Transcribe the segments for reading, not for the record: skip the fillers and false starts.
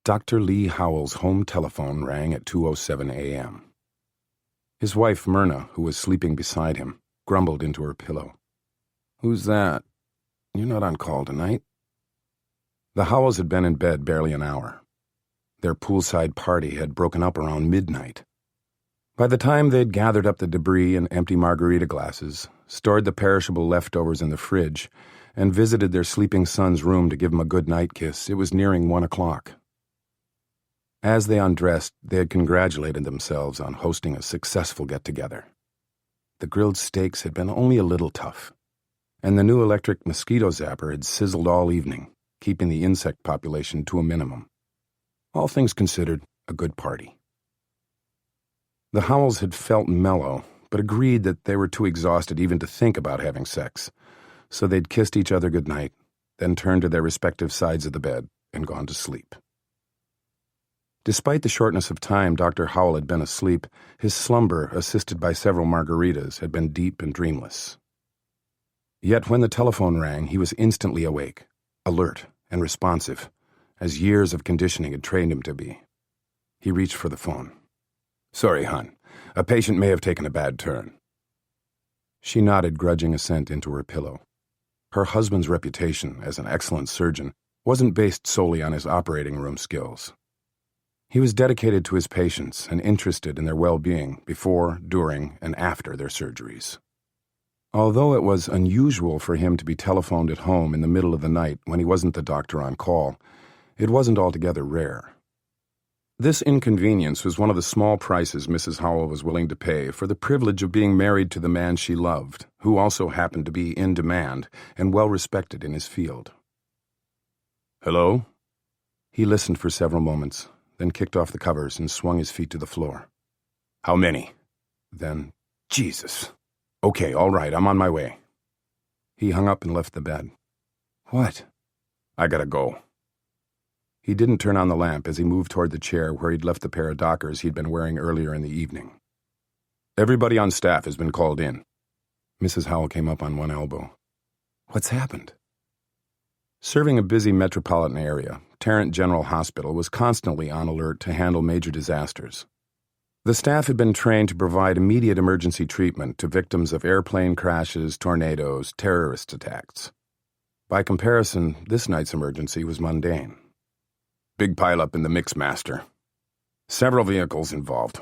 Dr. Lee Howell's home telephone rang at 2:07 a.m. His wife, Myrna, who was sleeping beside him, grumbled into her pillow. "Who's that? You're not on call tonight." The Howells had been in bed barely an hour. Their poolside party had broken up around midnight. By the time they'd gathered up the debris and empty margarita glasses, stored the perishable leftovers in the fridge, and visited their sleeping son's room to give him a good night kiss, it was nearing 1 o'clock. As they undressed, they had congratulated themselves on hosting a successful get-together. The grilled steaks had been only a little tough, and the new electric mosquito zapper had sizzled all evening, keeping the insect population to a minimum. All things considered, a good party. The Howells had felt mellow, but agreed that they were too exhausted even to think about having sex, so they'd kissed each other goodnight, then turned to their respective sides of the bed and gone to sleep. Despite the shortness of time Dr. Howell had been asleep, his slumber, assisted by several margaritas, had been deep and dreamless. Yet when the telephone rang, he was instantly awake, alert and responsive, as years of conditioning had trained him to be. He reached for the phone. "Sorry, hon. A patient may have taken a bad turn." She nodded grudging assent into her pillow. Her husband's reputation as an excellent surgeon wasn't based solely on his operating room skills. He was dedicated to his patients and interested in their well-being before, during, and after their surgeries. Although it was unusual for him to be telephoned at home in the middle of the night when he wasn't the doctor on call, it wasn't altogether rare. This inconvenience was one of the small prices Mrs. Howell was willing to pay for the privilege of being married to the man she loved, who also happened to be in demand and well-respected in his field. "Hello?" He listened for several moments, then kicked off the covers and swung his feet to the floor. "How many?" Then, "Jesus. Okay, all right, I'm on my way." He hung up and left the bed. "What?" "I gotta go." He didn't turn on the lamp as he moved toward the chair where he'd left the pair of Dockers he'd been wearing earlier in the evening. "Everybody on staff has been called in." Mrs. Howell came up on one elbow. "What's happened?" Serving a busy metropolitan area, Tarrant General Hospital was constantly on alert to handle major disasters. The staff had been trained to provide immediate emergency treatment to victims of airplane crashes, tornadoes, terrorist attacks. By comparison, this night's emergency was mundane. "Big pileup in the Mixmaster. Several vehicles involved."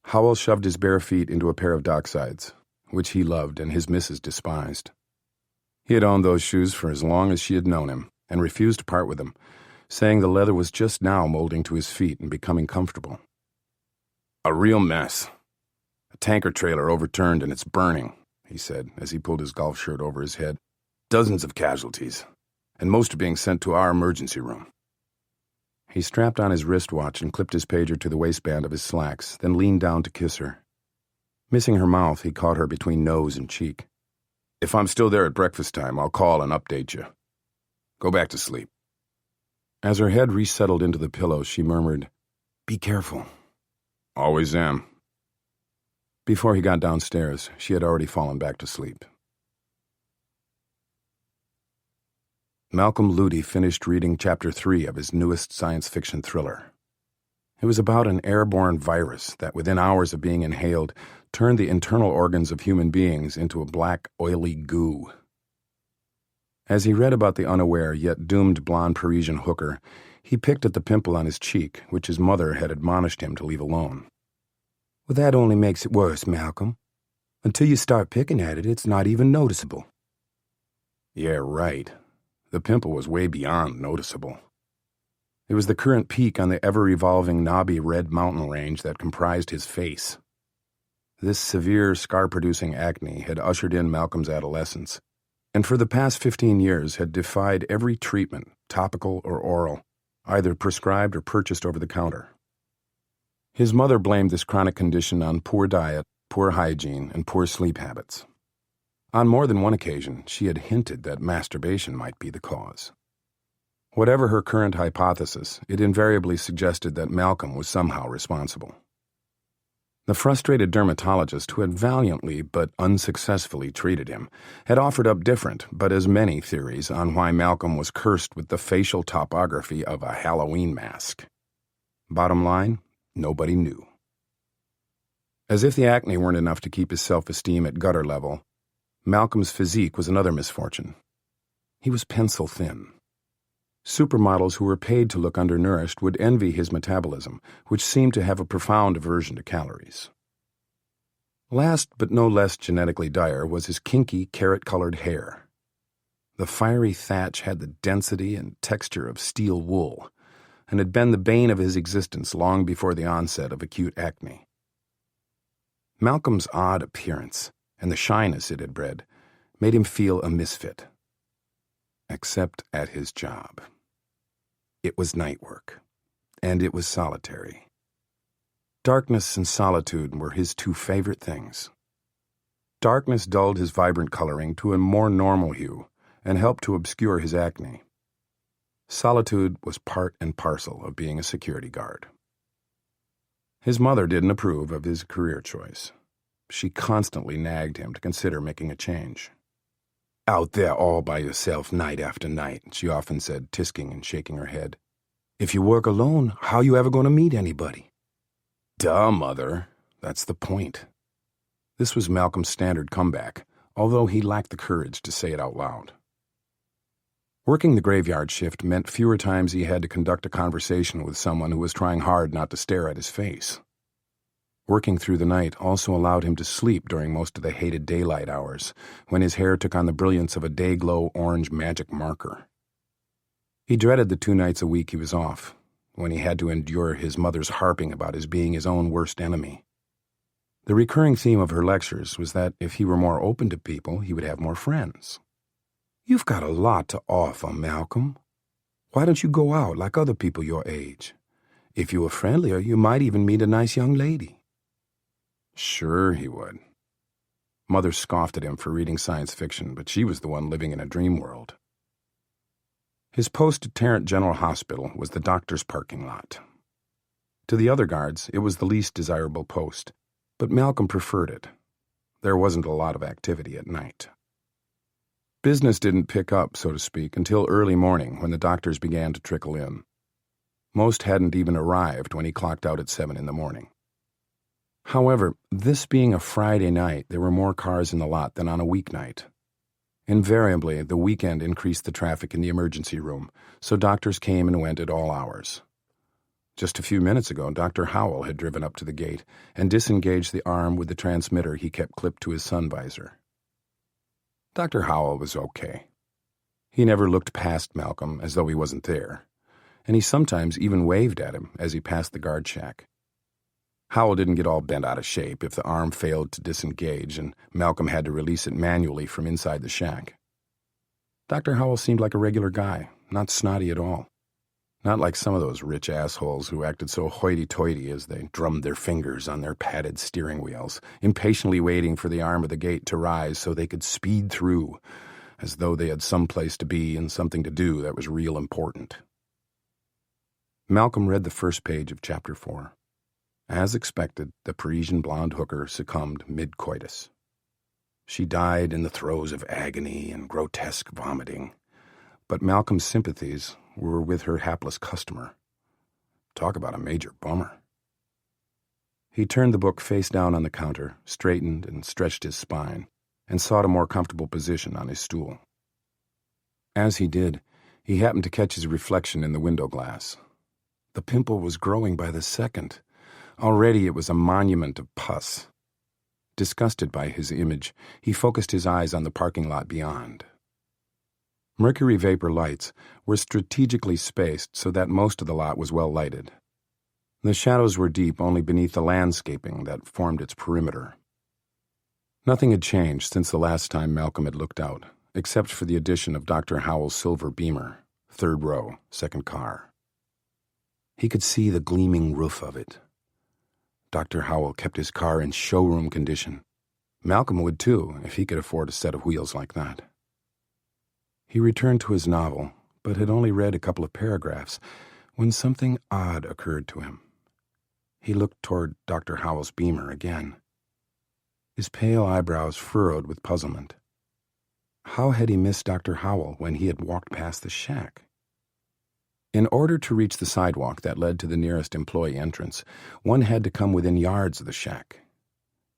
Howell shoved his bare feet into a pair of Docksides, which he loved and his missus despised. He had owned those shoes for as long as she had known him, and refused to part with them, saying the leather was just now molding to his feet and becoming comfortable. "A real mess. A tanker trailer overturned and it's burning," he said as he pulled his golf shirt over his head. "Dozens of casualties, and most are being sent to our emergency room." He strapped on his wristwatch and clipped his pager to the waistband of his slacks, then leaned down to kiss her. Missing her mouth, he caught her between nose and cheek. "If I'm still there at breakfast time, I'll call and update you. Go back to sleep." As her head resettled into the pillow, she murmured, "Be careful." "Always am." Before he got downstairs, she had already fallen back to sleep. Malcolm Ludi finished reading Chapter 3 of his newest science fiction thriller. It was about an airborne virus that, within hours of being inhaled, turned the internal organs of human beings into a black, oily goo. As he read about the unaware yet doomed blonde Parisian hooker, he picked at the pimple on his cheek, which his mother had admonished him to leave alone. "Well, that only makes it worse, Malcolm. Until you start picking at it, it's not even noticeable." Yeah, right. The pimple was way beyond noticeable. It was the current peak on the ever-evolving knobby red mountain range that comprised his face. This severe, scar-producing acne had ushered in Malcolm's adolescence, and for the past 15 years had defied every treatment, topical or oral, either prescribed or purchased over the counter. His mother blamed this chronic condition on poor diet, poor hygiene, and poor sleep habits. On more than one occasion, she had hinted that masturbation might be the cause. Whatever her current hypothesis, it invariably suggested that Malcolm was somehow responsible. The frustrated dermatologist who had valiantly but unsuccessfully treated him had offered up different but as many theories on why Malcolm was cursed with the facial topography of a Halloween mask. Bottom line, nobody knew. As if the acne weren't enough to keep his self-esteem at gutter level, Malcolm's physique was another misfortune. He was pencil thin. Supermodels who were paid to look undernourished would envy his metabolism, which seemed to have a profound aversion to calories. Last but no less genetically dire was his kinky, carrot-colored hair. The fiery thatch had the density and texture of steel wool, and had been the bane of his existence long before the onset of acute acne. Malcolm's odd appearance, and the shyness it had bred, made him feel a misfit. Except at his job. It was night work, and it was solitary. Darkness and solitude were his two favorite things. Darkness dulled his vibrant coloring to a more normal hue and helped to obscure his acne. Solitude was part and parcel of being a security guard. His mother didn't approve of his career choice. She constantly nagged him to consider making a change. "Out there all by yourself night after night," she often said, tisking and shaking her head. "If you work alone, how you ever going to meet anybody?" "Duh, Mother. That's the point." This was Malcolm's standard comeback, although he lacked the courage to say it out loud. Working the graveyard shift meant fewer times he had to conduct a conversation with someone who was trying hard not to stare at his face. Working through the night also allowed him to sleep during most of the hated daylight hours, when his hair took on the brilliance of a day-glow orange magic marker. He dreaded the 2 nights a week he was off, when he had to endure his mother's harping about his being his own worst enemy. The recurring theme of her lectures was that if he were more open to people, he would have more friends. "You've got a lot to offer, Malcolm. Why don't you go out like other people your age? If you were friendlier, you might even meet a nice young lady." Sure he would. Mother scoffed at him for reading science fiction, but she was the one living in a dream world. His post at Tarrant General Hospital was the doctor's parking lot. To the other guards, it was the least desirable post, but Malcolm preferred it. There wasn't a lot of activity at night. Business didn't pick up, so to speak, until early morning when the doctors began to trickle in. Most hadn't even arrived when he clocked out at 7 in the morning. However, this being a Friday night, there were more cars in the lot than on a weeknight. Invariably, the weekend increased the traffic in the emergency room, so doctors came and went at all hours. Just a few minutes ago, Dr. Howell had driven up to the gate and disengaged the arm with the transmitter he kept clipped to his sun visor. Dr. Howell was okay. He never looked past Malcolm as though he wasn't there, and he sometimes even waved at him as he passed the guard shack. Howell didn't get all bent out of shape if the arm failed to disengage and Malcolm had to release it manually from inside the shack. Dr. Howell seemed like a regular guy, not snotty at all. Not like some of those rich assholes who acted so hoity-toity as they drummed their fingers on their padded steering wheels, impatiently waiting for the arm of the gate to rise so they could speed through, as though they had some place to be and something to do that was real important. Malcolm read the first page of Chapter 4. As expected, the Parisian blonde hooker succumbed mid-coitus. She died in the throes of agony and grotesque vomiting, but Malcolm's sympathies were with her hapless customer. Talk about a major bummer. He turned the book face down on the counter, straightened and stretched his spine, and sought a more comfortable position on his stool. As he did, he happened to catch his reflection in the window glass. The pimple was growing by the second. Already it was a monument of pus. Disgusted by his image, he focused his eyes on the parking lot beyond. Mercury vapor lights were strategically spaced so that most of the lot was well lighted. The shadows were deep only beneath the landscaping that formed its perimeter. Nothing had changed since the last time Malcolm had looked out, except for the addition of Dr. Howell's silver Beamer, 3rd row, 2nd car. He could see the gleaming roof of it. Dr. Howell kept his car in showroom condition. Malcolm would too, if he could afford a set of wheels like that. He returned to his novel, but had only read a couple of paragraphs when something odd occurred to him. He looked toward Dr. Howell's beamer again. His pale eyebrows furrowed with puzzlement. How had he missed Dr. Howell when he had walked past the shack? In order to reach the sidewalk that led to the nearest employee entrance, one had to come within yards of the shack.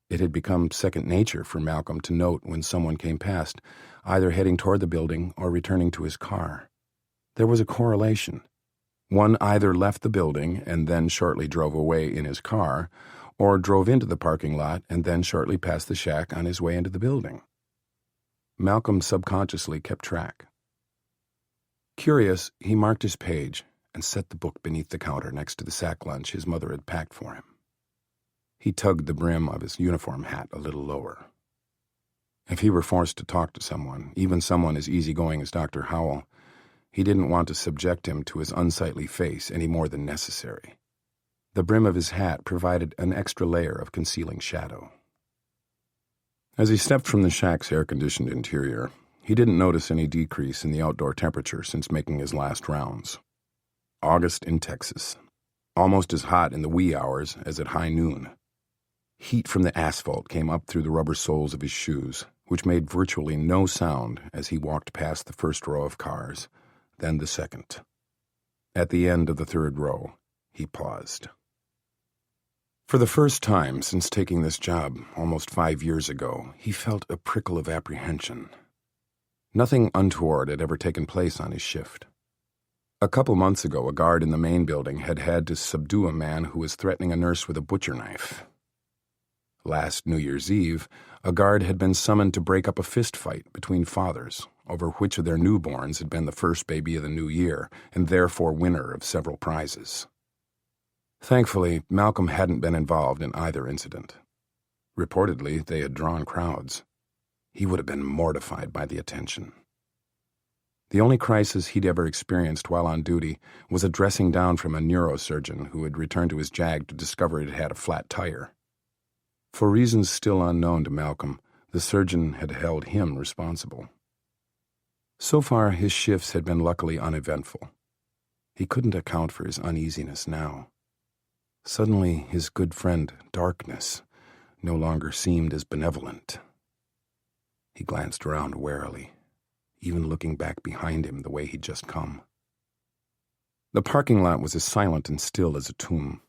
It had become second nature for Malcolm to note when someone came past, either heading toward the building or returning to his car. There was a correlation. One either left the building and then shortly drove away in his car, or drove into the parking lot and then shortly passed the shack on his way into the building. Malcolm subconsciously kept track. Curious, he marked his page and set the book beneath the counter next to the sack lunch his mother had packed for him. He tugged the brim of his uniform hat a little lower. If he were forced to talk to someone, even someone as easygoing as Dr. Howell, he didn't want to subject him to his unsightly face any more than necessary. The brim of his hat provided an extra layer of concealing shadow. As he stepped from the shack's air-conditioned interior, he didn't notice any decrease in the outdoor temperature since making his last rounds. August in Texas, almost as hot in the wee hours as at high noon. Heat from the asphalt came up through the rubber soles of his shoes, which made virtually no sound as he walked past the first row of cars, then the second. At the end of the third row, he paused. For the first time since taking this job almost 5 years ago, he felt a prickle of apprehension. Nothing untoward had ever taken place on his shift. A couple months ago, a guard in the main building had had to subdue a man who was threatening a nurse with a butcher knife. Last New Year's Eve, a guard had been summoned to break up a fist fight between fathers over which of their newborns had been the first baby of the new year and therefore winner of several prizes. Thankfully, Malcolm hadn't been involved in either incident. Reportedly, they had drawn crowds. He would have been mortified by the attention. The only crisis he'd ever experienced while on duty was a dressing down from a neurosurgeon who had returned to his Jag to discover it had a flat tire. For reasons still unknown to Malcolm, the surgeon had held him responsible. So far, his shifts had been luckily uneventful. He couldn't account for his uneasiness now. Suddenly, his good friend, Darkness, no longer seemed as benevolent. He glanced around warily, even looking back behind him the way he'd just come. The parking lot was as silent and still as a tomb,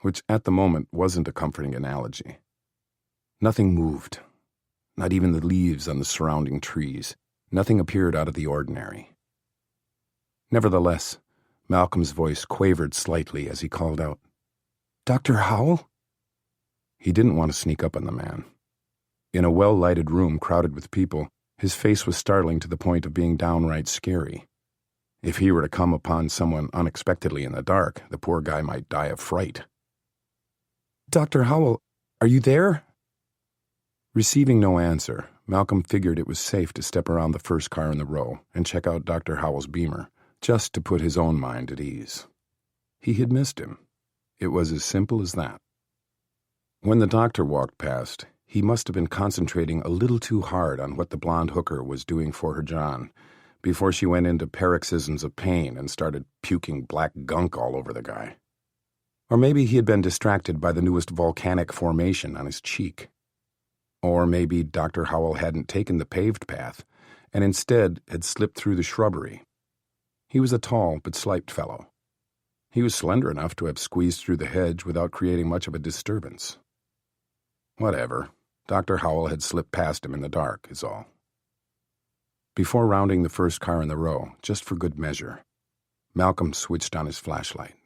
which at the moment wasn't a comforting analogy. Nothing moved, not even the leaves on the surrounding trees. Nothing appeared out of the ordinary. Nevertheless, Malcolm's voice quavered slightly as he called out, "Dr. Howell?" He didn't want to sneak up on the man. In a well-lighted room crowded with people, his face was startling to the point of being downright scary. If he were to come upon someone unexpectedly in the dark, the poor guy might die of fright. "Dr. Howell, are you there?" Receiving no answer, Malcolm figured it was safe to step around the first car in the row and check out Dr. Howell's beamer, just to put his own mind at ease. He had missed him. It was as simple as that. When the doctor walked past, he must have been concentrating a little too hard on what the blonde hooker was doing for her John, before she went into paroxysms of pain and started puking black gunk all over the guy. Or maybe he had been distracted by the newest volcanic formation on his cheek. Or maybe Dr. Howell hadn't taken the paved path, and instead had slipped through the shrubbery. He was a tall but slight fellow. He was slender enough to have squeezed through the hedge without creating much of a disturbance. Whatever. Dr. Howell had slipped past him in the dark, is all. Before rounding the first car in the row, just for good measure, Malcolm switched on his flashlight.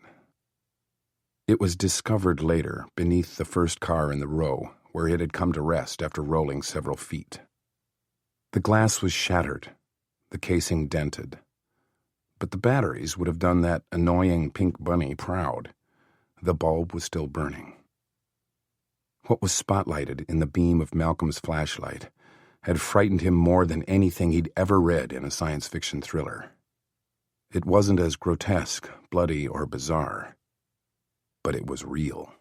It was discovered later beneath the first car in the row, where it had come to rest after rolling several feet. The glass was shattered, the casing dented. But the batteries would have done that annoying pink bunny proud. The bulb was still burning. What was spotlighted in the beam of Malcolm's flashlight had frightened him more than anything he'd ever read in a science fiction thriller. It wasn't as grotesque, bloody, or bizarre, but it was real.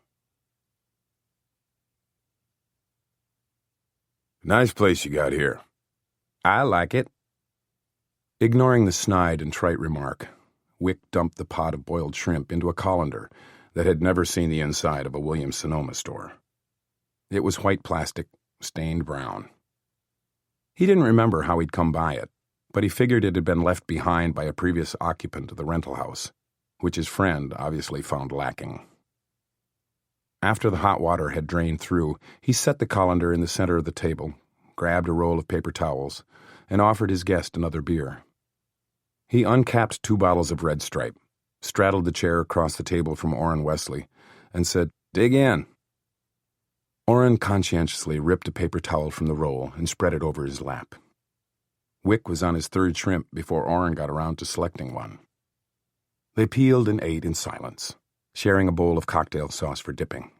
"Nice place you got here." "I like it." Ignoring the snide and trite remark, Wick dumped the pot of boiled shrimp into a colander, that had never seen the inside of a Williams-Sonoma store. It was white plastic, stained brown. He didn't remember how he'd come by it, but he figured it had been left behind by a previous occupant of the rental house, which his friend obviously found lacking. After the hot water had drained through, he set the colander in the center of the table, grabbed a roll of paper towels, and offered his guest another beer. He uncapped 2 bottles of Red Stripe, straddled the chair across the table from Orrin Wesley, and said, "Dig in." Orrin conscientiously ripped a paper towel from the roll and spread it over his lap. Wick was on his 3rd shrimp before Orrin got around to selecting one. They peeled and ate in silence, sharing a bowl of cocktail sauce for dipping.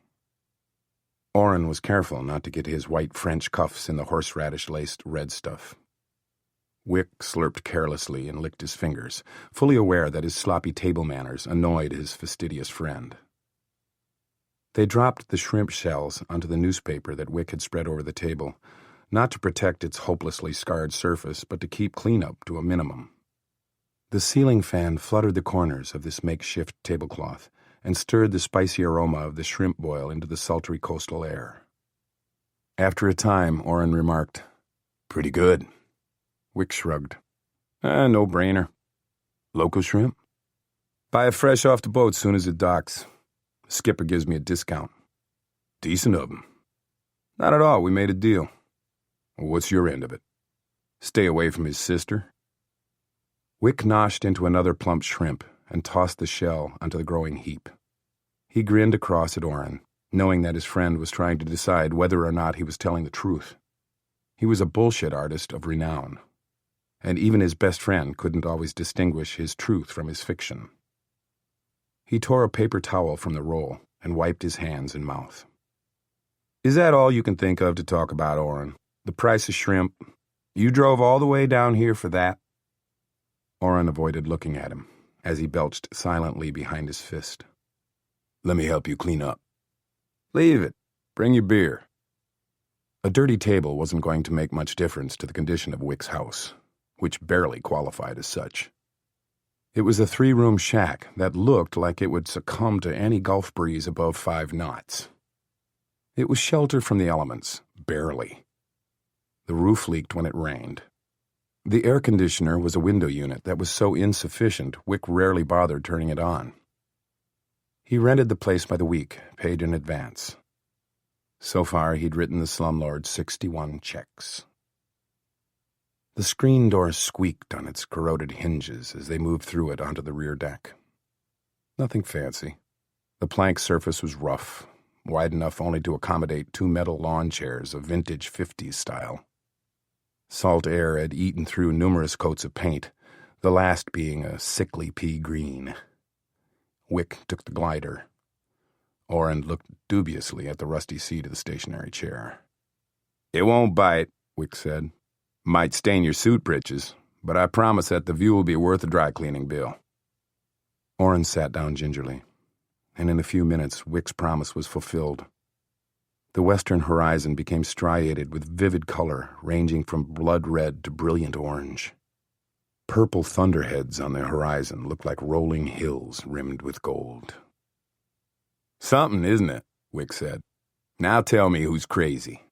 Orrin was careful not to get his white French cuffs in the horseradish-laced red stuff. Wick slurped carelessly and licked his fingers, fully aware that his sloppy table manners annoyed his fastidious friend. They dropped the shrimp shells onto the newspaper that Wick had spread over the table, not to protect its hopelessly scarred surface, but to keep cleanup to a minimum. The ceiling fan fluttered the corners of this makeshift tablecloth and stirred the spicy aroma of the shrimp boil into the sultry coastal air. After a time, Orrin remarked, "Pretty good." Wick shrugged. No-brainer. Local shrimp? Buy it fresh off the boat soon as it docks. Skipper gives me a discount. Decent of him. Not at all, we made a deal. What's your end of it? Stay away from his sister? Wick noshed into another plump shrimp and tossed the shell onto the growing heap. He grinned across at Orrin, knowing that his friend was trying to decide whether or not he was telling the truth. He was a bullshit artist of renown, and even his best friend couldn't always distinguish his truth from his fiction. He tore a paper towel from the roll and wiped his hands and mouth. "Is that all you can think of to talk about, Orrin? The price of shrimp? You drove all the way down here for that?" Orrin avoided looking at him as he belched silently behind his fist. "Let me help you clean up." "Leave it. Bring your beer." A dirty table wasn't going to make much difference to the condition of Wick's house, which barely qualified as such. It was a 3-room shack that looked like it would succumb to any Gulf breeze above 5 knots. It was shelter from the elements, barely. The roof leaked when it rained. The air conditioner was a window unit that was so insufficient Wick rarely bothered turning it on. He rented the place by the week, paid in advance. So far, he'd written the slumlord 61 checks. The screen door squeaked on its corroded hinges as they moved through it onto the rear deck. Nothing fancy. The plank surface was rough, wide enough only to accommodate 2 metal lawn chairs of vintage 50s style. Salt air had eaten through numerous coats of paint, the last being a sickly pea green. Wick took the glider. Orrin looked dubiously at the rusty seat of the stationary chair. "It won't bite," Wick said. "Might stain your suit breeches, but I promise that the view will be worth a dry cleaning bill." Orrin sat down gingerly, and in a few minutes Wick's promise was fulfilled. The western horizon became striated with vivid color ranging from blood red to brilliant orange. Purple thunderheads on the horizon looked like rolling hills rimmed with gold. "Something, isn't it?" Wick said. "Now tell me who's crazy."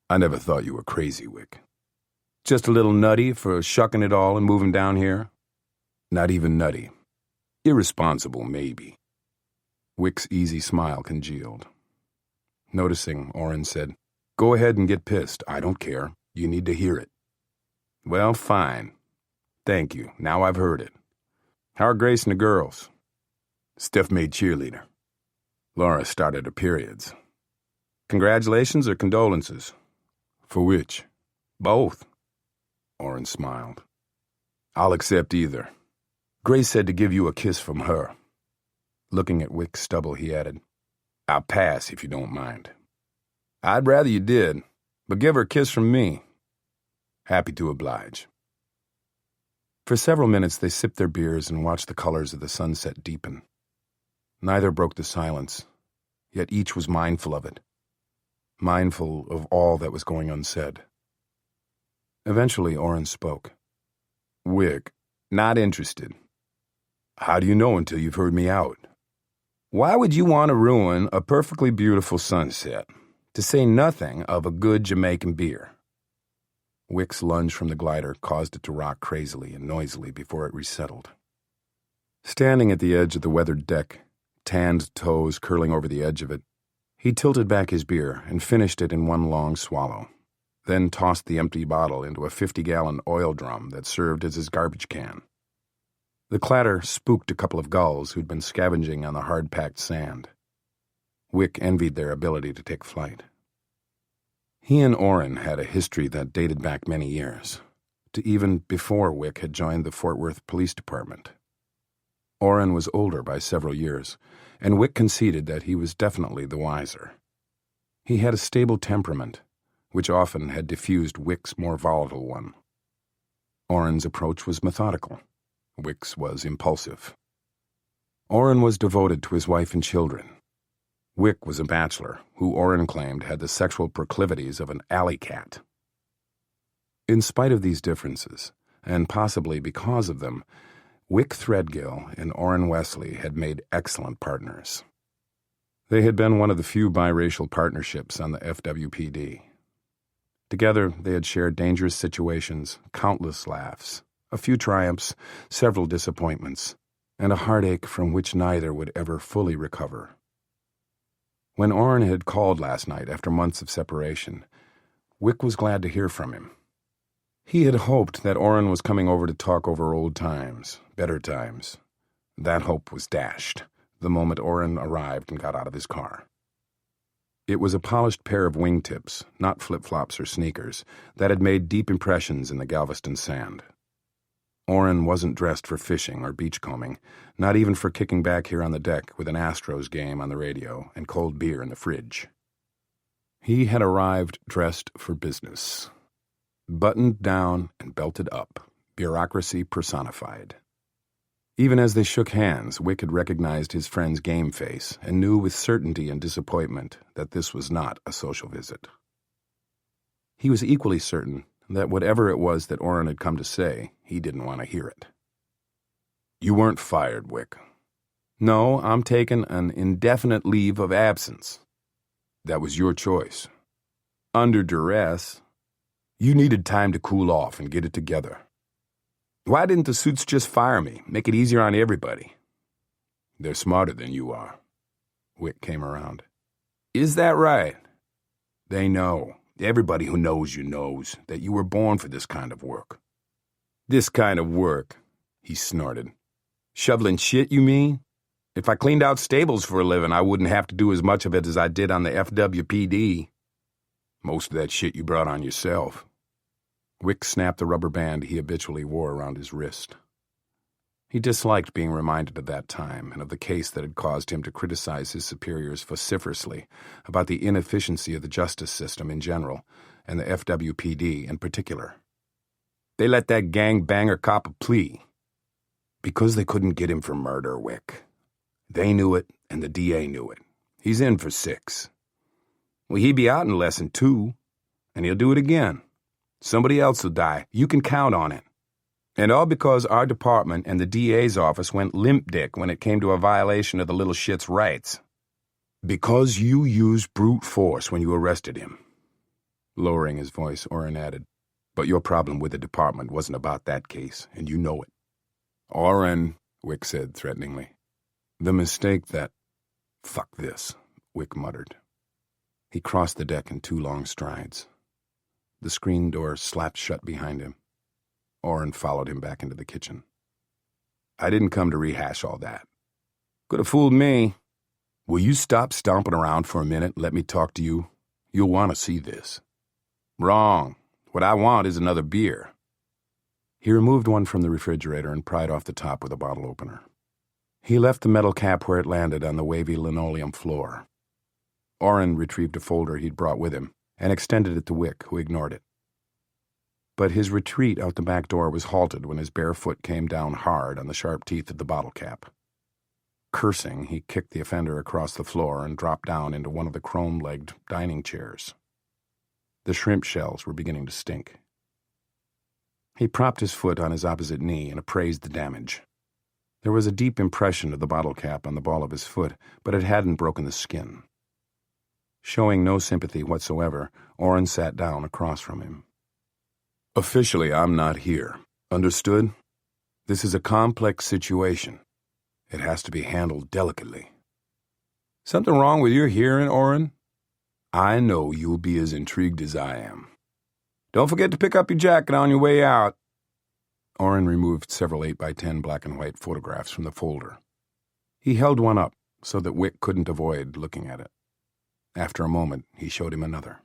"I never thought you were crazy, Wick." "Just a little nutty for shucking it all and moving down here?" "Not even nutty. Irresponsible, maybe." Wick's easy smile congealed. Noticing, Orrin said, "Go ahead and get pissed. I don't care. You need to hear it." "Well, fine. Thank you. Now I've heard it. How are Grace and the girls?" "Stiff-made cheerleader. Laura started her periods." "Congratulations or condolences?" "For which?" "Both." Orrin smiled. "I'll accept either. Grace said to give you a kiss from her." Looking at Wick's stubble, he added, "I'll pass if you don't mind." "I'd rather you did, but give her a kiss from me." "Happy to oblige." For several minutes they sipped their beers and watched the colors of the sunset deepen. Neither broke the silence, yet each was mindful of it, mindful of all that was going unsaid. Eventually, Orrin spoke. "Wick, not interested." "How do you know until you've heard me out?" Why would you want to ruin a perfectly beautiful sunset, to say nothing of a good Jamaican beer? Wick's lunge from the glider caused it to rock crazily and noisily before it resettled. Standing at the edge of the weathered deck, tanned toes curling over the edge of it, he tilted back his beer and finished it in one long swallow, then tossed the empty bottle into a 50-gallon oil drum that served as his garbage can. The clatter spooked a couple of gulls who'd been scavenging on the hard-packed sand. Wick envied their ability to take flight. He and Orrin had a history that dated back many years, to even before Wick had joined the Fort Worth Police Department. Orrin was older by several years, and Wick conceded that he was definitely the wiser. He had a stable temperament, which often had diffused Wick's more volatile one. Orrin's approach was methodical. Wick's was impulsive. Orrin was devoted to his wife and children. Wick was a bachelor, who Orrin claimed had the sexual proclivities of an alley cat. In spite of these differences, and possibly because of them, Wick Threadgill and Orrin Wesley had made excellent partners. They had been one of the few biracial partnerships on the FWPD. Together, they had shared dangerous situations, countless laughs, a few triumphs, several disappointments, and a heartache from which neither would ever fully recover. When Orrin had called last night after months of separation, Wick was glad to hear from him. He had hoped that Orrin was coming over to talk over old times, better times. That hope was dashed the moment Orrin arrived and got out of his car. It was a polished pair of wingtips, not flip-flops or sneakers, that had made deep impressions in the Galveston sand. Orrin wasn't dressed for fishing or beachcombing, not even for kicking back here on the deck with an Astros game on the radio and cold beer in the fridge. He had arrived dressed for business. Buttoned down and belted up, bureaucracy personified. Even as they shook hands, Wick had recognized his friend's game face and knew with certainty and disappointment that this was not a social visit. He was equally certain that whatever it was that Orrin had come to say, he didn't want to hear it. You weren't fired, Wick. No, I'm taking an indefinite leave of absence. That was your choice. Under duress. You needed time to cool off and get it together. Why didn't the suits just fire me, make it easier on everybody? They're smarter than you are. Wick came around. Is that right? They know, everybody who knows you knows, that you were born for this kind of work. This kind of work, he snorted. Shoveling shit, you mean? If I cleaned out stables for a living, I wouldn't have to do as much of it as I did on the FWPD. Most of that shit you brought on yourself. Wick snapped the rubber band he habitually wore around his wrist. He disliked being reminded of that time and of the case that had caused him to criticize his superiors vociferously about the inefficiency of the justice system in general and the FWPD in particular. They let that gang-banger cop a plea. Because they couldn't get him for murder, Wick. They knew it, and the DA knew it. He's in for 6. Well, he'd be out in less than 2, and he'll do it again. Somebody else will die. You can count on it. And all because our department and the DA's office went limp-dick when it came to a violation of the little shit's rights. Because you used brute force when you arrested him. Lowering his voice, Orrin added, but your problem with the department wasn't about that case, and you know it. Orrin, Wick said threateningly. The mistake that... Fuck this, Wick muttered. He crossed the deck in 2 long strides. The screen door slapped shut behind him. Orrin followed him back into the kitchen. I didn't come to rehash all that. Could have fooled me. Will you stop stomping around for a minute and let me talk to you? You'll want to see this. Wrong. What I want is another beer. He removed one from the refrigerator and pried off the top with a bottle opener. He left the metal cap where it landed on the wavy linoleum floor. Orrin retrieved a folder he'd brought with him and extended it to Wick, who ignored it. But his retreat out the back door was halted when his bare foot came down hard on the sharp teeth of the bottle cap. Cursing, he kicked the offender across the floor and dropped down into one of the chrome-legged dining chairs. The shrimp shells were beginning to stink. He propped his foot on his opposite knee and appraised the damage. There was a deep impression of the bottle cap on the ball of his foot, but it hadn't broken the skin. Showing no sympathy whatsoever, Orrin sat down across from him. "Officially, I'm not here. Understood? This is a complex situation. It has to be handled delicately." "Something wrong with your hearing, Orrin?" "I know you'll be as intrigued as I am. Don't forget to pick up your jacket on your way out." Orrin removed several 8x10 black and white photographs from the folder. He held one up so that Wick couldn't avoid looking at it. After a moment, he showed him another.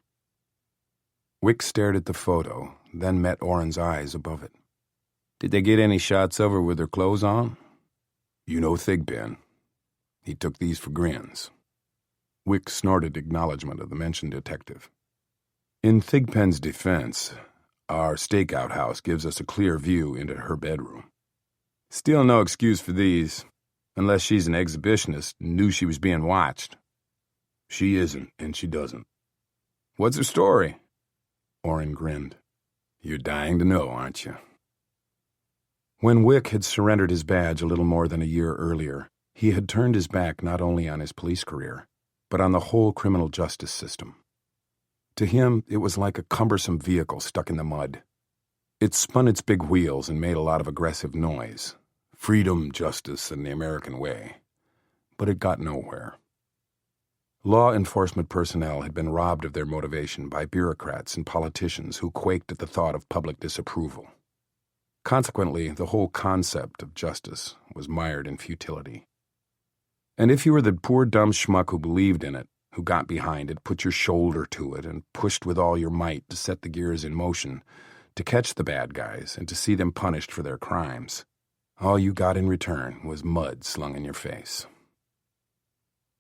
Wick stared at the photo, then met Orrin's eyes above it. "Did they get any shots of her with her clothes on?" "You know Thigpen. He took these for grins." Wick snorted acknowledgement of the mentioned detective. "In Thigpen's defense, our stakeout house gives us a clear view into her bedroom. Still no excuse for these, unless she's an exhibitionist and knew she was being watched." "She isn't, and she doesn't." "What's her story?" Orrin grinned. "You're dying to know, aren't you?" When Wick had surrendered his badge a little more than a year earlier, he had turned his back not only on his police career, but on the whole criminal justice system. To him, it was like a cumbersome vehicle stuck in the mud. It spun its big wheels and made a lot of aggressive noise. Freedom, justice, and the American way. But it got nowhere. Law enforcement personnel had been robbed of their motivation by bureaucrats and politicians who quaked at the thought of public disapproval. Consequently, the whole concept of justice was mired in futility. And if you were the poor dumb schmuck who believed in it, who got behind it, put your shoulder to it, and pushed with all your might to set the gears in motion, to catch the bad guys and to see them punished for their crimes, all you got in return was mud slung in your face.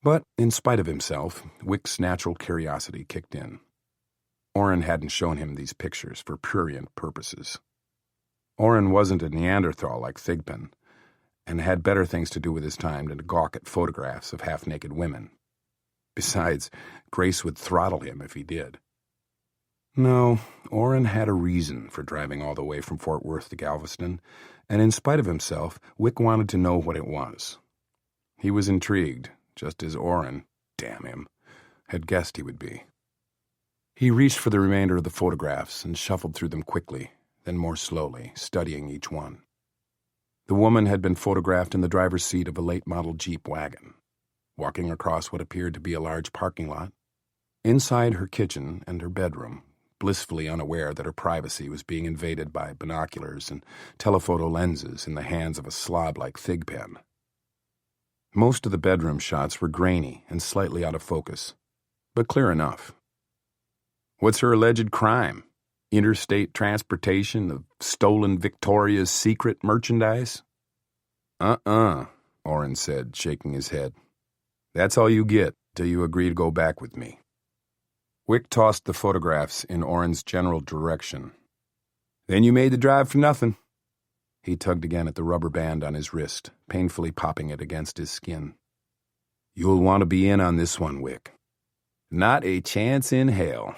But, in spite of himself, Wick's natural curiosity kicked in. Orrin hadn't shown him these pictures for prurient purposes. Orrin wasn't a Neanderthal like Thigpen, and had better things to do with his time than to gawk at photographs of half-naked women. Besides, Grace would throttle him if he did. No, Orrin had a reason for driving all the way from Fort Worth to Galveston, and in spite of himself, Wick wanted to know what it was. He was intrigued, just as Orrin, damn him, had guessed he would be. He reached for the remainder of the photographs and shuffled through them quickly, then more slowly, studying each one. The woman had been photographed in the driver's seat of a late-model Jeep wagon, walking across what appeared to be a large parking lot, inside her kitchen and her bedroom, blissfully unaware that her privacy was being invaded by binoculars and telephoto lenses in the hands of a slob like Thigpen. Most of the bedroom shots were grainy and slightly out of focus, but clear enough. What's her alleged crime? Interstate transportation of stolen Victoria's Secret merchandise? Orrin said, shaking his head. That's all you get till you agree to go back with me. Wick tossed the photographs in Orrin's general direction. Then you made the drive for nothing. He tugged again at the rubber band on his wrist, painfully popping it against his skin. You'll want to be in on this one, Wick. Not a chance in hell.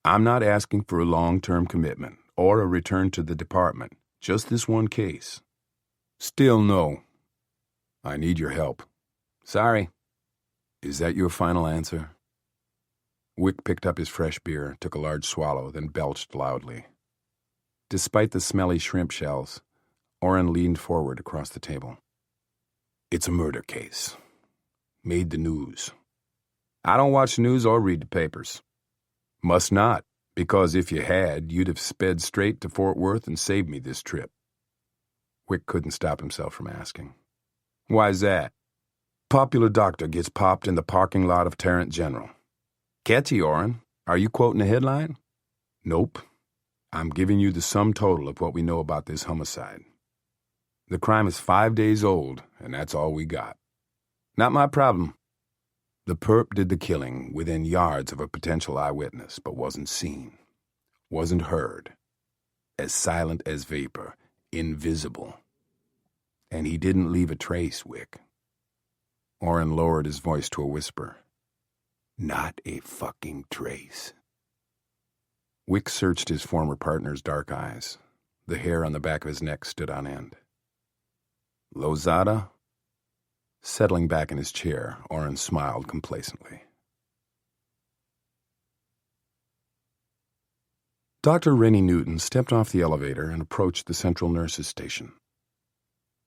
I'm not asking for a long-term commitment or a return to the department, just this one case. Still no. I need your help. Sorry. Is that your final answer? Wick picked up his fresh beer, took a large swallow, then belched loudly. Despite the smelly shrimp shells, Orrin leaned forward across the table. It's a murder case. Made the news. I don't watch the news or read the papers. Must not, because if you had, you'd have sped straight to Fort Worth and saved me this trip. Wick couldn't stop himself from asking. Why's that? Popular doctor gets popped in the parking lot of Tarrant General. Catchy, Orrin. Are you quoting a headline? Nope. I'm giving you the sum total of what we know about this homicide. The crime is 5 days old, and that's all we got. Not my problem. The perp did the killing within yards of a potential eyewitness, but wasn't seen, wasn't heard. As silent as vapor, invisible. And he didn't leave a trace, Wick. Orrin lowered his voice to a whisper. Not a fucking trace. Wick searched his former partner's dark eyes. The hair on the back of his neck stood on end. Lozada? Settling back in his chair, Oren smiled complacently. Dr. Rennie Newton stepped off the elevator and approached the central nurse's station.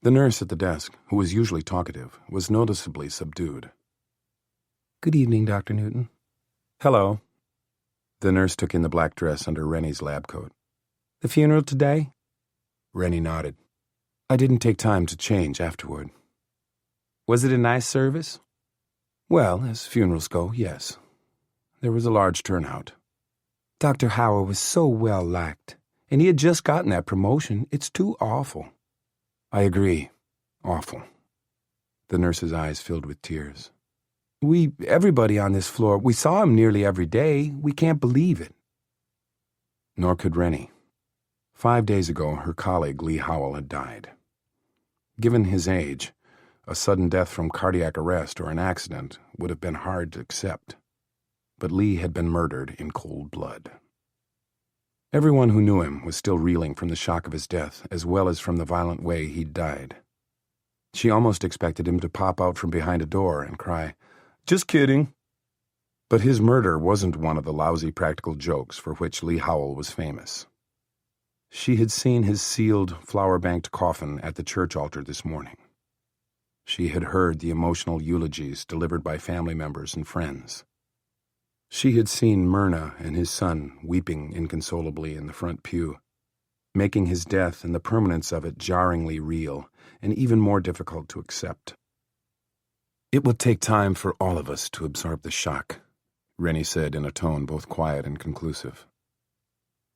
The nurse at the desk, who was usually talkative, was noticeably subdued. Good evening, Dr. Newton. Hello. The nurse took in the black dress under Rennie's lab coat. The funeral today? Rennie nodded. I didn't take time to change afterward. Was it a nice service? Well, as funerals go, yes. There was a large turnout. Dr. Howell was so well liked, and he had just gotten that promotion. It's too awful. I agree. Awful. The nurse's eyes filled with tears. Everybody on this floor, we saw him nearly every day. We can't believe it. Nor could Rennie. 5 days ago, her colleague Lee Howell had died. Given his age, a sudden death from cardiac arrest or an accident would have been hard to accept. But Lee had been murdered in cold blood. Everyone who knew him was still reeling from the shock of his death, as well as from the violent way he'd died. She almost expected him to pop out from behind a door and cry, "Just kidding." But his murder wasn't one of the lousy practical jokes for which Lee Howell was famous. She had seen his sealed, flower-banked coffin at the church altar this morning. She had heard the emotional eulogies delivered by family members and friends. She had seen Myrna and his son weeping inconsolably in the front pew, making his death and the permanence of it jarringly real and even more difficult to accept. It will take time for all of us to absorb the shock, Rennie said in a tone both quiet and conclusive.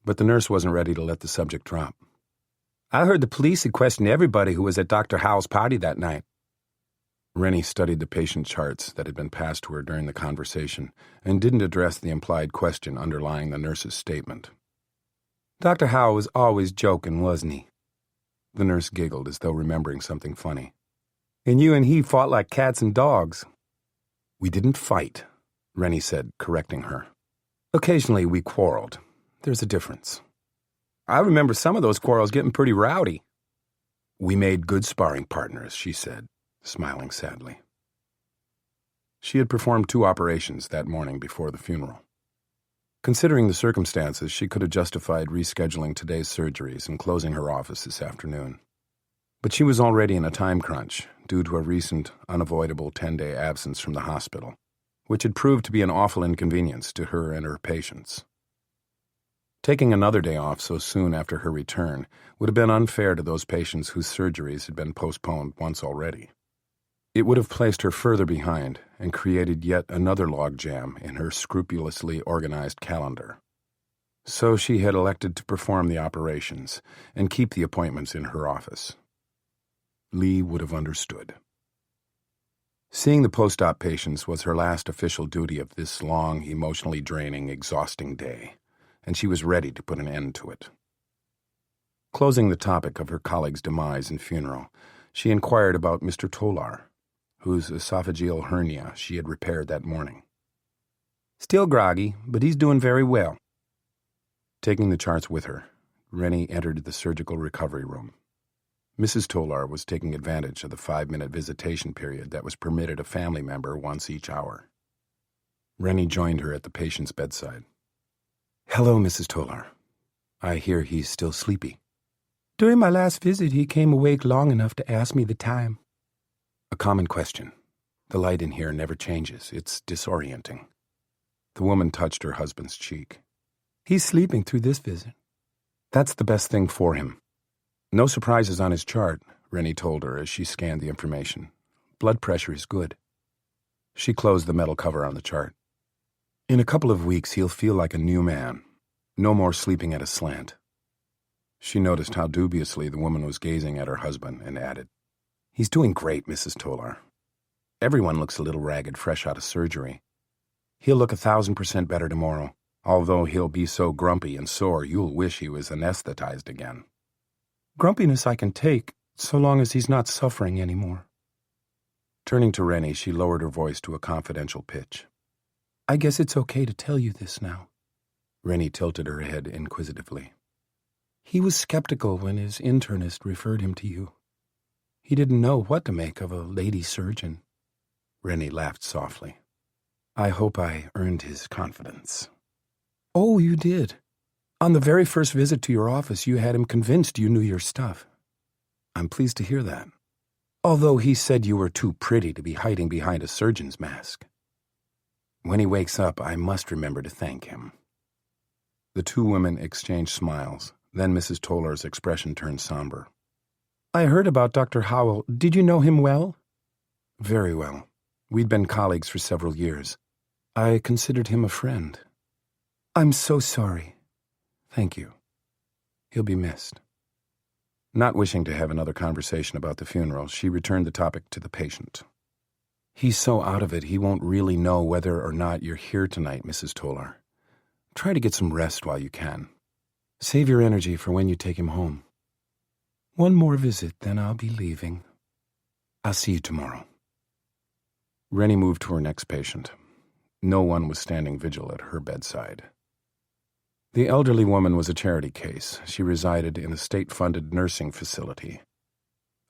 But the nurse wasn't ready to let the subject drop. I heard the police had questioned everybody who was at Dr. Howell's party that night. Rennie studied the patient charts that had been passed to her during the conversation and didn't address the implied question underlying the nurse's statement. Dr. Howell was always joking, wasn't he? The nurse giggled as though remembering something funny. And you and he fought like cats and dogs. We didn't fight, Rennie said, correcting her. Occasionally we quarreled. There's a difference. I remember some of those quarrels getting pretty rowdy. We made good sparring partners, she said, smiling sadly. She had performed 2 operations that morning before the funeral. Considering the circumstances, she could have justified rescheduling today's surgeries and closing her office this afternoon. But she was already in a time crunch due to a recent, unavoidable 10-day absence from the hospital, which had proved to be an awful inconvenience to her and her patients. Taking another day off so soon after her return would have been unfair to those patients whose surgeries had been postponed once already. It would have placed her further behind and created yet another logjam in her scrupulously organized calendar. So she had elected to perform the operations and keep the appointments in her office. Lee would have understood. Seeing the post-op patients was her last official duty of this long, emotionally draining, exhausting day, and she was ready to put an end to it. Closing the topic of her colleague's demise and funeral, she inquired about Mr. Tolar, whose esophageal hernia she had repaired that morning. Still groggy, but he's doing very well. Taking the charts with her, Rennie entered the surgical recovery room. Mrs. Tolar was taking advantage of the 5-minute visitation period that was permitted a family member once each hour. Rennie joined her at the patient's bedside. "Hello, Mrs. Tolar. I hear he's still sleepy." During my last visit, he came awake long enough to ask me the time. "A common question. The light in here never changes. It's disorienting." The woman touched her husband's cheek. "He's sleeping through this visit." "That's the best thing for him. No surprises on his chart," Rennie told her as she scanned the information. "Blood pressure is good." She closed the metal cover on the chart. "In a couple of weeks, he'll feel like a new man. No more sleeping at a slant." She noticed how dubiously the woman was gazing at her husband and added, "He's doing great, Mrs. Tolar. Everyone looks a little ragged fresh out of surgery. He'll look 1,000% better tomorrow, although he'll be so grumpy and sore you'll wish he was anesthetized again." "Grumpiness I can take, so long as he's not suffering anymore." Turning to Rennie, she lowered her voice to a confidential pitch. "I guess it's okay to tell you this now." Rennie tilted her head inquisitively. "He was skeptical when his internist referred him to you. He didn't know what to make of a lady surgeon. Rennie laughed softly. I hope I earned his confidence. Oh, you did. On the very first visit to your office, you had him convinced you knew your stuff. I'm pleased to hear that. Although he said you were too pretty to be hiding behind a surgeon's mask. When he wakes up, I must remember to thank him. The two women exchanged smiles. Then Mrs. Toller's expression turned somber. I heard about Dr. Howell. Did you know him well? Very well. We'd been colleagues for several years. I considered him a friend. I'm so sorry. Thank you. He'll be missed. Not wishing to have another conversation about the funeral, she returned the topic to the patient. He's so out of it he won't really know whether or not you're here tonight, Mrs. Toller. Try to get some rest while you can. Save your energy for when you take him home. One more visit, then I'll be leaving. I'll see you tomorrow. Rennie moved to her next patient. No one was standing vigil at her bedside. The elderly woman was a charity case. She resided in a state-funded nursing facility.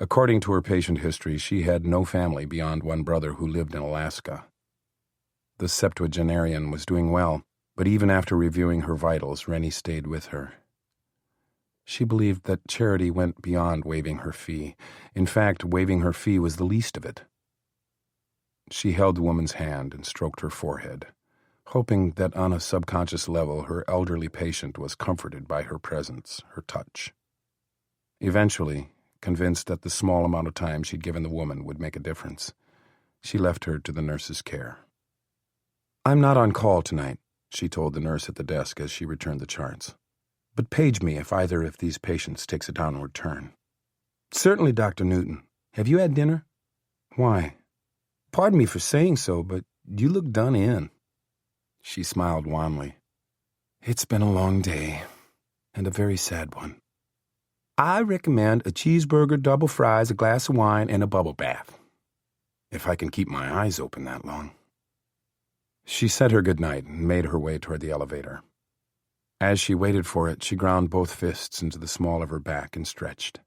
According to her patient history, she had no family beyond one brother who lived in Alaska. The septuagenarian was doing well, but even after reviewing her vitals, Rennie stayed with her. She believed that charity went beyond waiving her fee. In fact, waiving her fee was the least of it. She held the woman's hand and stroked her forehead, hoping that on a subconscious level her elderly patient was comforted by her presence, her touch. Eventually, convinced that the small amount of time she'd given the woman would make a difference, she left her to the nurse's care. I'm not on call tonight, she told the nurse at the desk as she returned the charts. But page me if either of these patients takes a downward turn. Certainly, Dr. Newton. Have you had dinner? Why? Pardon me for saying so, but you look done in. She smiled wanly. It's been a long day, and a very sad one. I recommend a cheeseburger, double fries, a glass of wine, and a bubble bath. If I can keep my eyes open that long. She said her goodnight and made her way toward the elevator. As she waited for it, she ground both fists into the small of her back and stretched.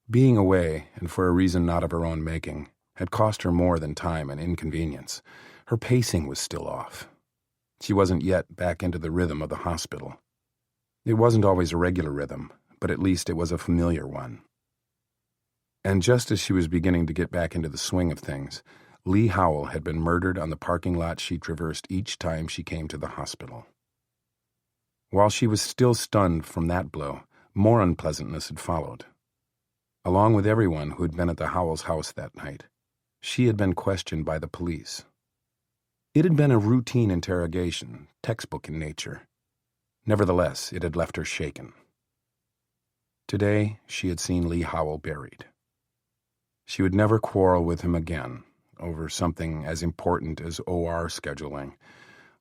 Being away, and for a reason not of her own making, had cost her more than time and inconvenience. Her pacing was still off. She wasn't yet back into the rhythm of the hospital. It wasn't always a regular rhythm, but at least it was a familiar one. And just as she was beginning to get back into the swing of things, Lee Howell had been murdered on the parking lot she traversed each time she came to the hospital. While she was still stunned from that blow, more unpleasantness had followed. Along with everyone who had been at the Howells' house that night, she had been questioned by the police. It had been a routine interrogation, textbook in nature. Nevertheless, it had left her shaken. Today, she had seen Lee Howell buried. She would never quarrel with him again over something as important as OR scheduling,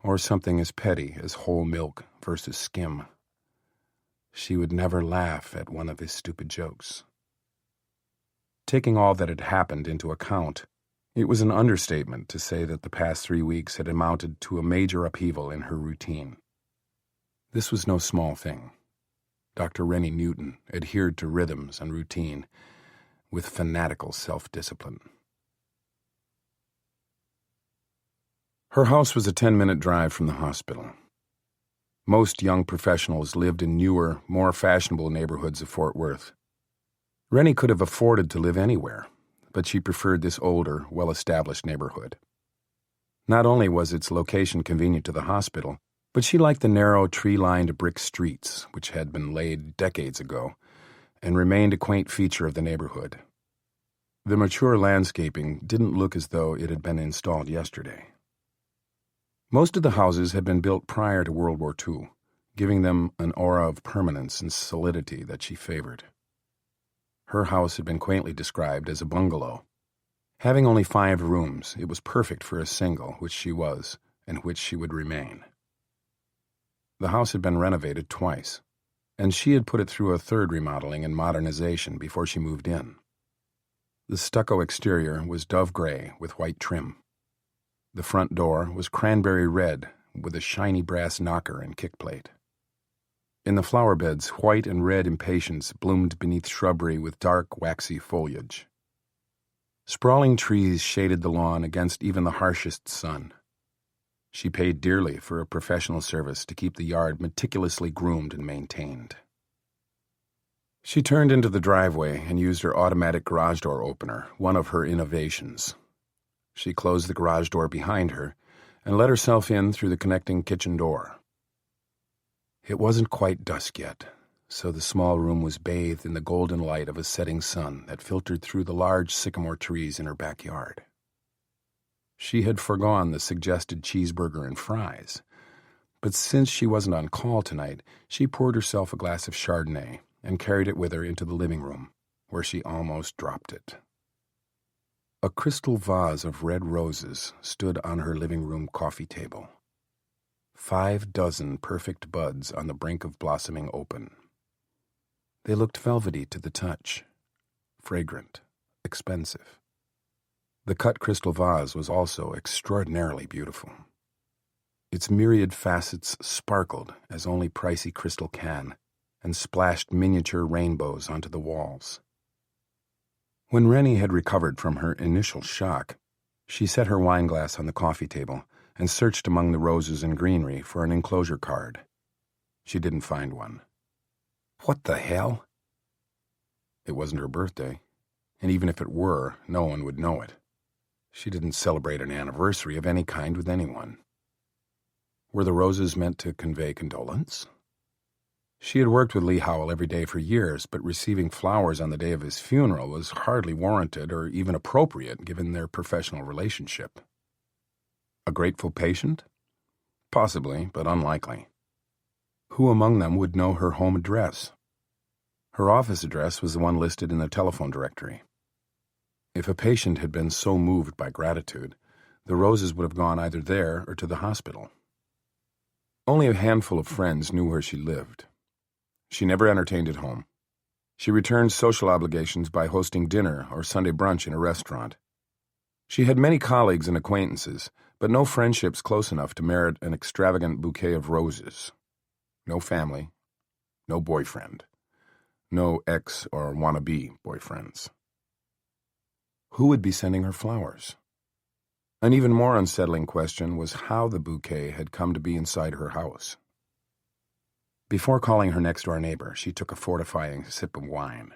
or something as petty as whole milk versus skim. She would never laugh at one of his stupid jokes. Taking all that had happened into account, it was an understatement to say that the past 3 weeks had amounted to a major upheaval in her routine. This was no small thing. Dr. Rennie Newton adhered to rhythms and routine with fanatical self-discipline. Her house was a 10-minute drive from the hospital. Most young professionals lived in newer, more fashionable neighborhoods of Fort Worth. Rennie could have afforded to live anywhere, but she preferred this older, well-established neighborhood. Not only was its location convenient to the hospital, but she liked the narrow, tree-lined brick streets, which had been laid decades ago, and remained a quaint feature of the neighborhood. The mature landscaping didn't look as though it had been installed yesterday. Most of the houses had been built prior to World War II, giving them an aura of permanence and solidity that she favored. Her house had been quaintly described as a bungalow. Having only 5 rooms, it was perfect for a single, which she was, and which she would remain. The house had been renovated twice, and she had put it through a third remodeling and modernization before she moved in. The stucco exterior was dove gray with white trim. The front door was cranberry red with a shiny brass knocker and kickplate. In the flower beds, white and red impatiens bloomed beneath shrubbery with dark, waxy foliage. Sprawling trees shaded the lawn against even the harshest sun. She paid dearly for a professional service to keep the yard meticulously groomed and maintained. She turned into the driveway and used her automatic garage door opener, one of her innovations. She closed the garage door behind her and let herself in through the connecting kitchen door. It wasn't quite dusk yet, so the small room was bathed in the golden light of a setting sun that filtered through the large sycamore trees in her backyard. She had foregone the suggested cheeseburger and fries, but since she wasn't on call tonight, she poured herself a glass of Chardonnay and carried it with her into the living room, where she almost dropped it. A crystal vase of red roses stood on her living room coffee table. 5 dozen perfect buds on the brink of blossoming open. They looked velvety to the touch, fragrant, expensive. The cut crystal vase was also extraordinarily beautiful. Its myriad facets sparkled as only pricey crystal can, and splashed miniature rainbows onto the walls. When Rennie had recovered from her initial shock, she set her wineglass on the coffee table and searched among the roses and greenery for an enclosure card. She didn't find one. What the hell? It wasn't her birthday, and even if it were, no one would know it. She didn't celebrate an anniversary of any kind with anyone. Were the roses meant to convey condolence? She had worked with Lee Howell every day for years, but receiving flowers on the day of his funeral was hardly warranted or even appropriate given their professional relationship. A grateful patient? Possibly, but unlikely. Who among them would know her home address? Her office address was the one listed in the telephone directory. If a patient had been so moved by gratitude, the roses would have gone either there or to the hospital. Only a handful of friends knew where she lived. She never entertained at home. She returned social obligations by hosting dinner or Sunday brunch in a restaurant. She had many colleagues and acquaintances, but no friendships close enough to merit an extravagant bouquet of roses. No family, no boyfriend, no ex or wannabe boyfriends. Who would be sending her flowers? An even more unsettling question was how the bouquet had come to be inside her house. Before calling her next-door neighbor, she took a fortifying sip of wine.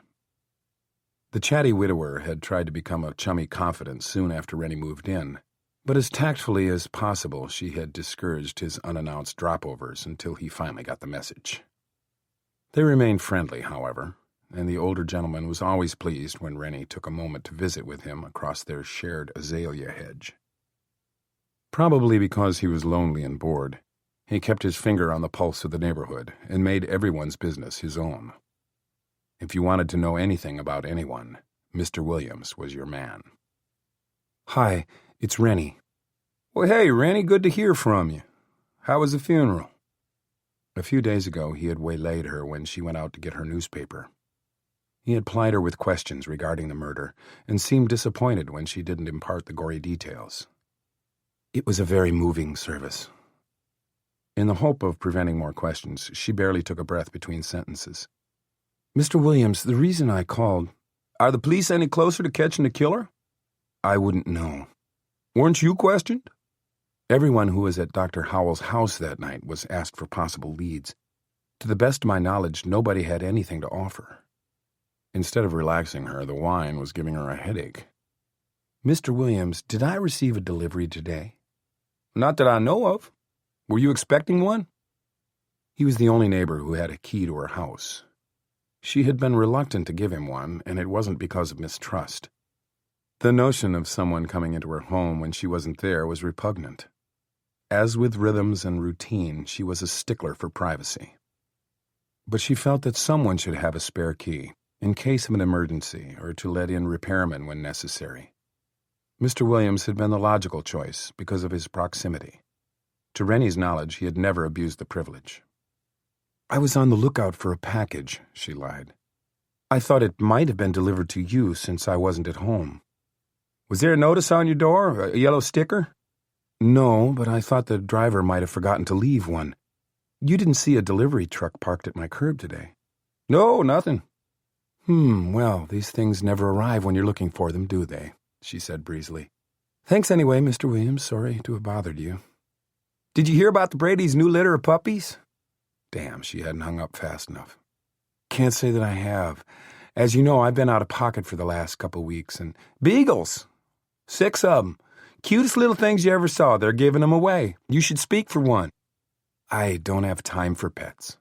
The chatty widower had tried to become a chummy confidant soon after Rennie moved in, but as tactfully as possible she had discouraged his unannounced dropovers until he finally got the message. They remained friendly, however, and the older gentleman was always pleased when Rennie took a moment to visit with him across their shared azalea hedge. Probably because he was lonely and bored, he kept his finger on the pulse of the neighborhood and made everyone's business his own. If you wanted to know anything about anyone, Mr. Williams was your man. "Hi, it's Rennie." "Well, hey, Rennie, good to hear from you. How was the funeral?" A few days ago, he had waylaid her when she went out to get her newspaper. He had plied her with questions regarding the murder and seemed disappointed when she didn't impart the gory details. "It was a very moving service." In the hope of preventing more questions, she barely took a breath between sentences. "Mr. Williams, the reason I called—" "Are the police any closer to catching the killer?" "I wouldn't know." "Weren't you questioned?" Everyone who was at Dr. Howell's house that night was asked for possible leads. To the best of my knowledge, nobody had anything to offer. Instead of relaxing her, the wine was giving her a headache. "Mr. Williams, did I receive a delivery today?" "Not that I know of. Were you expecting one?" He was the only neighbor who had a key to her house. She had been reluctant to give him one, and it wasn't because of mistrust. The notion of someone coming into her home when she wasn't there was repugnant. As with rhythms and routine, she was a stickler for privacy. But she felt that someone should have a spare key, in case of an emergency, or to let in repairmen when necessary. Mr. Williams had been the logical choice because of his proximity. To Rennie's knowledge, he had never abused the privilege. "I was on the lookout for a package," she lied. "I thought it might have been delivered to you since I wasn't at home." "Was there a notice on your door, a yellow sticker?" "No, but I thought the driver might have forgotten to leave one. You didn't see a delivery truck parked at my curb today?" "No, nothing." Well, these things never arrive when you're looking for them, do they?" she said breezily. "Thanks anyway, Mr. Williams. Sorry to have bothered you." "Did you hear about the Brady's new litter of puppies?" Damn, she hadn't hung up fast enough. "Can't say that I have. As you know, I've been out of pocket for the last couple weeks, and beagles! 6 of 'em. Cutest little things you ever saw. They're giving 'em away. You should speak for one." "I don't have time for pets."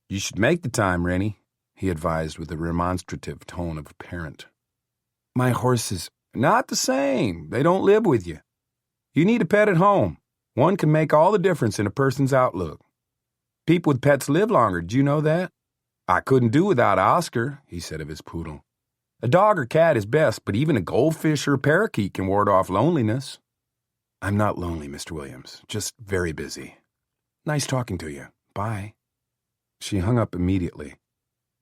"You should make the time, Rennie," he advised with a remonstrative tone of a parent. "My horses—" "Not the same. They don't live with you. You need a pet at home. One can make all the difference in a person's outlook. People with pets live longer. Did you know that? I couldn't do without Oscar," he said of his poodle. "A dog or cat is best, but even a goldfish or a parakeet can ward off loneliness." "I'm not lonely, Mr. Williams. Just very busy. Nice talking to you. Bye." She hung up immediately,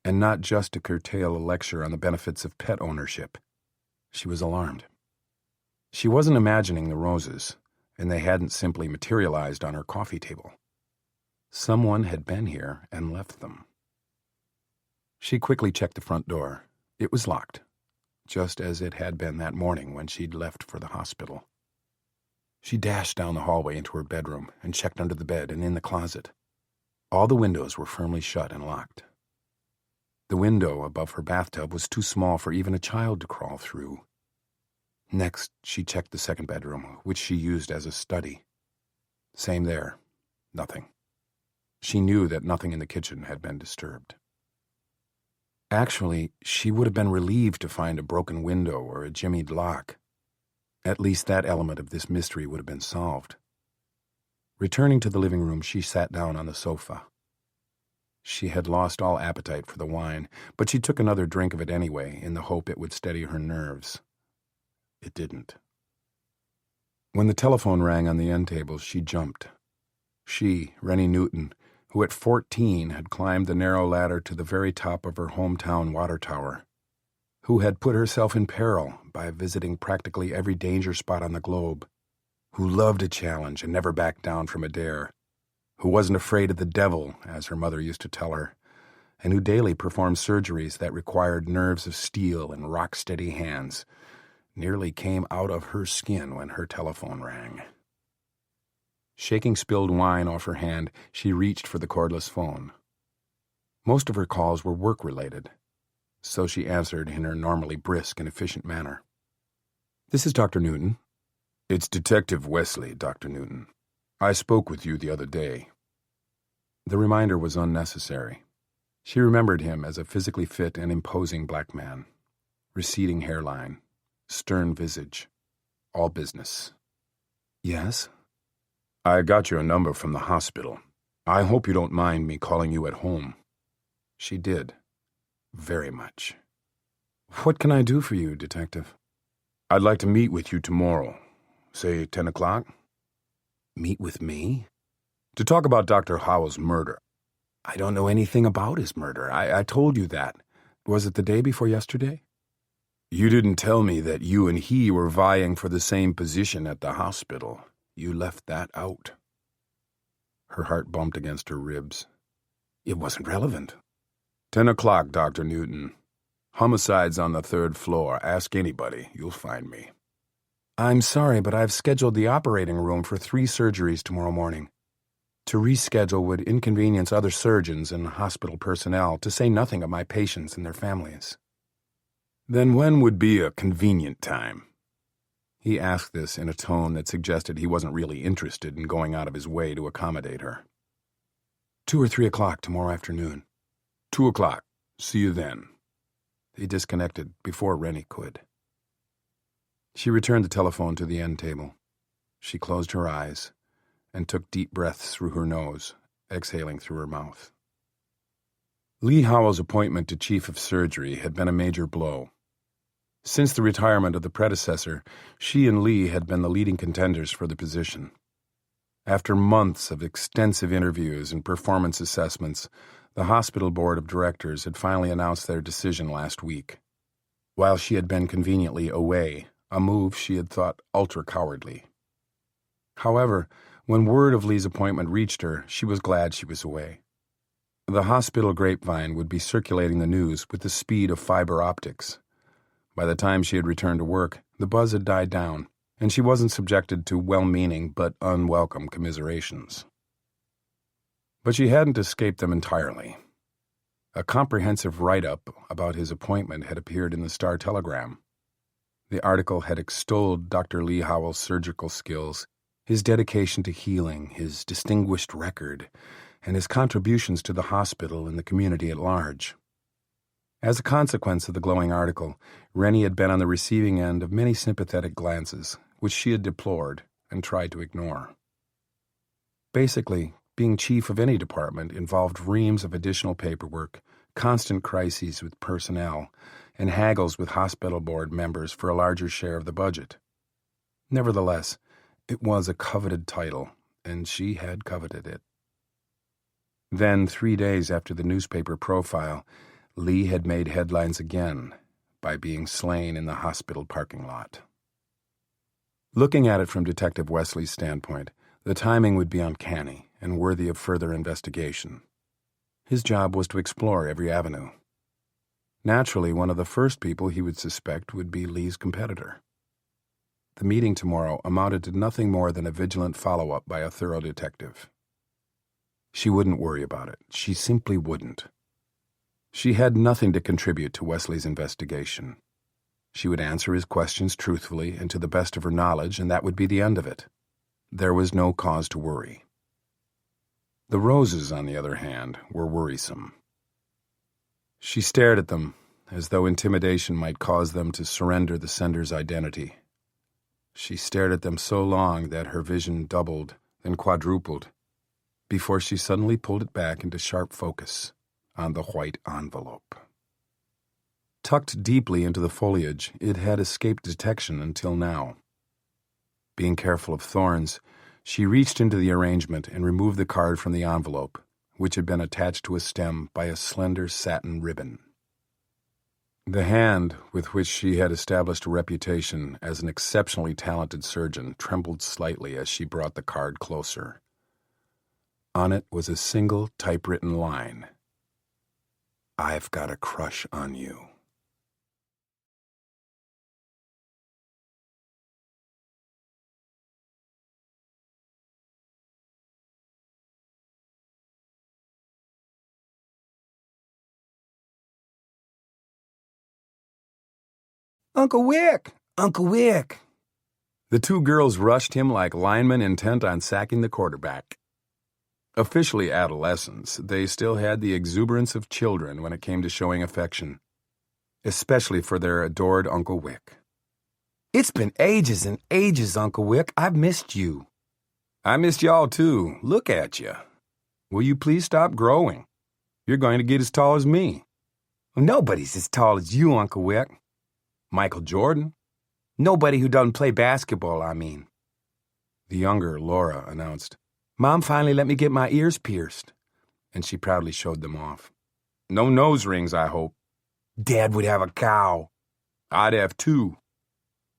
and not just to curtail a lecture on the benefits of pet ownership. She was alarmed. She wasn't imagining the roses, and they hadn't simply materialized on her coffee table. Someone had been here and left them. She quickly checked the front door. It was locked, just as it had been that morning when she'd left for the hospital. She dashed down the hallway into her bedroom and checked under the bed and in the closet. All the windows were firmly shut and locked. The window above her bathtub was too small for even a child to crawl through. Next, she checked the second bedroom, which she used as a study. Same there. Nothing. She knew that nothing in the kitchen had been disturbed. Actually, she would have been relieved to find a broken window or a jimmied lock. At least that element of this mystery would have been solved. Returning to the living room, she sat down on the sofa. She had lost all appetite for the wine, but she took another drink of it anyway, in the hope it would steady her nerves. It didn't. When the telephone rang on the end table, she jumped. She, Rennie Newton, who at 14 had climbed the narrow ladder to the very top of her hometown water tower, who had put herself in peril by visiting practically every danger spot on the globe, who loved a challenge and never backed down from a dare, who wasn't afraid of the devil, as her mother used to tell her, and who daily performed surgeries that required nerves of steel and rock-steady hands, nearly came out of her skin when her telephone rang. Shaking spilled wine off her hand, she reached for the cordless phone. Most of her calls were work-related, so she answered in her normally brisk and efficient manner. "This is Dr. Newton." "It's Detective Wesley, Dr. Newton. I spoke with you the other day." The reminder was unnecessary. She remembered him as a physically fit and imposing black man. Receding hairline, stern visage, all business. "Yes?" "I got your number from the hospital. I hope you don't mind me calling you at home." She did. Very much. "What can I do for you, Detective?" "I'd like to meet with you tomorrow. Say 10 o'clock. "Meet with me?" "To talk about Dr. Howell's murder." "I don't know anything about his murder. I told you that. Was it the day before yesterday?" "You didn't tell me that you and he were vying for the same position at the hospital. You left that out." Her heart bumped against her ribs. It wasn't relevant. 10 o'clock, Dr. Newton. Homicide's on the 3rd floor. Ask anybody. You'll find me. "I'm sorry, but I've scheduled the operating room for 3 surgeries tomorrow morning. To reschedule would inconvenience other surgeons and hospital personnel, to say nothing of my patients and their families." "Then when would be a convenient time?" He asked this in a tone that suggested he wasn't really interested in going out of his way to accommodate her. 2 or 3 o'clock tomorrow afternoon." 2 o'clock. See you then." He disconnected before Rennie could. She returned the telephone to the end table. She closed her eyes and took deep breaths through her nose, exhaling through her mouth. Lee Howell's appointment to Chief of Surgery had been a major blow. Since the retirement of the predecessor, she and Lee had been the leading contenders for the position. After months of extensive interviews and performance assessments, the hospital board of directors had finally announced their decision last week. While she had been conveniently away, a move she had thought ultra-cowardly. However, when word of Lee's appointment reached her, she was glad she was away. The hospital grapevine would be circulating the news with the speed of fiber optics. By the time she had returned to work, the buzz had died down, and she wasn't subjected to well-meaning but unwelcome commiserations. But she hadn't escaped them entirely. A comprehensive write-up about his appointment had appeared in the Star-Telegram. The article had extolled Dr. Lee Howell's surgical skills, his dedication to healing, his distinguished record, and his contributions to the hospital and the community at large. As a consequence of the glowing article, Rennie had been on the receiving end of many sympathetic glances, which she had deplored and tried to ignore. Basically, being chief of any department involved reams of additional paperwork, constant crises with personnel, and haggles with hospital board members for a larger share of the budget. Nevertheless, it was a coveted title, and she had coveted it. Then, 3 days after the newspaper profile, Lee had made headlines again by being slain in the hospital parking lot. Looking at it from Detective Wesley's standpoint, the timing would be uncanny and worthy of further investigation. His job was to explore every avenue. Naturally, one of the first people he would suspect would be Lee's competitor. The meeting tomorrow amounted to nothing more than a vigilant follow-up by a thorough detective. She wouldn't worry about it. She simply wouldn't. She had nothing to contribute to Wesley's investigation. She would answer his questions truthfully and to the best of her knowledge, and that would be the end of it. There was no cause to worry. The roses, on the other hand, were worrisome. She stared at them, as though intimidation might cause them to surrender the sender's identity. She stared at them so long that her vision doubled, then quadrupled, before she suddenly pulled it back into sharp focus on the white envelope. Tucked deeply into the foliage, it had escaped detection until now. Being careful of thorns, she reached into the arrangement and removed the card from the envelope, which had been attached to a stem by a slender satin ribbon. The hand with which she had established a reputation as an exceptionally talented surgeon trembled slightly as she brought the card closer. On it was a single typewritten line. "I've got a crush on you." "Uncle Wick! Uncle Wick!" The two girls rushed him like linemen intent on sacking the quarterback. Officially adolescents, they still had the exuberance of children when it came to showing affection, especially for their adored Uncle Wick. "It's been ages and ages, Uncle Wick. I've missed you." "I missed y'all, too. Look at you. Will you please stop growing? You're going to get as tall as me." "Nobody's as tall as you, Uncle Wick." "Michael Jordan." "Nobody who doesn't play basketball, I mean." The younger Laura announced, "Mom finally let me get my ears pierced," and she proudly showed them off. "No nose rings, I hope." "Dad would have a cow." "I'd have two."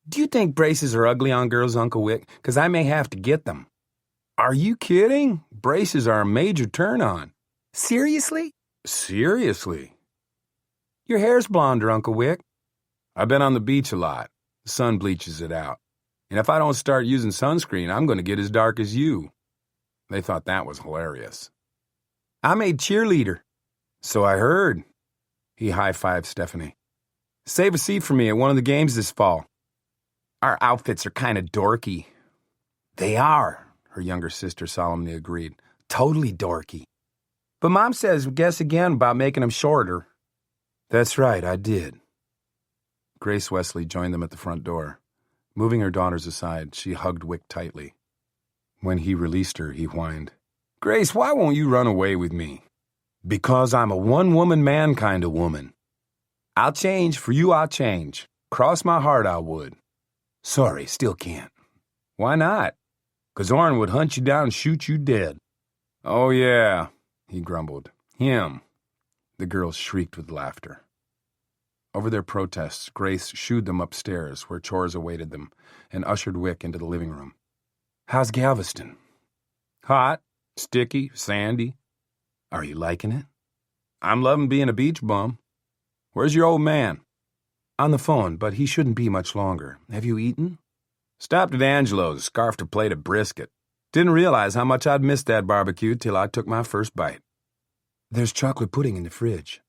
"Do you think braces are ugly on girls, Uncle Wick? 'Cause I may have to get them." "Are you kidding? Braces are a major turn-on." "Seriously?" "Seriously." "Your hair's blonder, Uncle Wick." "I've been on the beach a lot. The sun bleaches it out. And if I don't start using sunscreen, I'm going to get as dark as you." They thought that was hilarious. "I made cheerleader." "So I heard." He high-fived Stephanie. "Save a seat for me at one of the games this fall." "Our outfits are kind of dorky." "They are," her younger sister solemnly agreed. "Totally dorky." "But Mom says guess again about making them shorter." "That's right, I did." Grace Wesley joined them at the front door. Moving her daughters aside, she hugged Wick tightly. When he released her, he whined, "Grace, why won't you run away with me?" "Because I'm a one-woman man kind of woman." "I'll change. For you, I'll change. Cross my heart, I would." "Sorry, still can't." "Why not?" "'Cause Orrin would hunt you down and shoot you dead." "Oh, yeah," he grumbled. "Him." The girls shrieked with laughter. Over their protests, Grace shooed them upstairs, where chores awaited them, and ushered Wick into the living room. "How's Galveston?" "Hot, sticky, sandy." "Are you liking it?" "I'm loving being a beach bum. Where's your old man?" On the phone, but he shouldn't be much longer. Have you eaten? Stopped at Angelo's, scarfed a plate of brisket. Didn't realize how much I'd missed that barbecue till I took my first bite. There's chocolate pudding in the fridge.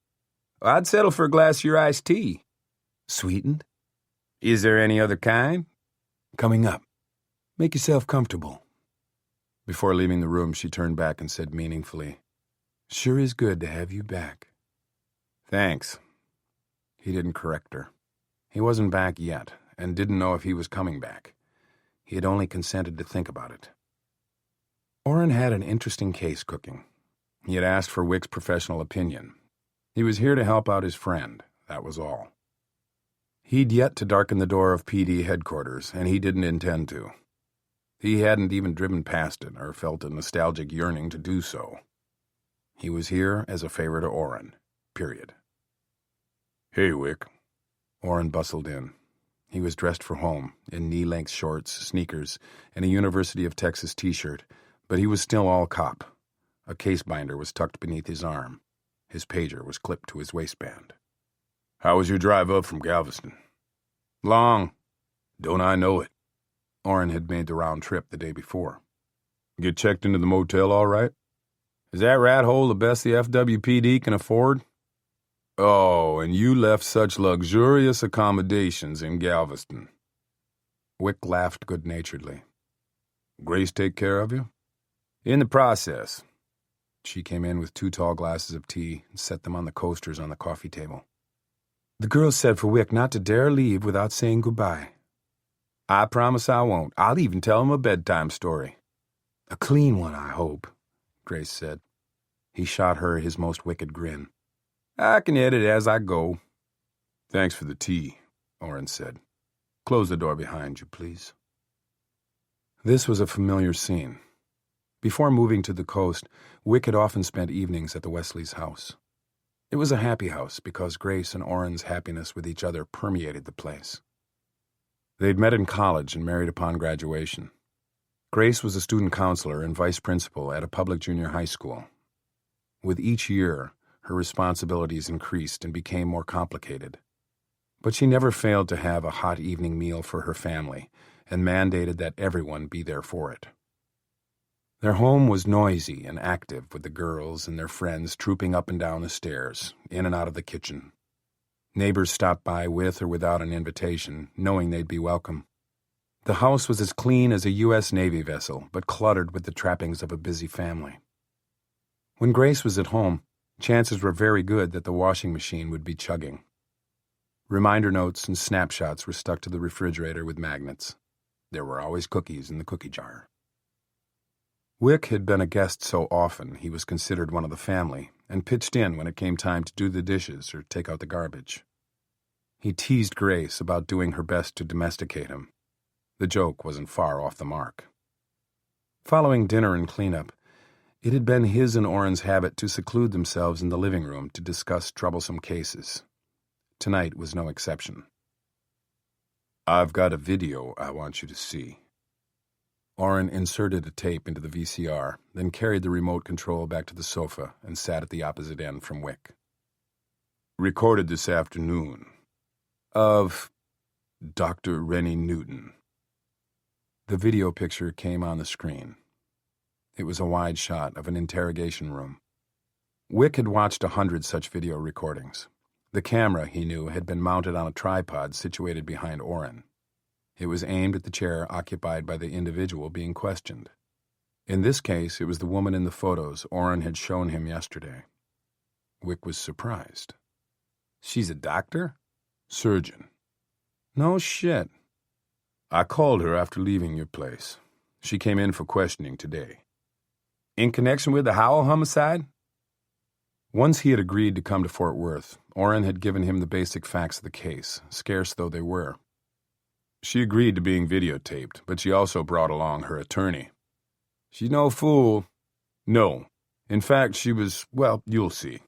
I'd settle for a glass of your iced tea. Sweetened? Is there any other kind? Coming up. Make yourself comfortable. Before leaving the room, she turned back and said meaningfully, Sure is good to have you back. Thanks. He didn't correct her. He wasn't back yet, and didn't know if he was coming back. He had only consented to think about it. Orrin had an interesting case cooking. He had asked for Wick's professional opinion. He was here to help out his friend, that was all. He'd yet to darken the door of PD headquarters, and he didn't intend to. He hadn't even driven past it or felt a nostalgic yearning to do so. He was here as a favor to Orrin, period. Hey, Wick. Orrin bustled in. He was dressed for home, in knee-length shorts, sneakers, and a University of Texas t-shirt, but he was still all cop. A case binder was tucked beneath his arm. His pager was clipped to his waistband. How was your drive up from Galveston? Long. Don't I know it? Orrin had made the round trip the day before. Get checked into the motel all right? Is that rat hole the best the FWPD can afford? Oh, and you left such luxurious accommodations in Galveston. Wick laughed good-naturedly. Grace take care of you? In the process. She came in with 2 tall glasses of tea and set them on the coasters on the coffee table. The girls said for Wick not to dare leave without saying goodbye. I promise I won't. I'll even tell him a bedtime story. A clean one, I hope, Grace said. He shot her his most wicked grin. I can edit as I go. Thanks for the tea, Orrin said. Close the door behind you, please. This was a familiar scene. Before moving to the coast, Wick had often spent evenings at the Wesleys' house. It was a happy house because Grace and Orrin's happiness with each other permeated the place. They'd met in college and married upon graduation. Grace was a student counselor and vice principal at a public junior high school. With each year, her responsibilities increased and became more complicated. But she never failed to have a hot evening meal for her family and mandated that everyone be there for it. Their home was noisy and active, with the girls and their friends trooping up and down the stairs, in and out of the kitchen. Neighbors stopped by with or without an invitation, knowing they'd be welcome. The house was as clean as a U.S. Navy vessel, but cluttered with the trappings of a busy family. When Grace was at home, chances were very good that the washing machine would be chugging. Reminder notes and snapshots were stuck to the refrigerator with magnets. There were always cookies in the cookie jar. Wick had been a guest so often he was considered one of the family and pitched in when it came time to do the dishes or take out the garbage. He teased Grace about doing her best to domesticate him. The joke wasn't far off the mark. Following dinner and cleanup, it had been his and Orrin's habit to seclude themselves in the living room to discuss troublesome cases. Tonight was no exception. I've got a video I want you to see. Orrin inserted a tape into the VCR, then carried the remote control back to the sofa and sat at the opposite end from Wick. Recorded this afternoon. Of Dr. Rennie Newton. The video picture came on the screen. It was a wide shot of an interrogation room. Wick had watched 100 such video recordings. The camera, he knew, had been mounted on a tripod situated behind Orrin. It was aimed at the chair occupied by the individual being questioned. In this case, it was the woman in the photos Orrin had shown him yesterday. Wick was surprised. She's a doctor? Surgeon. No shit. I called her after leaving your place. She came in for questioning today. In connection with the Howell homicide? Once he had agreed to come to Fort Worth, Orrin had given him the basic facts of the case, scarce though they were. She agreed to being videotaped, but she also brought along her attorney. She's no fool. No. In fact, she was, well, you'll see.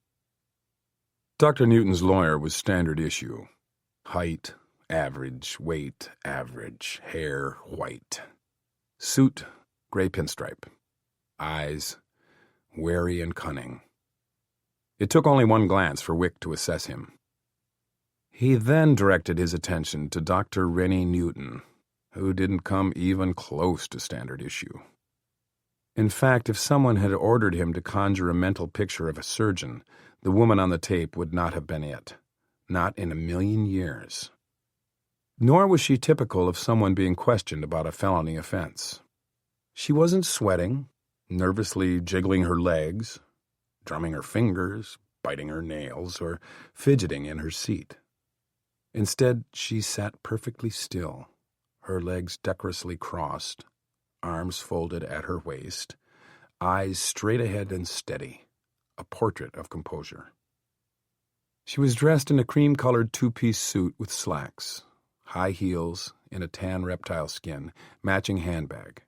Dr. Newton's lawyer was standard issue. Height, average, weight, average, hair, white. Suit, gray pinstripe. Eyes, wary and cunning. It took only one glance for Wick to assess him. He then directed his attention to Dr. Rennie Newton, who didn't come even close to standard issue. In fact, if someone had ordered him to conjure a mental picture of a surgeon, the woman on the tape would not have been it. Not in a million years. Nor was she typical of someone being questioned about a felony offense. She wasn't sweating, nervously jiggling her legs, drumming her fingers, biting her nails, or fidgeting in her seat. Instead, she sat perfectly still, her legs decorously crossed, arms folded at her waist, eyes straight ahead and steady, a portrait of composure. She was dressed in a cream-colored two-piece suit with slacks, high heels in a tan reptile skin, matching handbag.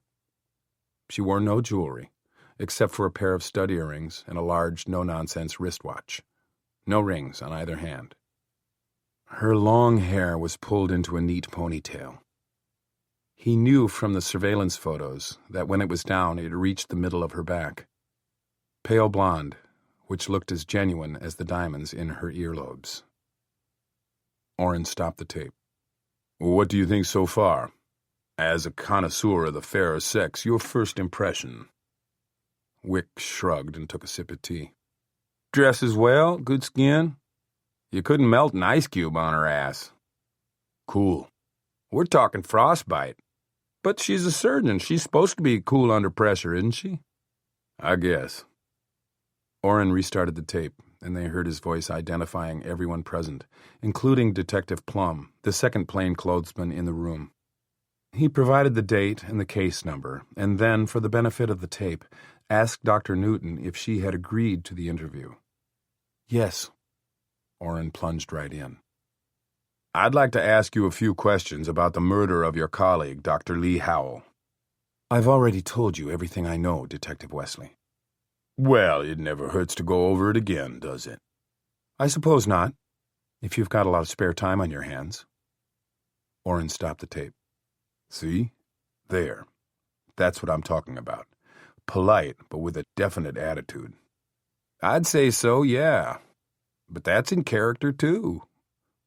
She wore no jewelry, except for a pair of stud earrings and a large, no-nonsense wristwatch. No rings on either hand. Her long hair was pulled into a neat ponytail. He knew from the surveillance photos that when it was down, it reached the middle of her back. Pale blonde, which looked as genuine as the diamonds in her earlobes. Orrin stopped the tape. "What do you think so far? As a connoisseur of the fairer sex, your first impression?" Wick shrugged and took a sip of tea. "Dresses well, good skin. You couldn't melt an ice cube on her ass." "Cool. We're talking frostbite. But she's a surgeon. She's supposed to be cool under pressure, isn't she?" "I guess." Orrin restarted the tape, and they heard his voice identifying everyone present, including Detective Plum, the second plainclothesman in the room. He provided the date and the case number, and then, for the benefit of the tape, asked Dr. Newton if she had agreed to the interview. "Yes." Orrin plunged right in. "I'd like to ask you a few questions about the murder of your colleague, Dr. Lee Howell." "I've already told you everything I know, Detective Wesley." "Well, it never hurts to go over it again, does it?" "I suppose not, if you've got a lot of spare time on your hands." Orrin stopped the tape. "See? There. That's what I'm talking about. Polite, but with a definite attitude." "I'd say so, yeah. But that's in character, too.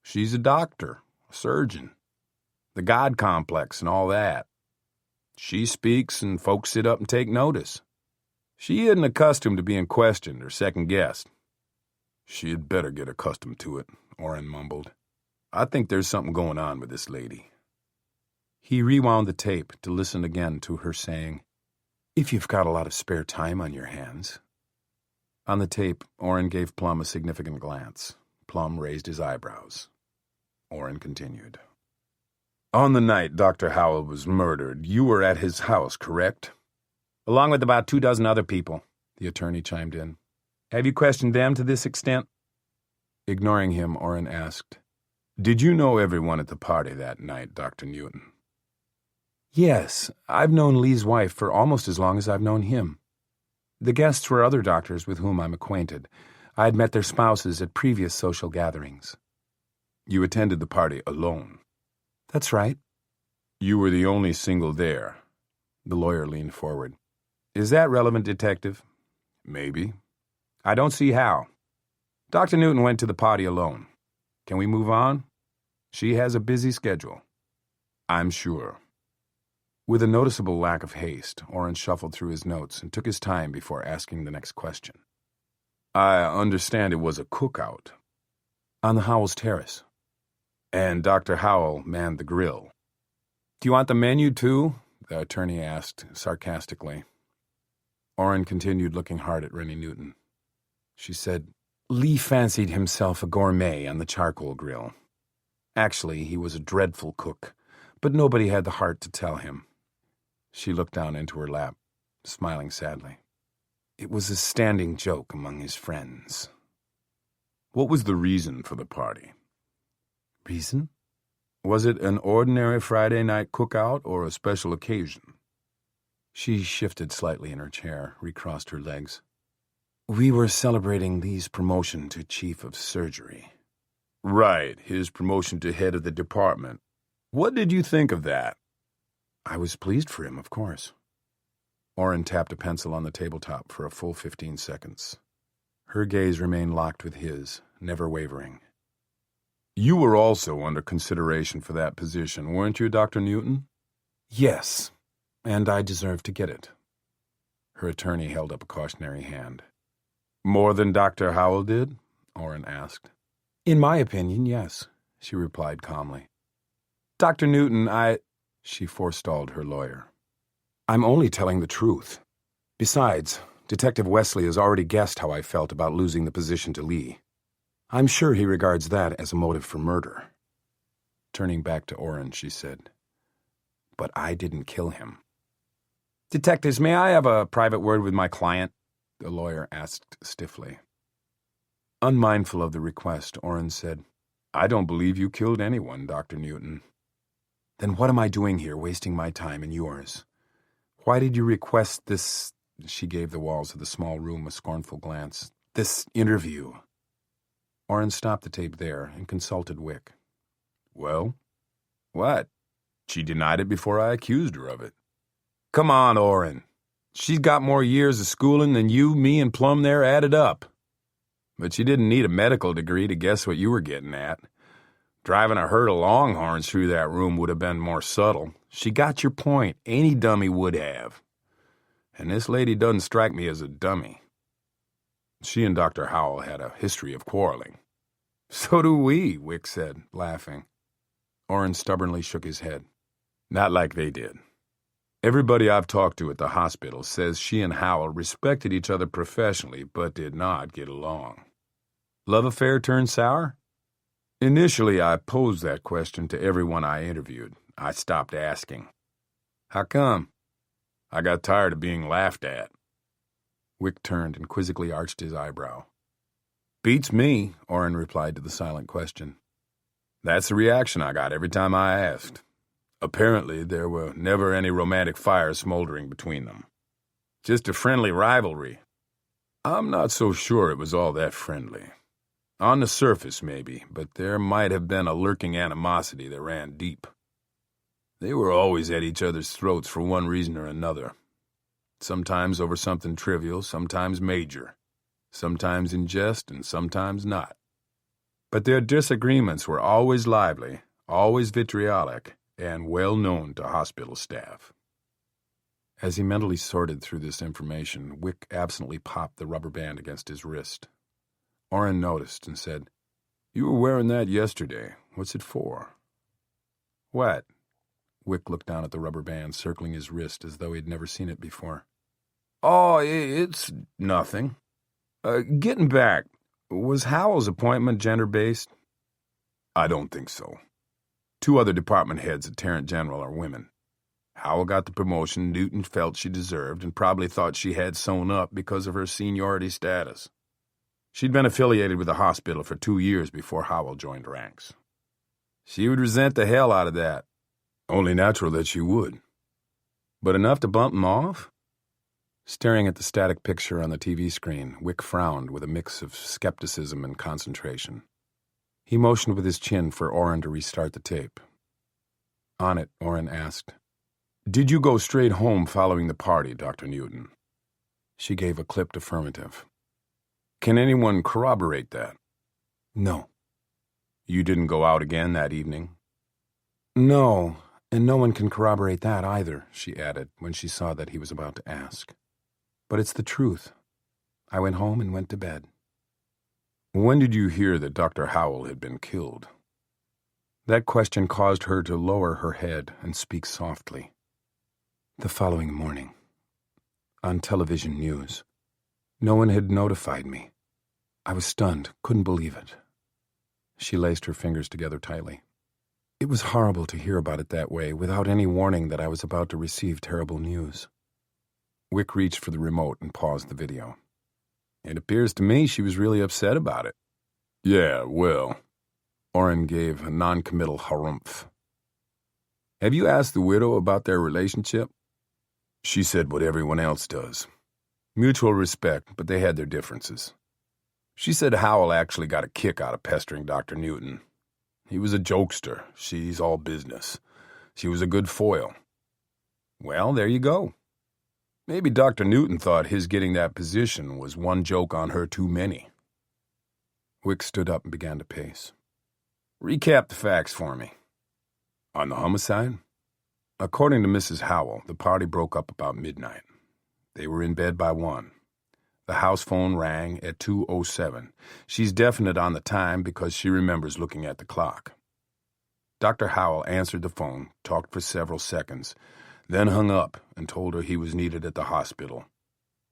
She's a doctor, a surgeon. The God complex and all that. She speaks and folks sit up and take notice. She isn't accustomed to being questioned or second-guessed." "She'd better get accustomed to it," Orrin mumbled. "I think there's something going on with this lady." He rewound the tape to listen again to her saying, "If you've got a lot of spare time on your hands." On the tape, Orrin gave Plum a significant glance. Plum raised his eyebrows. Orrin continued. "On the night Dr. Howell was murdered, you were at his house, correct?" "Along with about 24 other people," the attorney chimed in. "Have you questioned them to this extent?" Ignoring him, Orrin asked, "Did you know everyone at the party that night, Dr. Newton?" "Yes, I've known Lee's wife for almost as long as I've known him. The guests were other doctors with whom I'm acquainted. I had met their spouses at previous social gatherings." "You attended the party alone?" "That's right." "You were the only single there." The lawyer leaned forward. "Is that relevant, Detective?" "Maybe." "I don't see how. Dr. Newton went to the party alone. Can we move on? She has a busy schedule." "I'm sure." With a noticeable lack of haste, Orrin shuffled through his notes and took his time before asking the next question. "I understand it was a cookout." "On the Howell's terrace." "And Dr. Howell manned the grill." "Do you want the menu, too?" the attorney asked sarcastically. Orrin continued looking hard at Rennie Newton. She said, "Lee fancied himself a gourmet on the charcoal grill. Actually, he was a dreadful cook, but nobody had the heart to tell him." She looked down into her lap, smiling sadly. "It was a standing joke among his friends." "What was the reason for the party?" "Reason? Was it an ordinary Friday night cookout or a special occasion?" She shifted slightly in her chair, recrossed her legs. "We were celebrating Lee's promotion to chief of surgery." "Right, his promotion to head of the department. What did you think of that?" "I was pleased for him, of course." Orrin tapped a pencil on the tabletop for a full 15 seconds. Her gaze remained locked with his, never wavering. You were also under consideration for that position, weren't you, Dr. Newton? Yes, and I deserve to get it. Her attorney held up a cautionary hand. More than Dr. Howell did? Orrin asked. In my opinion, yes, she replied calmly. Dr. Newton, She forestalled her lawyer. I'm only telling the truth. Besides, Detective Wesley has already guessed how I felt about losing the position to Lee. I'm sure he regards that as a motive for murder. Turning back to Orrin, she said, But I didn't kill him. Detectives, may I have a private word with my client? The lawyer asked stiffly. Unmindful of the request, Orrin said, I don't believe you killed anyone, Dr. Newton. Then what am I doing here, wasting my time and yours? Why did you request this? She gave the walls of the small room a scornful glance. This interview. Orrin stopped the tape there and consulted Wick. Well, what? She denied it before I accused her of it. Come on, Orrin. She's got more years of schooling than you, me, and Plum there added up. But she didn't need a medical degree to guess what you were getting at. Driving a herd of longhorns through that room would have been more subtle. She got your point. Any dummy would have. And this lady doesn't strike me as a dummy. She and Dr. Howell had a history of quarreling. So do we, Wick said, laughing. Orrin stubbornly shook his head. Not like they did. Everybody I've talked to at the hospital says she and Howell respected each other professionally, but did not get along. Love affair turned sour? Initially, I posed that question to everyone I interviewed. I stopped asking. How come? I got tired of being laughed at. Wick turned and quizzically arched his eyebrow. Beats me, Orrin replied to the silent question. That's the reaction I got every time I asked. Apparently, there were never any romantic fires smoldering between them. Just a friendly rivalry. I'm not so sure it was all that friendly. On the surface, maybe, but there might have been a lurking animosity that ran deep. They were always at each other's throats for one reason or another. Sometimes over something trivial, sometimes major. Sometimes in jest and sometimes not. But their disagreements were always lively, always vitriolic, and well known to hospital staff. As he mentally sorted through this information, Wick absently popped the rubber band against his wrist. Orrin noticed and said, You were wearing that yesterday. What's it for? What? Wick looked down at the rubber band circling his wrist as though he'd never seen it before. Oh, it's nothing. Getting back, was Howell's appointment gender-based? I don't think so. 2 other department heads at Tarrant General are women. Howell got the promotion Newton felt she deserved and probably thought she had sewn up because of her seniority status. She'd been affiliated with the hospital for 2 years before Howell joined ranks. She would resent the hell out of that. Only natural that she would. But enough to bump him off? Staring at the static picture on the TV screen, Wick frowned with a mix of skepticism and concentration. He motioned with his chin for Orrin to restart the tape. On it, Orrin asked, Did you go straight home following the party, Dr. Newton? She gave a clipped affirmative. Can anyone corroborate that? No. You didn't go out again that evening? No, and no one can corroborate that either, she added when she saw that he was about to ask. But it's the truth. I went home and went to bed. When did you hear that Dr. Howell had been killed? That question caused her to lower her head and speak softly. The following morning. On television news. No one had notified me. I was stunned, couldn't believe it. She laced her fingers together tightly. It was horrible to hear about it that way, without any warning that I was about to receive terrible news. Wick reached for the remote and paused the video. It appears to me she was really upset about it. Yeah, well, Orrin gave a non-committal harumph. Have you asked the widow about their relationship? She said what everyone else does. Mutual respect, but they had their differences. She said Howell actually got a kick out of pestering Dr. Newton. He was a jokester. She's all business. She was a good foil. Well, there you go. Maybe Dr. Newton thought his getting that position was one joke on her too many. Wick stood up and began to pace. Recap the facts for me. On the homicide? According to Mrs. Howell, the party broke up about midnight. They were in bed by 1. The house phone rang at 2:07. She's definite on the time because she remembers looking at the clock. Dr. Howell answered the phone, talked for several seconds, then hung up and told her he was needed at the hospital.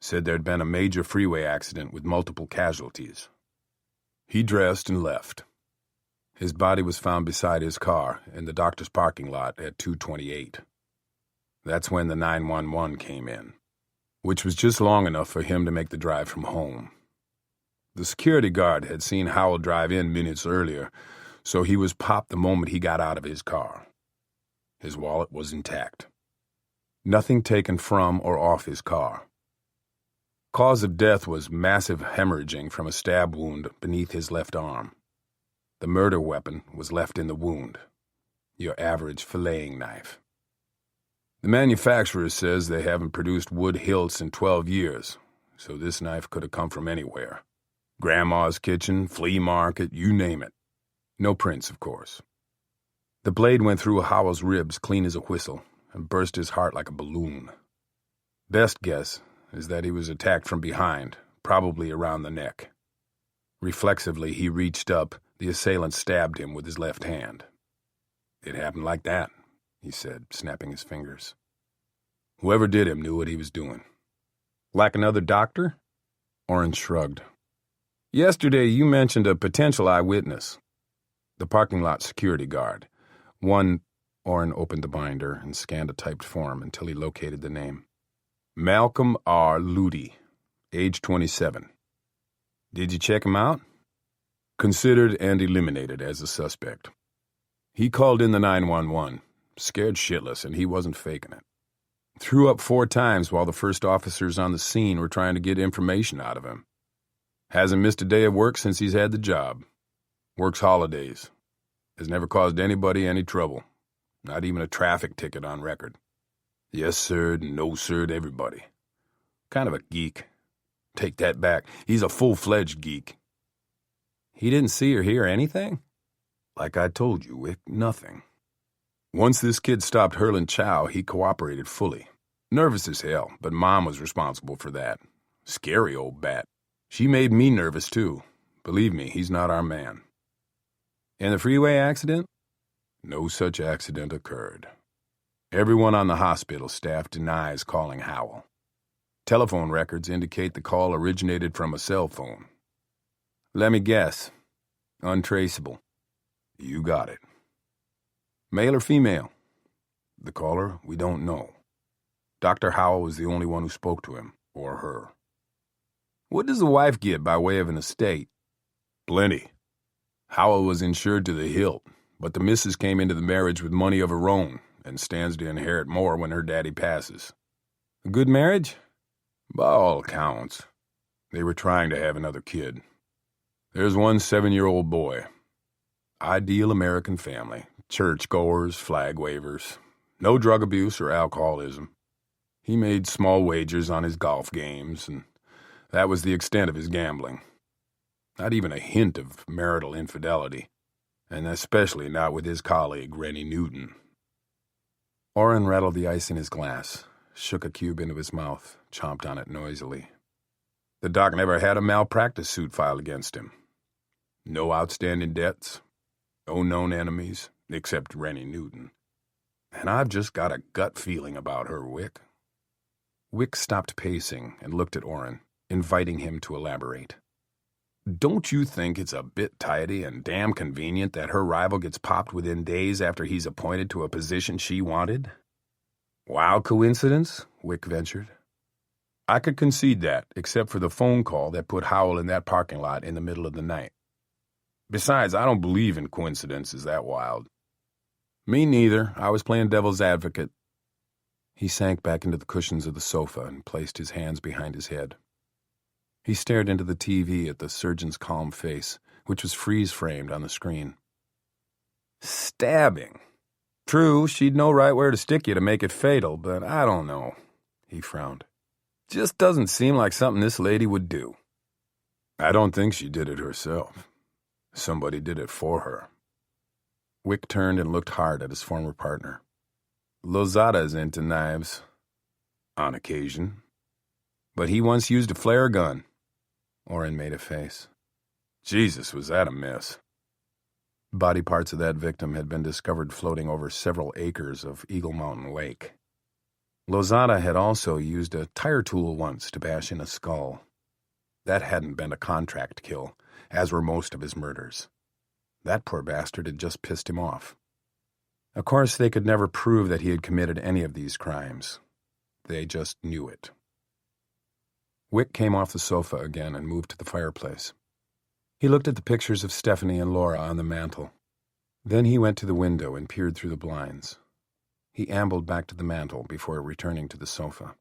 Said there'd been a major freeway accident with multiple casualties. He dressed and left. His body was found beside his car in the doctor's parking lot at 2:28. That's when the 911 came in, which was just long enough for him to make the drive from home. The security guard had seen Howell drive in minutes earlier, so he was popped the moment he got out of his car. His wallet was intact. Nothing taken from or off his car. Cause of death was massive hemorrhaging from a stab wound beneath his left arm. The murder weapon was left in the wound. Your average filleting knife. The manufacturer says they haven't produced wood hilts in 12 years, so this knife could have come from anywhere. Grandma's kitchen, flea market, you name it. No prints, of course. The blade went through Howell's ribs clean as a whistle and burst his heart like a balloon. Best guess is that he was attacked from behind, probably around the neck. Reflexively, he reached up. The assailant stabbed him with his left hand. It happened like that, he said, snapping his fingers. Whoever did him knew what he was doing. Like another doctor? Orrin shrugged. Yesterday you mentioned a potential eyewitness. The parking lot security guard. Orrin opened the binder and scanned a typed form until he located the name. Malcolm R. Luty, age 27. Did you check him out? Considered and eliminated as a suspect. He called in the 911, scared shitless, and he wasn't faking it. Threw up 4 times while the first officers on the scene were trying to get information out of him. Hasn't missed a day of work since he's had the job. Works holidays. Has never caused anybody any trouble. Not even a traffic ticket on record. Yes, sir, no, sir, to everybody. Kind of a geek. Take that back. He's a full-fledged geek. He didn't see or hear anything? Like I told you, Wick, nothing. Once this kid stopped hurling chow, he cooperated fully. Nervous as hell, but Mom was responsible for that. Scary old bat. She made me nervous, too. Believe me, he's not our man. And the freeway accident? No such accident occurred. Everyone on the hospital staff denies calling Howell. Telephone records indicate the call originated from a cell phone. Let me guess. Untraceable. You got it. Male or female? The caller, we don't know. Dr. Howell was the only one who spoke to him, or her. What does the wife get by way of an estate? Plenty. Howell was insured to the hilt, but the missus came into the marriage with money of her own and stands to inherit more when her daddy passes. A good marriage? By all accounts. They were trying to have another kid. There's one 7-year-old boy. Ideal American family. Churchgoers, flag wavers. No drug abuse or alcoholism. He made small wagers on his golf games, and that was the extent of his gambling. Not even a hint of marital infidelity, and especially not with his colleague, Rennie Newton. Orrin rattled the ice in his glass, shook a cube into his mouth, chomped on it noisily. The doc never had a malpractice suit filed against him. No outstanding debts, no known enemies, except Rennie Newton. And I've just got a gut feeling about her, Wick. Wick stopped pacing and looked at Orrin, inviting him to elaborate. Don't you think it's a bit tidy and damn convenient that her rival gets popped within days after he's appointed to a position she wanted? Wild coincidence? Wick ventured. I could concede that, except for the phone call that put Howell in that parking lot in the middle of the night. Besides, I don't believe in coincidences that wild. Me neither. I was playing devil's advocate. He sank back into the cushions of the sofa and placed his hands behind his head. He stared into the TV at the surgeon's calm face, which was freeze-framed on the screen. Stabbing. True, she'd know right where to stick you to make it fatal, but I don't know. He frowned. Just doesn't seem like something this lady would do. I don't think she did it herself. Somebody did it for her. Wick turned and looked hard at his former partner. Lozada's into knives. On occasion. But he once used a flare gun. Oren made a face. Jesus, was that a mess. Body parts of that victim had been discovered floating over several acres of Eagle Mountain Lake. Lozada had also used a tire tool once to bash in a skull. That hadn't been a contract kill, as were most of his murders. That poor bastard had just pissed him off. Of course, they could never prove that he had committed any of these crimes. They just knew it. Wick came off the sofa again and moved to the fireplace. He looked at the pictures of Stephanie and Laura on the mantel. Then he went to the window and peered through the blinds. He ambled back to the mantel before returning to the sofa.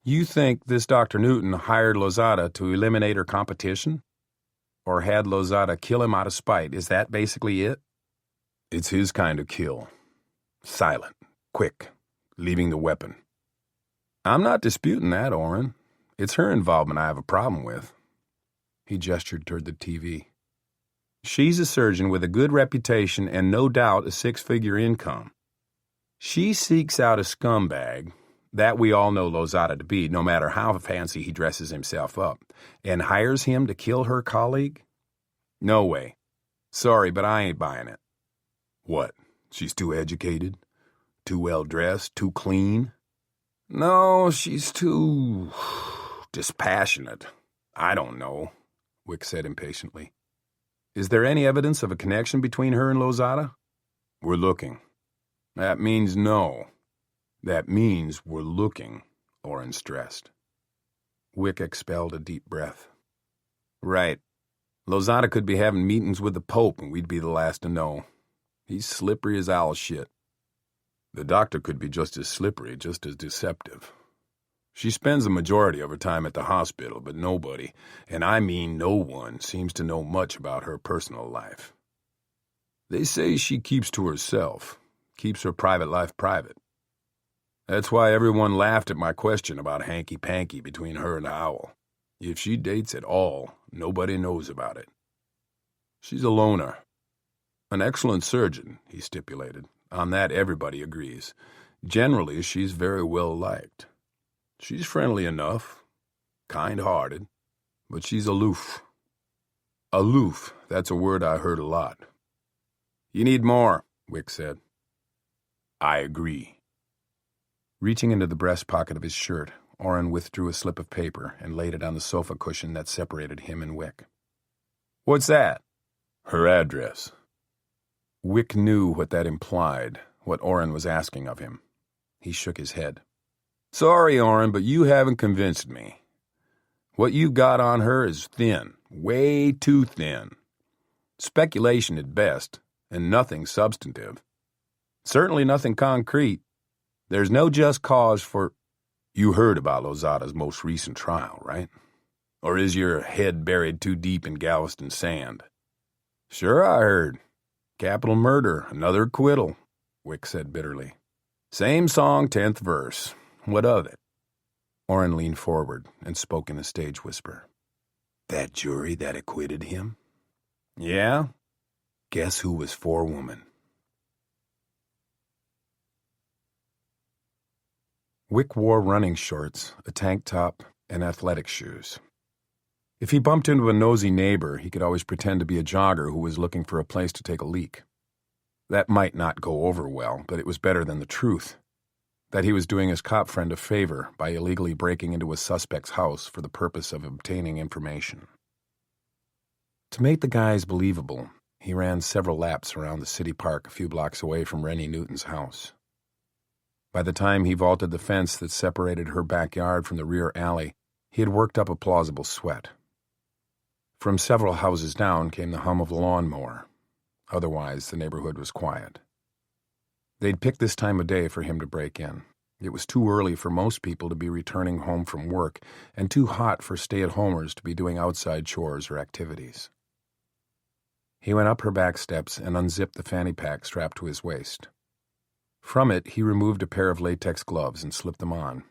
You think this Dr. Newton hired Lozada to eliminate her competition? Or had Lozada kill him out of spite? Is that basically it? It's his kind of kill. Silent, quick, leaving the weapon. I'm not disputing that, Oren. It's her involvement I have a problem with. He gestured toward the TV. She's a surgeon with a good reputation and no doubt a six-figure income. She seeks out a scumbag, that we all know Lozada to be, no matter how fancy he dresses himself up, and hires him to kill her colleague? No way. Sorry, but I ain't buying it. What? She's too educated? Too well-dressed? Too clean? No, she's too dispassionate. I don't know, Wick said impatiently. Is there any evidence of a connection between her and Lozada? We're looking. That means no. That means we're looking, Oren stressed. Wick expelled a deep breath. Right. Lozada could be having meetings with the Pope and we'd be the last to know. He's slippery as owl shit. The doctor could be just as slippery, just as deceptive. She spends the majority of her time at the hospital, but nobody, and I mean no one, seems to know much about her personal life. They say she keeps to herself, keeps her private life private. That's why everyone laughed at my question about hanky-panky between her and Howell. If she dates at all, nobody knows about it. She's a loner. An excellent surgeon, he stipulated. On that everybody agrees. Generally, she's very well liked. She's friendly enough, kind-hearted, but she's aloof. Aloof, that's a word I heard a lot. You need more, Wick said. I agree. Reaching into the breast pocket of his shirt, Oren withdrew a slip of paper and laid it on the sofa cushion that separated him and Wick. What's that? Her address. Wick knew what that implied, what Oren was asking of him. He shook his head. Sorry, Oren, but you haven't convinced me. What you got on her is thin, way too thin. Speculation at best, and nothing substantive. Certainly nothing concrete. There's no just cause for... You heard about Lozada's most recent trial, right? Or is your head buried too deep in Galveston sand? Sure, I heard. Capital murder, another acquittal, Wick said bitterly. Same song, 10th verse. What of it? Oren leaned forward and spoke in a stage whisper. That jury that acquitted him? Yeah? Guess who was forewoman? Wick wore running shorts, a tank top, and athletic shoes. If he bumped into a nosy neighbor, he could always pretend to be a jogger who was looking for a place to take a leak. That might not go over well, but it was better than the truth. That he was doing his cop friend a favor by illegally breaking into a suspect's house for the purpose of obtaining information. To make the guys believable, he ran several laps around the city park a few blocks away from Rennie Newton's house. By the time he vaulted the fence that separated her backyard from the rear alley, he had worked up a plausible sweat. From several houses down came the hum of a lawnmower. Otherwise, the neighborhood was quiet. They'd picked this time of day for him to break in. It was too early for most people to be returning home from work, and too hot for stay-at-homers to be doing outside chores or activities. He went up her back steps and unzipped the fanny pack strapped to his waist. From it, he removed a pair of latex gloves and slipped them on,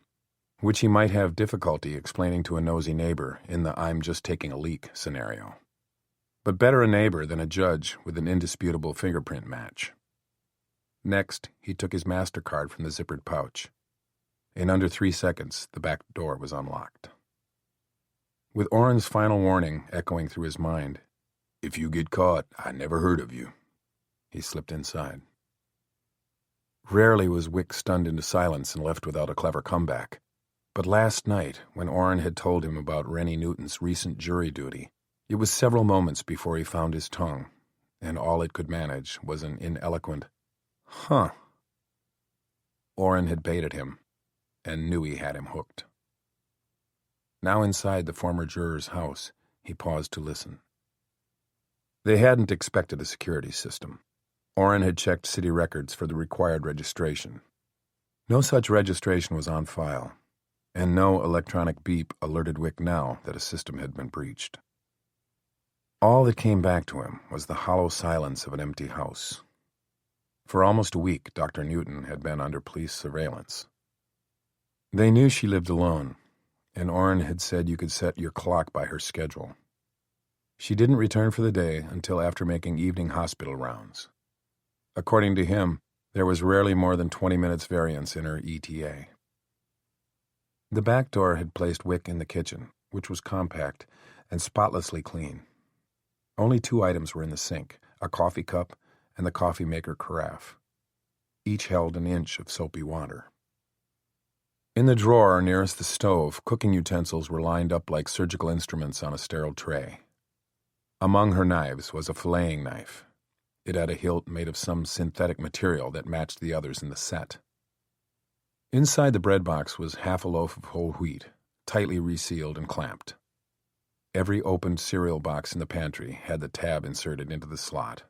which he might have difficulty explaining to a nosy neighbor in the I'm just taking a leak scenario. But better a neighbor than a judge with an indisputable fingerprint match. Next, he took his MasterCard from the zippered pouch. In under 3 seconds, the back door was unlocked. With Orrin's final warning echoing through his mind, "If you get caught, I never heard of you," he slipped inside. Rarely was Wick stunned into silence and left without a clever comeback. But last night, when Orrin had told him about Rennie Newton's recent jury duty, it was several moments before he found his tongue, and all it could manage was an ineloquent, "Huh." Orrin had baited him, and knew he had him hooked. Now inside the former juror's house, he paused to listen. They hadn't expected a security system. Orrin had checked city records for the required registration. No such registration was on file, and no electronic beep alerted Wick now that a system had been breached. All that came back to him was the hollow silence of an empty house. For almost a week, Dr. Newton had been under police surveillance. They knew she lived alone, and Orrin had said you could set your clock by her schedule. She didn't return for the day until after making evening hospital rounds. According to him, there was rarely more than 20 minutes variance in her ETA. The back door had placed Wick in the kitchen, which was compact and spotlessly clean. Only 2 items were in the sink, a coffee cup and the coffee maker carafe. Each held an inch of soapy water. In the drawer nearest the stove, cooking utensils were lined up like surgical instruments on a sterile tray. Among her knives was a filleting knife. It had a hilt made of some synthetic material that matched the others in the set. Inside the bread box was half a loaf of whole wheat, tightly resealed and clamped. Every opened cereal box in the pantry had the tab inserted into the slot.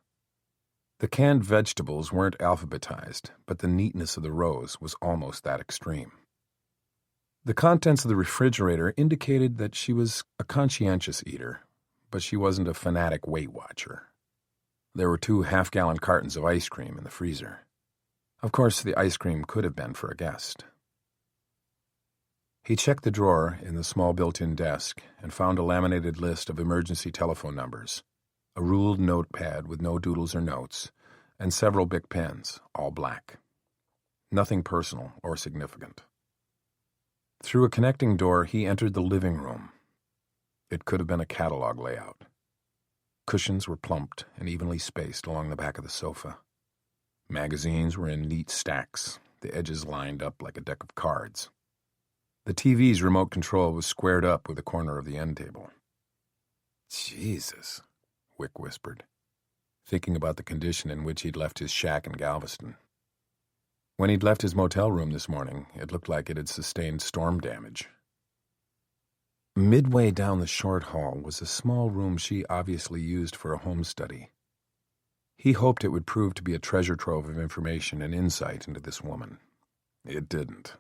The canned vegetables weren't alphabetized, but the neatness of the rows was almost that extreme. The contents of the refrigerator indicated that she was a conscientious eater, but she wasn't a fanatic Weight Watcher. There were 2 half-gallon cartons of ice cream in the freezer. Of course, the ice cream could have been for a guest. He checked the drawer in the small built-in desk and found a laminated list of emergency telephone numbers, a ruled notepad with no doodles or notes, and several Bic pens, all black. Nothing personal or significant. Through a connecting door, he entered the living room. It could have been a catalog layout. Cushions were plumped and evenly spaced along the back of the sofa. Magazines were in neat stacks, the edges lined up like a deck of cards. The TV's remote control was squared up with the corner of the end table. "Jesus," Wick whispered, thinking about the condition in which he'd left his shack in Galveston. When he'd left his motel room this morning, it looked like it had sustained storm damage. Midway down the short hall was a small room she obviously used for a home study. He hoped it would prove to be a treasure trove of information and insight into this woman. It didn't.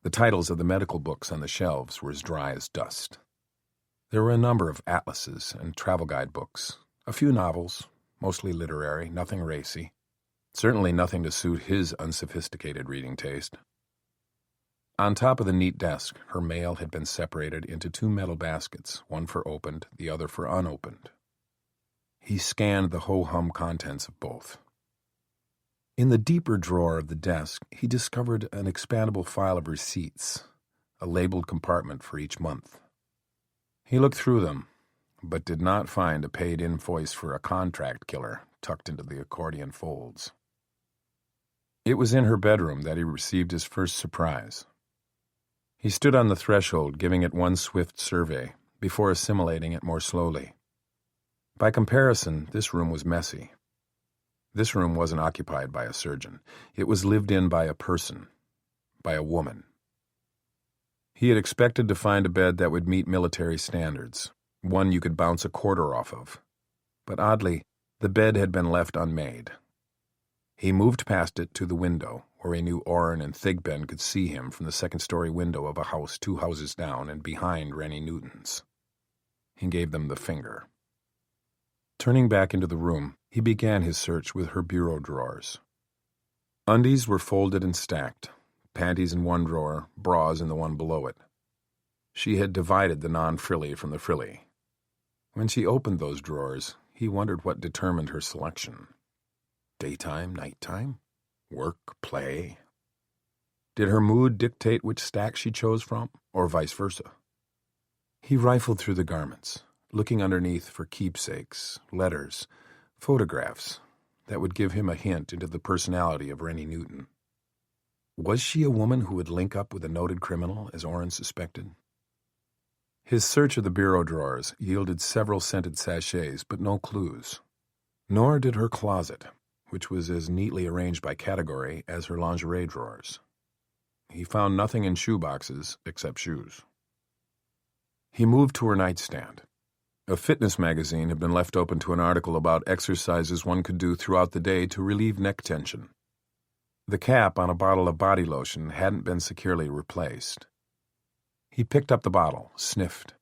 The titles of the medical books on the shelves were as dry as dust. There were a number of atlases and travel guide books, a few novels, mostly literary, nothing racy, certainly nothing to suit his unsophisticated reading taste. On top of the neat desk, her mail had been separated into 2 metal baskets, one for opened, the other for unopened. He scanned the ho-hum contents of both. In the deeper drawer of the desk, he discovered an expandable file of receipts, a labeled compartment for each month. He looked through them, but did not find a paid invoice for a contract killer tucked into the accordion folds. It was in her bedroom that he received his first surprise. He stood on the threshold, giving it one swift survey, before assimilating it more slowly. By comparison, this room was messy. This room wasn't occupied by a surgeon. It was lived in by a person, by a woman. He had expected to find a bed that would meet military standards, one you could bounce a quarter off of. But oddly, the bed had been left unmade. He moved past it to the window, where he knew Orrin and Thigpen could see him from the second-story window of a house 2 houses down and behind Rennie Newton's. He gave them the finger. Turning back into the room, he began his search with her bureau drawers. Undies were folded and stacked, panties in one drawer, bras in the one below it. She had divided the non-frilly from the frilly. When she opened those drawers, he wondered what determined her selection. Daytime, nighttime? Work, play? Did her mood dictate which stack she chose from, or vice versa? He rifled through the garments, looking underneath for keepsakes, letters, photographs that would give him a hint into the personality of Rennie Newton. Was she a woman who would link up with a noted criminal, as Orrin suspected? His search of the bureau drawers yielded several scented sachets, but no clues. Nor did her closet, which was as neatly arranged by category as her lingerie drawers. He found nothing in shoeboxes except shoes. He moved to her nightstand. A fitness magazine had been left open to an article about exercises one could do throughout the day to relieve neck tension. The cap on a bottle of body lotion hadn't been securely replaced. He picked up the bottle, sniffed.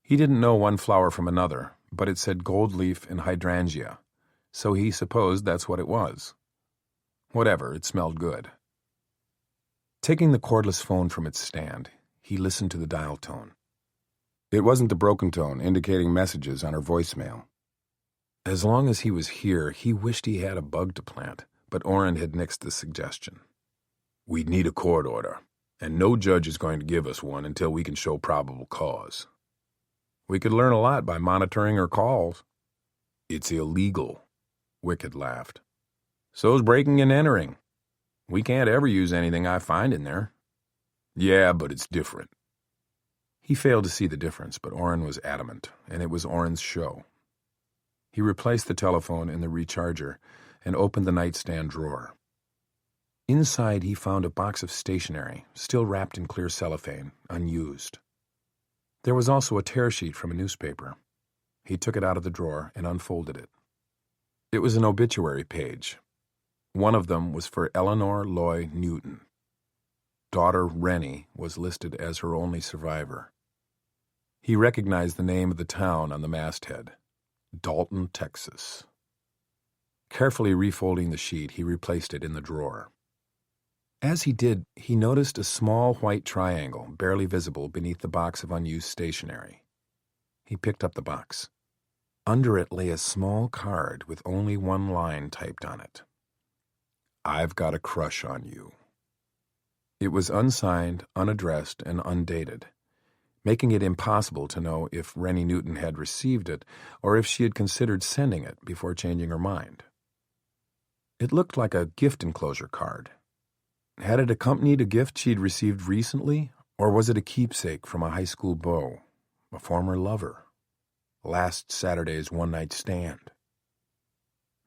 He didn't know one flower from another, but it said gold leaf and hydrangea, so he supposed that's what it was. Whatever, it smelled good. Taking the cordless phone from its stand, he listened to the dial tone. It wasn't the broken tone indicating messages on her voicemail. As long as he was here, he wished he had a bug to plant, but Orrin had nixed the suggestion. We'd need a court order, and no judge is going to give us one until we can show probable cause. We could learn a lot by monitoring her calls. It's illegal, Wicked laughed. So's breaking and entering. We can't ever use anything I find in there. Yeah, but it's different. He failed to see the difference, but Orrin was adamant, and it was Orrin's show. He replaced the telephone in the recharger and opened the nightstand drawer. Inside, he found a box of stationery, still wrapped in clear cellophane, unused. There was also a tear sheet from a newspaper. He took it out of the drawer and unfolded it. It was an obituary page. One of them was for Eleanor Loy Newton. Daughter Rennie was listed as her only survivor. He recognized the name of the town on the masthead, Dalton, Texas. Carefully refolding the sheet, he replaced it in the drawer. As he did, he noticed a small white triangle barely visible beneath the box of unused stationery. He picked up the box. Under it lay a small card with only one line typed on it. I've got a crush on you. It was unsigned, unaddressed, and undated, making it impossible to know if Rennie Newton had received it or if she had considered sending it before changing her mind. It looked like a gift enclosure card. Had it accompanied a gift she'd received recently, or was it a keepsake from a high school beau, a former lover, last Saturday's one-night stand?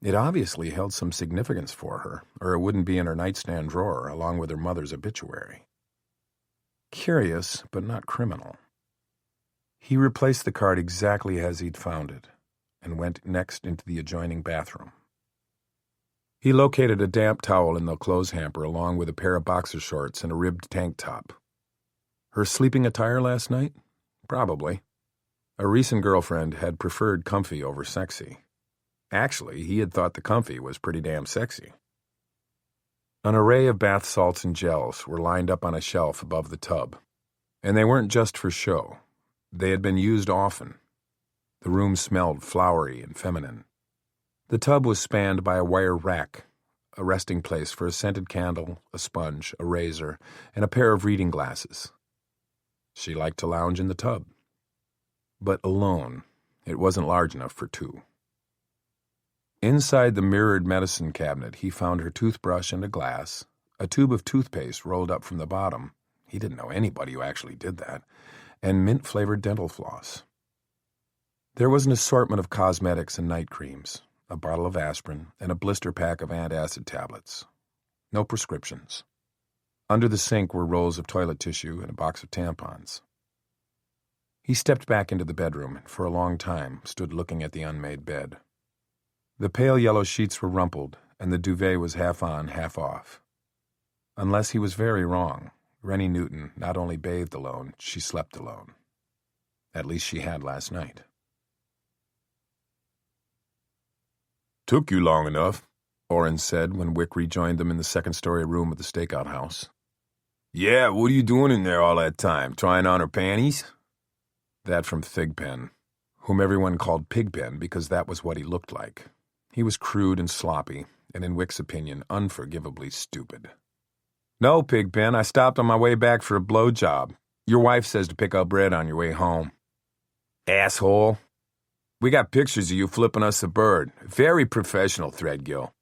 It obviously held some significance for her, or it wouldn't be in her nightstand drawer along with her mother's obituary. Curious, but not criminal. He replaced the card exactly as he'd found it, and went next into the adjoining bathroom. He located a damp towel in the clothes hamper along with a pair of boxer shorts and a ribbed tank top. Her sleeping attire last night? Probably. A recent girlfriend had preferred comfy over sexy. Actually, he had thought the comfy was pretty damn sexy. An array of bath salts and gels were lined up on a shelf above the tub, and they weren't just for show. They had been used often. The room smelled flowery and feminine. The tub was spanned by a wire rack, a resting place for a scented candle, a sponge, a razor, and a pair of reading glasses. She liked to lounge in the tub. But alone, it wasn't large enough for two. Inside the mirrored medicine cabinet, he found her toothbrush and a glass, a tube of toothpaste rolled up from the bottom — he didn't know anybody who actually did that — and mint-flavored dental floss. There was an assortment of cosmetics and night creams, a bottle of aspirin, and a blister pack of antacid tablets. No prescriptions. Under the sink were rolls of toilet tissue and a box of tampons. He stepped back into the bedroom and for a long time stood looking at the unmade bed. The pale yellow sheets were rumpled, and the duvet was half on, half off. Unless he was very wrong, Rennie Newton not only bathed alone, she slept alone. At least she had last night. Took you long enough, Orrin said when Wick rejoined them in the second-story room of the stakeout house. Yeah, what are you doing in there all that time? Trying on her panties? That from Thigpen. whom everyone called Pigpen because that was what he looked like. He was crude and sloppy, and in Wick's opinion, unforgivably stupid. "No, Pigpen, I stopped on my way back for a blowjob. Your wife says to pick up bread on your way home." "Asshole. We got pictures of you flipping us a bird. Very professional, Threadgill.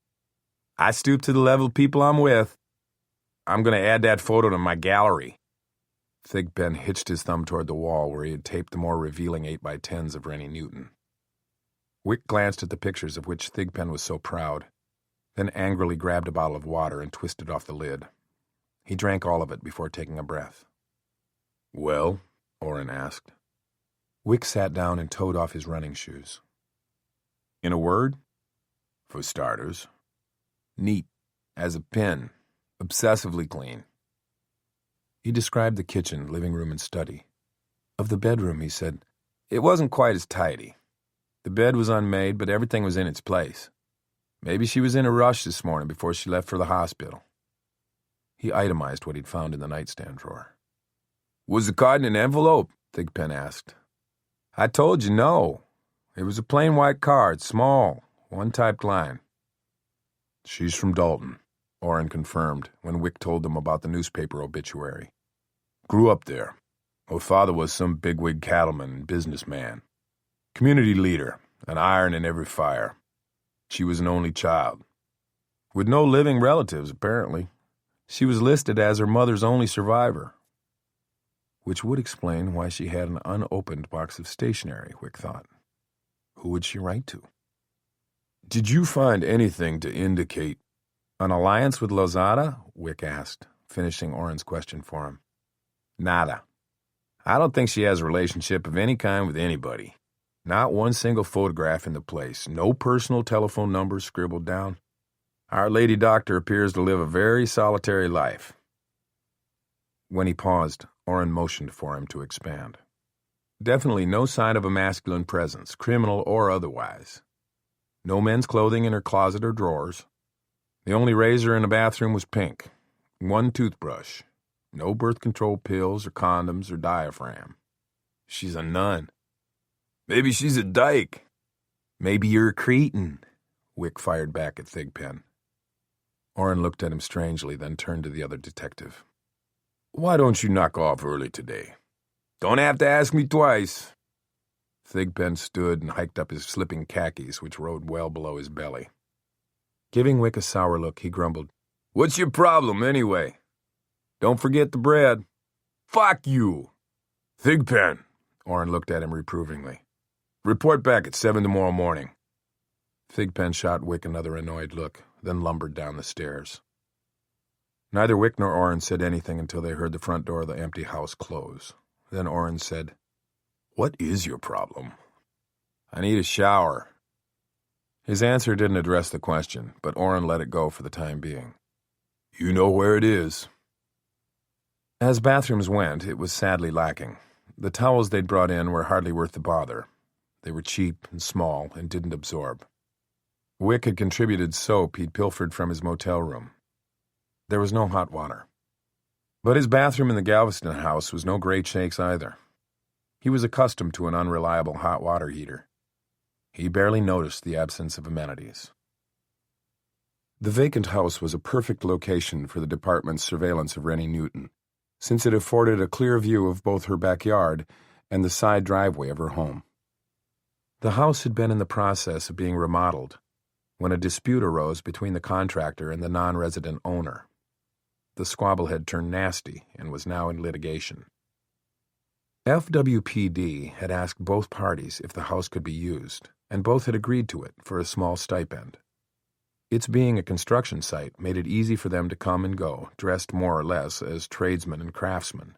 I stoop to the level of people I'm with. I'm going to add that photo to my gallery." Thigpen hitched his thumb toward the wall where he had taped the more revealing 8x10s of Rennie Newton. Wick glanced at the pictures of which Thigpen was so proud, then angrily grabbed a bottle of water and twisted off the lid. He drank all of it before taking a breath. "Well?" Orrin asked. Wick sat down and toed off his running shoes. "In a word? For starters, neat as a pin, obsessively clean." He described the kitchen, living room, and study. Of the bedroom, he said, "It wasn't quite as tidy. The bed was unmade, but everything was in its place. Maybe she was in a rush this morning before she left for the hospital." He itemized what he'd found in the nightstand drawer. "Was the card in an envelope?" Thigpen asked. "I told you no. It was a plain white card, small, one typed line." "She's from Dalton," Orrin confirmed when Wick told them about the newspaper obituary. "Grew up there. Her father was some bigwig cattleman and businessman. Community leader, an iron in every fire. She was an only child. With no living relatives, apparently. She was listed as her mother's only survivor." Which would explain why she had an unopened box of stationery, Wick thought. Who would she write to? "Did you find anything to indicate an alliance with Lozada?" Wick asked, finishing Orrin's question for him. "Nada. I don't think she has a relationship of any kind with anybody. Not one single photograph in the place. No personal telephone numbers scribbled down. Our lady doctor appears to live a very solitary life." When he paused, Orrin motioned for him to expand. "Definitely no sign of a masculine presence, criminal or otherwise. No men's clothing in her closet or drawers. The only razor in the bathroom was pink. One toothbrush. No birth control pills or condoms or diaphragm. She's a nun." "Maybe she's a dyke." "Maybe you're a cretin," Wick fired back at Thigpen. Orrin looked at him strangely, then turned to the other detective. "Why don't you knock off early today? Don't have to ask me twice." Thigpen stood and hiked up his slipping khakis, which rode well below his belly. Giving Wick a sour look, he grumbled, "What's your problem, anyway? Don't forget the bread." "Fuck you!" "Thigpen," Orrin looked at him reprovingly. "Report back at 7 tomorrow morning." Thigpen shot Wick another annoyed look, then lumbered down the stairs. Neither Wick nor Orrin said anything until they heard the front door of the empty house close. Then Orrin said, "What is your problem?" "I need a shower." His answer didn't address the question, but Orrin let it go for the time being. "You know where it is." As bathrooms went, it was sadly lacking. The towels they'd brought in were hardly worth the bother. They were cheap and small and didn't absorb. Wick had contributed soap he'd pilfered from his motel room. There was no hot water. But his bathroom in the Galveston house was no great shakes either. He was accustomed to an unreliable hot water heater. He barely noticed the absence of amenities. The vacant house was a perfect location for the department's surveillance of Rennie Newton, since it afforded a clear view of both her backyard and the side driveway of her home. The house had been in the process of being remodeled when a dispute arose between the contractor and the non-resident owner. The squabble had turned nasty and was now in litigation. FWPD had asked both parties if the house could be used, and both had agreed to it for a small stipend. Its being a construction site made it easy for them to come and go, dressed more or less as tradesmen and craftsmen,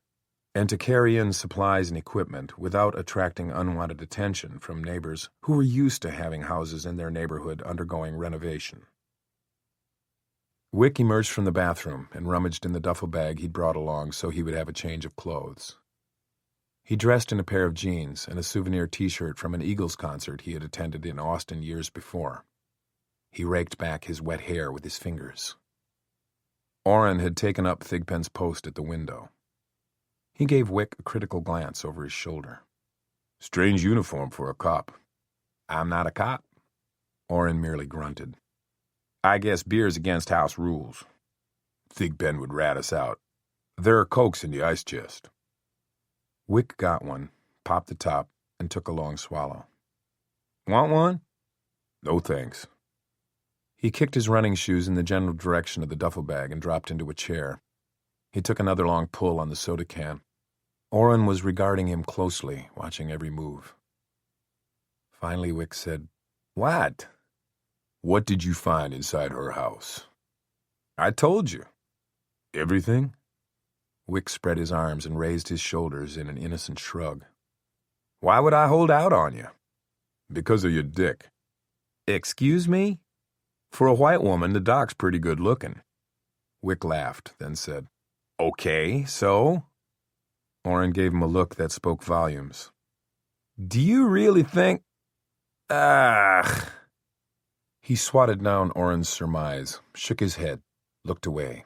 and to carry in supplies and equipment without attracting unwanted attention from neighbors who were used to having houses in their neighborhood undergoing renovation. Wick emerged from the bathroom and rummaged in the duffel bag he'd brought along so he would have a change of clothes. He dressed in a pair of jeans and a souvenir T-shirt from an Eagles concert he had attended in Austin years before. He raked back his wet hair with his fingers. Orrin had taken up Thigpen's post at the window. He gave Wick a critical glance over his shoulder. Strange uniform for a cop. I'm not a cop. Orrin merely grunted. I guess beer's against house rules. Thigpen would rat us out. There are Cokes in the ice chest. Wick got one, popped the top, and took a long swallow. Want one? No thanks. He kicked his running shoes in the general direction of the duffel bag and dropped into a chair. He took another long pull on the soda can. Orrin was regarding him closely, watching every move. Finally, Wick said, What? What did you find inside her house? I told you. Everything? Wick spread his arms and raised his shoulders in an innocent shrug. Why would I hold out on you? Because of your dick. Excuse me? For a white woman, the doc's pretty good looking. Wick laughed, then said, Okay, so? Orrin gave him a look that spoke volumes. Do you really think... He swatted down Orrin's surmise, shook his head, looked away.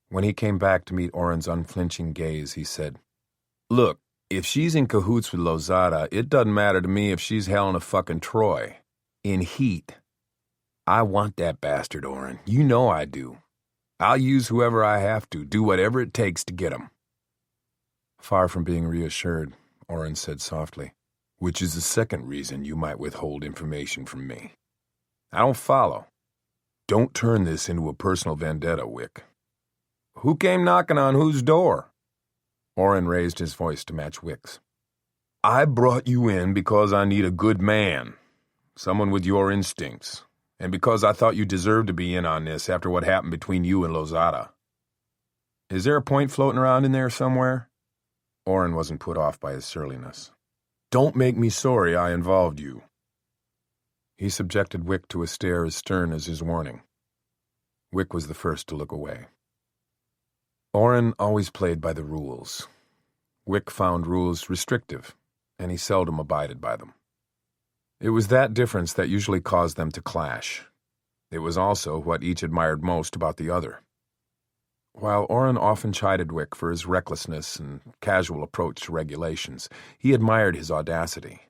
When he came back to meet Orrin's unflinching gaze, he said, Look, if she's in cahoots with Lozada, it doesn't matter to me if she's Helena fucking Troy. In heat. I want that bastard, Orrin. You know I do. I'll use whoever I have to, do whatever it takes to get him. Far from being reassured, Orrin said softly, Which is the second reason you might withhold information from me. I don't follow. Don't turn this into a personal vendetta, Wick. Who came knocking on whose door? Orrin raised his voice to match Wick's. I brought you in because I need a good man, someone with your instincts, and because I thought you deserved to be in on this after what happened between you and Lozada. Is there a point floating around in there somewhere? Orrin wasn't put off by his surliness. Don't make me sorry I involved you. He subjected Wick to a stare as stern as his warning. Wick was the first to look away. Orrin always played by the rules. Wick found rules restrictive, and he seldom abided by them. It was that difference that usually caused them to clash. It was also what each admired most about the other. While Orrin often chided Wick for his recklessness and casual approach to regulations, he admired his audacity.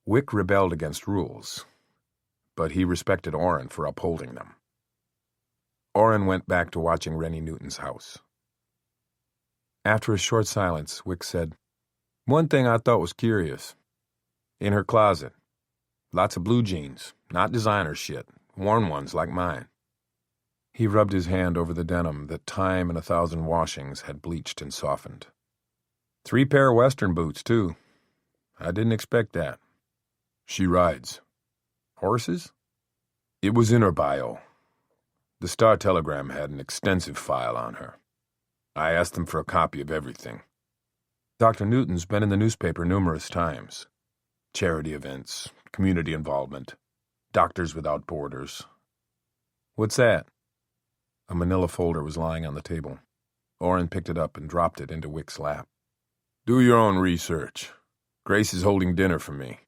Wick rebelled against rules, but he respected Orrin for upholding them. Orrin went back to watching Rennie Newton's house. After a short silence, Wick said, One thing I thought was curious. In her closet, lots of blue jeans, not designer shit, worn ones like mine. He rubbed his hand over the denim that time and 1,000 washings had bleached and softened. 3 pair of Western boots, too. I didn't expect that. She rides. Horses? It was in her bio. The Star-Telegram had an extensive file on her. I asked them for a copy of everything. Dr. Newton's been in the newspaper numerous times. Charity events, community involvement, Doctors Without Borders. What's that? A manila folder was lying on the table. Orrin picked it up and dropped it into Wick's lap. Do your own research. Grace is holding dinner for me.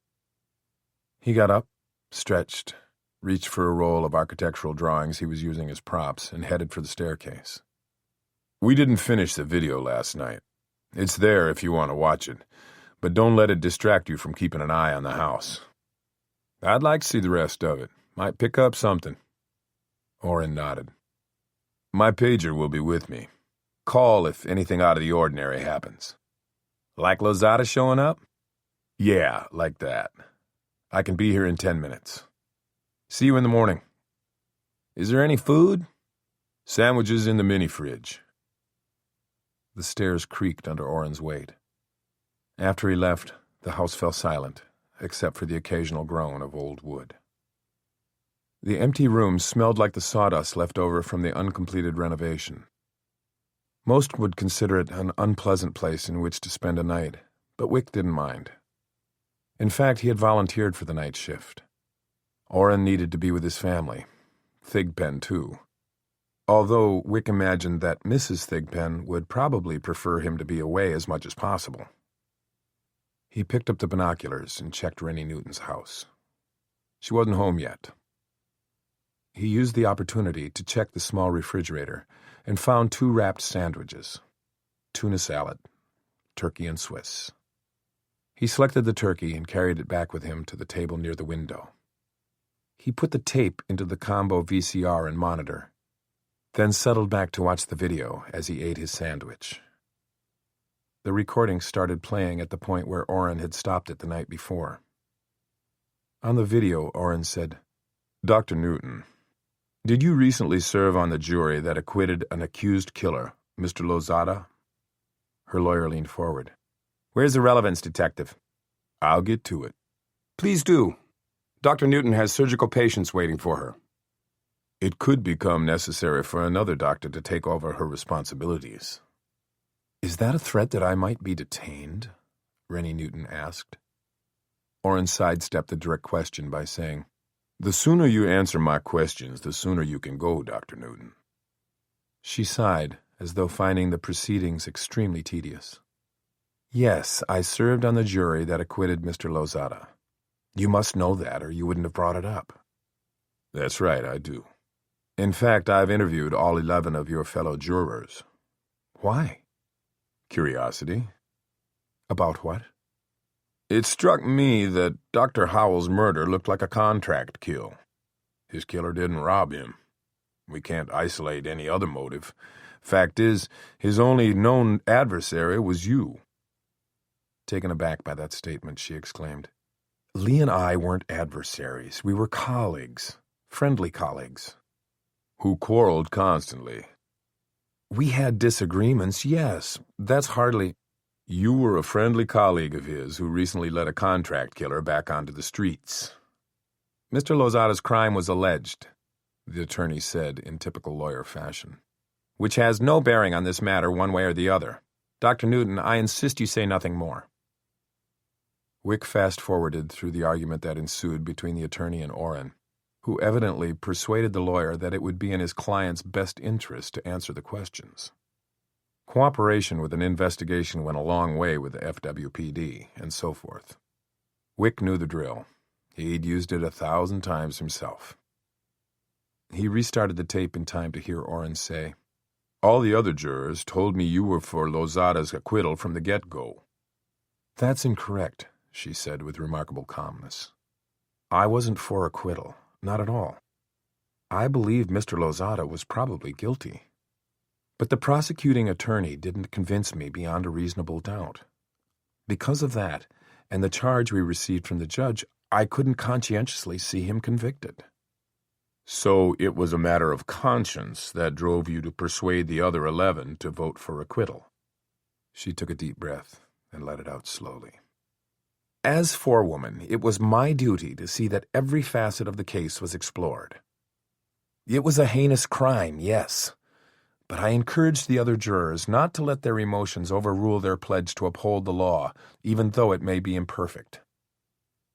He got up, stretched, reached for a roll of architectural drawings he was using as props, and headed for the staircase. We didn't finish the video last night. It's there if you want to watch it, but don't let it distract you from keeping an eye on the house. I'd like to see the rest of it. Might pick up something. Orrin nodded. My pager will be with me. Call if anything out of the ordinary happens. Like Lozada showing up? Yeah, like that. I can be here in 10 minutes. See you in the morning. Is there any food? Sandwiches in the mini-fridge. The stairs creaked under Orrin's weight. After he left, the house fell silent, except for the occasional groan of old wood. The empty rooms smelled like the sawdust left over from the uncompleted renovation. Most would consider it an unpleasant place in which to spend a night, but Wick didn't mind. In fact, he had volunteered for the night shift. Orrin needed to be with his family. Thigpen, too. Although Wick imagined that Mrs. Thigpen would probably prefer him to be away as much as possible. He picked up the binoculars and checked Rennie Newton's house. She wasn't home yet. He used the opportunity to check the small refrigerator and found 2 wrapped sandwiches, tuna salad, turkey and Swiss. He selected the turkey and carried it back with him to the table near the window. He put the tape into the combo VCR and monitor, then settled back to watch the video as he ate his sandwich. The recording started playing at the point where Orrin had stopped it the night before. On the video, Orrin said, "Dr. Newton, did you recently serve on the jury that acquitted an accused killer, Mr. Lozada?" Her lawyer leaned forward. "Where's the relevance, Detective?" "I'll get to it." Please do. Dr. Newton has surgical patients waiting for her. It could become necessary for another doctor to take over her responsibilities. "Is that a threat that I might be detained?" Rennie Newton asked. Orrin sidestepped the direct question by saying, "The sooner you answer my questions, the sooner you can go, Dr. Newton." She sighed, as though finding the proceedings extremely tedious. "Yes, I served on the jury that acquitted Mr. Lozada. You must know that, or you wouldn't have brought it up." "That's right, I do. In fact, I've interviewed all 11 of your fellow jurors." "Why?" "Curiosity." "About what?" "It struck me that Dr. Howell's murder looked like a contract kill. His killer didn't rob him. We can't isolate any other motive. Fact is, his only known adversary was you." Taken aback by that statement, she exclaimed, "Lee and I weren't adversaries. We were colleagues. Friendly colleagues." "Who quarreled constantly?" "We had disagreements, yes. That's hardly—" "You were a friendly colleague of his who recently led a contract killer back onto the streets." "Mr. Lozada's crime was alleged," the attorney said in typical lawyer fashion, "which has no bearing on this matter one way or the other. Dr. Newton, I insist you say nothing more." Wick fast-forwarded through the argument that ensued between the attorney and Orrin, who evidently persuaded the lawyer that it would be in his client's best interest to answer the questions. Cooperation with an investigation went a long way with the FWPD, and so forth. Wick knew the drill. He'd used it 1,000 times himself. He restarted the tape in time to hear Orrin say, "All the other jurors told me you were for Lozada's acquittal from the get-go." "That's incorrect," she said with remarkable calmness. "I wasn't for acquittal, not at all. I believed Mr. Lozada was probably guilty. But the prosecuting attorney didn't convince me beyond a reasonable doubt. Because of that, and the charge we received from the judge, I couldn't conscientiously see him convicted." "So it was a matter of conscience that drove you to persuade the other 11 to vote for acquittal." She took a deep breath and let it out slowly. "As forewoman, it was my duty to see that every facet of the case was explored. It was a heinous crime, yes, but I encouraged the other jurors not to let their emotions overrule their pledge to uphold the law, even though it may be imperfect.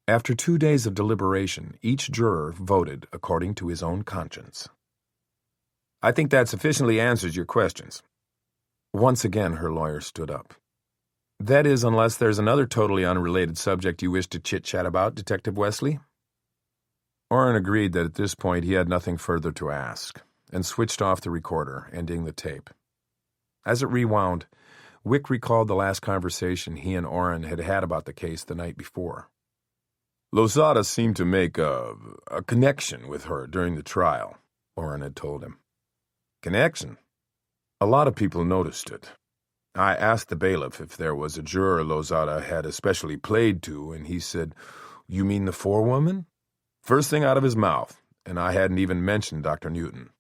After 2 days of deliberation, each juror voted according to his own conscience." "I think that sufficiently answers your questions." Once again, her lawyer stood up. "That is, unless there's another totally unrelated subject you wish to chit-chat about, Detective Wesley?" Orrin agreed that at this point he had nothing further to ask, and switched off the recorder, ending the tape. As it rewound, Wick recalled the last conversation he and Orrin had had about the case the night before. "Lozada seemed to make a connection with her during the trial," Orrin had told him. "Connection?" "A lot of people noticed it. I asked the bailiff if there was a juror Lozada had especially played to, and he said, 'You mean the forewoman?' First thing out of his mouth, and I hadn't even mentioned Dr. Newton.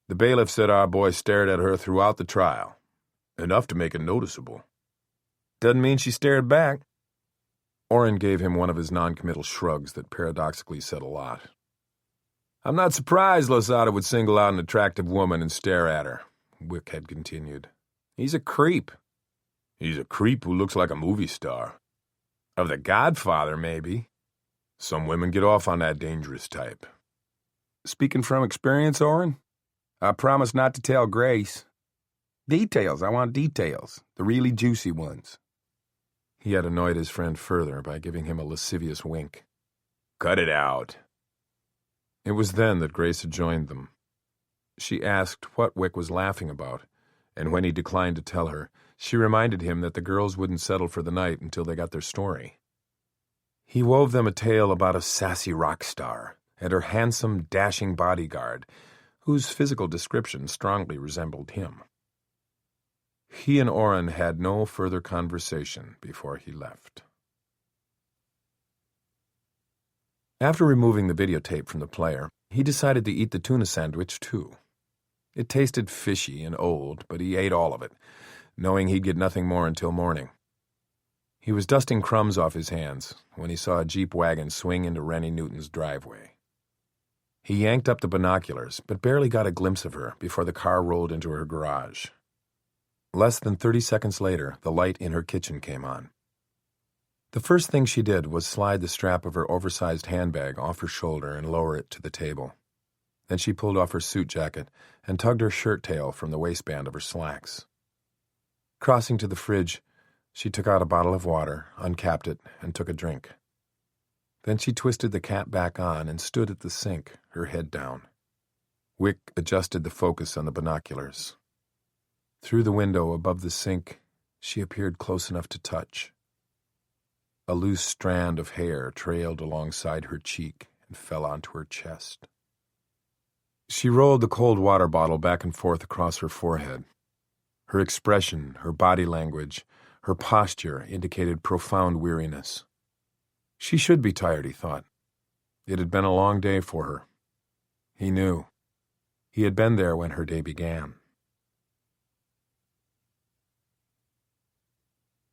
The bailiff said our boy stared at her throughout the trial, enough to make it noticeable." "Doesn't mean she stared back." Orrin gave him one of his noncommittal shrugs that paradoxically said a lot. "I'm not surprised Lozada would single out an attractive woman and stare at her," Wick had continued. "He's a creep." "He's a creep who looks like a movie star. Of The Godfather, maybe. Some women get off on that dangerous type." "Speaking from experience, Orrin? I promise not to tell Grace. Details, I want details. The really juicy ones." He had annoyed his friend further by giving him a lascivious wink. "Cut it out." It was then that Grace had joined them. She asked what Wick was laughing about, and when he declined to tell her, she reminded him that the girls wouldn't settle for the night until they got their story. He wove them a tale about a sassy rock star and her handsome, dashing bodyguard, whose physical description strongly resembled him. He and Orrin had no further conversation before he left. After removing the videotape from the player, he decided to eat the tuna sandwich too. It tasted fishy and old, but he ate all of it, knowing he'd get nothing more until morning. He was dusting crumbs off his hands when he saw a Jeep wagon swing into Rennie Newton's driveway. He yanked up the binoculars, but barely got a glimpse of her before the car rolled into her garage. Less than 30 seconds later, the light in her kitchen came on. The first thing she did was slide the strap of her oversized handbag off her shoulder and lower it to the table. Then she pulled off her suit jacket and tugged her shirt tail from the waistband of her slacks. Crossing to the fridge, she took out a bottle of water, uncapped it, and took a drink. Then she twisted the cap back on and stood at the sink, her head down. Wick adjusted the focus on the binoculars. Through the window above the sink, she appeared close enough to touch. A loose strand of hair trailed alongside her cheek and fell onto her chest. She rolled the cold water bottle back and forth across her forehead. Her expression, her body language, her posture indicated profound weariness. She should be tired, he thought. It had been a long day for her. He knew. He had been there when her day began.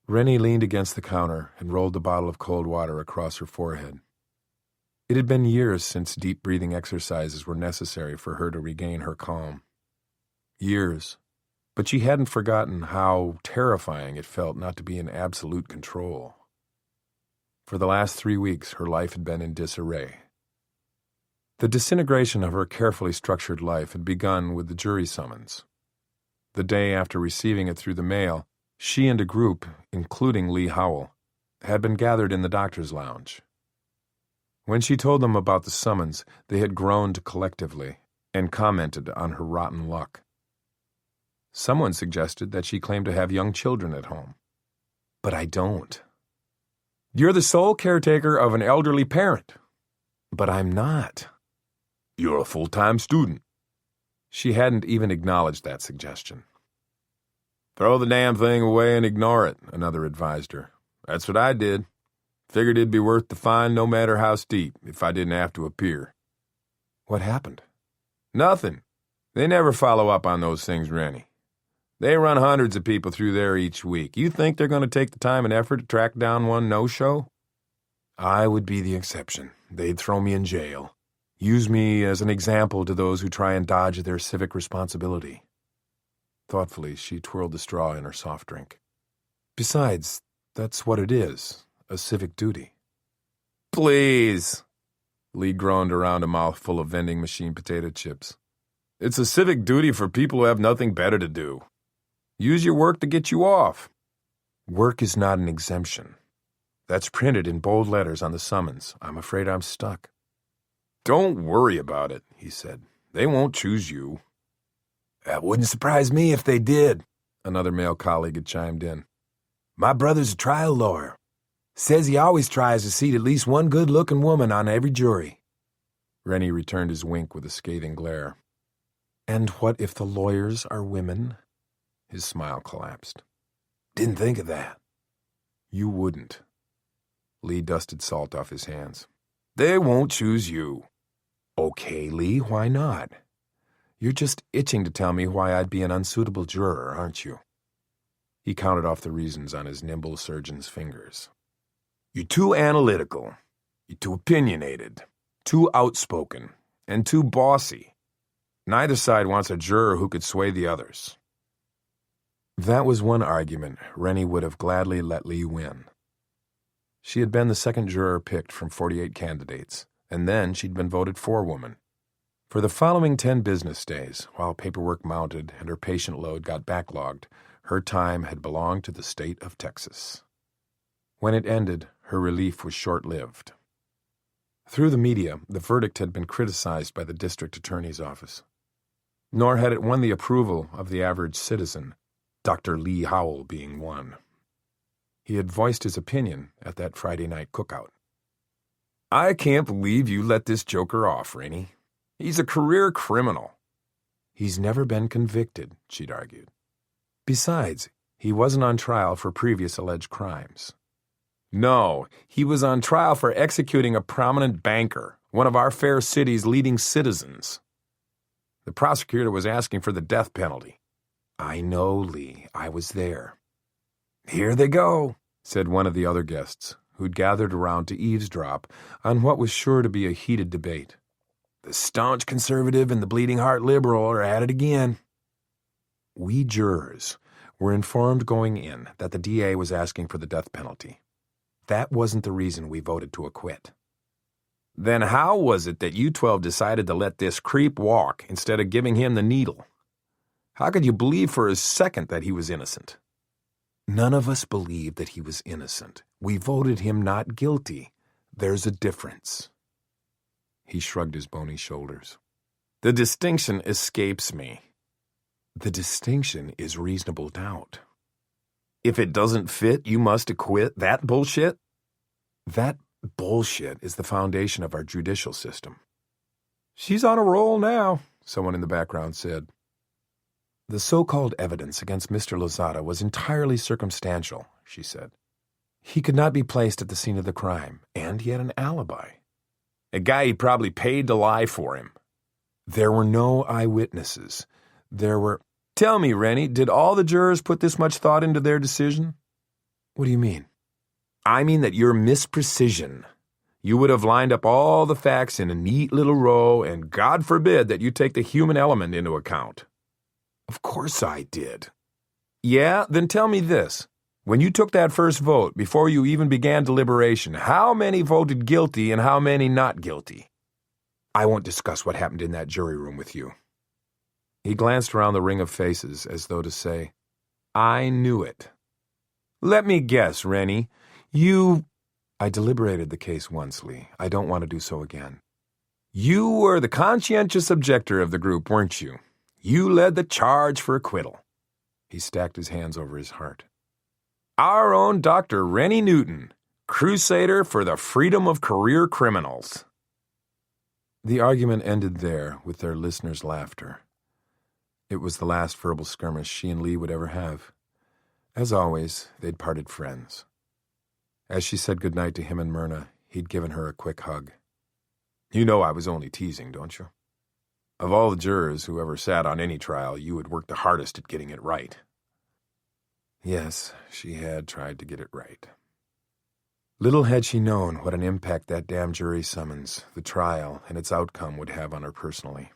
Rennie leaned against the counter and rolled the bottle of cold water across her forehead. It had been years since deep breathing exercises were necessary for her to regain her calm. Years. But she hadn't forgotten how terrifying it felt not to be in absolute control. For the last 3 weeks, her life had been in disarray. The disintegration of her carefully structured life had begun with the jury summons. The day after receiving it through the mail, she and a group, including Lee Howell, had been gathered in the doctor's lounge. When she told them about the summons, they had groaned collectively and commented on her rotten luck. Someone suggested that she claimed to have young children at home. But I don't. You're the sole caretaker of an elderly parent. But I'm not. You're a full-time student. She hadn't even acknowledged that suggestion. Throw the damn thing away and ignore it, another advised her. That's what I did. Figured it'd be worth the fine no matter how steep if I didn't have to appear. What happened? Nothing. They never follow up on those things, Rennie. They run hundreds of people through there each week. You think they're going to take the time and effort to track down one no-show? I would be the exception. They'd throw me in jail. Use me as an example to those who try and dodge their civic responsibility. Thoughtfully, she twirled the straw in her soft drink. Besides, that's what it is, a civic duty. Please, Lee groaned around a mouthful of vending machine potato chips. It's a civic duty for people who have nothing better to do. Use your work to get you off. Work is not an exemption. That's printed in bold letters on the summons. I'm afraid I'm stuck. Don't worry about it, he said. They won't choose you. That wouldn't surprise me if they did, another male colleague had chimed in. My brother's a trial lawyer. Says he always tries to seat at least one good-looking woman on every jury. Rennie returned his wink with a scathing glare. And what if the lawyers are women? His smile collapsed. Didn't think of that. You wouldn't. Lee dusted salt off his hands. They won't choose you. Okay, Lee, why not? You're just itching to tell me why I'd be an unsuitable juror, aren't you? He counted off the reasons on his nimble surgeon's fingers. You're too analytical. You're too opinionated. Too outspoken. And too bossy. Neither side wants a juror who could sway the others. That was one argument Rennie would have gladly let Lee win. She had been the second juror picked from 48 candidates, and then she'd been voted forewoman. For the following 10 business days, while paperwork mounted and her patient load got backlogged, her time had belonged to the state of Texas. When it ended, her relief was short-lived. Through the media, the verdict had been criticized by the district attorney's office. nor had it won the approval of the average citizen, Dr. Lee Howell being one. He had voiced his opinion at that Friday night cookout. "I can't believe you let this joker off, Rainey. He's a career criminal." "He's never been convicted," she'd argued. "Besides, he wasn't on trial for previous alleged crimes." "No, he was on trial for executing a prominent banker, one of our fair city's leading citizens. The prosecutor was asking for the death penalty." "I know, Lee. I was there." "Here they go," said one of the other guests, who'd gathered around to eavesdrop on what was sure to be a heated debate. "The staunch conservative and the bleeding heart liberal are at it again." We jurors were informed going in that the DA was asking for the death penalty. That wasn't the reason we voted to acquit. "Then how was it that you 12 decided to let this creep walk instead of giving him the needle? How could you believe for a second that he was innocent?" "None of us believed that he was innocent. We voted him not guilty. There's a difference." He shrugged his bony shoulders. "The distinction escapes me." "The distinction is reasonable doubt." "If it doesn't fit, you must acquit that bullshit?" "That bullshit is the foundation of our judicial system." "She's on a roll now," someone in the background said. "The so-called evidence against Mr. Lozada was entirely circumstantial," she said. "He could not be placed at the scene of the crime, and he had an alibi." "A guy he probably paid to lie for him." "There were no eyewitnesses. There were—" "Tell me, Rennie, did all the jurors put this much thought into their decision?" "What do you mean?" "I mean that your misprecision. You would have lined up all the facts in a neat little row, and God forbid that you take the human element into account." "Of course I did." "Yeah, then tell me this. When you took that first vote, before you even began deliberation, how many voted guilty and how many not guilty?" "I won't discuss what happened in that jury room with you." He glanced around the ring of faces as though to say, "I knew it." "Let me guess, Rennie. I deliberated the case once, Lee. I don't want to do so again." "You were the conscientious objector of the group, weren't you? You led the charge for acquittal." He stacked his hands over his heart. "Our own Dr. Rennie Newton, crusader for the freedom of career criminals." The argument ended there with their listeners' laughter. It was the last verbal skirmish she and Lee would ever have. As always, they'd parted friends. As she said goodnight to him and Myrna, he'd given her a quick hug. "You know I was only teasing, don't you? Of all the jurors who ever sat on any trial, you had worked the hardest at getting it right." Yes, she had tried to get it right. Little had she known what an impact that damn jury summons, the trial, and its outcome would have on her personally.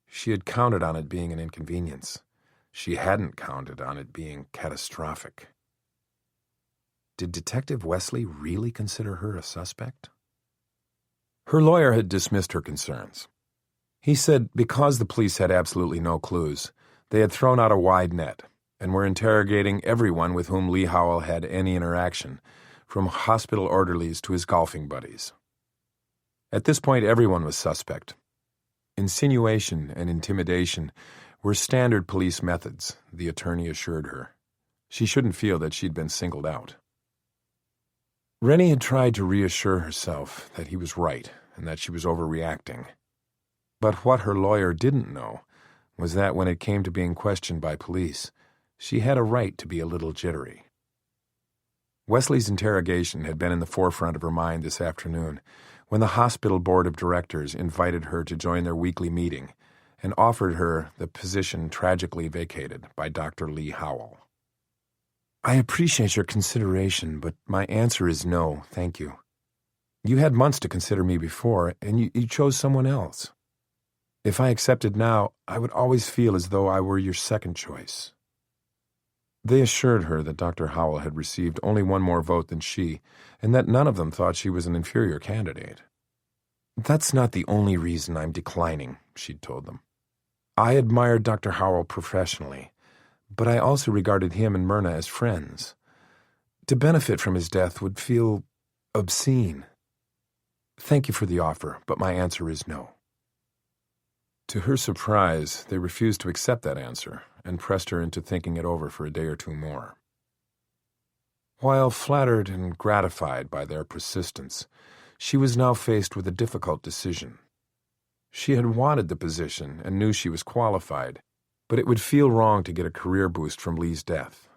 She had counted on it being an inconvenience. She hadn't counted on it being catastrophic. Did Detective Wesley really consider her a suspect? Her lawyer had dismissed her concerns. He said because the police had absolutely no clues, they had thrown out a wide net and were interrogating everyone with whom Lee Howell had any interaction, from hospital orderlies to his golfing buddies. At this point, everyone was suspect. Insinuation and intimidation were standard police methods, the attorney assured her. She shouldn't feel that she'd been singled out. Rennie had tried to reassure herself that he was right and that she was overreacting. But what her lawyer didn't know was that when it came to being questioned by police, she had a right to be a little jittery. Wesley's interrogation had been in the forefront of her mind this afternoon when the hospital board of directors invited her to join their weekly meeting and offered her the position tragically vacated by Dr. Lee Howell. "I appreciate your consideration, but my answer is no, thank you. You had months to consider me before, and you chose someone else. If I accepted now, I would always feel as though I were your second choice." They assured her that Dr. Howell had received only one more vote than she, and that none of them thought she was an inferior candidate. "That's not the only reason I'm declining," she'd told them. "I admired Dr. Howell professionally, but I also regarded him and Myrna as friends. To benefit from his death would feel obscene. Thank you for the offer, but my answer is no." To her surprise, they refused to accept that answer and pressed her into thinking it over for a day or two more. While flattered and gratified by their persistence, she was now faced with a difficult decision. She had wanted the position and knew she was qualified, but it would feel wrong to get a career boost from Lee's death.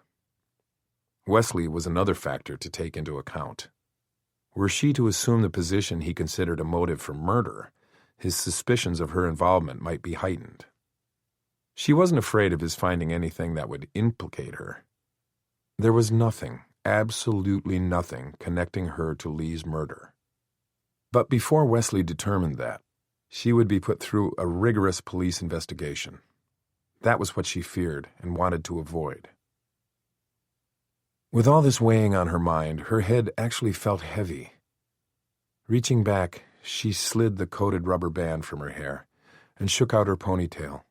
Wesley was another factor to take into account. Were she to assume the position he considered a motive for murder, his suspicions of her involvement might be heightened. She wasn't afraid of his finding anything that would implicate her. There was nothing, absolutely nothing, connecting her to Lee's murder. But before Wesley determined that, she would be put through a rigorous police investigation. That was what she feared and wanted to avoid. With all this weighing on her mind, her head actually felt heavy. Reaching back, she slid the coated rubber band from her hair and shook out her ponytail,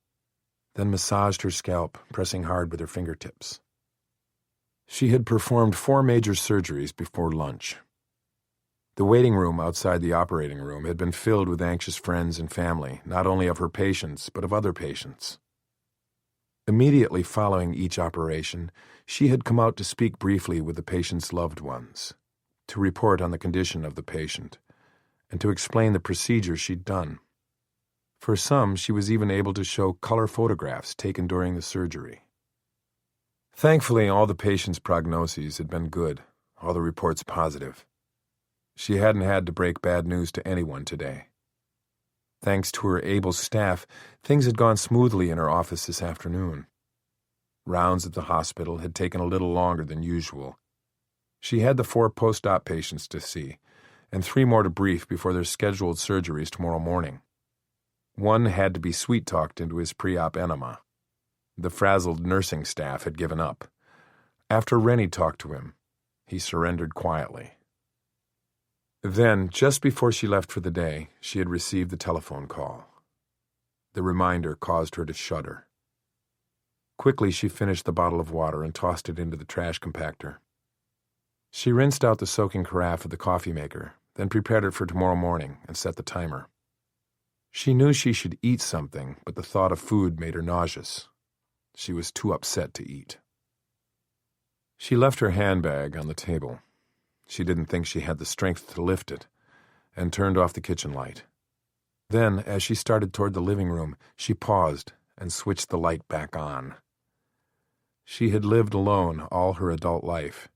then massaged her scalp, pressing hard with her fingertips. She had performed 4 major surgeries before lunch. The waiting room outside the operating room had been filled with anxious friends and family, not only of her patients, but of other patients. Immediately following each operation, she had come out to speak briefly with the patient's loved ones, to report on the condition of the patient, and to explain the procedure she'd done. For some, she was even able to show color photographs taken during the surgery. Thankfully, all the patients' prognoses had been good, all the reports positive. She hadn't had to break bad news to anyone today. Thanks to her able staff, things had gone smoothly in her office this afternoon. Rounds at the hospital had taken a little longer than usual. She had the 4 post-op patients to see, and 3 more to brief before their scheduled surgeries tomorrow morning. One had to be sweet-talked into his pre-op enema. The frazzled nursing staff had given up. After Rennie talked to him, he surrendered quietly. Then, just before she left for the day, she had received the telephone call. The reminder caused her to shudder. Quickly, she finished the bottle of water and tossed it into the trash compactor. She rinsed out the soaking carafe of the coffee maker, then prepared it for tomorrow morning and set the timer. She knew she should eat something, but the thought of food made her nauseous. She was too upset to eat. She left her handbag on the table. She didn't think she had the strength to lift it, and turned off the kitchen light. Then, as she started toward the living room, she paused and switched the light back on. She had lived alone all her adult life,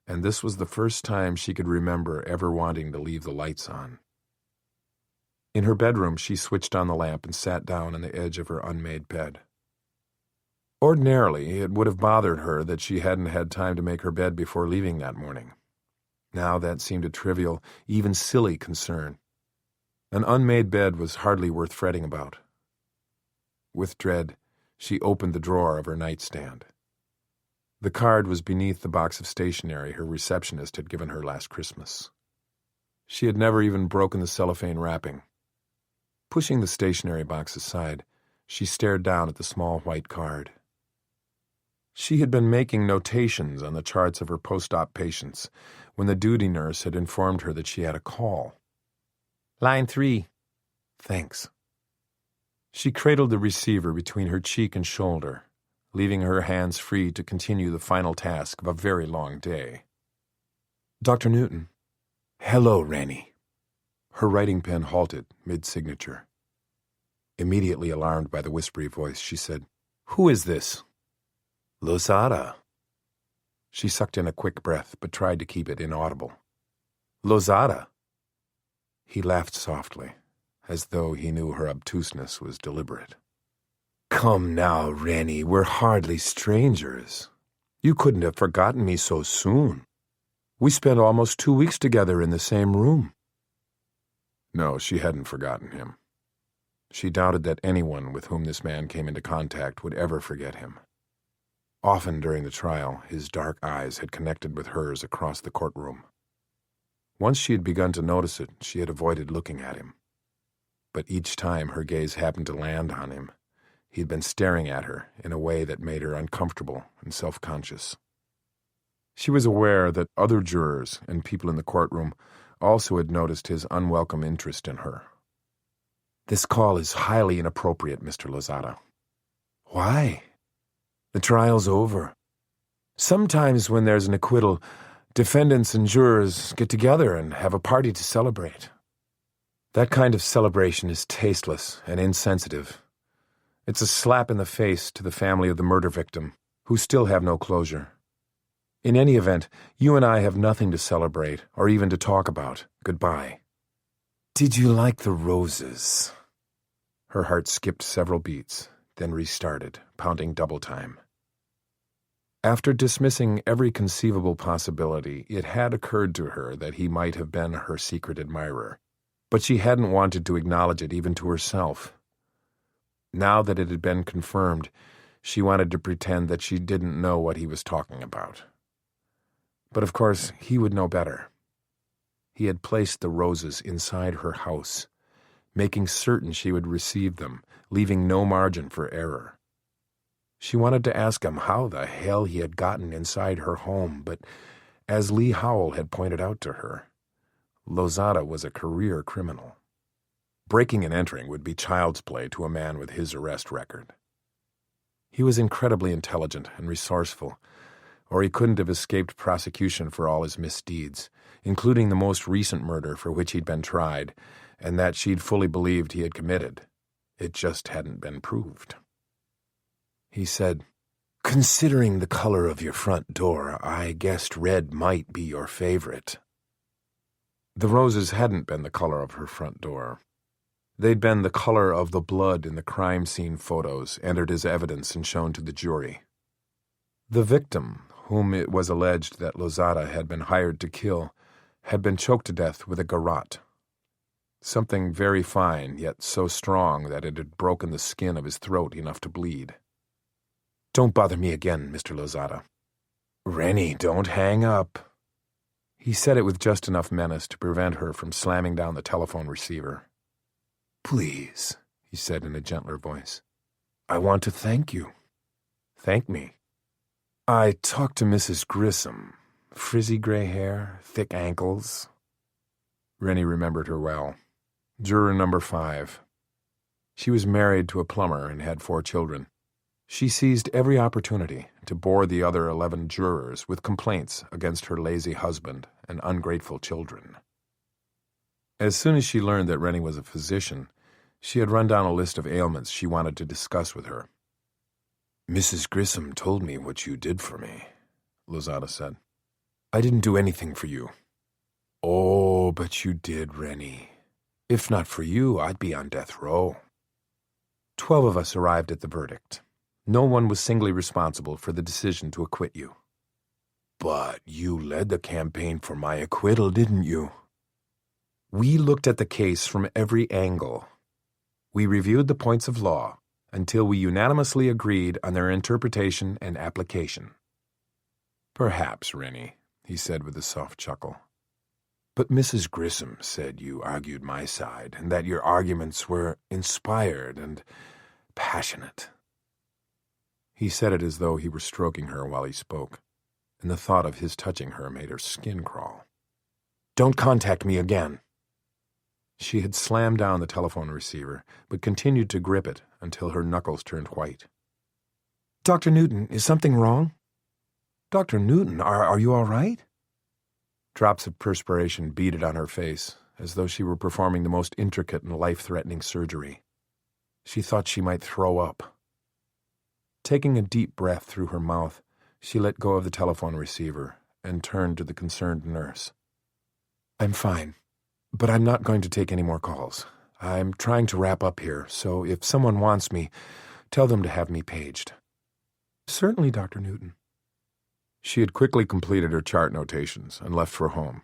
and this was the first time she could remember ever wanting to leave the lights on. In her bedroom, she switched on the lamp and sat down on the edge of her unmade bed. Ordinarily, it would have bothered her that she hadn't had time to make her bed before leaving that morning. Now that seemed a trivial, even silly concern. An unmade bed was hardly worth fretting about. With dread, she opened the drawer of her nightstand. The card was beneath the box of stationery her receptionist had given her last Christmas. She had never even broken the cellophane wrapping. Pushing the stationery box aside, she stared down at the small white card. She had been making notations on the charts of her post-op patients when the duty nurse had informed her that she had a call. "Line 3. "Thanks." She cradled the receiver between her cheek and shoulder, leaving her hands free to continue the final task of a very long day. "Dr. Newton." "Hello, Rennie." Her writing pen halted mid-signature. Immediately alarmed by the whispery voice, she said, "Who is this?" "Lozada." She sucked in a quick breath, but tried to keep it inaudible. "Lozada." He laughed softly, as though he knew her obtuseness was deliberate. "Come now, Rennie, we're hardly strangers. You couldn't have forgotten me so soon. We spent almost 2 weeks together in the same room." No, she hadn't forgotten him. She doubted that anyone with whom this man came into contact would ever forget him. Often during the trial, his dark eyes had connected with hers across the courtroom. Once she had begun to notice it, she had avoided looking at him. But each time her gaze happened to land on him, he had been staring at her in a way that made her uncomfortable and self-conscious. She was aware that other jurors and people in the courtroom also had noticed his unwelcome interest in her. This call is highly inappropriate, Mr. Lozada. Why? The trial's over. Sometimes when there's an acquittal, defendants and jurors get together and have a party to celebrate. That kind of celebration is tasteless and insensitive. It's a slap in the face to the family of the murder victim, who still have no closure. In any event, you and I have nothing to celebrate or even to talk about. Goodbye. Did you like the roses? Her heart skipped several beats, then restarted, pounding double time. After dismissing every conceivable possibility, it had occurred to her that he might have been her secret admirer, but she hadn't wanted to acknowledge it even to herself. Now that it had been confirmed, she wanted to pretend that she didn't know what he was talking about. But of course, he would know better. He had placed the roses inside her house, making certain she would receive them, leaving no margin for error. She wanted to ask him how the hell he had gotten inside her home, but as Lee Howell had pointed out to her, Lozada was a career criminal. Breaking and entering would be child's play to a man with his arrest record. He was incredibly intelligent and resourceful, or he couldn't have escaped prosecution for all his misdeeds, including the most recent murder for which he'd been tried, and that she'd fully believed he had committed. It just hadn't been proved. He said, "Considering the color of your front door, I guessed red might be your favorite." The roses hadn't been the color of her front door. They'd been the color of the blood in the crime scene photos entered as evidence and shown to the jury. The victim, whom it was alleged that Lozada had been hired to kill, had been choked to death with a garrote. Something very fine, yet so strong that it had broken the skin of his throat enough to bleed. "Don't bother me again, Mr. Lozada." "Rennie, don't hang up." He said it with just enough menace to prevent her from slamming down the telephone receiver. "Please," he said in a gentler voice. "I want to thank you." "Thank me?" "I talked to Mrs. Grissom. Frizzy gray hair, thick ankles." Rennie remembered her well. Juror number 5. She was married to a plumber and had 4 children. She seized every opportunity to bore the other 11 jurors with complaints against her lazy husband and ungrateful children. As soon as she learned that Rennie was a physician, she had run down a list of ailments she wanted to discuss with her. "Mrs. Grissom told me what you did for me," Lozada said. "I didn't do anything for you." "Oh, but you did, Rennie. If not for you, I'd be on death row." 12 of us arrived at the verdict. No one was singly responsible for the decision to acquit you. "But you led the campaign for my acquittal, didn't you?" "We looked at the case from every angle. We reviewed the points of law until we unanimously agreed on their interpretation and application." "Perhaps, Rennie," he said with a soft chuckle. "But Mrs. Grissom said you argued my side and that your arguments were inspired and passionate." He said it as though he were stroking her while he spoke, and the thought of his touching her made her skin crawl. "Don't contact me again." She had slammed down the telephone receiver, but continued to grip it until her knuckles turned white. "Dr. Newton, is something wrong?" "Dr. Newton, are you all right?" Drops of perspiration beaded on her face, as though she were performing the most intricate and life-threatening surgery. She thought she might throw up. Taking a deep breath through her mouth, she let go of the telephone receiver and turned to the concerned nurse. "I'm fine, but I'm not going to take any more calls. I'm trying to wrap up here, so if someone wants me, tell them to have me paged." "Certainly, Dr. Newton." She had quickly completed her chart notations and left for home.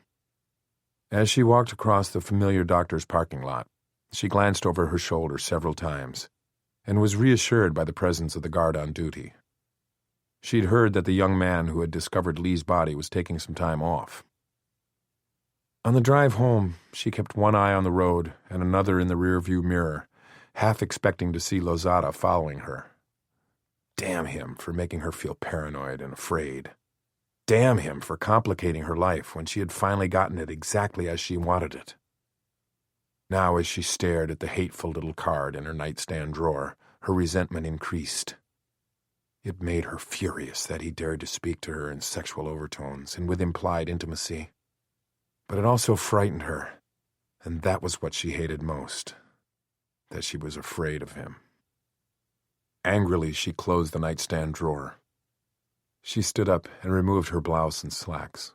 As she walked across the familiar doctor's parking lot, she glanced over her shoulder several times and was reassured by the presence of the guard on duty. She'd heard that the young man who had discovered Lee's body was taking some time off. On the drive home, she kept one eye on the road and another in the rearview mirror, half expecting to see Lozada following her. Damn him for making her feel paranoid and afraid. Damn him for complicating her life when she had finally gotten it exactly as she wanted it. Now, as she stared at the hateful little card in her nightstand drawer, her resentment increased. It made her furious that he dared to speak to her in sexual overtones and with implied intimacy. But it also frightened her, and that was what she hated most, that she was afraid of him. Angrily, she closed the nightstand drawer. She stood up and removed her blouse and slacks.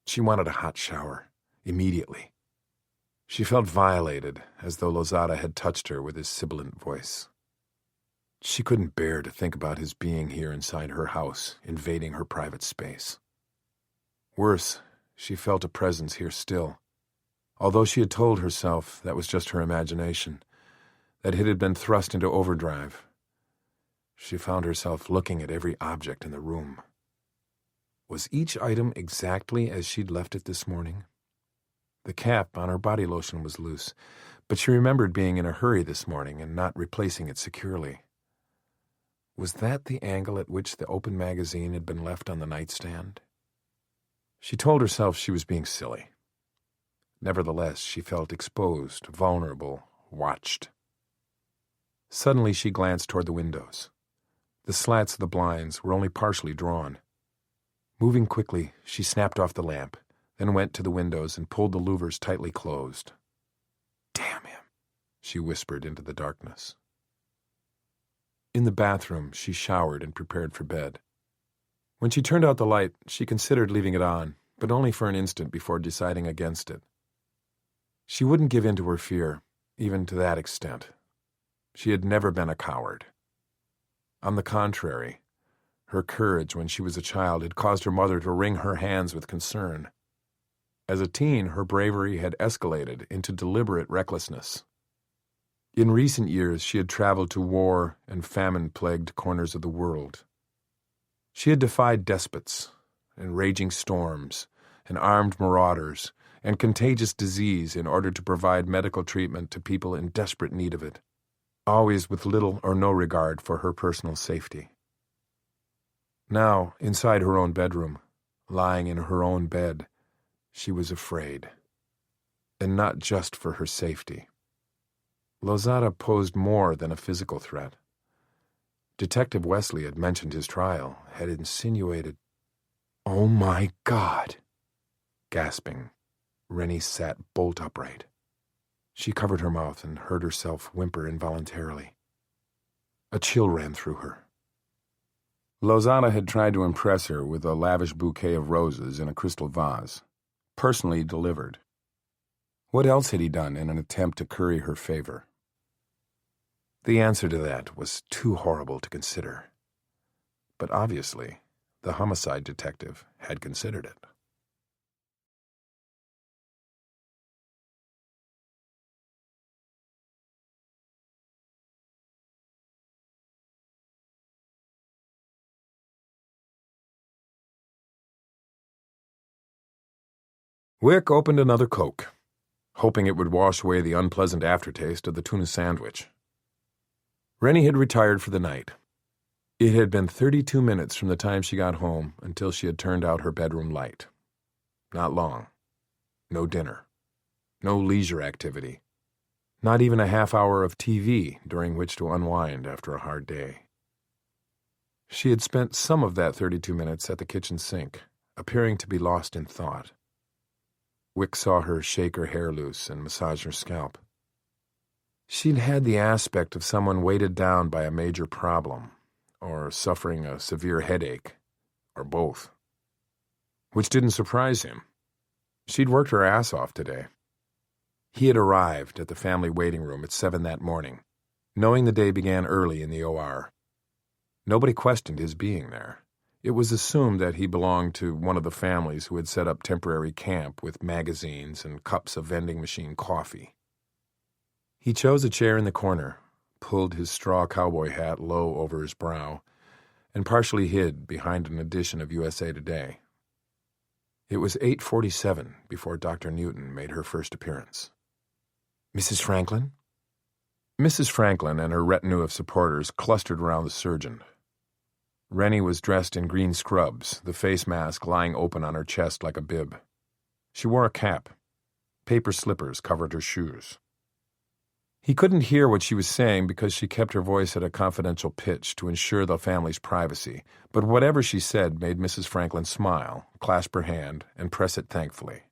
She wanted a hot shower, immediately. She felt violated, as though Lozada had touched her with his sibilant voice. She couldn't bear to think about his being here inside her house, invading her private space. Worse, she felt a presence here still, although she had told herself that was just her imagination, that it had been thrust into overdrive. She found herself looking at every object in the room. Was each item exactly as she'd left it this morning? The cap on her body lotion was loose, but she remembered being in a hurry this morning and not replacing it securely. Was that the angle at which the open magazine had been left on the nightstand? She told herself she was being silly. Nevertheless, she felt exposed, vulnerable, watched. Suddenly, she glanced toward the windows. The slats of the blinds were only partially drawn. Moving quickly, she snapped off the lamp, then went to the windows and pulled the louvers tightly closed. "Damn him," she whispered into the darkness. In the bathroom, she showered and prepared for bed. When she turned out the light, she considered leaving it on, but only for an instant before deciding against it. She wouldn't give in to her fear, even to that extent. She had never been a coward. On the contrary, her courage when she was a child had caused her mother to wring her hands with concern. As a teen, her bravery had escalated into deliberate recklessness. In recent years, she had traveled to war and famine-plagued corners of the world. She had defied despots and raging storms and armed marauders and contagious disease in order to provide medical treatment to people in desperate need of it, always with little or no regard for her personal safety. Now, inside her own bedroom, lying in her own bed, she was afraid. And not just for her safety. Lozada posed more than a physical threat. Detective Wesley had mentioned his trial, had insinuated... "Oh my God!" Gasping, Rennie sat bolt upright. She covered her mouth and heard herself whimper involuntarily. A chill ran through her. Lozada had tried to impress her with a lavish bouquet of roses in a crystal vase, personally delivered. What else had he done in an attempt to curry her favor? The answer to that was too horrible to consider. But obviously, the homicide detective had considered it. Wick opened another Coke, hoping it would wash away the unpleasant aftertaste of the tuna sandwich. Rennie had retired for the night. It had been 32 minutes from the time she got home until she had turned out her bedroom light. Not long. No dinner. No leisure activity. Not even a half hour of TV during which to unwind after a hard day. She had spent some of that 32 minutes at the kitchen sink, appearing to be lost in thought. Wick saw her shake her hair loose and massage her scalp. She'd had the aspect of someone weighted down by a major problem, or suffering a severe headache, or both. Which didn't surprise him. She'd worked her ass off today. He had arrived at the family waiting room at 7 that morning, knowing the day began early in the OR. Nobody questioned his being there. It was assumed that he belonged to one of the families who had set up temporary camp with magazines and cups of vending machine coffee. He chose a chair in the corner, pulled his straw cowboy hat low over his brow, and partially hid behind an edition of USA Today. It was 8:47 before Dr. Newton made her first appearance. "Mrs. Franklin?" Mrs. Franklin and her retinue of supporters clustered around the surgeon. Rennie was dressed in green scrubs, the face mask lying open on her chest like a bib. She wore a cap. Paper slippers covered her shoes. He couldn't hear what she was saying because she kept her voice at a confidential pitch to ensure the family's privacy, but whatever she said made Mrs. Franklin smile, clasp her hand, and press it thankfully.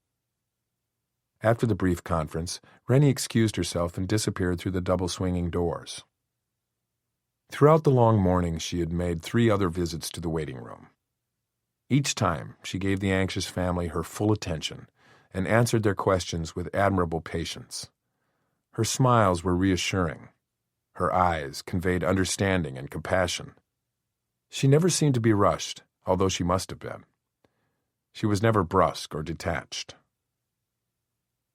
After the brief conference, Rennie excused herself and disappeared through the double-swinging doors. Throughout the long morning, she had made 3 other visits to the waiting room. Each time, she gave the anxious family her full attention and answered their questions with admirable patience. Her smiles were reassuring. Her eyes conveyed understanding and compassion. She never seemed to be rushed, although she must have been. She was never brusque or detached.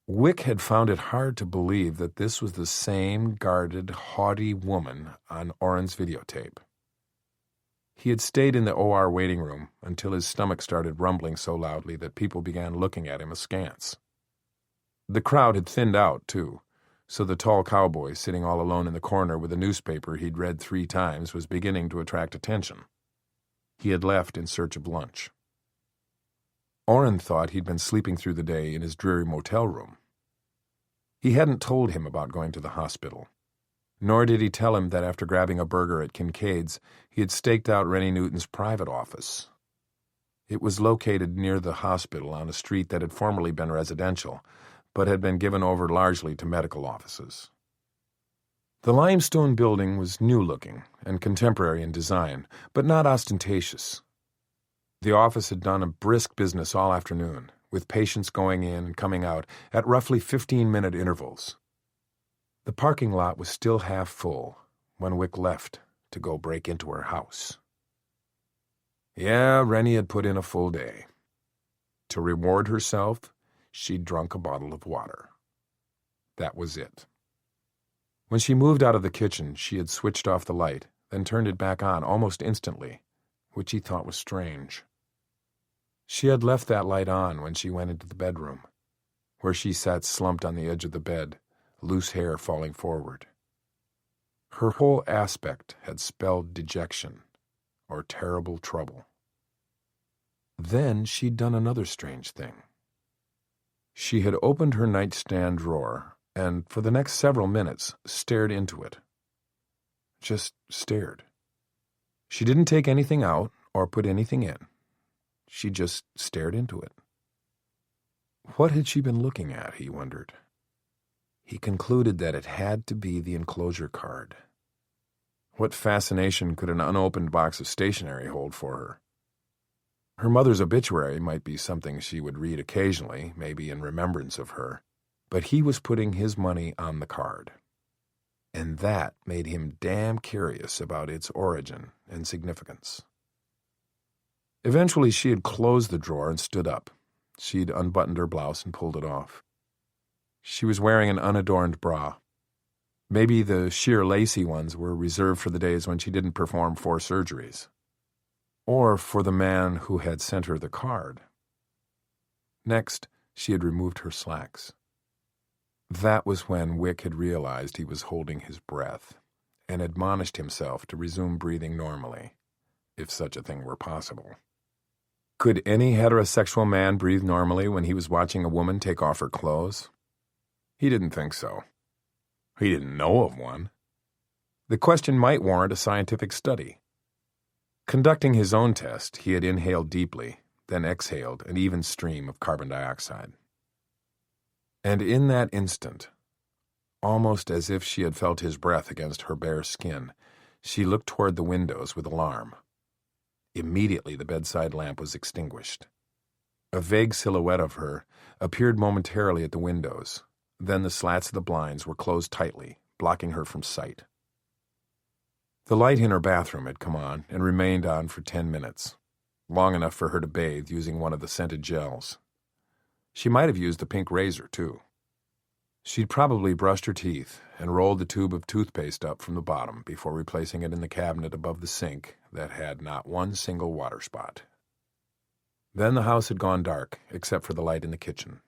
Wick had found it hard to believe that this was the same guarded, haughty woman on Orrin's videotape. He had stayed in the OR waiting room until his stomach started rumbling so loudly that people began looking at him askance. The crowd had thinned out, too, so the tall cowboy sitting all alone in the corner with a newspaper he'd read 3 times was beginning to attract attention. He had left in search of lunch. Orrin thought he'd been sleeping through the day in his dreary motel room. He hadn't told him about going to the hospital, nor did he tell him that after grabbing a burger at Kincaid's, he had staked out Rennie Newton's private office. It was located near the hospital on a street that had formerly been residential, but had been given over largely to medical offices. The limestone building was new-looking and contemporary in design, but not ostentatious. The office had done a brisk business all afternoon, with patients going in and coming out at roughly 15-minute intervals. The parking lot was still half full when Wick left to go break into her house. Yeah, Rennie had put in a full day. To reward herself, she'd drunk a bottle of water. That was it. When she moved out of the kitchen, she had switched off the light, then turned it back on almost instantly, which he thought was strange. She had left that light on when she went into the bedroom, where she sat slumped on the edge of the bed, loose hair falling forward. Her whole aspect had spelled dejection or terrible trouble. Then she'd done another strange thing. She had opened her nightstand drawer and, for the next several minutes, stared into it. Just stared. She didn't take anything out or put anything in. She just stared into it. What had she been looking at, he wondered. He concluded that it had to be the enclosure card. What fascination could an unopened box of stationery hold for her? Her mother's obituary might be something she would read occasionally, maybe in remembrance of her, but he was putting his money on the card. And that made him damn curious about its origin and significance. Eventually, she had closed the drawer and stood up. She'd unbuttoned her blouse and pulled it off. She was wearing an unadorned bra. Maybe the sheer lacy ones were reserved for the days when she didn't perform 4 surgeries. Or for the man who had sent her the card. Next, she had removed her slacks. That was when Wick had realized he was holding his breath and admonished himself to resume breathing normally, if such a thing were possible. Could any heterosexual man breathe normally when he was watching a woman take off her clothes? He didn't think so. He didn't know of one. The question might warrant a scientific study. Conducting his own test, he had inhaled deeply, then exhaled an even stream of carbon dioxide. And in that instant, almost as if she had felt his breath against her bare skin, she looked toward the windows with alarm. Immediately the bedside lamp was extinguished. A vague silhouette of her appeared momentarily at the windows. Then the slats of the blinds were closed tightly, blocking her from sight. The light in her bathroom had come on and remained on for 10 minutes, long enough for her to bathe using one of the scented gels. She might have used the pink razor, too. She'd probably brushed her teeth and rolled the tube of toothpaste up from the bottom before replacing it in the cabinet above the sink that had not one single water spot. Then the house had gone dark, except for the light in the kitchen.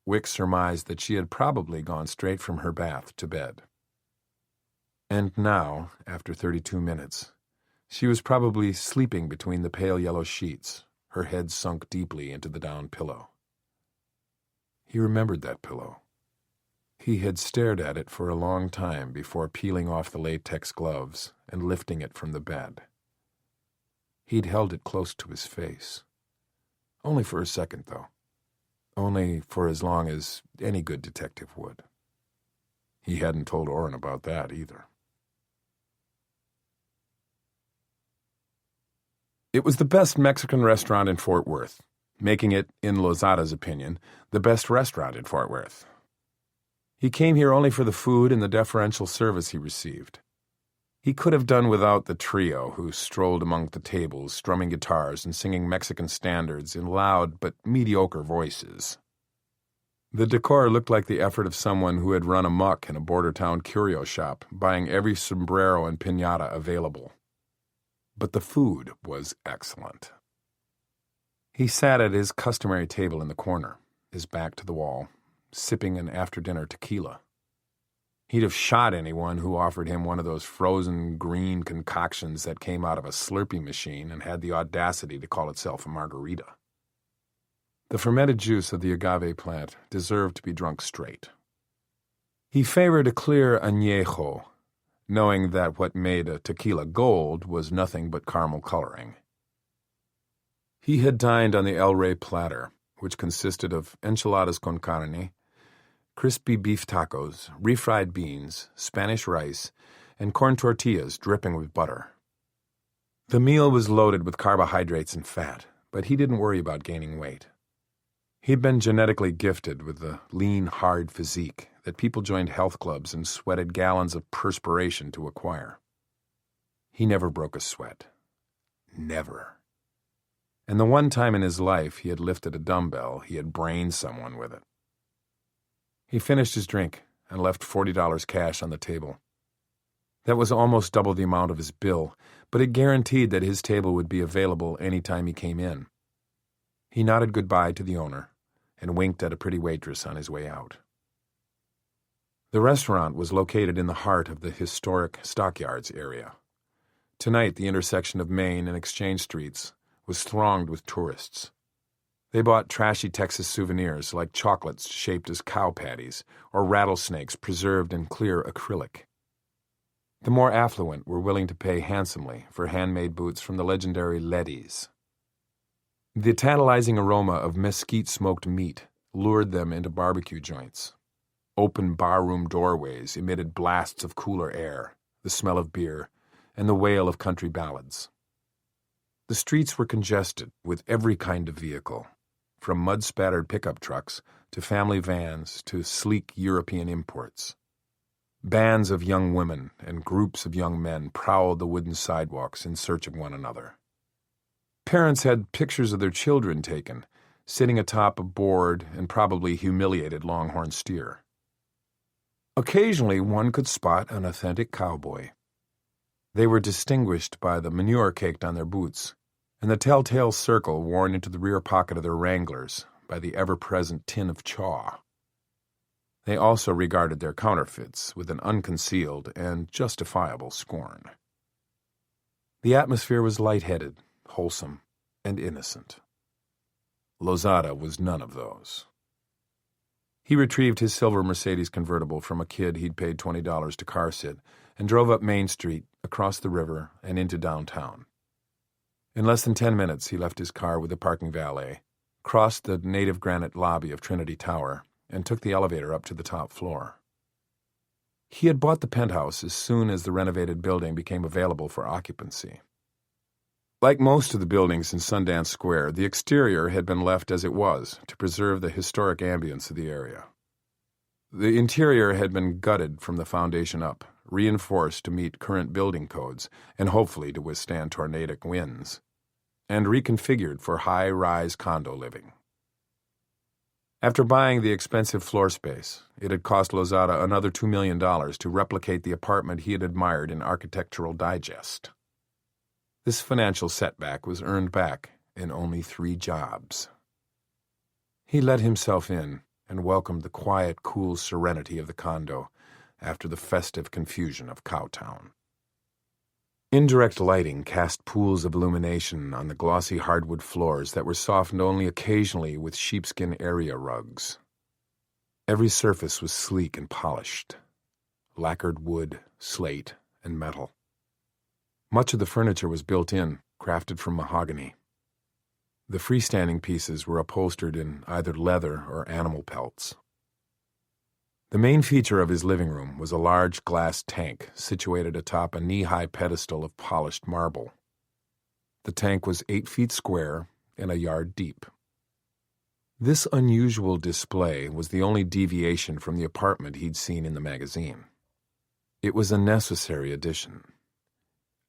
Wick surmised that she had probably gone straight from her bath to bed. And now, after 32 minutes, she was probably sleeping between the pale yellow sheets, her head sunk deeply into the down pillow. He remembered that pillow. He had stared at it for a long time before peeling off the latex gloves and lifting it from the bed. He'd held it close to his face. Only for a second, though. Only for as long as any good detective would. He hadn't told Orrin about that either. It was the best Mexican restaurant in Fort Worth, making it, in Lozada's opinion, the best restaurant in Fort Worth. He came here only for the food and the deferential service he received. He could have done without the trio who strolled among the tables, strumming guitars and singing Mexican standards in loud but mediocre voices. The decor looked like the effort of someone who had run amok in a border town curio shop, buying every sombrero and piñata available. But the food was excellent. He sat at his customary table in the corner, his back to the wall, sipping an after-dinner tequila. He'd have shot anyone who offered him one of those frozen green concoctions that came out of a Slurpee machine and had the audacity to call itself a margarita. The fermented juice of the agave plant deserved to be drunk straight. He favored a clear añejo, knowing that what made a tequila gold was nothing but caramel coloring. He had dined on the El Rey platter, which consisted of enchiladas con carne, crispy beef tacos, refried beans, Spanish rice, and corn tortillas dripping with butter. The meal was loaded with carbohydrates and fat, but he didn't worry about gaining weight. He'd been genetically gifted with the lean, hard physique that people joined health clubs and sweated gallons of perspiration to acquire. He never broke a sweat. Never. And the one time in his life he had lifted a dumbbell, he had brained someone with it. He finished his drink and left $40 cash on the table. That was almost double the amount of his bill, but it guaranteed that his table would be available any time he came in. He nodded goodbye to the owner and winked at a pretty waitress on his way out. The restaurant was located in the heart of the historic Stockyards area. Tonight, the intersection of Main and Exchange Streets was thronged with tourists. They bought trashy Texas souvenirs like chocolates shaped as cow patties or rattlesnakes preserved in clear acrylic. The more affluent were willing to pay handsomely for handmade boots from the legendary Leddies. The tantalizing aroma of mesquite-smoked meat lured them into barbecue joints. Open barroom doorways emitted blasts of cooler air, the smell of beer, and the wail of country ballads. The streets were congested with every kind of vehicle, from mud-spattered pickup trucks to family vans to sleek European imports. Bands of young women and groups of young men prowled the wooden sidewalks in search of one another. Parents had pictures of their children taken, sitting atop a bored and probably humiliated longhorn steer. Occasionally, one could spot an authentic cowboy. They were distinguished by the manure caked on their boots and the telltale circle worn into the rear pocket of their Wranglers by the ever-present tin of chaw. They also regarded their counterfeits with an unconcealed and justifiable scorn. The atmosphere was light-headed, wholesome, and innocent. Lozada was none of those. He retrieved his silver Mercedes convertible from a kid he'd paid $20 to car sit and drove up Main Street, across the river, and into downtown. In less than 10 minutes, he left his car with a parking valet, crossed the native granite lobby of Trinity Tower, and took the elevator up to the top floor. He had bought the penthouse as soon as the renovated building became available for occupancy. Like most of the buildings in Sundance Square, the exterior had been left as it was to preserve the historic ambience of the area. The interior had been gutted from the foundation up, reinforced to meet current building codes and hopefully to withstand tornadic winds, and reconfigured for high-rise condo living. After buying the expensive floor space, it had cost Lozada another $2 million to replicate the apartment he had admired in Architectural Digest. This financial setback was earned back in only 3 jobs. He let himself in and welcomed the quiet, cool serenity of the condo after the festive confusion of Cowtown. Indirect lighting cast pools of illumination on the glossy hardwood floors that were softened only occasionally with sheepskin area rugs. Every surface was sleek and polished, lacquered wood, slate, and metal. Much of the furniture was built in, crafted from mahogany. The freestanding pieces were upholstered in either leather or animal pelts. The main feature of his living room was a large glass tank situated atop a knee-high pedestal of polished marble. The tank was 8 feet square and a yard deep. This unusual display was the only deviation from the apartment he'd seen in the magazine. It was a necessary addition.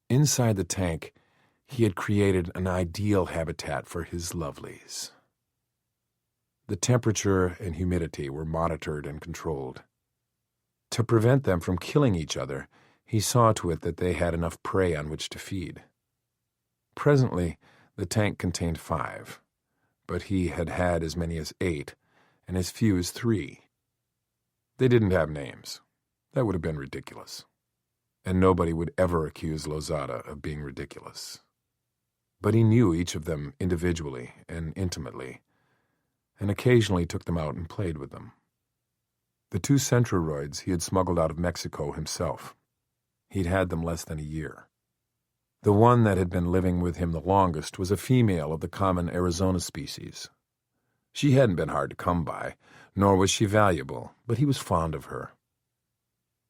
Inside the tank, he had created an ideal habitat for his lovelies. The temperature and humidity were monitored and controlled. To prevent them from killing each other, he saw to it that they had enough prey on which to feed. Presently, the tank contained 5, but he had had as many as 8, and as few as 3. They didn't have names. That would have been ridiculous. And nobody would ever accuse Lozada of being ridiculous. But he knew each of them individually and intimately, and occasionally took them out and played with them. The 2 centroroids he had smuggled out of Mexico himself. He'd had them less than a year. The one that had been living with him the longest was a female of the common Arizona species. She hadn't been hard to come by, nor was she valuable, but he was fond of her.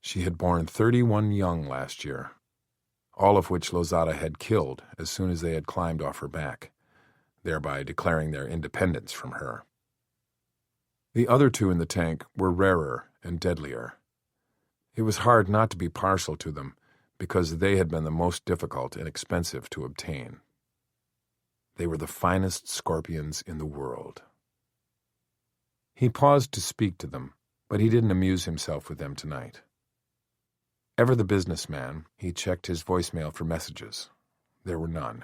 She had borne 31 young last year, all of which Lozada had killed as soon as they had climbed off her back, thereby declaring their independence from her. The other 2 in the tank were rarer and deadlier. It was hard not to be partial to them, because they had been the most difficult and expensive to obtain. They were the finest scorpions in the world. He paused to speak to them, but he didn't amuse himself with them tonight. Ever the businessman, he checked his voicemail for messages. There were none.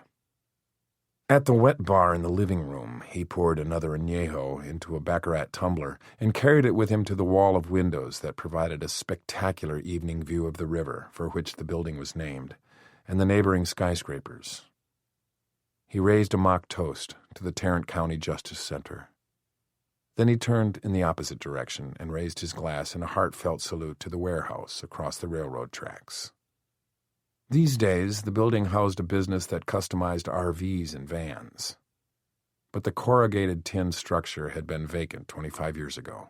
At the wet bar in the living room, he poured another añejo into a baccarat tumbler and carried it with him to the wall of windows that provided a spectacular evening view of the river for which the building was named, and the neighboring skyscrapers. He raised a mock toast to the Tarrant County Justice Center. Then he turned in the opposite direction and raised his glass in a heartfelt salute to the warehouse across the railroad tracks. These days, the building housed a business that customized RVs and vans. But the corrugated tin structure had been vacant 25 years ago,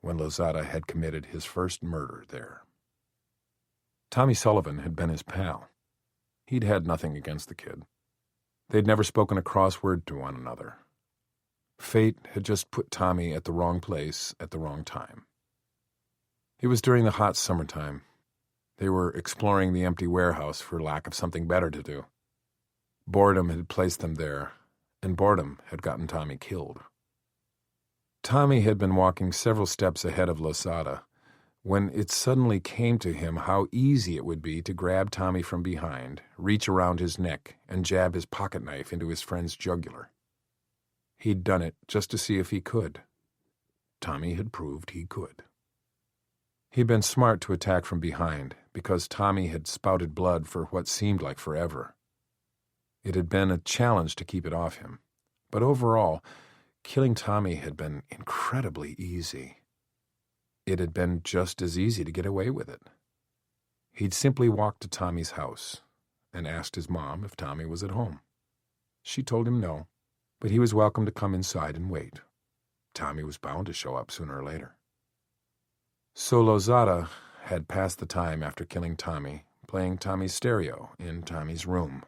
when Lozada had committed his first murder there. Tommy Sullivan had been his pal. He'd had nothing against the kid. They'd never spoken a cross word to one another. Fate had just put Tommy at the wrong place at the wrong time. It was during the hot summertime. They were exploring the empty warehouse for lack of something better to do. Boredom had placed them there, and boredom had gotten Tommy killed. Tommy had been walking several steps ahead of Lozada when it suddenly came to him how easy it would be to grab Tommy from behind, reach around his neck, and jab his pocketknife into his friend's jugular. He'd done it just to see if he could. Tommy had proved he could. He'd been smart to attack from behind, because Tommy had spouted blood for what seemed like forever. It had been a challenge to keep it off him, but overall, killing Tommy had been incredibly easy. It had been just as easy to get away with it. He'd simply walked to Tommy's house and asked his mom if Tommy was at home. She told him no, but he was welcome to come inside and wait. Tommy was bound to show up sooner or later. So Lozada had passed the time after killing Tommy, playing Tommy's stereo in Tommy's room,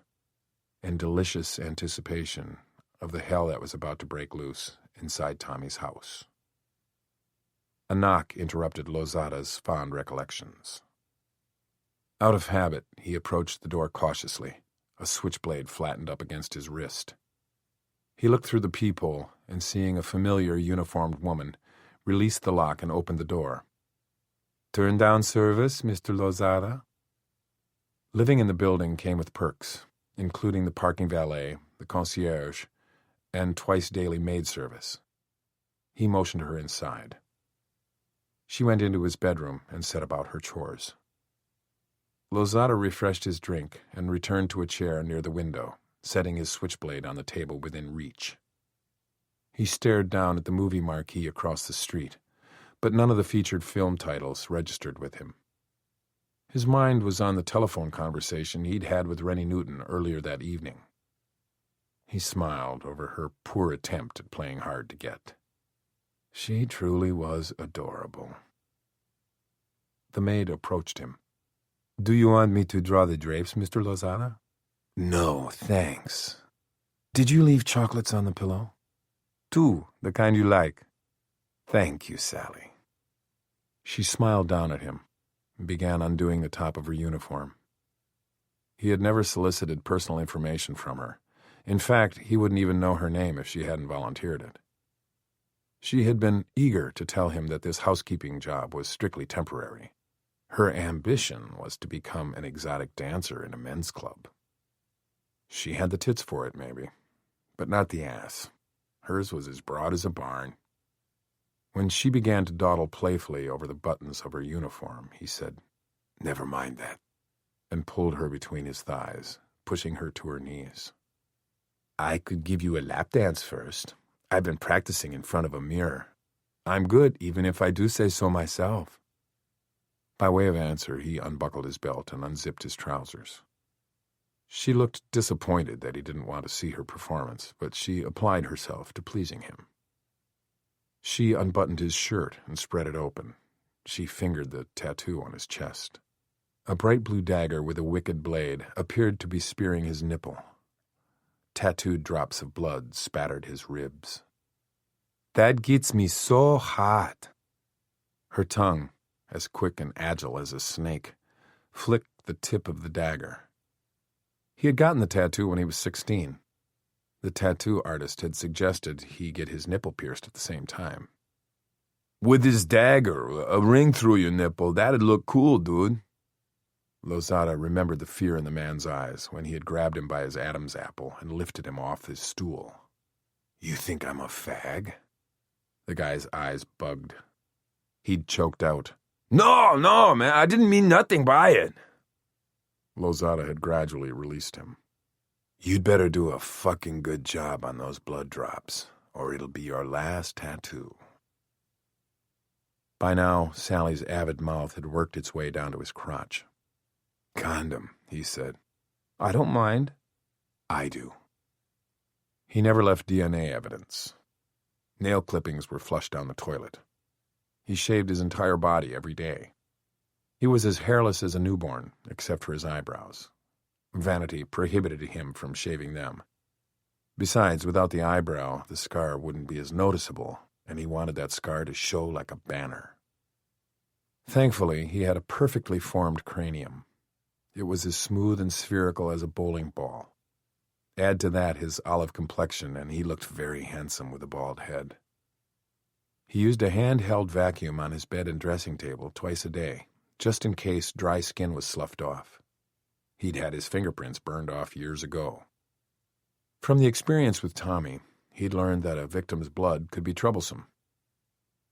in delicious anticipation of the hell that was about to break loose inside Tommy's house. A knock interrupted Lozada's fond recollections. Out of habit, he approached the door cautiously, a switchblade flattened up against his wrist. He looked through the peephole and, seeing a familiar uniformed woman, released the lock and opened the door. "Turn down service, Mr. Lozada?" Living in the building came with perks, including the parking valet, the concierge, and twice-daily maid service. He motioned her inside. She went into his bedroom and set about her chores. Lozada refreshed his drink and returned to a chair near the window, setting his switchblade on the table within reach. He stared down at the movie marquee across the street, but none of the featured film titles registered with him. His mind was on the telephone conversation he'd had with Rennie Newton earlier that evening. He smiled over her poor attempt at playing hard to get. She truly was adorable. The maid approached him. "Do you want me to draw the drapes, Mr. Lozada?" "No, thanks. Did you leave chocolates on the pillow?" "Two, the kind you like." "Thank you, Sally." She smiled down at him and began undoing the top of her uniform. He had never solicited personal information from her. In fact, he wouldn't even know her name if she hadn't volunteered it. She had been eager to tell him that this housekeeping job was strictly temporary. Her ambition was to become an exotic dancer in a men's club. She had the tits for it, maybe, but not the ass. Hers was as broad as a barn. When she began to dawdle playfully over the buttons of her uniform, he said, "Never mind that," and pulled her between his thighs, pushing her to her knees. "I could give you a lap dance first. I've been practicing in front of a mirror. I'm good, even if I do say so myself." By way of answer, he unbuckled his belt and unzipped his trousers. She looked disappointed that he didn't want to see her performance, but she applied herself to pleasing him. She unbuttoned his shirt and spread it open. She fingered the tattoo on his chest. A bright blue dagger with a wicked blade appeared to be spearing his nipple. Tattooed drops of blood spattered his ribs. "That gets me so hot." Her tongue, as quick and agile as a snake, flicked the tip of the dagger. He had gotten the tattoo when he was 16. The tattoo artist had suggested he get his nipple pierced at the same time. "With this dagger, a ring through your nipple, that'd look cool, dude." Lozada remembered the fear in the man's eyes when he had grabbed him by his Adam's apple and lifted him off his stool. "You think I'm a fag?" The guy's eyes bugged. He'd choked out, No, man, I didn't mean nothing by it." Lozada had gradually released him. "You'd better do a fucking good job on those blood drops, or it'll be your last tattoo." By now, Sally's avid mouth had worked its way down to his crotch. "Condom," he said. "I don't mind." "I do." He never left DNA evidence. Nail clippings were flushed down the toilet. He shaved his entire body every day. He was as hairless as a newborn, except for his eyebrows. Vanity prohibited him from shaving them. Besides, without the eyebrow, the scar wouldn't be as noticeable, and he wanted that scar to show like a banner. Thankfully, he had a perfectly formed cranium. It was as smooth and spherical as a bowling ball. Add to that his olive complexion, and he looked very handsome with a bald head. He used a handheld vacuum on his bed and dressing table twice a day, just in case dry skin was sloughed off. He'd had his fingerprints burned off years ago. From the experience with Tommy, he'd learned that a victim's blood could be troublesome.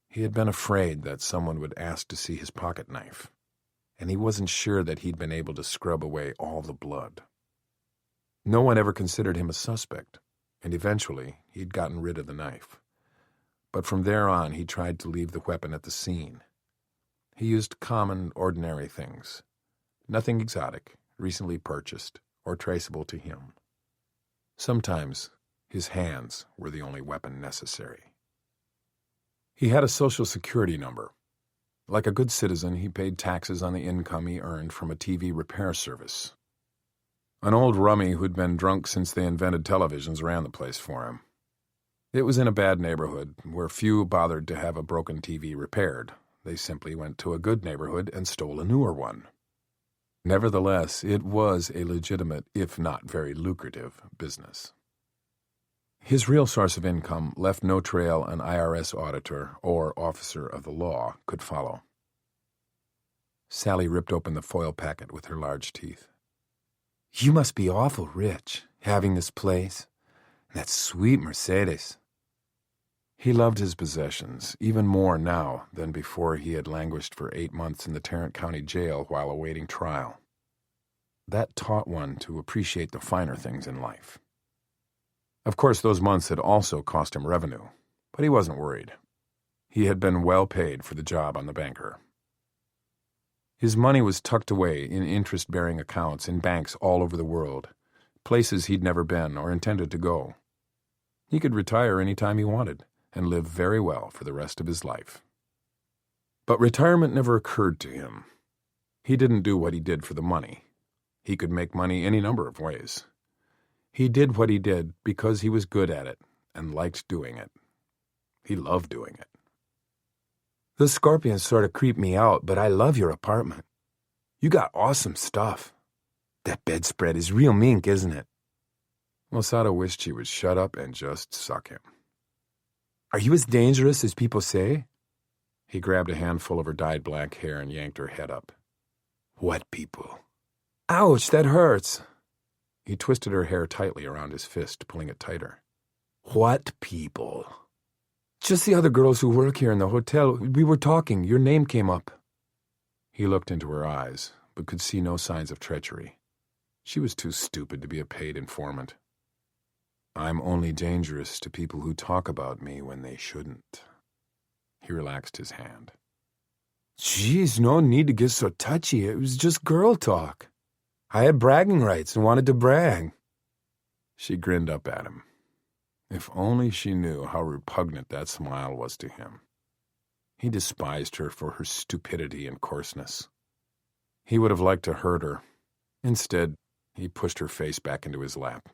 He had been afraid that someone would ask to see his pocket knife, and he wasn't sure that he'd been able to scrub away all the blood. No one ever considered him a suspect, and eventually he'd gotten rid of the knife. But from there on, he tried to leave the weapon at the scene. He used common, ordinary things. Nothing exotic, recently purchased, or traceable to him. Sometimes his hands were the only weapon necessary. He had a Social Security number. Like a good citizen, he paid taxes on the income he earned from a TV repair service. An old rummy who'd been drunk since they invented televisions ran the place for him. It was in a bad neighborhood where few bothered to have a broken TV repaired. They simply went to a good neighborhood and stole a newer one. Nevertheless, it was a legitimate, if not very lucrative, business. His real source of income left no trail an IRS auditor or officer of the law could follow. Sally ripped open the foil packet with her large teeth. "You must be awful rich, having this place. That sweet Mercedes." He loved his possessions, even more now than before he had languished for 8 months in the Tarrant County Jail while awaiting trial. That taught one to appreciate the finer things in life. Of course, those months had also cost him revenue, but he wasn't worried. He had been well paid for the job on the banker. His money was tucked away in interest-bearing accounts in banks all over the world, places he'd never been or intended to go. He could retire any time he wanted and live very well for the rest of his life. But retirement never occurred to him. He didn't do what he did for the money. He could make money any number of ways. He did what he did because he was good at it and liked doing it. He loved doing it. The scorpions sort of creep me out, but I love your apartment. You got awesome stuff. That bedspread is real mink, isn't it? Losada wished she would shut up and just suck him. Are you as dangerous as people say? He grabbed a handful of her dyed black hair and yanked her head up. What people? Ouch, that hurts. He twisted her hair tightly around his fist, pulling it tighter. What people? Just the other girls who work here in the hotel. We were talking. Your name came up. He looked into her eyes, but could see no signs of treachery. She was too stupid to be a paid informant. I'm only dangerous to people who talk about me when they shouldn't. He relaxed his hand. Geez, no need to get so touchy. It was just girl talk. I had bragging rights and wanted to brag. She grinned up at him. If only she knew how repugnant that smile was to him. He despised her for her stupidity and coarseness. He would have liked to hurt her. Instead, he pushed her face back into his lap.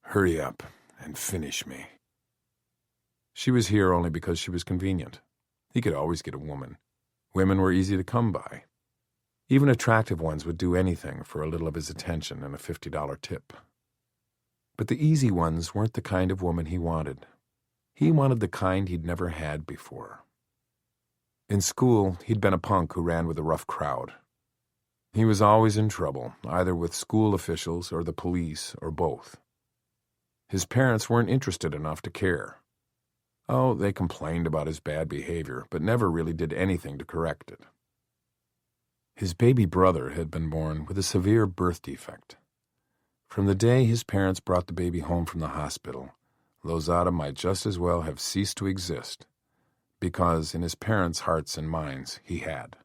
Hurry up and finish me. She was here only because she was convenient. He could always get a woman. Women were easy to come by. Even attractive ones would do anything for a little of his attention and a $50 tip. But the easy ones weren't the kind of woman he wanted. He wanted the kind he'd never had before. In school, he'd been a punk who ran with a rough crowd. He was always in trouble, either with school officials or the police or both. His parents weren't interested enough to care. Oh, they complained about his bad behavior, but never really did anything to correct it. His baby brother had been born with a severe birth defect. From the day his parents brought the baby home from the hospital, Losada might just as well have ceased to exist, because in his parents' hearts and minds he had.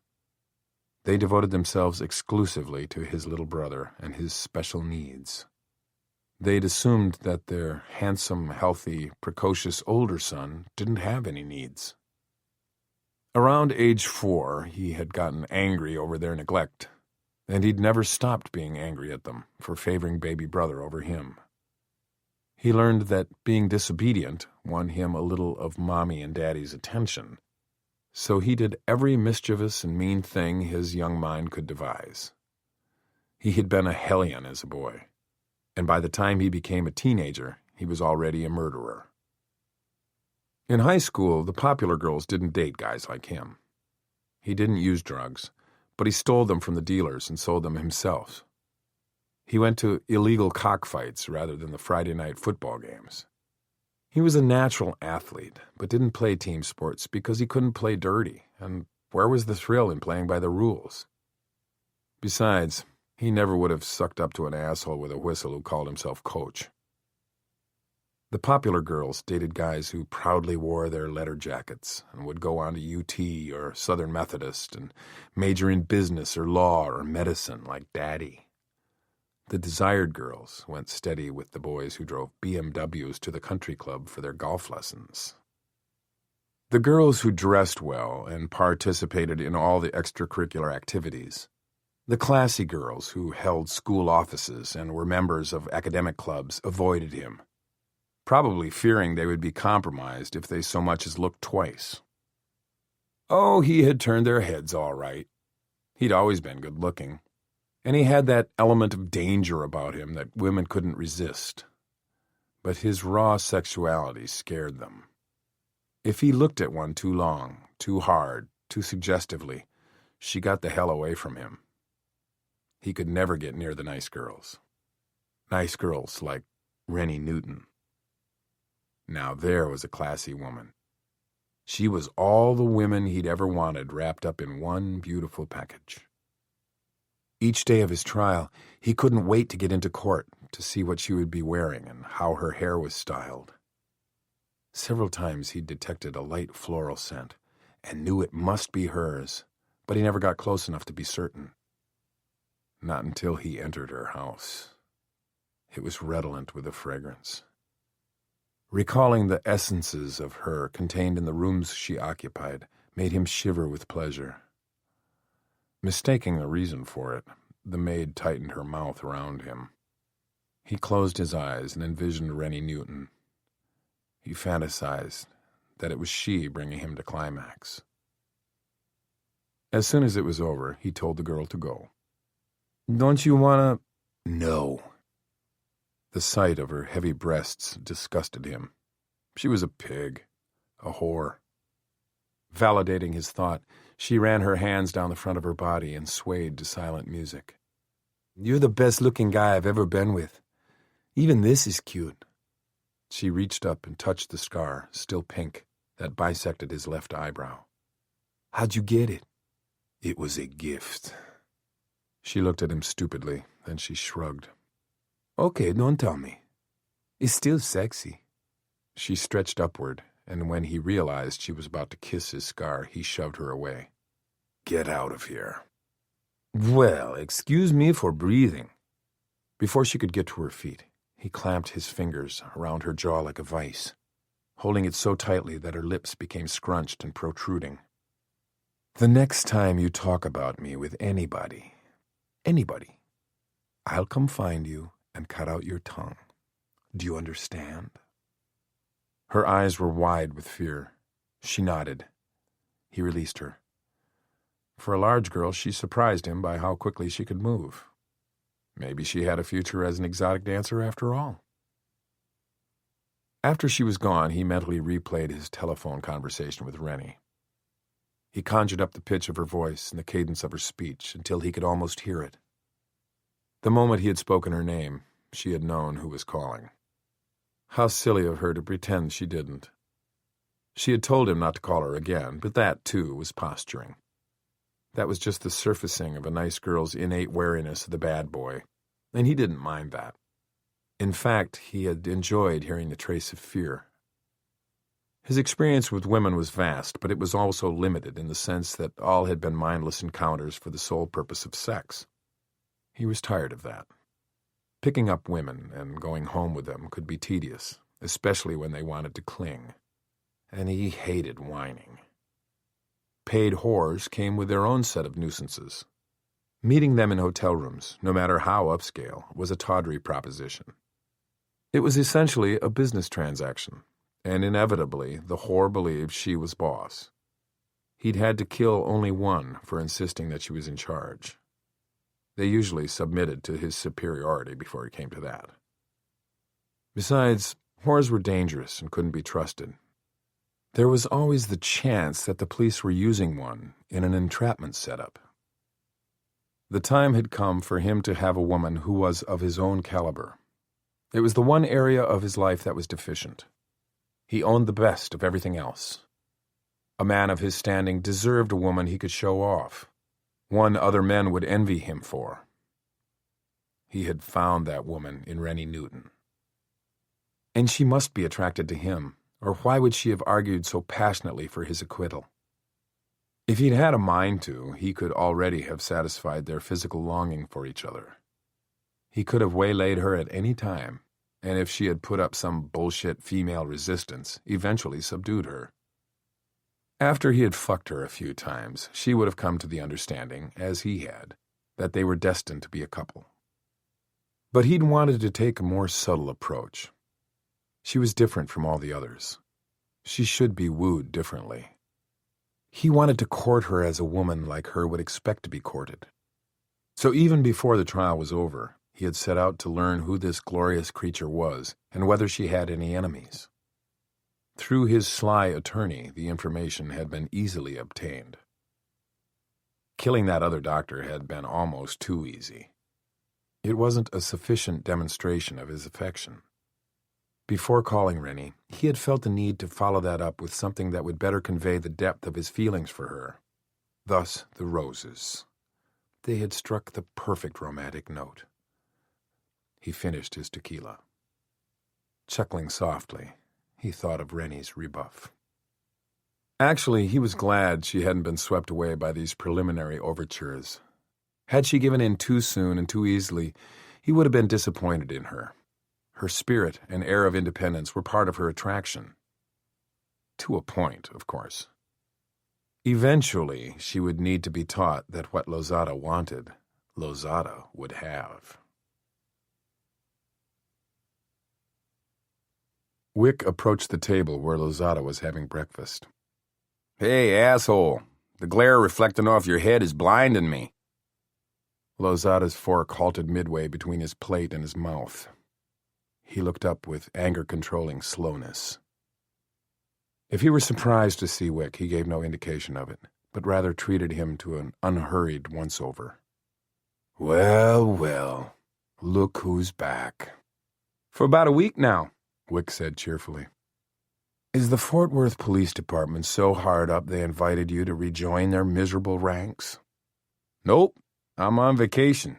They devoted themselves exclusively to his little brother and his special needs. They'd assumed that their handsome, healthy, precocious older son didn't have any needs. Around age 4, he had gotten angry over their neglect, and he'd never stopped being angry at them for favoring baby brother over him. He learned that being disobedient won him a little of Mommy and Daddy's attention, so he did every mischievous and mean thing his young mind could devise. He had been a hellion as a boy, and by the time he became a teenager, he was already a murderer. In high school, the popular girls didn't date guys like him. He didn't use drugs, but he stole them from the dealers and sold them himself. He went to illegal cockfights rather than the Friday night football games. He was a natural athlete, but didn't play team sports because he couldn't play dirty, and where was the thrill in playing by the rules? Besides, he never would have sucked up to an asshole with a whistle who called himself coach. The popular girls dated guys who proudly wore their letter jackets and would go on to UT or Southern Methodist and major in business or law or medicine like Daddy. The desired girls went steady with the boys who drove BMWs to the country club for their golf lessons. The girls who dressed well and participated in all the extracurricular activities. The classy girls who held school offices and were members of academic clubs avoided him, probably fearing they would be compromised if they so much as looked twice. Oh, he had turned their heads all right. He'd always been good-looking, and he had that element of danger about him that women couldn't resist. But his raw sexuality scared them. If he looked at one too long, too hard, too suggestively, she got the hell away from him. He could never get near the nice girls. Nice girls like Rennie Newton. Now there was a classy woman. She was all the women he'd ever wanted wrapped up in one beautiful package. Each day of his trial, he couldn't wait to get into court to see what she would be wearing and how her hair was styled. Several times he detected a light floral scent and knew it must be hers, but he never got close enough to be certain. Not until he entered her house. It was redolent with a fragrance. Recalling the essences of her contained in the rooms she occupied made him shiver with pleasure. Mistaking the reason for it, the maid tightened her mouth around him. He closed his eyes and envisioned Rennie Newton. He fantasized that it was she bringing him to climax. As soon as it was over, he told the girl to go. "Don't you want to—" "No." The sight of her heavy breasts disgusted him. She was a pig, a whore. Validating his thought, she ran her hands down the front of her body and swayed to silent music. "You're the best-looking guy I've ever been with. Even this is cute." She reached up and touched the scar, still pink, that bisected his left eyebrow. "How'd you get it?" "It was a gift." She looked at him stupidly, then she shrugged. "Okay, don't tell me. It's still sexy." She stretched upward, and when he realized she was about to kiss his scar, he shoved her away. "Get out of here." "Well, excuse me for breathing." Before she could get to her feet, he clamped his fingers around her jaw like a vice, holding it so tightly that her lips became scrunched and protruding. "The next time you talk about me with anybody, I'll come find you and cut out your tongue. Do you understand?" Her eyes were wide with fear. She nodded. He released her. For a large girl, she surprised him by how quickly she could move. Maybe she had a future as an exotic dancer after all. After she was gone, he mentally replayed his telephone conversation with Rennie. He conjured up the pitch of her voice and the cadence of her speech until he could almost hear it. The moment he had spoken her name, she had known who was calling. How silly of her to pretend she didn't. She had told him not to call her again, but that, too, was posturing. That was just the surfacing of a nice girl's innate wariness of the bad boy, and he didn't mind that. In fact, he had enjoyed hearing the trace of fear. His experience with women was vast, but it was also limited in the sense that all had been mindless encounters for the sole purpose of sex. He was tired of that. Picking up women and going home with them could be tedious, especially when they wanted to cling. And he hated whining. Paid whores came with their own set of nuisances. Meeting them in hotel rooms, no matter how upscale, was a tawdry proposition. It was essentially a business transaction, and inevitably the whore believed she was boss. He'd had to kill only one for insisting that she was in charge. They usually submitted to his superiority before it came to that. Besides, whores were dangerous and couldn't be trusted. There was always the chance that the police were using one in an entrapment setup. The time had come for him to have a woman who was of his own caliber. It was the one area of his life that was deficient. He owned the best of everything else. A man of his standing deserved a woman he could show off, one other men would envy him for. He had found that woman in Rennie Newton. And she must be attracted to him, or why would she have argued so passionately for his acquittal? If he'd had a mind to, he could already have satisfied their physical longing for each other. He could have waylaid her at any time, and if she had put up some bullshit female resistance, eventually subdued her. After he had fucked her a few times, she would have come to the understanding, as he had, that they were destined to be a couple. But he'd wanted to take a more subtle approach. She was different from all the others. She should be wooed differently. He wanted to court her as a woman like her would expect to be courted. So even before the trial was over, he had set out to learn who this glorious creature was and whether she had any enemies. Through his sly attorney, the information had been easily obtained. Killing that other doctor had been almost too easy. It wasn't a sufficient demonstration of his affection. Before calling Rennie, he had felt the need to follow that up with something that would better convey the depth of his feelings for her. Thus, the roses. They had struck the perfect romantic note. He finished his tequila. Chuckling softly, he thought of Rennie's rebuff. Actually, he was glad she hadn't been swept away by these preliminary overtures. Had she given in too soon and too easily, he would have been disappointed in her. Her spirit and air of independence were part of her attraction. To a point, of course. Eventually, she would need to be taught that what Lozada wanted, Lozada would have. Wick approached the table where Lozada was having breakfast. Hey, asshole. The glare reflecting off your head is blinding me. Lozada's fork halted midway between his plate and his mouth. He looked up with anger-controlling slowness. If he were surprised to see Wick, he gave no indication of it, but rather treated him to an unhurried once-over. Well, well, look who's back. For about a week now, Wick said cheerfully. Is the Fort Worth Police Department so hard up they invited you to rejoin their miserable ranks? Nope, I'm on vacation.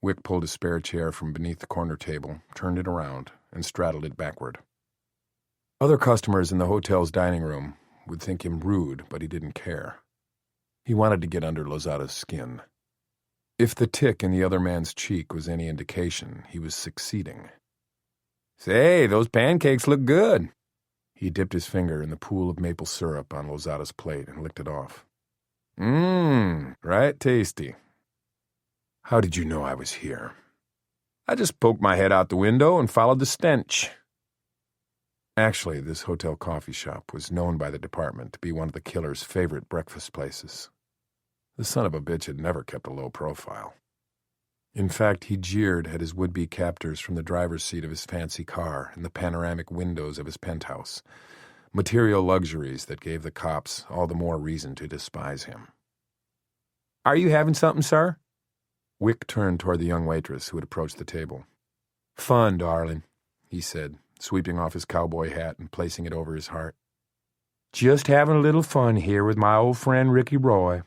Wick pulled a spare chair from beneath the corner table, turned it around, and straddled it backward. Other customers in the hotel's dining room would think him rude, but he didn't care. He wanted to get under Lozada's skin. If the tick in the other man's cheek was any indication, he was succeeding. Say, those pancakes look good. He dipped his finger in the pool of maple syrup on Lozada's plate and licked it off. Right tasty. How did you know I was here? I just poked my head out the window and followed the stench. Actually, this hotel coffee shop was known by the department to be one of the killer's favorite breakfast places. The son of a bitch had never kept a low profile. In fact, he jeered at his would-be captors from the driver's seat of his fancy car and the panoramic windows of his penthouse, material luxuries that gave the cops all the more reason to despise him. Are you having something, sir? Wick turned toward the young waitress who had approached the table. Fun, darling, he said, sweeping off his cowboy hat and placing it over his heart. Just having a little fun here with my old friend Ricky Roy.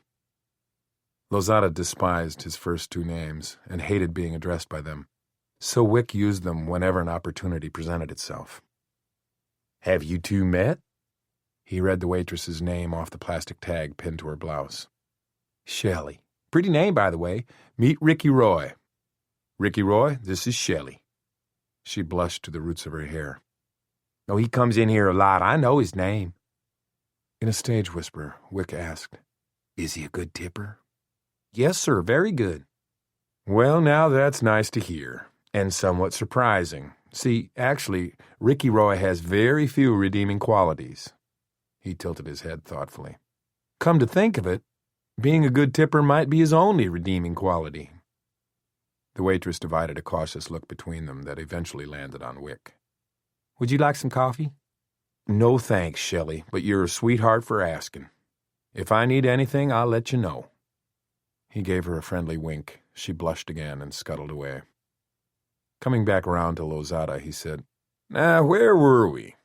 Lozada despised his first two names and hated being addressed by them, so Wick used them whenever an opportunity presented itself. Have you two met? He read the waitress's name off the plastic tag pinned to her blouse. Shelley. Pretty name, by the way. Meet Ricky Roy. Ricky Roy, this is Shelley. She blushed to the roots of her hair. Oh, he comes in here a lot. I know his name. In a stage whisper, Wick asked, Is he a good tipper? Yes, sir, very good. Well, now that's nice to hear, and somewhat surprising. See, actually, Ricky Roy has very few redeeming qualities. He tilted his head thoughtfully. Come to think of it, being a good tipper might be his only redeeming quality. The waitress divided a cautious look between them that eventually landed on Wick. Would you like some coffee? No thanks, Shelley, but you're a sweetheart for asking. If I need anything, I'll let you know. He gave her a friendly wink. She blushed again and scuttled away. Coming back around to Lozada, he said, Where were we?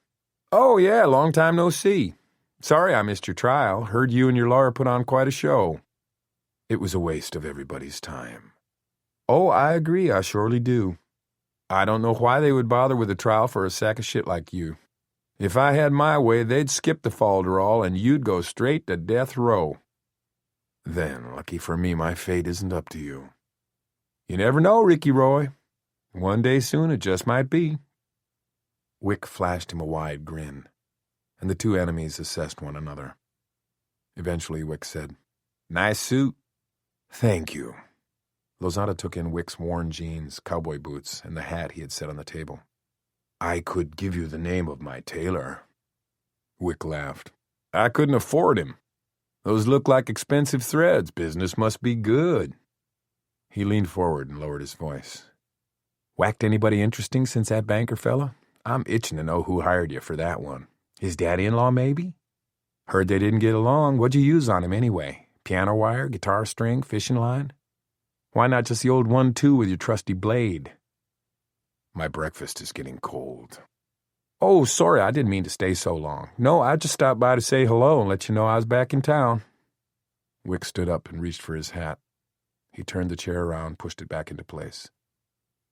Oh, yeah, long time no see. Sorry I missed your trial. Heard you and your lawyer put on quite a show. It was a waste of everybody's time. Oh, I agree, I surely do. I don't know why they would bother with a trial for a sack of shit like you. If I had my way, they'd skip the falderall and you'd go straight to death row. Then, lucky for me, my fate isn't up to you. You never know, Ricky Roy. One day soon it just might be. Wick flashed him a wide grin, and the two enemies assessed one another. Eventually, Wick said, Nice suit. Thank you. Lozada took in Wick's worn jeans, cowboy boots, and the hat he had set on the table. I could give you the name of my tailor. Wick laughed. I couldn't afford him. Those look like expensive threads. Business must be good. He leaned forward and lowered his voice. Whacked anybody interesting since that banker fella? I'm itching to know who hired you for that one. His daddy-in-law, maybe? Heard they didn't get along. What'd you use on him anyway? Piano wire, guitar string, fishing line? Why not just the old 1-2 with your trusty blade? My breakfast is getting cold. Oh, sorry, I didn't mean to stay so long. No, I just stopped by to say hello and let you know I was back in town. Wick stood up and reached for his hat. He turned the chair around, pushed it back into place.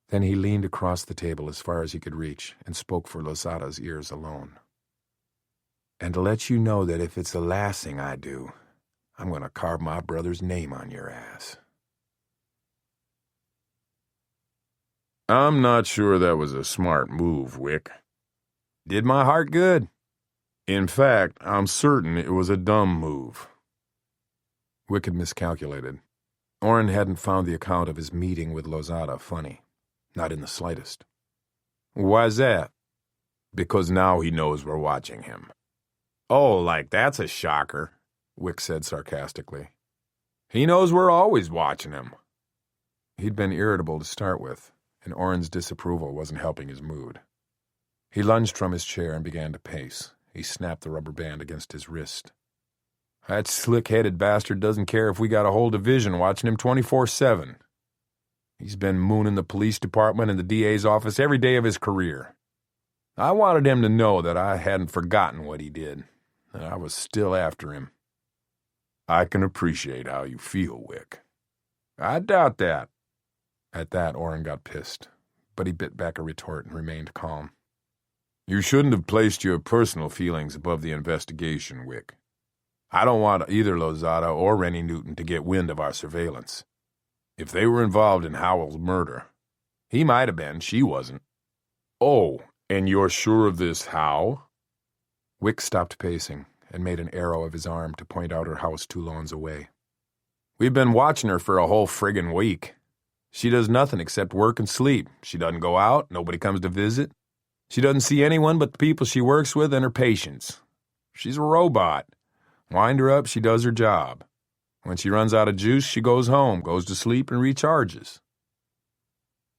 Then he leaned across the table as far as he could reach and spoke for Lozada's ears alone. "And to let you know that if it's the last thing I do, I'm going to carve my brother's name on your ass." I'm not sure that was a smart move, Wick. Did my heart good. In fact, I'm certain it was a dumb move. Wick had miscalculated. Orrin hadn't found the account of his meeting with Lozada funny. Not in the slightest. Why's that? Because now he knows we're watching him. Oh, like that's a shocker, Wick said sarcastically. He knows we're always watching him. He'd been irritable to start with, and Orrin's disapproval wasn't helping his mood. He lunged from his chair and began to pace. He snapped the rubber band against his wrist. That slick-headed bastard doesn't care if we got a whole division watching him 24/7. He's been mooning the police department and the DA's office every day of his career. I wanted him to know that I hadn't forgotten what he did, that I was still after him. I can appreciate how you feel, Wick. I doubt that. At that, Orrin got pissed, but he bit back a retort and remained calm. You shouldn't have placed your personal feelings above the investigation, Wick. I don't want either Lozada or Rennie Newton to get wind of our surveillance. If they were involved in Howell's murder, he might have been, she wasn't. Oh, and you're sure of this how? Wick stopped pacing and made an arrow of his arm to point out her house 2 lawns away. We've been watching her for a whole friggin' week. She does nothing except work and sleep. She doesn't go out, nobody comes to visit. She doesn't see anyone but the people she works with and her patients. She's a robot. Wind her up, she does her job. When she runs out of juice, she goes home, goes to sleep, and recharges.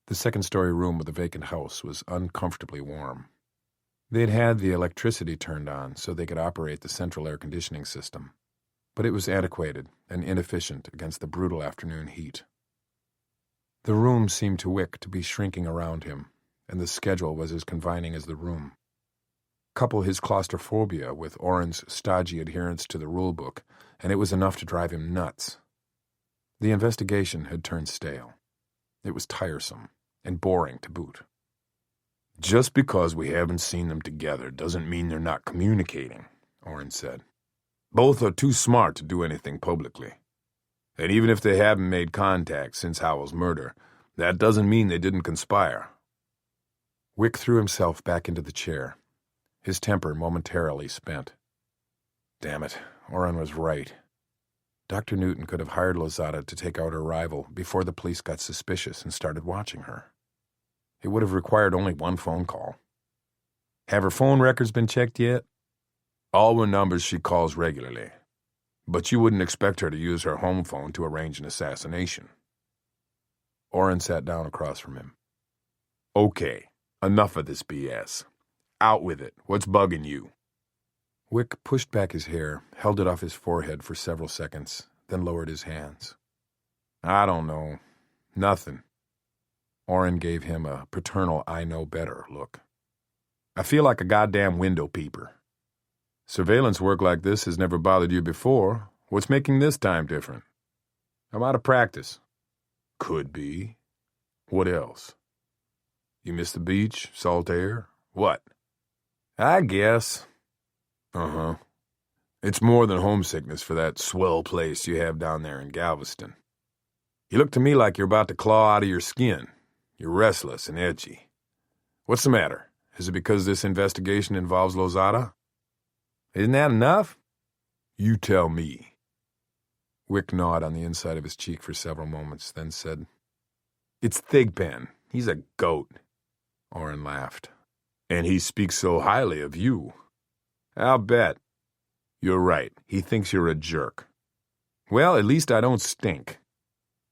The second-story room of the vacant house was uncomfortably warm. They'd had the electricity turned on so they could operate the central air conditioning system, but it was antiquated and inefficient against the brutal afternoon heat. The room seemed to Wick to be shrinking around him, and the schedule was as confining as the room. Couple his claustrophobia with Orrin's stodgy adherence to the rulebook, and it was enough to drive him nuts. The investigation had turned stale. It was tiresome and boring to boot. Just because we haven't seen them together doesn't mean they're not communicating, Orrin said. Both are too smart to do anything publicly. And even if they haven't made contact since Howell's murder, that doesn't mean they didn't conspire. Wick threw himself back into the chair, his temper momentarily spent. Damn it, Orrin was right. Dr. Newton could have hired Lozada to take out her rival before the police got suspicious and started watching her. It would have required only one phone call. Have her phone records been checked yet? All were numbers she calls regularly. But you wouldn't expect her to use her home phone to arrange an assassination. Orrin sat down across from him. Okay, enough of this BS. Out with it. What's bugging you? Wick pushed back his hair, held it off his forehead for several seconds, then lowered his hands. I don't know. Nothing. Orrin gave him a paternal I-know-better look. I feel like a goddamn window peeper. Surveillance work like this has never bothered you before. What's making this time different? I'm out of practice. Could be. What else? You miss the beach, salt air? What? I guess. Uh-huh. It's more than homesickness for that swell place you have down there in Galveston. You look to me like you're about to claw out of your skin. You're restless and edgy. What's the matter? Is it because this investigation involves Lozada? Isn't that enough? You tell me. Wick gnawed on the inside of his cheek for several moments, then said, It's Thigpen. He's a goat. Orrin laughed. And he speaks so highly of you. I'll bet. You're right. He thinks you're a jerk. Well, at least I don't stink.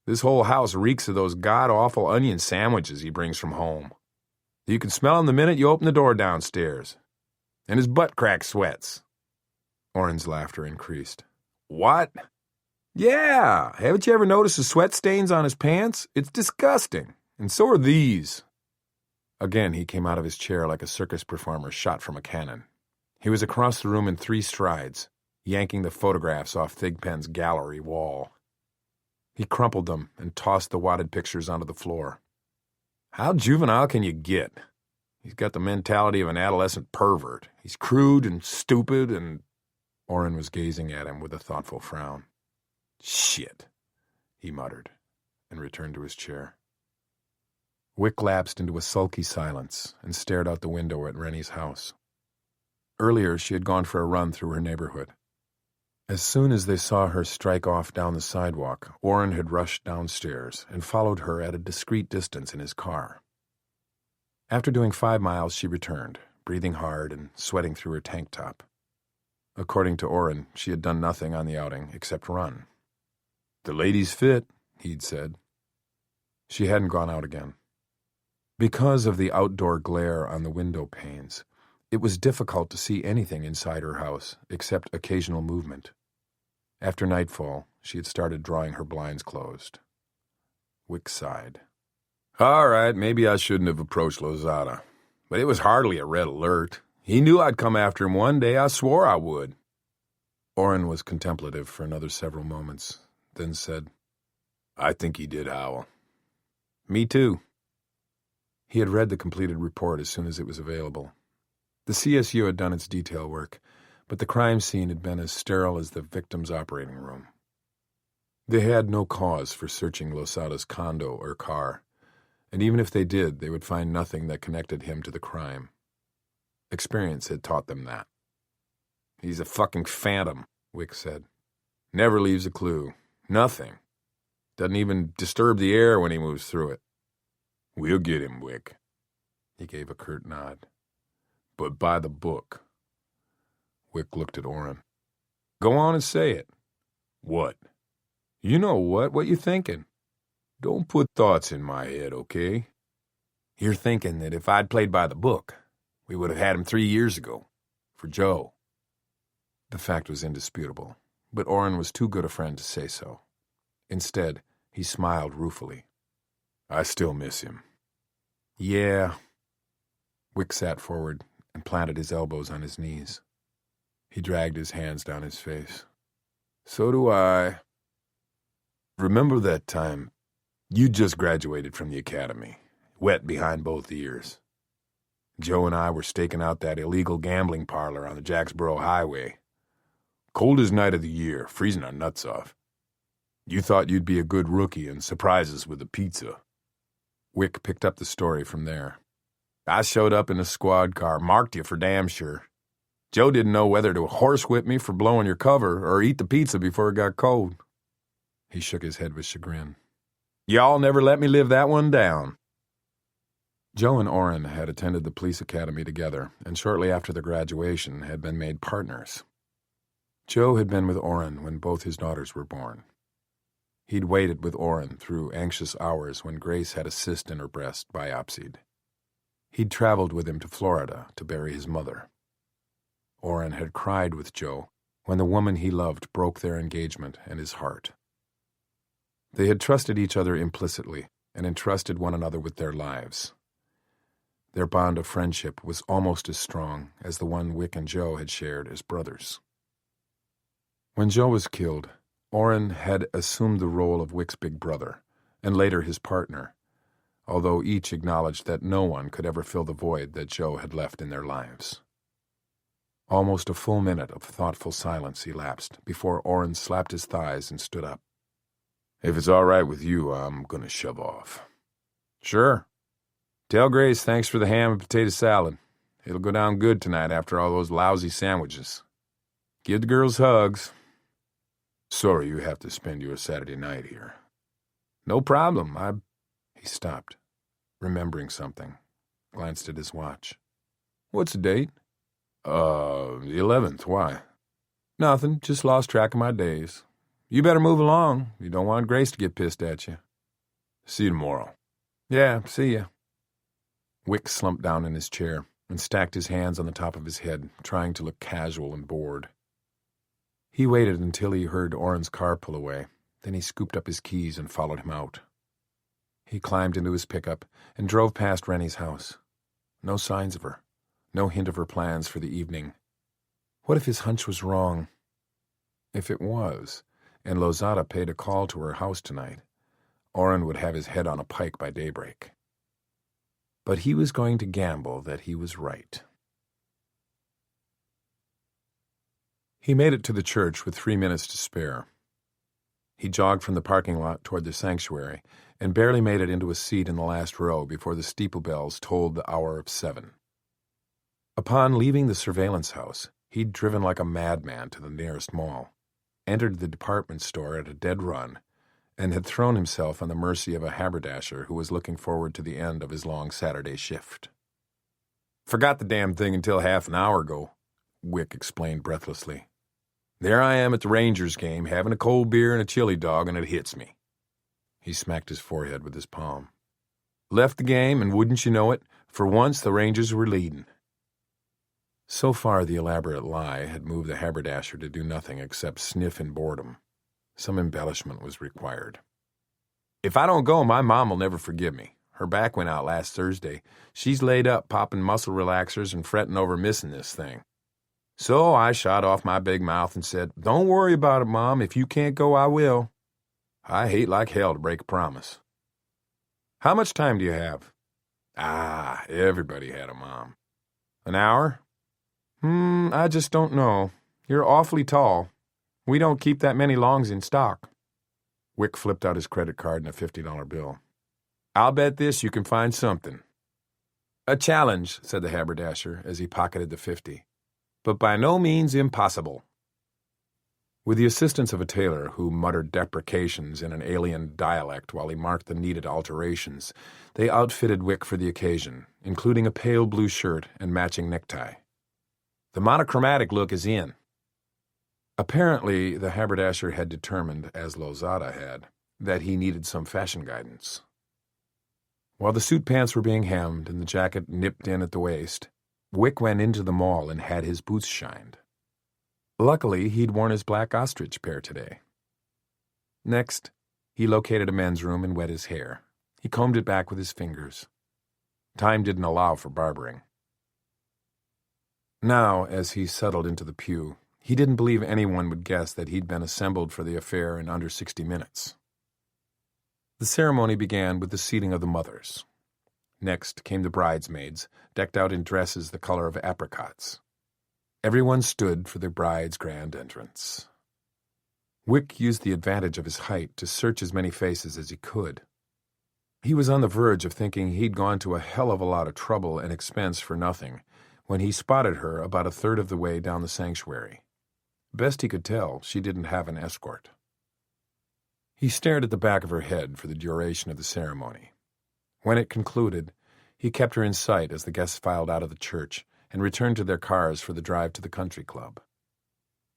This whole house reeks of those god-awful onion sandwiches he brings from home. You can smell them the minute you open the door downstairs. And his butt crack sweats. Orrin's laughter increased. What? Yeah, haven't you ever noticed the sweat stains on his pants? It's disgusting. And so are these. Again, he came out of his chair like a circus performer shot from a cannon. He was across the room in 3 strides, yanking the photographs off Thigpen's gallery wall. He crumpled them and tossed the wadded pictures onto the floor. How juvenile can you get? He's got the mentality of an adolescent pervert. He's crude and stupid and... Orrin was gazing at him with a thoughtful frown. Shit, he muttered, and returned to his chair. Wick lapsed into a sulky silence and stared out the window at Rennie's house. Earlier, she had gone for a run through her neighborhood. As soon as they saw her strike off down the sidewalk, Orrin had rushed downstairs and followed her at a discreet distance in his car. After doing 5 miles, she returned, breathing hard and sweating through her tank top. According to Orrin, she had done nothing on the outing except run. "The lady's fit," he'd said. She hadn't gone out again. Because of the outdoor glare on the window panes, it was difficult to see anything inside her house except occasional movement. After nightfall, she had started drawing her blinds closed. Wick sighed. "All right, maybe I shouldn't have approached Lozada, but it was hardly a red alert. He knew I'd come after him one day. I swore I would." Orrin was contemplative for another several moments, then said, "I think he did, Howell." "Me too." He had read the completed report as soon as it was available. The CSU had done its detail work, but the crime scene had been as sterile as the victim's operating room. They had no cause for searching Losada's condo or car, and even if they did, they would find nothing that connected him to the crime. Experience had taught them that. "He's a fucking phantom," Wick said. "Never leaves a clue. Nothing. Doesn't even disturb the air when he moves through it." "We'll get him, Wick." He gave a curt nod. "But by the book." Wick looked at Orrin. "Go on and say it." "What?" "You know what. What you thinking?" "Don't put thoughts in my head, okay?" "You're thinking that if I'd played by the book, we would have had him 3 years ago. For Joe." The fact was indisputable, but Orrin was too good a friend to say so. Instead, he smiled ruefully. "I still miss him." "Yeah." Wick sat forward and planted his elbows on his knees. He dragged his hands down his face. "So do I. Remember that time you just graduated from the academy, wet behind both ears? Joe and I were staking out that illegal gambling parlor on the Jacksboro Highway. Coldest night of the year, freezing our nuts off. You thought you'd be a good rookie and surprise us with a pizza." Wick picked up the story from there. "I showed up in a squad car, marked you for damn sure. Joe didn't know whether to horsewhip me for blowing your cover or eat the pizza before it got cold." He shook his head with chagrin. "Y'all never let me live that one down." Joe and Orrin had attended the police academy together, and shortly after their graduation had been made partners. Joe had been with Orrin when both his daughters were born. He'd waited with Orrin through anxious hours when Grace had a cyst in her breast biopsied. He'd traveled with him to Florida to bury his mother. Orrin had cried with Joe when the woman he loved broke their engagement and his heart. They had trusted each other implicitly and entrusted one another with their lives. Their bond of friendship was almost as strong as the one Wick and Joe had shared as brothers. When Joe was killed, Orrin had assumed the role of Wick's big brother, and later his partner, although each acknowledged that no one could ever fill the void that Joe had left in their lives. Almost a full minute of thoughtful silence elapsed before Orrin slapped his thighs and stood up. "If it's all right with you, I'm going to shove off." "Sure. Tell Grace thanks for the ham and potato salad. It'll go down good tonight after all those lousy sandwiches. Give the girls hugs." "Sorry you have to spend your Saturday night here." "No problem. He stopped, remembering something, glanced at his watch. "What's the date?" The 11th. Why?" "Nothing. Just lost track of my days. You better move along. You don't want Grace to get pissed at you." "See you tomorrow." "Yeah, see ya." Wick slumped down in his chair and stacked his hands on the top of his head, trying to look casual and bored. He waited until he heard Orrin's car pull away. Then he scooped up his keys and followed him out. He climbed into his pickup and drove past Rennie's house. No signs of her. No hint of her plans for the evening. What if his hunch was wrong? If it was, and Lozada paid a call to her house tonight, Orrin would have his head on a pike by daybreak. But he was going to gamble that he was right. He made it to the church with 3 minutes to spare. He jogged from the parking lot toward the sanctuary and barely made it into a seat in the last row before the steeple bells tolled the hour of 7. Upon leaving the surveillance house, he'd driven like a madman to the nearest mall, entered the department store at a dead run, and had thrown himself on the mercy of a haberdasher who was looking forward to the end of his long Saturday shift. "Forgot the damn thing until half an hour ago," Wick explained breathlessly. "There I am at the Rangers game, having a cold beer and a chili dog, and it hits me." He smacked his forehead with his palm. "Left the game, and wouldn't you know it, for once the Rangers were leading." So far, the elaborate lie had moved the haberdasher to do nothing except sniff in boredom. Some embellishment was required. "If I don't go, my mom will never forgive me. Her back went out last Thursday. She's laid up popping muscle relaxers and fretting over missing this thing. So I shot off my big mouth and said, 'Don't worry about it, Mom. If you can't go, I will.' I hate like hell to break a promise." "How much time do you have?" Everybody had a mom." "An hour?" I just don't know. You're awfully tall. We don't keep that many longs in stock." Wick flipped out his credit card and a $50 bill. "I'll bet this you can find something." "A challenge," said the haberdasher as he pocketed the 50, "but by no means impossible." With the assistance of a tailor who muttered deprecations in an alien dialect while he marked the needed alterations, they outfitted Wick for the occasion, including a pale blue shirt and matching necktie. "The monochromatic look is in." Apparently, the haberdasher had determined, as Lozada had, that he needed some fashion guidance. While the suit pants were being hemmed and the jacket nipped in at the waist, Wick went into the mall and had his boots shined. Luckily, he'd worn his black ostrich pair today. Next, he located a men's room and wet his hair. He combed it back with his fingers. Time didn't allow for barbering. Now, as he settled into the pew, he didn't believe anyone would guess that he'd been assembled for the affair in under 60 minutes. The ceremony began with the seating of the mothers. Next came the bridesmaids, decked out in dresses the color of apricots. Everyone stood for their bride's grand entrance. Wick used the advantage of his height to search as many faces as he could. He was on the verge of thinking he'd gone to a hell of a lot of trouble and expense for nothing, when he spotted her about a third of the way down the sanctuary. Best he could tell, she didn't have an escort. He stared at the back of her head for the duration of the ceremony. When it concluded, he kept her in sight as the guests filed out of the church and returned to their cars for the drive to the country club.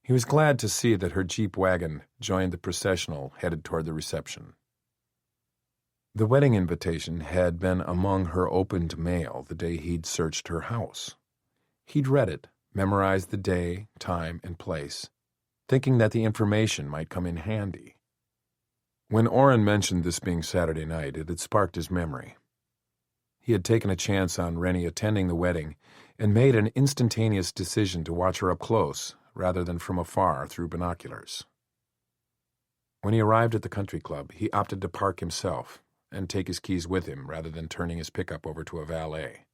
He was glad to see that her Jeep wagon joined the processional headed toward the reception. The wedding invitation had been among her opened mail the day he'd searched her house. He'd read it, memorized the day, time, and place, thinking that the information might come in handy. When Orrin mentioned this being Saturday night, it had sparked his memory. He had taken a chance on Rennie attending the wedding and made an instantaneous decision to watch her up close rather than from afar through binoculars. When he arrived at the country club, he opted to park himself and take his keys with him rather than turning his pickup over to a valet.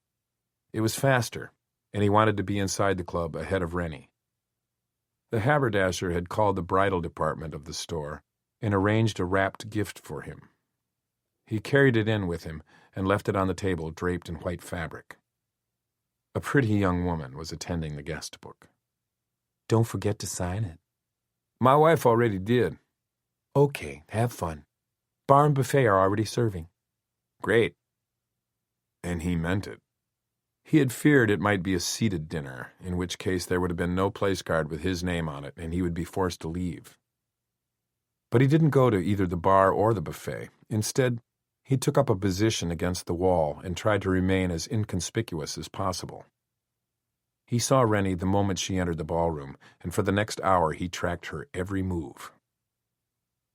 It was faster, and he wanted to be inside the club ahead of Rennie. The haberdasher had called the bridal department of the store and arranged a wrapped gift for him. He carried it in with him and left it on the table draped in white fabric. A pretty young woman was attending the guest book. "Don't forget to sign it." "My wife already did." "Okay, have fun. Bar and buffet are already serving." "Great." And he meant it. He had feared it might be a seated dinner, in which case there would have been no place card with his name on it, and he would be forced to leave. But he didn't go to either the bar or the buffet. Instead, he took up a position against the wall and tried to remain as inconspicuous as possible. He saw Rennie the moment she entered the ballroom, and for the next hour he tracked her every move.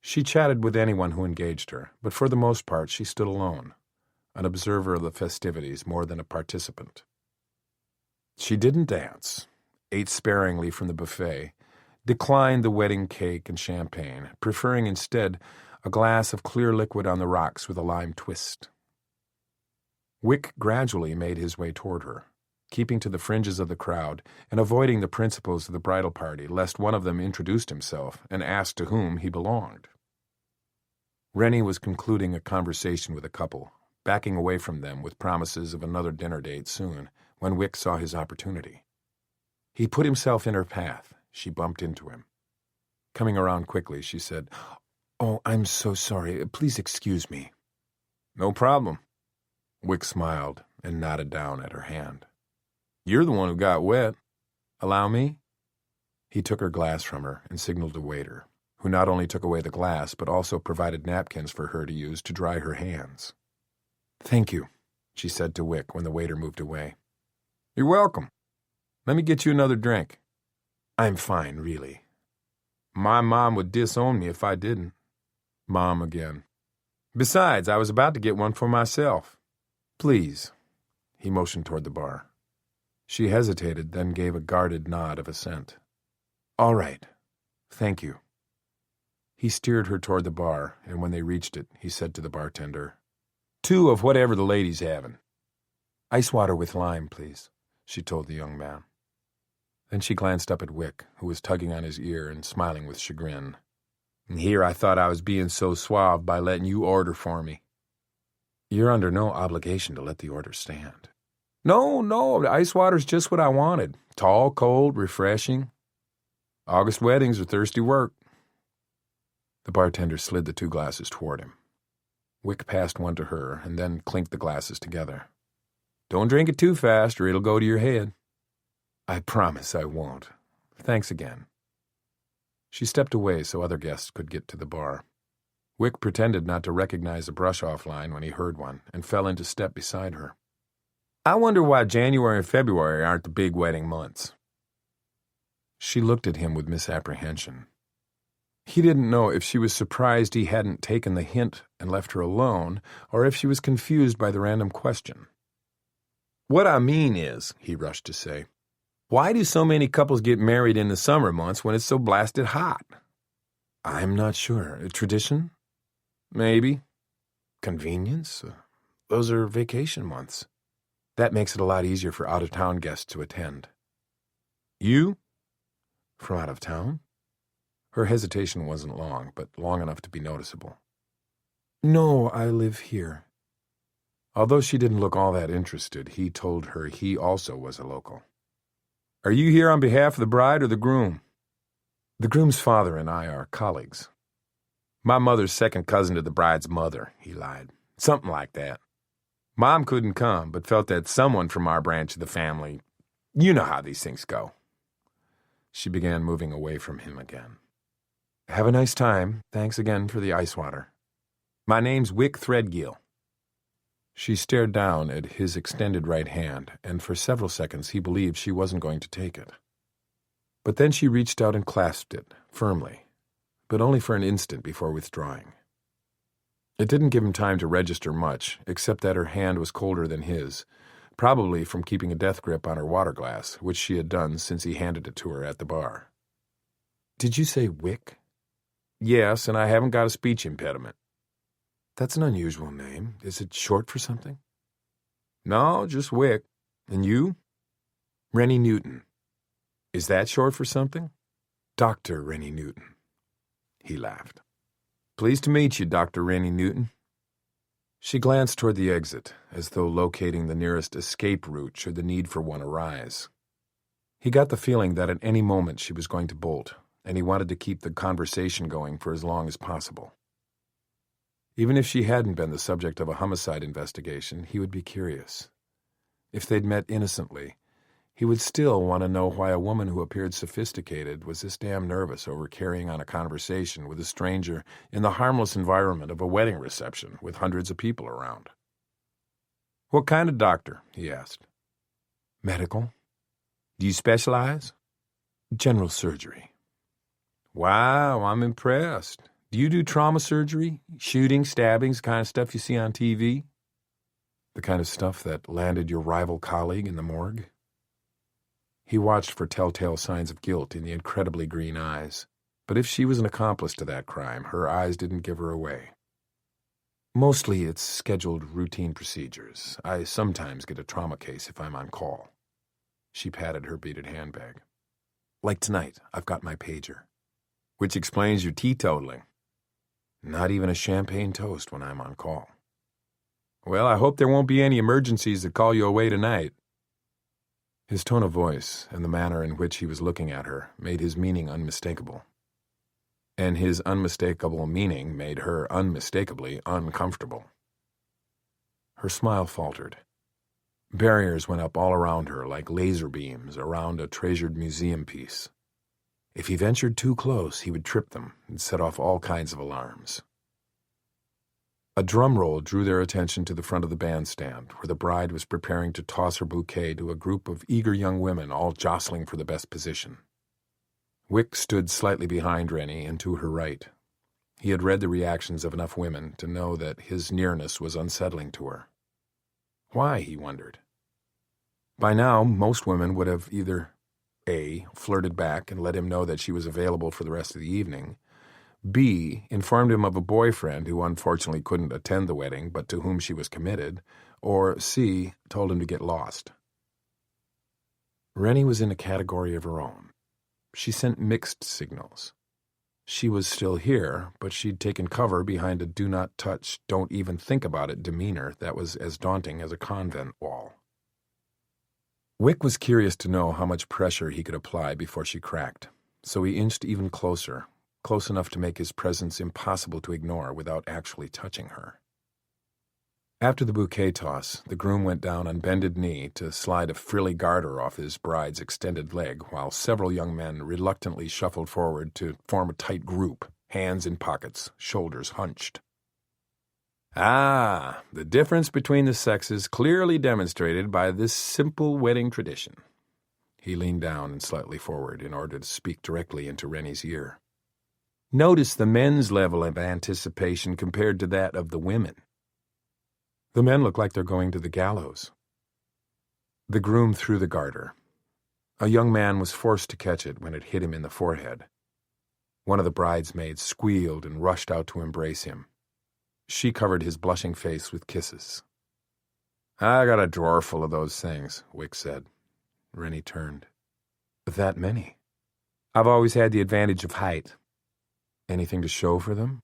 She chatted with anyone who engaged her, but for the most part she stood alone, an observer of the festivities more than a participant. She didn't dance, ate sparingly from the buffet, declined the wedding cake and champagne, preferring instead a glass of clear liquid on the rocks with a lime twist. Wick gradually made his way toward her, keeping to the fringes of the crowd and avoiding the principals of the bridal party lest one of them introduced himself and asked to whom he belonged. Rennie was concluding a conversation with a couple, backing away from them with promises of another dinner date soon, when Wick saw his opportunity. He put himself in her path. She bumped into him. Coming around quickly, she said, "Oh, I'm so sorry. Please excuse me." "No problem." Wick smiled and nodded down at her hand. "You're the one who got wet. Allow me?" He took her glass from her and signaled a waiter, who not only took away the glass but also provided napkins for her to use to dry her hands. "Thank you," she said to Wick when the waiter moved away. "You're welcome. Let me get you another drink." "I'm fine, really." "My mom would disown me if I didn't." Mom again. "Besides, I was about to get one for myself." "Please." He motioned toward the bar. She hesitated, then gave a guarded nod of assent. "All right. Thank you." He steered her toward the bar, and when they reached it, he said to the bartender, "2 of whatever the lady's having." "Ice water with lime, please," she told the young man. Then she glanced up at Wick, who was tugging on his ear and smiling with chagrin. "And here I thought I was being so suave by letting you order for me." "You're under no obligation to let the order stand." No, the ice water's just what I wanted. Tall, cold, refreshing. August weddings are thirsty work." The bartender slid the 2 glasses toward him. Wick passed one to her and then clinked the glasses together. "Don't drink it too fast or it'll go to your head." "I promise I won't. Thanks again." She stepped away so other guests could get to the bar. Wick pretended not to recognize a brush-off line when he heard one and fell into step beside her. "I wonder why January and February aren't the big wedding months." She looked at him with misapprehension. He didn't know if she was surprised he hadn't taken the hint and left her alone, or if she was confused by the random question. "What I mean is," he rushed to say, "why do so many couples get married in the summer months when it's so blasted hot?" "I'm not sure. A tradition?" "Maybe." "Convenience? Those are vacation months. That makes it a lot easier for out-of-town guests to attend." "You? From out of town?" Her hesitation wasn't long, but long enough to be noticeable. "No, I live here." Although she didn't look all that interested, he told her he also was a local. "Are you here on behalf of the bride or the groom?" "The groom's father and I are colleagues." "My mother's second cousin to the bride's mother," he lied. "Something like that. Mom couldn't come, but felt that someone from our branch of the family, you know how these things go." She began moving away from him again. "Have a nice time. Thanks again for the ice water." "My name's Wick Threadgill." She stared down at his extended right hand, and for several seconds he believed she wasn't going to take it. But then she reached out and clasped it, firmly, but only for an instant before withdrawing. It didn't give him time to register much, except that her hand was colder than his, probably from keeping a death grip on her water glass, which she had done since he handed it to her at the bar. "Did you say Wick?" "Yes, and I haven't got a speech impediment." "That's an unusual name. Is it short for something?" "No, just Wick. And you?" "Rennie Newton." "Is that short for something?" "Dr. Rennie Newton." He laughed. "Pleased to meet you, Dr. Rennie Newton." She glanced toward the exit, as though locating the nearest escape route should the need for one arise. He got the feeling that at any moment she was going to bolt, and he wanted to keep the conversation going for as long as possible. Even if she hadn't been the subject of a homicide investigation, he would be curious. If they'd met innocently, he would still want to know why a woman who appeared sophisticated was this damn nervous over carrying on a conversation with a stranger in the harmless environment of a wedding reception with hundreds of people around. "What kind of doctor?" he asked. "Medical." "Do you specialize?" "General surgery." "Wow, I'm impressed. Do you do trauma surgery? Shooting, stabbings, the kind of stuff you see on TV?" "The kind of stuff that landed your rival colleague in the morgue?" He watched for telltale signs of guilt in the incredibly green eyes, but if she was an accomplice to that crime, her eyes didn't give her away. Mostly it's scheduled routine procedures. I sometimes get a trauma case if I'm on call. She patted her beaded handbag. Like tonight, I've got my pager. Which explains your teetotaling. Not even a champagne toast when I'm on call. Well, I hope there won't be any emergencies that call you away tonight. His tone of voice and the manner in which he was looking at her made his meaning unmistakable. And his unmistakable meaning made her unmistakably uncomfortable. Her smile faltered. Barriers went up all around her like laser beams around a treasured museum piece. If he ventured too close, he would trip them and set off all kinds of alarms. A drum roll drew their attention to the front of the bandstand, where the bride was preparing to toss her bouquet to a group of eager young women all jostling for the best position. Wick stood slightly behind Rennie and to her right. He had read the reactions of enough women to know that his nearness was unsettling to her. Why, he wondered. By now, most women would have either A, flirted back and let him know that she was available for the rest of the evening, B, informed him of a boyfriend who unfortunately couldn't attend the wedding but to whom she was committed, or C, told him to get lost. Rennie was in a category of her own. She sent mixed signals. She was still here, but she'd taken cover behind a do-not-touch, don't-even-think-about-it demeanor that was as daunting as a convent wall. Wick was curious to know how much pressure he could apply before she cracked, so he inched even closer, close enough to make his presence impossible to ignore without actually touching her. After the bouquet toss, the groom went down on bended knee to slide a frilly garter off his bride's extended leg, while several young men reluctantly shuffled forward to form a tight group, hands in pockets, shoulders hunched. Ah, the difference between the sexes clearly demonstrated by this simple wedding tradition. He leaned down and slightly forward in order to speak directly into Rennie's ear. Notice the men's level of anticipation compared to that of the women. The men look like they're going to the gallows. The groom threw the garter. A young man was forced to catch it when it hit him in the forehead. One of the bridesmaids squealed and rushed out to embrace him. She covered his blushing face with kisses. I got a drawer full of those things, Wick said. Rennie turned. That many? I've always had the advantage of height. Anything to show for them?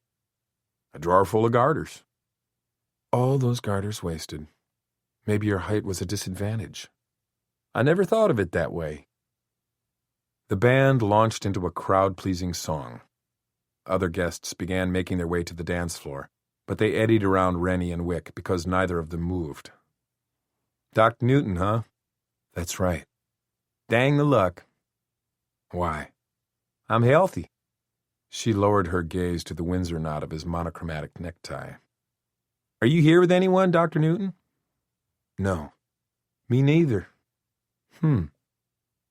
A drawer full of garters. All those garters wasted. Maybe your height was a disadvantage. I never thought of it that way. The band launched into a crowd-pleasing song. Other guests began making their way to the dance floor, but they eddied around Rennie and Wick because neither of them moved. Dr. Newton, huh? That's right. Dang the luck. Why? I'm healthy. She lowered her gaze to the Windsor knot of his monochromatic necktie. Are you here with anyone, Dr. Newton? No. Me neither.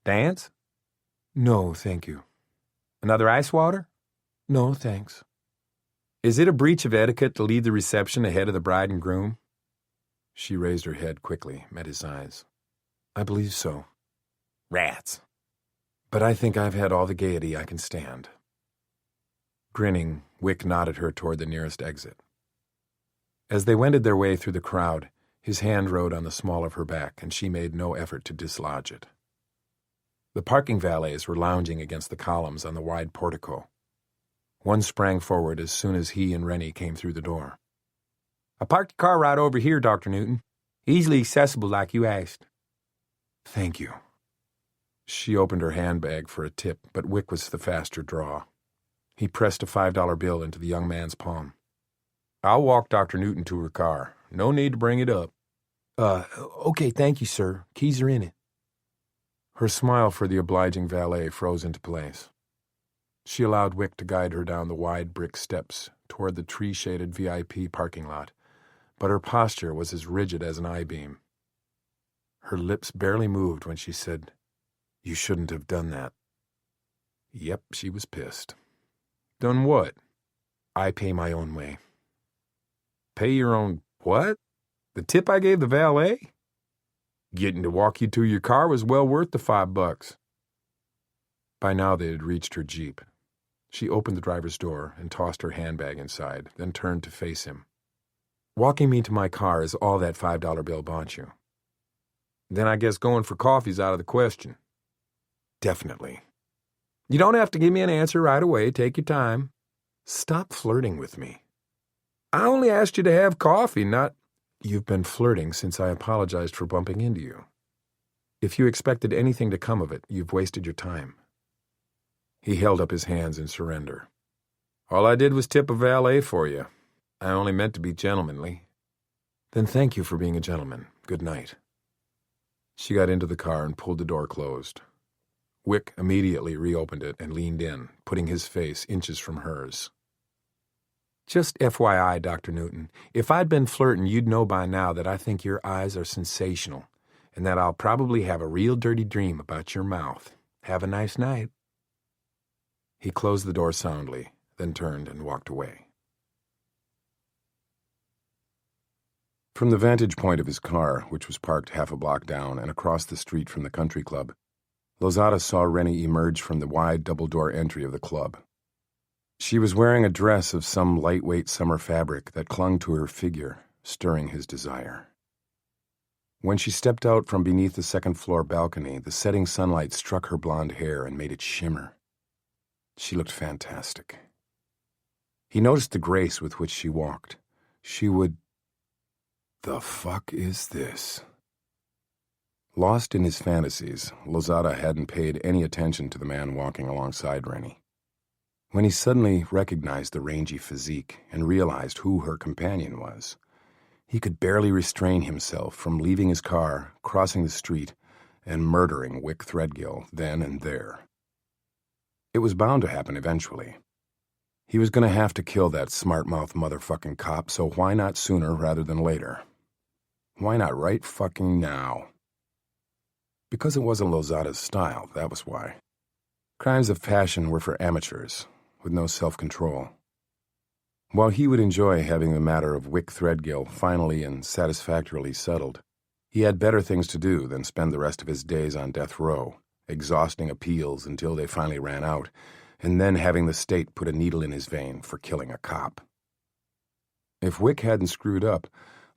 Dance? No, thank you. Another ice water? No, thanks. Is it a breach of etiquette to leave the reception ahead of the bride and groom? She raised her head quickly, met his eyes. I believe so. Rats. But I think I've had all the gaiety I can stand. Grinning, Wick nodded her toward the nearest exit. As they wended their way through the crowd, his hand rode on the small of her back, and she made no effort to dislodge it. The parking valets were lounging against the columns on the wide portico. One sprang forward as soon as he and Rennie came through the door. I parked the car right over here, Dr. Newton. Easily accessible like you asked. Thank you. She opened her handbag for a tip, but Wick was the faster draw. He pressed a $5 bill into the young man's palm. I'll walk Dr. Newton to her car. No need to bring it up. Okay, thank you, sir. Keys are in it. Her smile for the obliging valet froze into place. She allowed Wick to guide her down the wide brick steps toward the tree-shaded VIP parking lot, but her posture was as rigid as an I-beam. Her lips barely moved when she said, You shouldn't have done that. Yep, she was pissed. Done what? I pay my own way. Pay your own what? The tip I gave the valet? Getting to walk you to your car was well worth the $5. By now they had reached her Jeep. She opened the driver's door and tossed her handbag inside, then turned to face him. Walking me to my car is all that $5 bill bought you. Then I guess going for coffee's out of the question. Definitely. You don't have to give me an answer right away. Take your time. Stop flirting with me. I only asked you to have coffee, not... You've been flirting since I apologized for bumping into you. If you expected anything to come of it, you've wasted your time. He held up his hands in surrender. All I did was tip a valet for you. I only meant to be gentlemanly. Then thank you for being a gentleman. Good night. She got into the car and pulled the door closed. Wick immediately reopened it and leaned in, putting his face inches from hers. Just FYI, Dr. Newton, if I'd been flirting, you'd know by now that I think your eyes are sensational, and that I'll probably have a real dirty dream about your mouth. Have a nice night. He closed the door soundly, then turned and walked away. From the vantage point of his car, which was parked half a block down and across the street from the country club, Lozada saw Rennie emerge from the wide double-door entry of the club. She was wearing a dress of some lightweight summer fabric that clung to her figure, stirring his desire. When she stepped out from beneath the second-floor balcony, the setting sunlight struck her blonde hair and made it shimmer. She looked fantastic. He noticed the grace with which she walked. She would... The fuck is this? Lost in his fantasies, Lozada hadn't paid any attention to the man walking alongside Rennie. When he suddenly recognized the rangy physique and realized who her companion was, he could barely restrain himself from leaving his car, crossing the street, and murdering Wick Threadgill then and there. It was bound to happen eventually. He was going to have to kill that smart-mouth motherfucking cop, so why not sooner rather than later? Why not right fucking now? Because it wasn't Lozada's style, that was why. Crimes of passion were for amateurs, with no self-control. While he would enjoy having the matter of Wick Threadgill finally and satisfactorily settled, he had better things to do than spend the rest of his days on death row, exhausting appeals until they finally ran out, and then having the state put a needle in his vein for killing a cop. If Wick hadn't screwed up,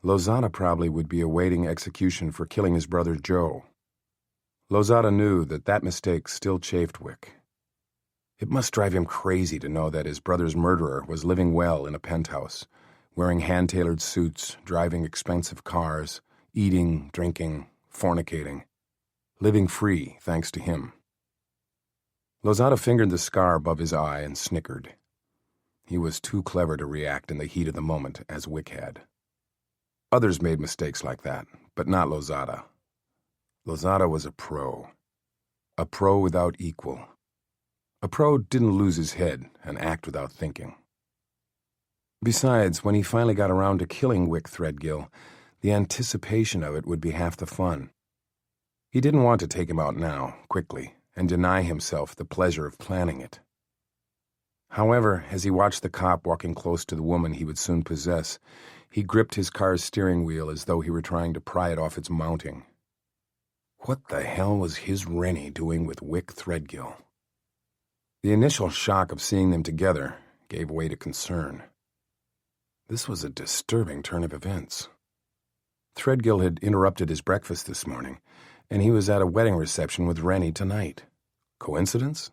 Lozada probably would be awaiting execution for killing his brother Joe. Lozada knew that mistake still chafed Wick. It must drive him crazy to know that his brother's murderer was living well in a penthouse, wearing hand-tailored suits, driving expensive cars, eating, drinking, fornicating, living free thanks to him. Lozada fingered the scar above his eye and snickered. He was too clever to react in the heat of the moment as Wick had. Others made mistakes like that, but not Lozada. Lozada was a pro without equal. A pro didn't lose his head and act without thinking. Besides, when he finally got around to killing Wick Threadgill, the anticipation of it would be half the fun. He didn't want to take him out now, quickly, and deny himself the pleasure of planning it. However, as he watched the cop walking close to the woman he would soon possess, he gripped his car's steering wheel as though he were trying to pry it off its mounting. What the hell was his Rennie doing with Wick Threadgill? The initial shock of seeing them together gave way to concern. This was a disturbing turn of events. Threadgill had interrupted his breakfast this morning, and he was at a wedding reception with Rennie tonight. Coincidence?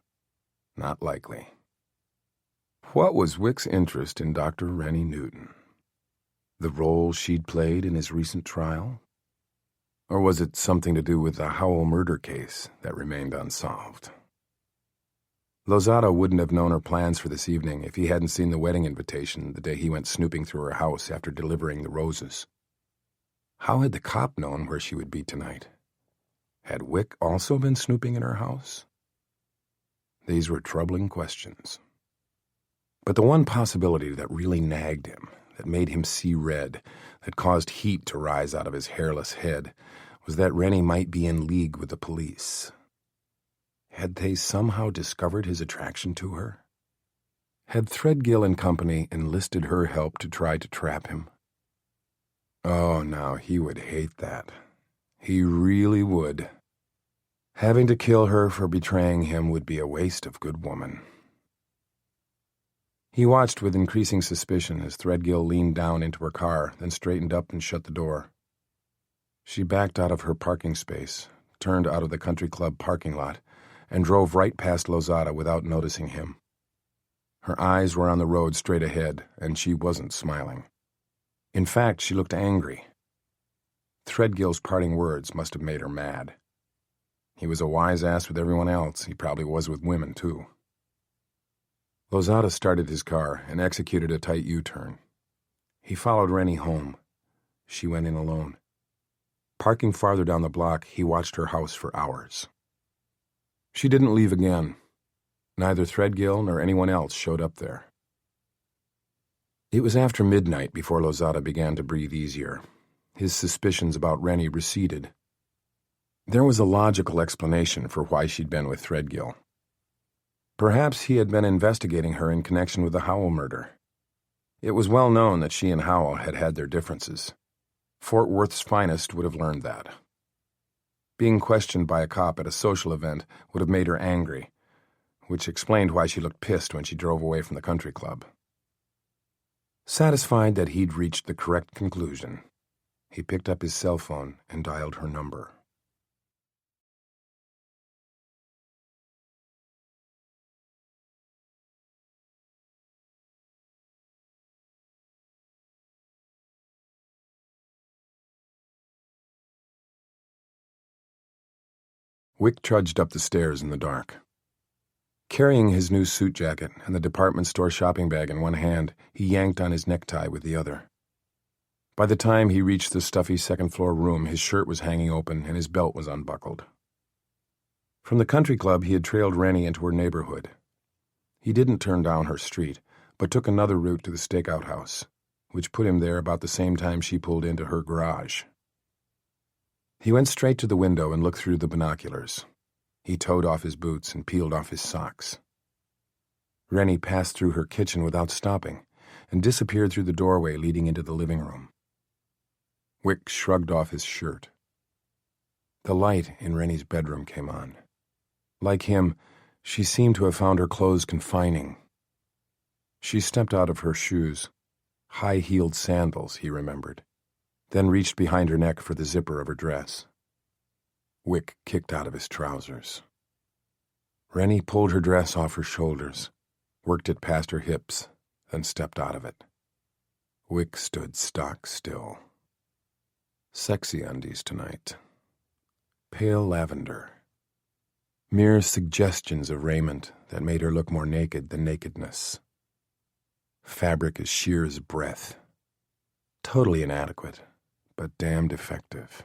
Not likely. What was Wick's interest in Dr. Rennie Newton? The role she'd played in his recent trial? Or was it something to do with the Howell murder case that remained unsolved? Lozada wouldn't have known her plans for this evening if he hadn't seen the wedding invitation the day he went snooping through her house after delivering the roses. How had the cop known where she would be tonight? Had Wick also been snooping in her house? These were troubling questions. But the one possibility that really nagged him, that made him see red, that caused heat to rise out of his hairless head, was that Rennie might be in league with the police. Had they somehow discovered his attraction to her? Had Threadgill and company enlisted her help to try to trap him? Oh, now he would hate that. He really would. Having to kill her for betraying him would be a waste of good woman. He watched with increasing suspicion as Threadgill leaned down into her car, then straightened up and shut the door. She backed out of her parking space, turned out of the country club parking lot, and drove right past Lozada without noticing him. Her eyes were on the road straight ahead, and she wasn't smiling. In fact, she looked angry. Threadgill's parting words must have made her mad. He was a wise ass with everyone else. He probably was with women, too. Lozada started his car and executed a tight U-turn. He followed Rennie home. She went in alone. Parking farther down the block, he watched her house for hours. She didn't leave again. Neither Threadgill nor anyone else showed up there. It was after midnight before Lozada began to breathe easier. His suspicions about Rennie receded. There was a logical explanation for why she'd been with Threadgill. Perhaps he had been investigating her in connection with the Howell murder. It was well known that she and Howell had had their differences. Fort Worth's finest would have learned that. Being questioned by a cop at a social event would have made her angry, which explained why she looked pissed when she drove away from the country club. Satisfied that he'd reached the correct conclusion, he picked up his cell phone and dialed her number. Wick trudged up the stairs in the dark. Carrying his new suit jacket and the department store shopping bag in one hand, he yanked on his necktie with the other. By the time he reached the stuffy second-floor room, his shirt was hanging open and his belt was unbuckled. From the country club, he had trailed Rennie into her neighborhood. He didn't turn down her street, but took another route to the stakeout house, which put him there about the same time she pulled into her garage. He went straight to the window and looked through the binoculars. He towed off his boots and peeled off his socks. Rennie passed through her kitchen without stopping and disappeared through the doorway leading into the living room. Wick shrugged off his shirt. The light in Rennie's bedroom came on. Like him, she seemed to have found her clothes confining. She stepped out of her shoes, high-heeled sandals, he remembered, then reached behind her neck for the zipper of her dress. Wick kicked out of his trousers. Rennie pulled her dress off her shoulders, worked it past her hips, then stepped out of it. Wick stood stock still. Sexy undies tonight. Pale lavender. Mere suggestions of raiment that made her look more naked than nakedness. Fabric as sheer as breath. Totally inadequate, but damned effective.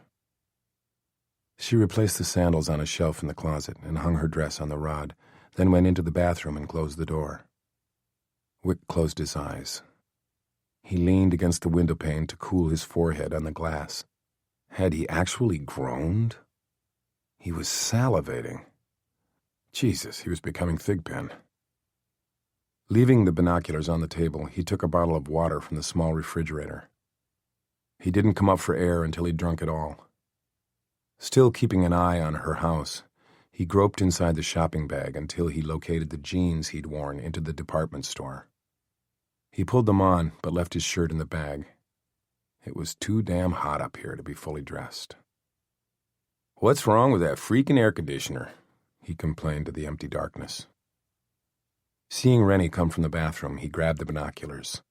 She replaced the sandals on a shelf in the closet and hung her dress on the rod, then went into the bathroom and closed the door. Wick closed his eyes. He leaned against the window pane to cool his forehead on the glass. Had he actually groaned? He was salivating. Jesus, he was becoming Thigpen. Leaving the binoculars on the table, he took a bottle of water from the small refrigerator. He didn't come up for air until he'd drunk it all. Still keeping an eye on her house, he groped inside the shopping bag until he located the jeans he'd worn into the department store. He pulled them on, but left his shirt in the bag. It was too damn hot up here to be fully dressed. "What's wrong with that freaking air conditioner?" he complained to the empty darkness. Seeing Rennie come from the bathroom, he grabbed the binoculars.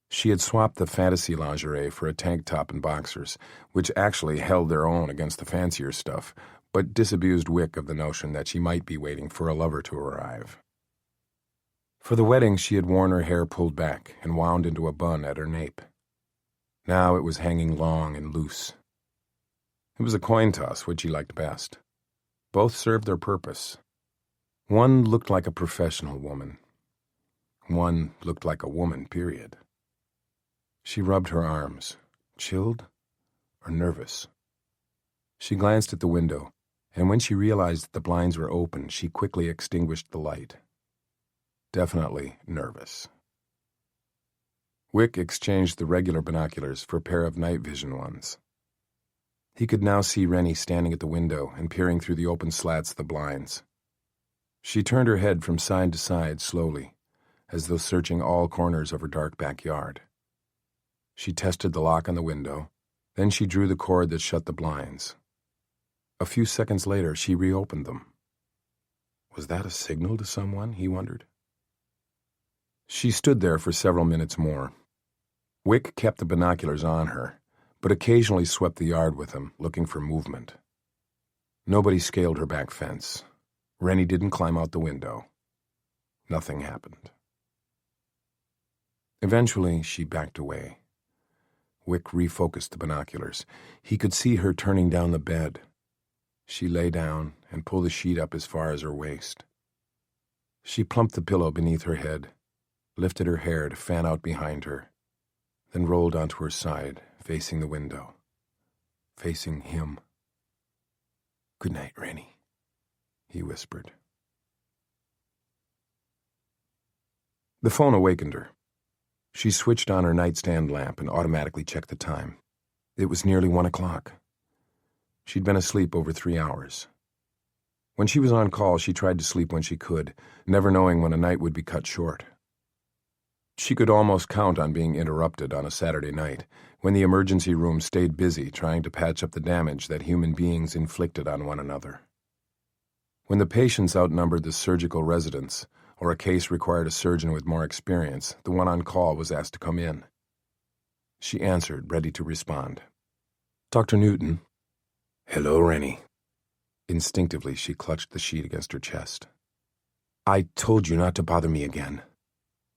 She had swapped the fantasy lingerie for a tank top and boxers, which actually held their own against the fancier stuff, but disabused Wick of the notion that she might be waiting for a lover to arrive. For the wedding, she had worn her hair pulled back and wound into a bun at her nape. Now it was hanging long and loose. It was a coin toss which he liked best. Both served their purpose. One looked like a professional woman. One looked like a woman, period. She rubbed her arms, chilled or nervous. She glanced at the window, and when she realized that the blinds were open, she quickly extinguished the light. Definitely nervous. Wick exchanged the regular binoculars for a pair of night vision ones. He could now see Rennie standing at the window and peering through the open slats of the blinds. She turned her head from side to side slowly, as though searching all corners of her dark backyard. She tested the lock on the window, then she drew the cord that shut the blinds. A few seconds later, she reopened them. Was that a signal to someone, he wondered? She stood there for several minutes more. Wick kept the binoculars on her, but occasionally swept the yard with him, looking for movement. Nobody scaled her back fence. Rennie didn't climb out the window. Nothing happened. Eventually, she backed away. Wick refocused the binoculars. He could see her turning down the bed. She lay down and pulled the sheet up as far as her waist. She plumped the pillow beneath her head, lifted her hair to fan out behind her, then rolled onto her side, facing the window. Facing him. "Good night, Rennie," he whispered. The phone awakened her. She switched on her nightstand lamp and automatically checked the time. It was nearly 1 o'clock. She'd been asleep over 3 hours. When she was on call, she tried to sleep when she could, never knowing when a night would be cut short. She could almost count on being interrupted on a Saturday night, when the emergency room stayed busy trying to patch up the damage that human beings inflicted on one another. When the patients outnumbered the surgical residents, or a case required a surgeon with more experience, the one on call was asked to come in. She answered, ready to respond. "Dr. Newton." "Hello, Rennie." Instinctively, she clutched the sheet against her chest. "I told you not to bother me again."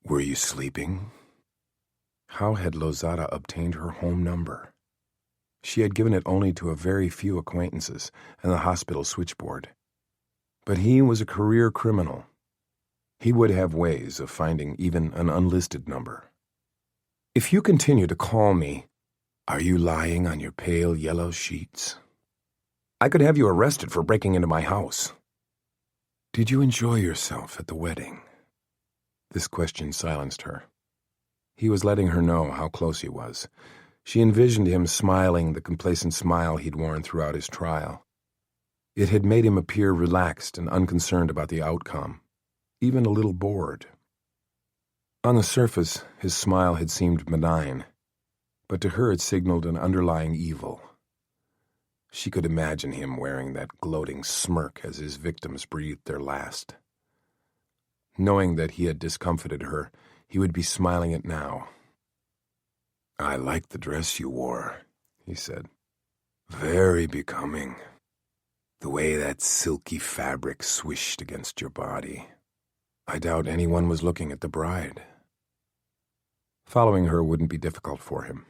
"Were you sleeping?" How had Lozada obtained her home number? She had given it only to a very few acquaintances and the hospital switchboard. But he was a career criminal. He would have ways of finding even an unlisted number. "If you continue to call me..." "Are you lying on your pale yellow sheets?" "I could have you arrested for breaking into my house." "Did you enjoy yourself at the wedding?" This question silenced her. He was letting her know how close he was. She envisioned him smiling the complacent smile he'd worn throughout his trial. It had made him appear relaxed and unconcerned about the outcome, even a little bored. On the surface, his smile had seemed benign, but to her it signaled an underlying evil. She could imagine him wearing that gloating smirk as his victims breathed their last. Knowing that he had discomfited her, he would be smiling it now. "I like the dress you wore," he said. "Very becoming. The way that silky fabric swished against your body. I doubt anyone was looking at the bride." Following her wouldn't be difficult for him.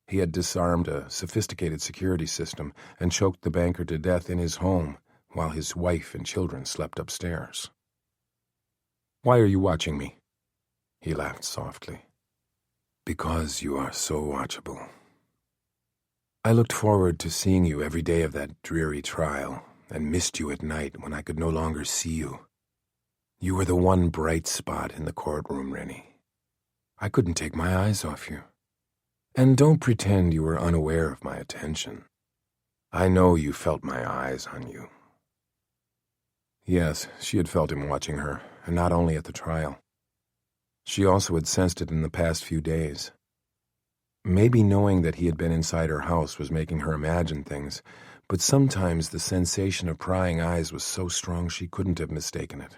He had disarmed a sophisticated security system and choked the banker to death in his home while his wife and children slept upstairs. "Why are you watching me?" He laughed softly. "Because you are so watchable. I looked forward to seeing you every day of that dreary trial and missed you at night when I could no longer see you. You were the one bright spot in the courtroom, Rennie. I couldn't take my eyes off you. And don't pretend you were unaware of my attention. I know you felt my eyes on you." Yes, she had felt him watching her, and not only at the trial. She also had sensed it in the past few days. Maybe knowing that he had been inside her house was making her imagine things, but sometimes the sensation of prying eyes was so strong she couldn't have mistaken it.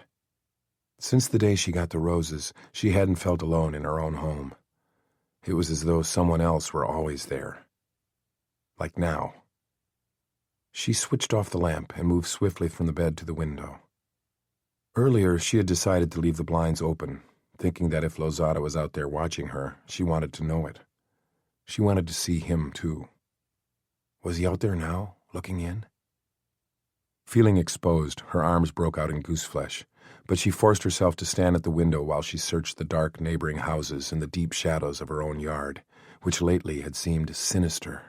Since the day she got the roses, she hadn't felt alone in her own home. It was as though someone else were always there. Like now. She switched off the lamp and moved swiftly from the bed to the window. Earlier, she had decided to leave the blinds open, thinking that if Lozada was out there watching her, she wanted to know it. She wanted to see him, too. Was he out there now, looking in? Feeling exposed, her arms broke out in gooseflesh, but she forced herself to stand at the window while she searched the dark neighboring houses in the deep shadows of her own yard, which lately had seemed sinister.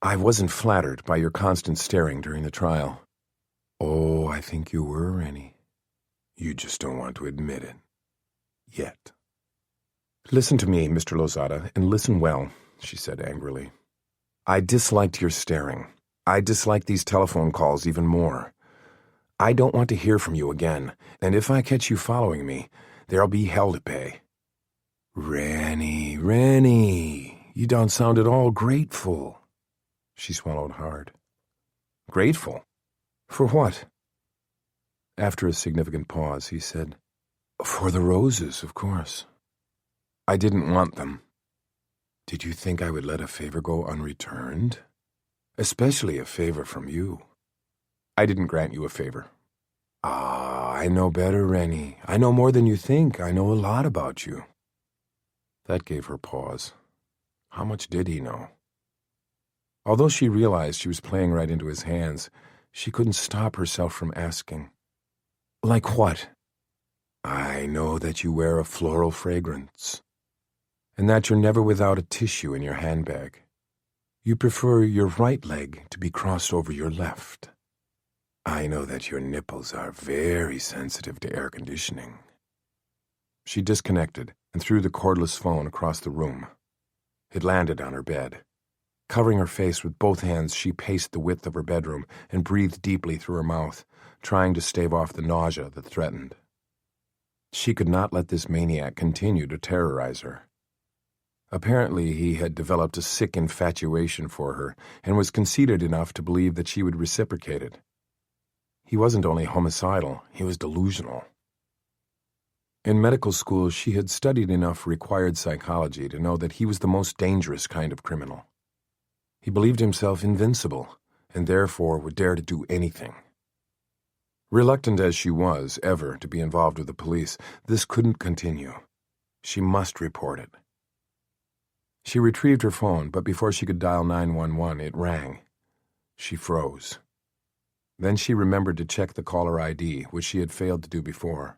"I wasn't flattered by your constant staring during the trial." "Oh, I think you were, Rennie. You just don't want to admit it. Yet." "Listen to me, Mr. Lozada, and listen well," she said angrily. "I disliked your staring. I dislike these telephone calls even more. I don't want to hear from you again, and if I catch you following me, There'll be hell to pay. Rennie, you don't sound at all grateful. She swallowed hard. Grateful? For what? After a significant pause, he said, For the roses, of course. I didn't want them. Did you think I would let a favor go unreturned? Especially a favor from you. I didn't grant you a favor. Ah, I know better, Rennie. I know more than you think. I know a lot about you. That gave her pause. How much did he know? Although she realized she was playing right into his hands, she couldn't stop herself from asking. Like what? I know that you wear a floral fragrance, and that you're never without a tissue in your handbag. You prefer your right leg to be crossed over your left. I know that your nipples are very sensitive to air conditioning. She disconnected and threw the cordless phone across the room. It landed on her bed. Covering her face with both hands, she paced the width of her bedroom and breathed deeply through her mouth, trying to stave off the nausea that threatened. She could not let this maniac continue to terrorize her. Apparently, he had developed a sick infatuation for her and was conceited enough to believe that she would reciprocate it. He wasn't only homicidal, he was delusional. In medical school, she had studied enough required psychology to know that he was the most dangerous kind of criminal. He believed himself invincible, and therefore would dare to do anything. Reluctant as she was ever to be involved with the police, this couldn't continue. She must report it. She retrieved her phone, but before she could dial 911, it rang. She froze. Then she remembered to check the caller ID, which she had failed to do before.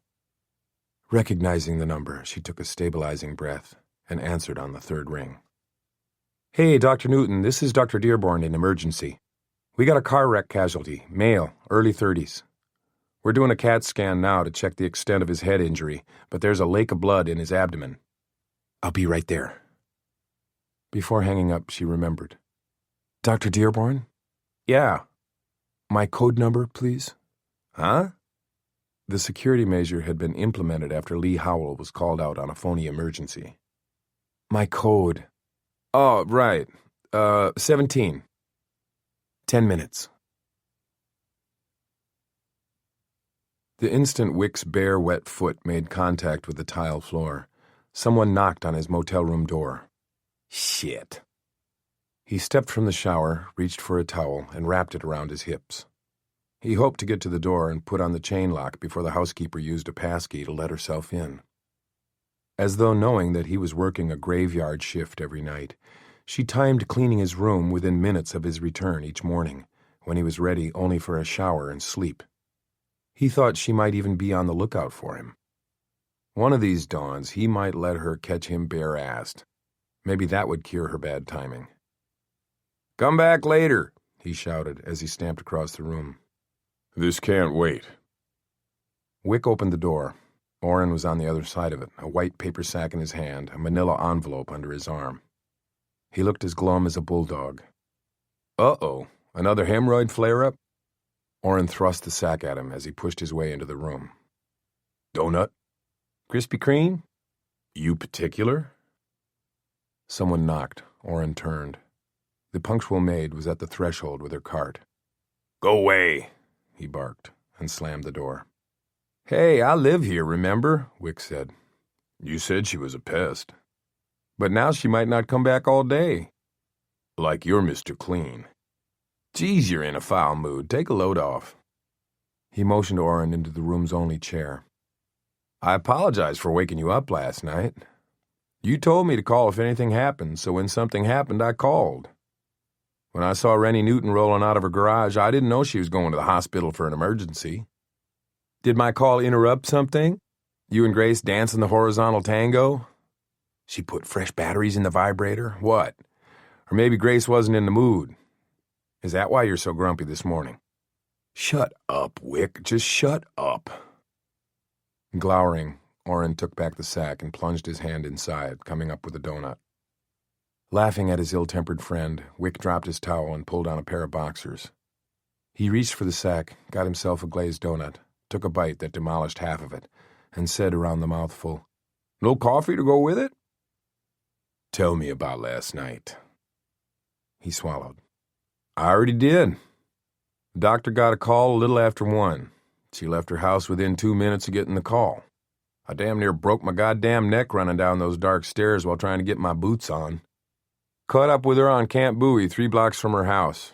Recognizing the number, she took a stabilizing breath and answered on the third ring. Hey, Dr. Newton, this is Dr. Dearborn in emergency. We got a car wreck casualty, male, early 30s. We're doing a CAT scan now to check the extent of his head injury, but there's a lake of blood in his abdomen. I'll be right there. Before hanging up, she remembered. Dr. Dearborn? Yeah. My code number, please? Huh? The security measure had been implemented after Lee Howell was called out on a phony emergency. My code. Oh, right. 17. 10 minutes. The instant Wick's bare, wet foot made contact with the tile floor, someone knocked on his motel room door. Shit. He stepped from the shower, reached for a towel, and wrapped it around his hips. He hoped to get to the door and put on the chain lock before the housekeeper used a passkey to let herself in. As though knowing that he was working a graveyard shift every night, she timed cleaning his room within minutes of his return each morning, when he was ready only for a shower and sleep. He thought she might even be on the lookout for him. One of these dawns, he might let her catch him bare-assed. Maybe that would cure her bad timing. Come back later, he shouted as he stamped across the room. This can't wait. Wick opened the door. Orrin was on the other side of it, a white paper sack in his hand, a manila envelope under his arm. He looked as glum as a bulldog. Uh-oh, another hemorrhoid flare-up? Orrin thrust the sack at him as he pushed his way into the room. Donut? Krispy Kreme? You particular? Someone knocked. Orrin turned. The punctual maid was at the threshold with her cart. Go away, he barked, and slammed the door. Hey, I live here, remember? Wick said. You said she was a pest. But now she might not come back all day. Like you're Mr. Clean. Geez, you're in a foul mood. Take a load off. He motioned Orrin into the room's only chair. I apologize for waking you up last night. You told me to call if anything happened, so when something happened, I called. When I saw Rennie Newton rolling out of her garage, I didn't know she was going to the hospital for an emergency. Did my call interrupt something? You and Grace dancing the horizontal tango? She put fresh batteries in the vibrator? What? Or maybe Grace wasn't in the mood. Is that why you're so grumpy this morning? Shut up, Wick. Just shut up. Glowering, Orrin took back the sack and plunged his hand inside, coming up with a donut. Laughing at his ill-tempered friend, Wick dropped his towel and pulled on a pair of boxers. He reached for the sack, got himself a glazed donut, took a bite that demolished half of it, and said around the mouthful, "No coffee to go with it?" "Tell me about last night." He swallowed. "I already did. The doctor got a call a little after 1. She left her house within 2 minutes of getting the call. I damn near broke my goddamn neck running down those dark stairs while trying to get my boots on. Caught up with her on Camp Bowie, 3 blocks from her house.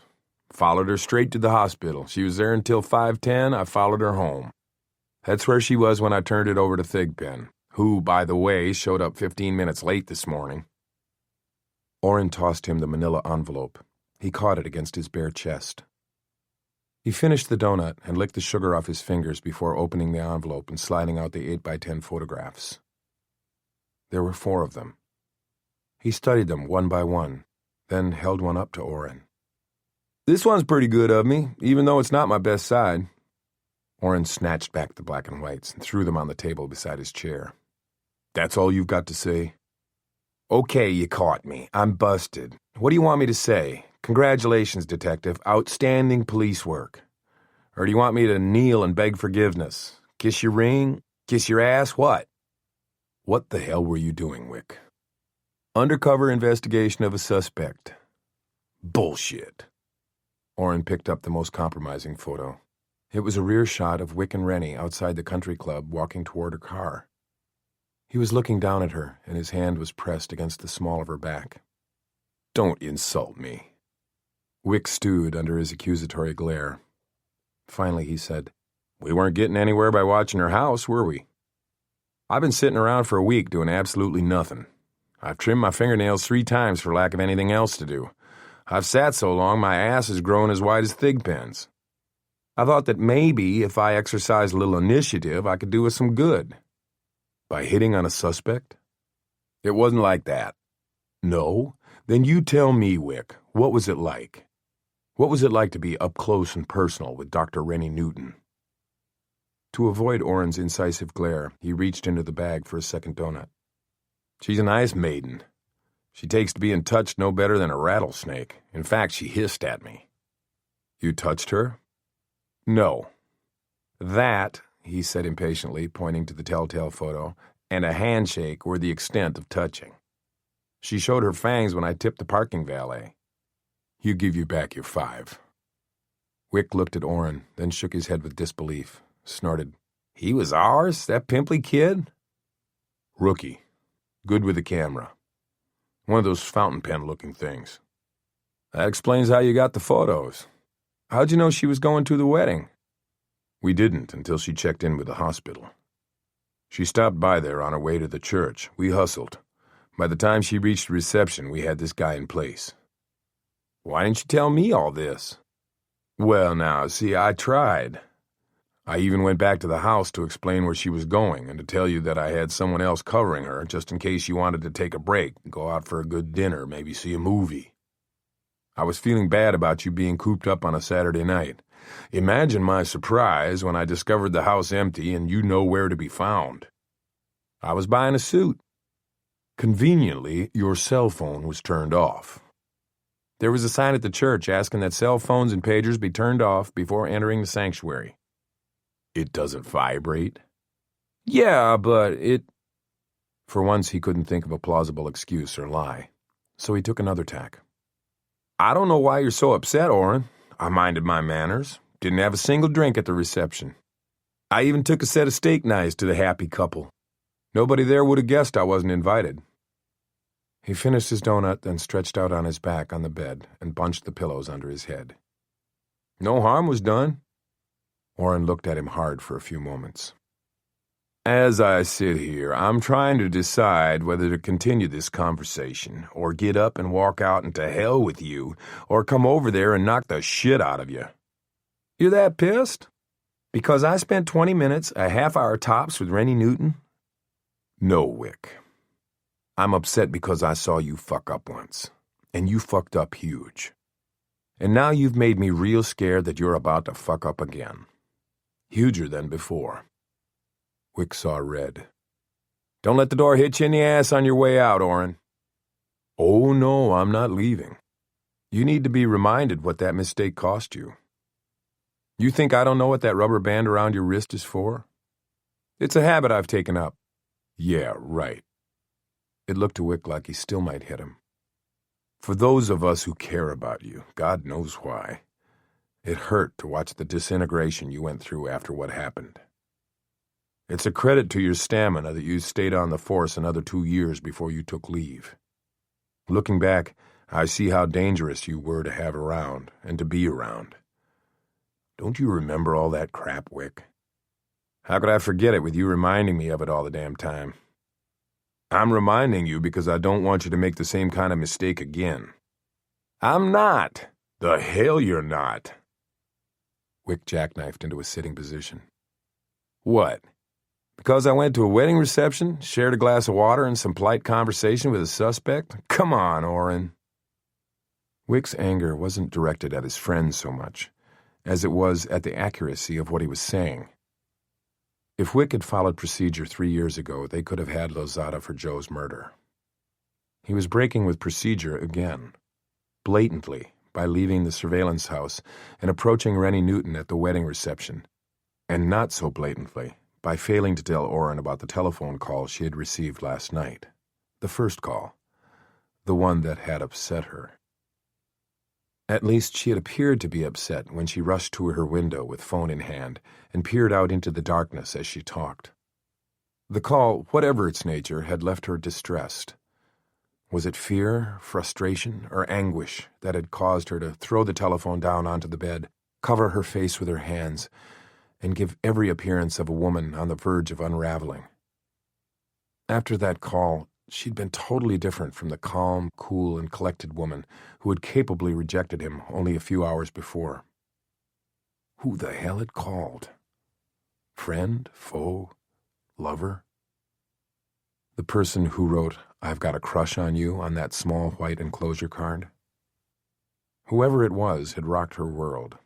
Followed her straight to the hospital. She was there until 5:10. I followed her home. That's where she was when I turned it over to Thigpen, who, by the way, showed up 15 minutes late this morning." Orrin tossed him the manila envelope. He caught it against his bare chest. He finished the donut and licked the sugar off his fingers before opening the envelope and sliding out the 8x10 photographs. There were 4 of them. He studied them one by one, then held one up to Orrin. "This one's pretty good of me, even though it's not my best side." Orrin snatched back the black and whites and threw them on the table beside his chair. "That's all you've got to say?" "Okay, you caught me. I'm busted. What do you want me to say? Congratulations, detective. Outstanding police work. Or do you want me to kneel and beg forgiveness? Kiss your ring? Kiss your ass? What?" "What the hell were you doing, Wick?" "Undercover investigation of a suspect." "Bullshit." Orrin picked up the most compromising photo. It was a rear shot of Wick and Rennie outside the country club walking toward her car. He was looking down at her, and his hand was pressed against the small of her back. "Don't insult me." Wick stewed under his accusatory glare. Finally he said, "We weren't getting anywhere by watching her house, were we? I've been sitting around for a week doing absolutely nothing. I've trimmed my fingernails 3 times for lack of anything else to do. I've sat so long my ass has grown as wide as Thigpen's. I thought that maybe if I exercised a little initiative, I could do us some good." "By hitting on a suspect?" "It wasn't like that." "No? Then you tell me, Wick, what was it like? What was it like to be up close and personal with Dr. Rennie Newton?" To avoid Orrin's incisive glare, he reached into the bag for a second donut. "She's a nice maiden. She takes to being touched no better than a rattlesnake. In fact, she hissed at me." "You touched her?" "No. That," he said impatiently, pointing to the telltale photo, "and a handshake were the extent of touching. She showed her fangs when I tipped the parking valet." "You give you back your 5. Wick looked at Orrin, then shook his head with disbelief, snorted, "He was ours, that pimply kid?" "Rookie. Good with the camera. One of those fountain pen-looking things." "That explains how you got the photos. How'd you know she was going to the wedding?" "We didn't until she checked in with the hospital. She stopped by there on her way to the church. We hustled. By the time she reached the reception, we had this guy in place." "Why didn't you tell me all this?" "Well, now, see, I tried. I even went back to the house to explain where she was going and to tell you that I had someone else covering her just in case you wanted to take a break, go out for a good dinner, maybe see a movie. I was feeling bad about you being cooped up on a Saturday night. Imagine my surprise when I discovered the house empty and you nowhere to be found. I was buying a suit. Conveniently, your cell phone was turned off. There was a sign at the church asking that cell phones and pagers be turned off before entering the sanctuary." "It doesn't vibrate?" "Yeah, but it—" For once he couldn't think of a plausible excuse or lie, so he took another tack. "I don't know why you're so upset, Orrin. I minded my manners. Didn't have a single drink at the reception. I even took a set of steak knives to the happy couple. Nobody there would have guessed I wasn't invited." He finished his donut, then stretched out on his back on the bed and bunched the pillows under his head. "No harm was done." Orrin looked at him hard for a few moments. "As I sit here, I'm trying to decide whether to continue this conversation or get up and walk out into hell with you or come over there and knock the shit out of you. You're that pissed? Because I spent 20 minutes, a half hour tops with Rennie Newton?" "No, Wick. I'm upset because I saw you fuck up once, and you fucked up huge. And now you've made me real scared that you're about to fuck up again. Huger than before." Wick saw red. "Don't let the door hit you in the ass on your way out, Orrin." "Oh, no, I'm not leaving. You need to be reminded what that mistake cost you. You think I don't know what that rubber band around your wrist is for? It's a habit I've taken up. Yeah, right. It looked to Wick like he still might hit him. For those of us who care about you, God knows why. It hurt to watch the disintegration you went through after what happened. It's a credit to your stamina that you stayed on the force another 2 years before you took leave. Looking back, I see how dangerous you were to have around and to be around. Don't you remember all that crap, Wick? How could I forget it with you reminding me of it all the damn time? I'm reminding you because I don't want you to make the same kind of mistake again. I'm not. The hell you're not. Wick jackknifed into a sitting position. What? Because I went to a wedding reception, shared a glass of water and some polite conversation with a suspect? Come on, Orrin. Wick's anger wasn't directed at his friend so much as it was at the accuracy of what he was saying. If Wick had followed procedure 3 years ago, they could have had Lozada for Joe's murder. He was breaking with procedure again, blatantly, by leaving the surveillance house and approaching Rennie Newton at the wedding reception, and not so blatantly, by failing to tell Orrin about the telephone call she had received last night. The first call, the one that had upset her. At least she had appeared to be upset when she rushed to her window with phone in hand and peered out into the darkness as she talked. The call, whatever its nature, had left her distressed. Was it fear, frustration, or anguish that had caused her to throw the telephone down onto the bed, cover her face with her hands, and give every appearance of a woman on the verge of unraveling? After that call, she'd been totally different from the calm, cool, and collected woman who had capably rejected him only a few hours before. Who the hell had called? Friend? Foe? Lover? The person who wrote, "I've got a crush on you," on that small white enclosure card? Whoever it was had rocked her world.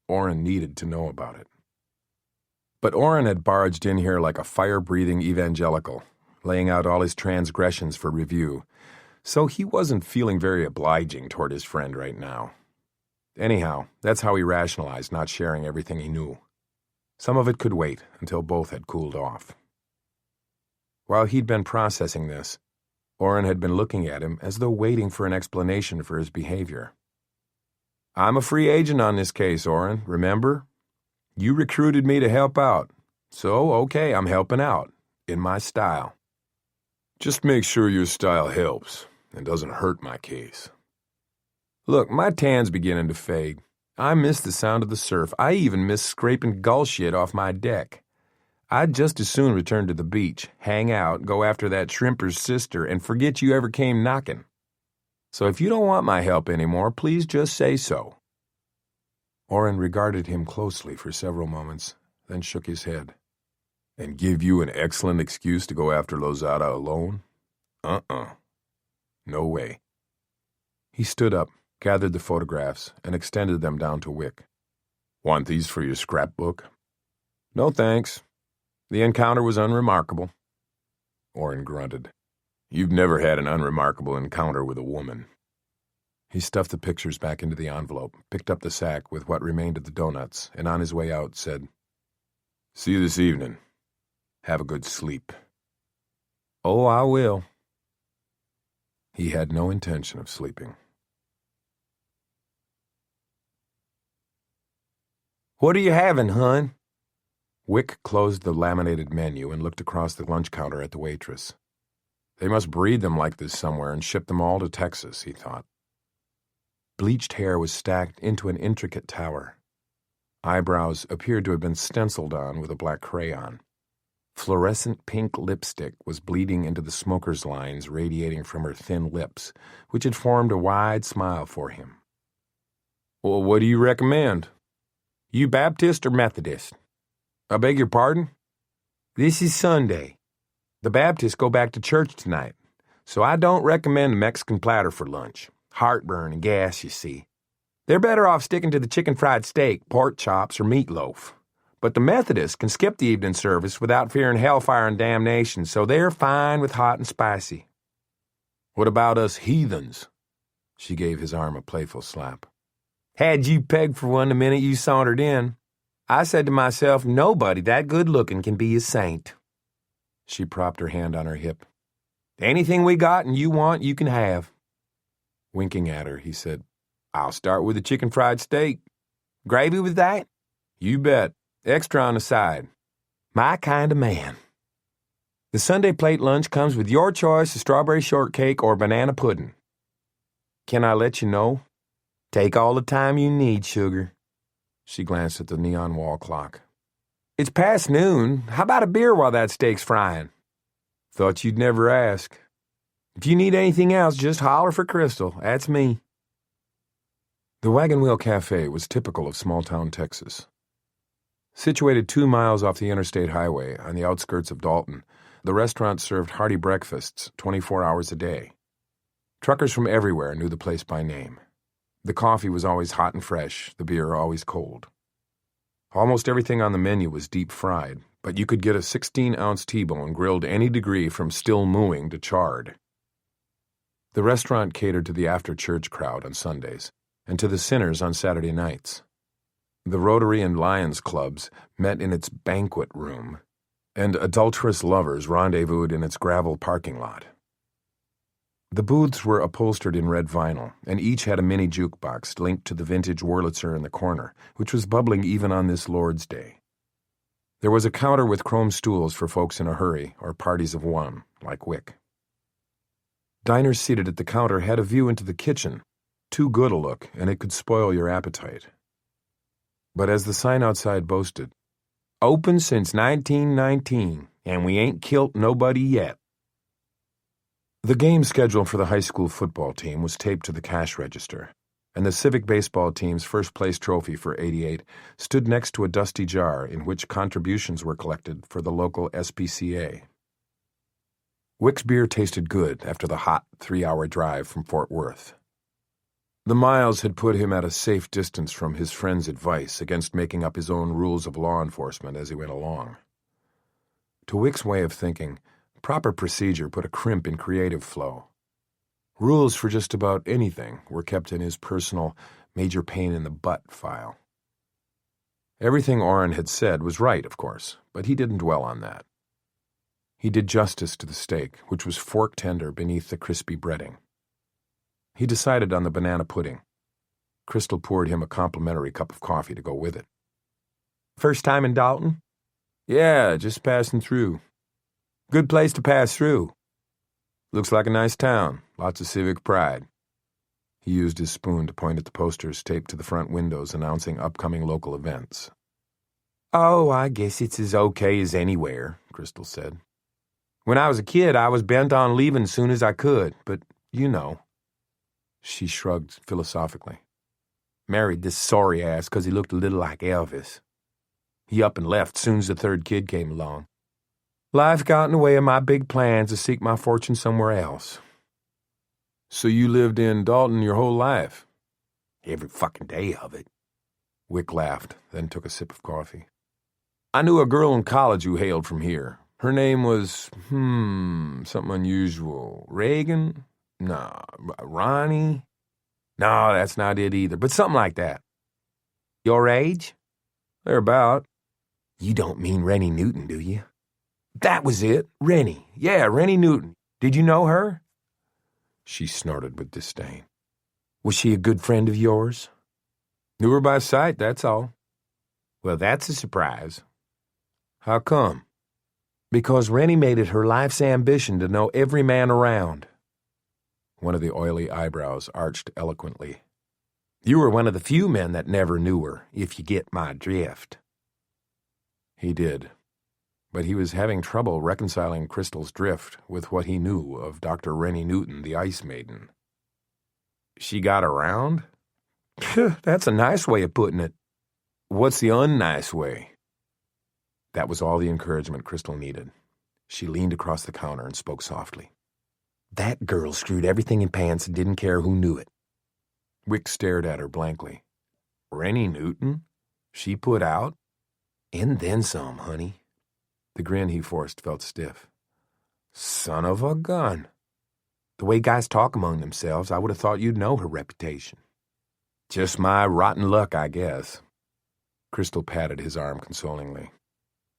Orrin needed to know about it. But Orrin had barged in here like a fire-breathing evangelical, laying out all his transgressions for review, so he wasn't feeling very obliging toward his friend right now. Anyhow, that's how he rationalized not sharing everything he knew. Some of it could wait until both had cooled off. While he'd been processing this, Orrin had been looking at him as though waiting for an explanation for his behavior. "I'm a free agent on this case, Orrin, remember? You recruited me to help out, so okay, I'm helping out, in my style. Just make sure your style helps and doesn't hurt my case. Look, my tan's beginning to fade. I miss the sound of the surf. I even miss scraping gull shit off my deck. I'd just as soon return to the beach, hang out, go after that shrimper's sister, and forget you ever came knocking. So if you don't want my help anymore, please just say so." Orrin regarded him closely for several moments, then shook his head. "And give you an excellent excuse to go after Lozada alone? No way." He stood up, gathered the photographs, and extended them down to Wick. "Want these for your scrapbook?" "No thanks. The encounter was unremarkable." Orrin grunted. "You've never had an unremarkable encounter with a woman." He stuffed the pictures back into the envelope, picked up the sack with what remained of the donuts, and on his way out said, "See you this evening. Have a good sleep." "Oh, I will." He had no intention of sleeping. "What are you having, hun?" Wick closed the laminated menu and looked across the lunch counter at the waitress. They must breed them like this somewhere and ship them all to Texas, he thought. Bleached hair was stacked into an intricate tower. Eyebrows appeared to have been stenciled on with a black crayon. Fluorescent pink lipstick was bleeding into the smoker's lines radiating from her thin lips, which had formed a wide smile for him. "Well, what do you recommend? You Baptist or Methodist?" "I beg your pardon?" "This is Sunday. The Baptists go back to church tonight, so I don't recommend the Mexican platter for lunch. Heartburn and gas, you see. They're better off sticking to the chicken fried steak, pork chops, or meatloaf. But the Methodists can skip the evening service without fearing hellfire and damnation, so they're fine with hot and spicy." "What about us heathens?" She gave his arm a playful slap. "Had you pegged for one the minute you sauntered in. I said to myself, nobody that good-looking can be a saint. She propped her hand on her hip. Anything we got and you want, you can have. Winking at her, he said, I'll start with a chicken fried steak. Gravy with that? You bet. Extra on the side. My kind of man. The Sunday plate lunch comes with your choice of strawberry shortcake or banana pudding. Can I let you know? Take all the time you need, sugar. She glanced at the neon wall clock. It's past noon. How about a beer while that steak's frying? Thought you'd never ask. If you need anything else, just holler for Crystal. That's me. The Wagon Wheel Cafe was typical of small-town Texas. Situated 2 miles off the interstate highway on the outskirts of Dalton, the restaurant served hearty breakfasts 24 hours a day. Truckers from everywhere knew the place by name. The coffee was always hot and fresh, the beer always cold. Almost everything on the menu was deep-fried, but you could get a 16-ounce T-bone grilled any degree from still mooing to charred. The restaurant catered to the after-church crowd on Sundays and to the sinners on Saturday nights. The Rotary and Lions clubs met in its banquet room, and adulterous lovers rendezvoused in its gravel parking lot. The booths were upholstered in red vinyl, and each had a mini jukebox linked to the vintage Wurlitzer in the corner, which was bubbling even on this Lord's Day. There was a counter with chrome stools for folks in a hurry or parties of one, like Wick. Diners seated at the counter had a view into the kitchen, too good a look, and it could spoil your appetite. But as the sign outside boasted, open since 1919, and we ain't kilt nobody yet. The game schedule for the high school football team was taped to the cash register, and the civic baseball team's first-place trophy for '88 stood next to a dusty jar in which contributions were collected for the local SPCA. Wick's beer tasted good after the hot 3-hour drive from Fort Worth. The miles had put him at a safe distance from his friend's advice against making up his own rules of law enforcement as he went along. To Wick's way of thinking, proper procedure put a crimp in creative flow. Rules for just about anything were kept in his personal major pain in the butt file. Everything Orrin had said was right, of course, but he didn't dwell on that. He did justice to the steak, which was fork tender beneath the crispy breading. He decided on the banana pudding. Crystal poured him a complimentary cup of coffee to go with it. First time in Dalton? Yeah, just passing through. Good place to pass through. Looks like a nice town, lots of civic pride. He used his spoon to point at the posters taped to the front windows announcing upcoming local events. Oh, I guess it's as okay as anywhere, Crystal said. When I was a kid, I was bent on leaving as soon as I could, but you know. She shrugged philosophically. Married this sorry ass 'cause he looked a little like Elvis. He up and left soon as the third kid came along. Life got in the way of my big plans to seek my fortune somewhere else. So you lived in Dalton your whole life? Every fucking day of it. Wick laughed, then took a sip of coffee. I knew a girl in college who hailed from here. Her name was, something unusual. Reagan? No. Ronnie? No, that's not it either, but something like that. Your age? Thereabout. You don't mean Rennie Newton, do you? That was it, Rennie. Yeah, Rennie Newton. Did you know her? She snorted with disdain. Was she a good friend of yours? Knew her by sight, that's all. Well, that's a surprise. How come? Because Rennie made it her life's ambition to know every man around. One of the oily eyebrows arched eloquently. You were one of the few men that never knew her, if you get my drift. He did. But he was having trouble reconciling Crystal's drift with what he knew of Dr. Rennie Newton, the Ice Maiden. She got around? That's a nice way of putting it. What's the unnice way? That was all the encouragement Crystal needed. She leaned across the counter and spoke softly. That girl screwed everything in pants and didn't care who knew it. Wick stared at her blankly. Rennie Newton? She put out? And then some, honey. The grin he forced felt stiff. Son of a gun. The way guys talk among themselves, I would have thought you'd know her reputation. Just my rotten luck, I guess. Crystal patted his arm consolingly.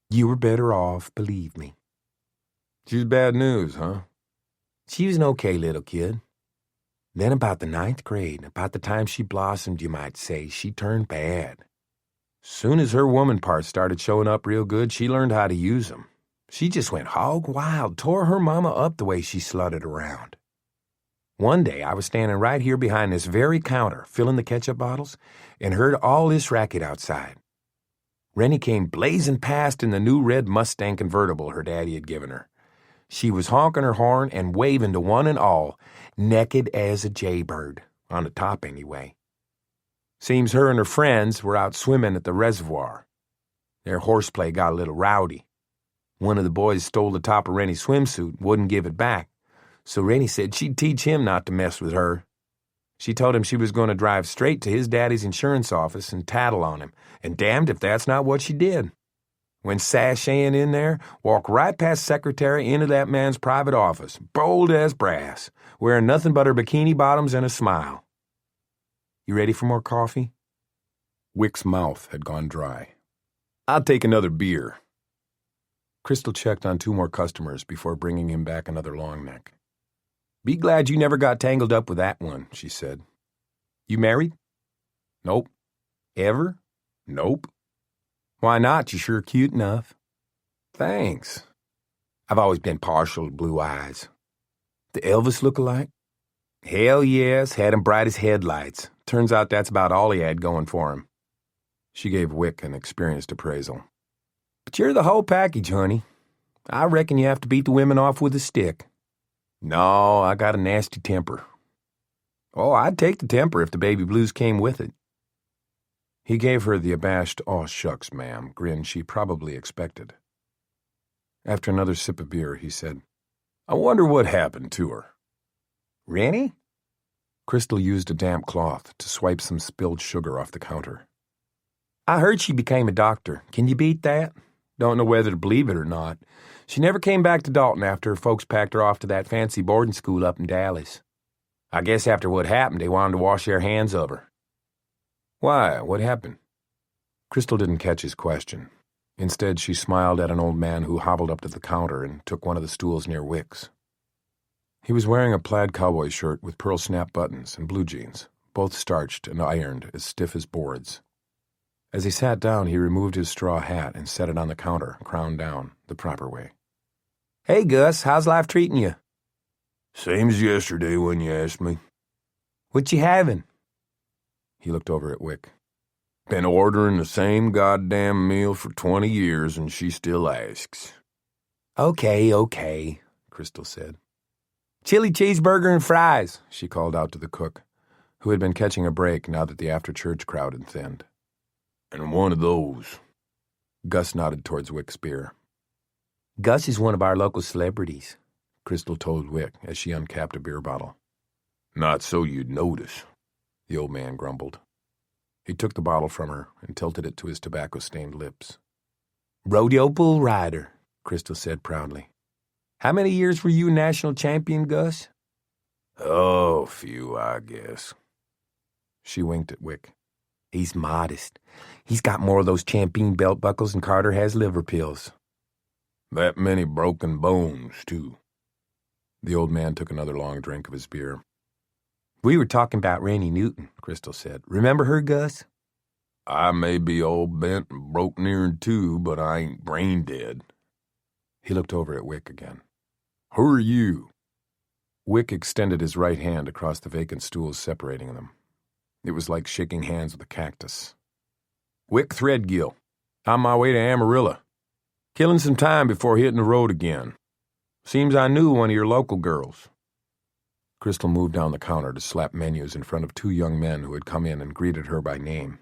You were better off, believe me. She was bad news, huh? She was an okay little kid. Then about the 9th grade, about the time she blossomed, you might say, she turned bad. Soon as her woman parts started showing up real good, she learned how to use them. She just went hog wild, tore her mama up the way she slutted around. One day, I was standing right here behind this very counter, filling the ketchup bottles, and heard all this racket outside. Rennie came blazing past in the new red Mustang convertible her daddy had given her. She was honking her horn and waving to one and all, naked as a jaybird, on the top anyway. Seems her and her friends were out swimming at the reservoir. Their horseplay got a little rowdy. One of the boys stole the top of Rennie's swimsuit and wouldn't give it back, so Rennie said she'd teach him not to mess with her. She told him she was going to drive straight to his daddy's insurance office and tattle on him, and damned if that's not what she did. Went sashaying in there, walked right past secretary into that man's private office, bold as brass, wearing nothing but her bikini bottoms and a smile. You ready for more coffee? Wick's mouth had gone dry. I'll take another beer. Crystal checked on 2 more customers before bringing him back another long neck. Be glad you never got tangled up with that one, she said. You married? Nope. Ever? Nope. Why not? You're sure cute enough. Thanks. I've always been partial to blue eyes. The Elvis look-alike? Hell yes, had him bright as headlights. Turns out that's about all he had going for him. She gave Wick an experienced appraisal. But you're the whole package, honey. I reckon you have to beat the women off with a stick. No, I got a nasty temper. Oh, I'd take the temper if the baby blues came with it. He gave her the abashed, "Aw shucks, ma'am," grin she probably expected. After another sip of beer, he said, I wonder what happened to her. Rennie? Crystal used a damp cloth to swipe some spilled sugar off the counter. I heard she became a doctor. Can you beat that? Don't know whether to believe it or not. She never came back to Dalton after her folks packed her off to that fancy boarding school up in Dallas. I guess after what happened, they wanted to wash their hands of her. Why? What happened? Crystal didn't catch his question. Instead, she smiled at an old man who hobbled up to the counter and took one of the stools near Wick's. He was wearing a plaid cowboy shirt with pearl snap buttons and blue jeans, both starched and ironed as stiff as boards. As he sat down, he removed his straw hat and set it on the counter, crown down, the proper way. Hey, Gus, how's life treating you? Same as yesterday when you asked me. What you having? He looked over at Wick. Been ordering the same goddamn meal for 20 years, and she still asks. Okay, Crystal said. Chili cheeseburger and fries, she called out to the cook, who had been catching a break now that the after-church crowd had thinned. And one of those. Gus nodded towards Wick's beer. Gus is one of our local celebrities, Crystal told Wick as she uncapped a beer bottle. Not so you'd notice, the old man grumbled. He took the bottle from her and tilted it to his tobacco-stained lips. Rodeo bull rider, Crystal said proudly. How many years were you national champion, Gus? Oh, few, I guess. She winked at Wick. He's modest. He's got more of those champion belt buckles than Carter has liver pills. That many broken bones, too. The old man took another long drink of his beer. We were talking about Rennie Newton, Crystal said. Remember her, Gus? I may be all bent and broke near in two, but I ain't brain dead. He looked over at Wick again. Who are you? Wick extended his right hand across the vacant stools separating them. It was like shaking hands with a cactus. Wick Threadgill. On my way to Amarillo. Killing some time before hitting the road again. Seems I knew one of your local girls. Crystal moved down the counter to slap menus in front of 2 young men who had come in and greeted her by name.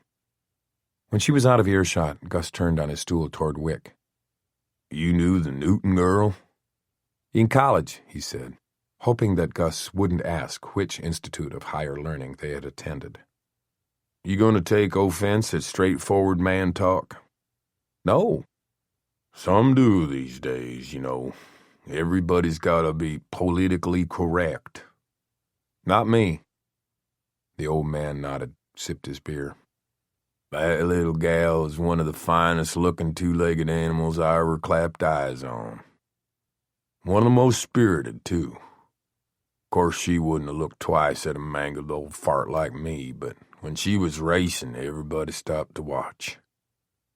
When she was out of earshot, Gus turned on his stool toward Wick. You knew the Newton girl? In college, he said, hoping that Gus wouldn't ask which institute of higher learning they had attended. You gonna take offense at straightforward man talk? No. Some do these days, you know. Everybody's gotta be politically correct. Not me. The old man nodded, sipped his beer. That little gal is one of the finest-looking two-legged animals I ever clapped eyes on. One of the most spirited, too. Of course, she wouldn't have looked twice at a mangled old fart like me, but when she was racing, everybody stopped to watch.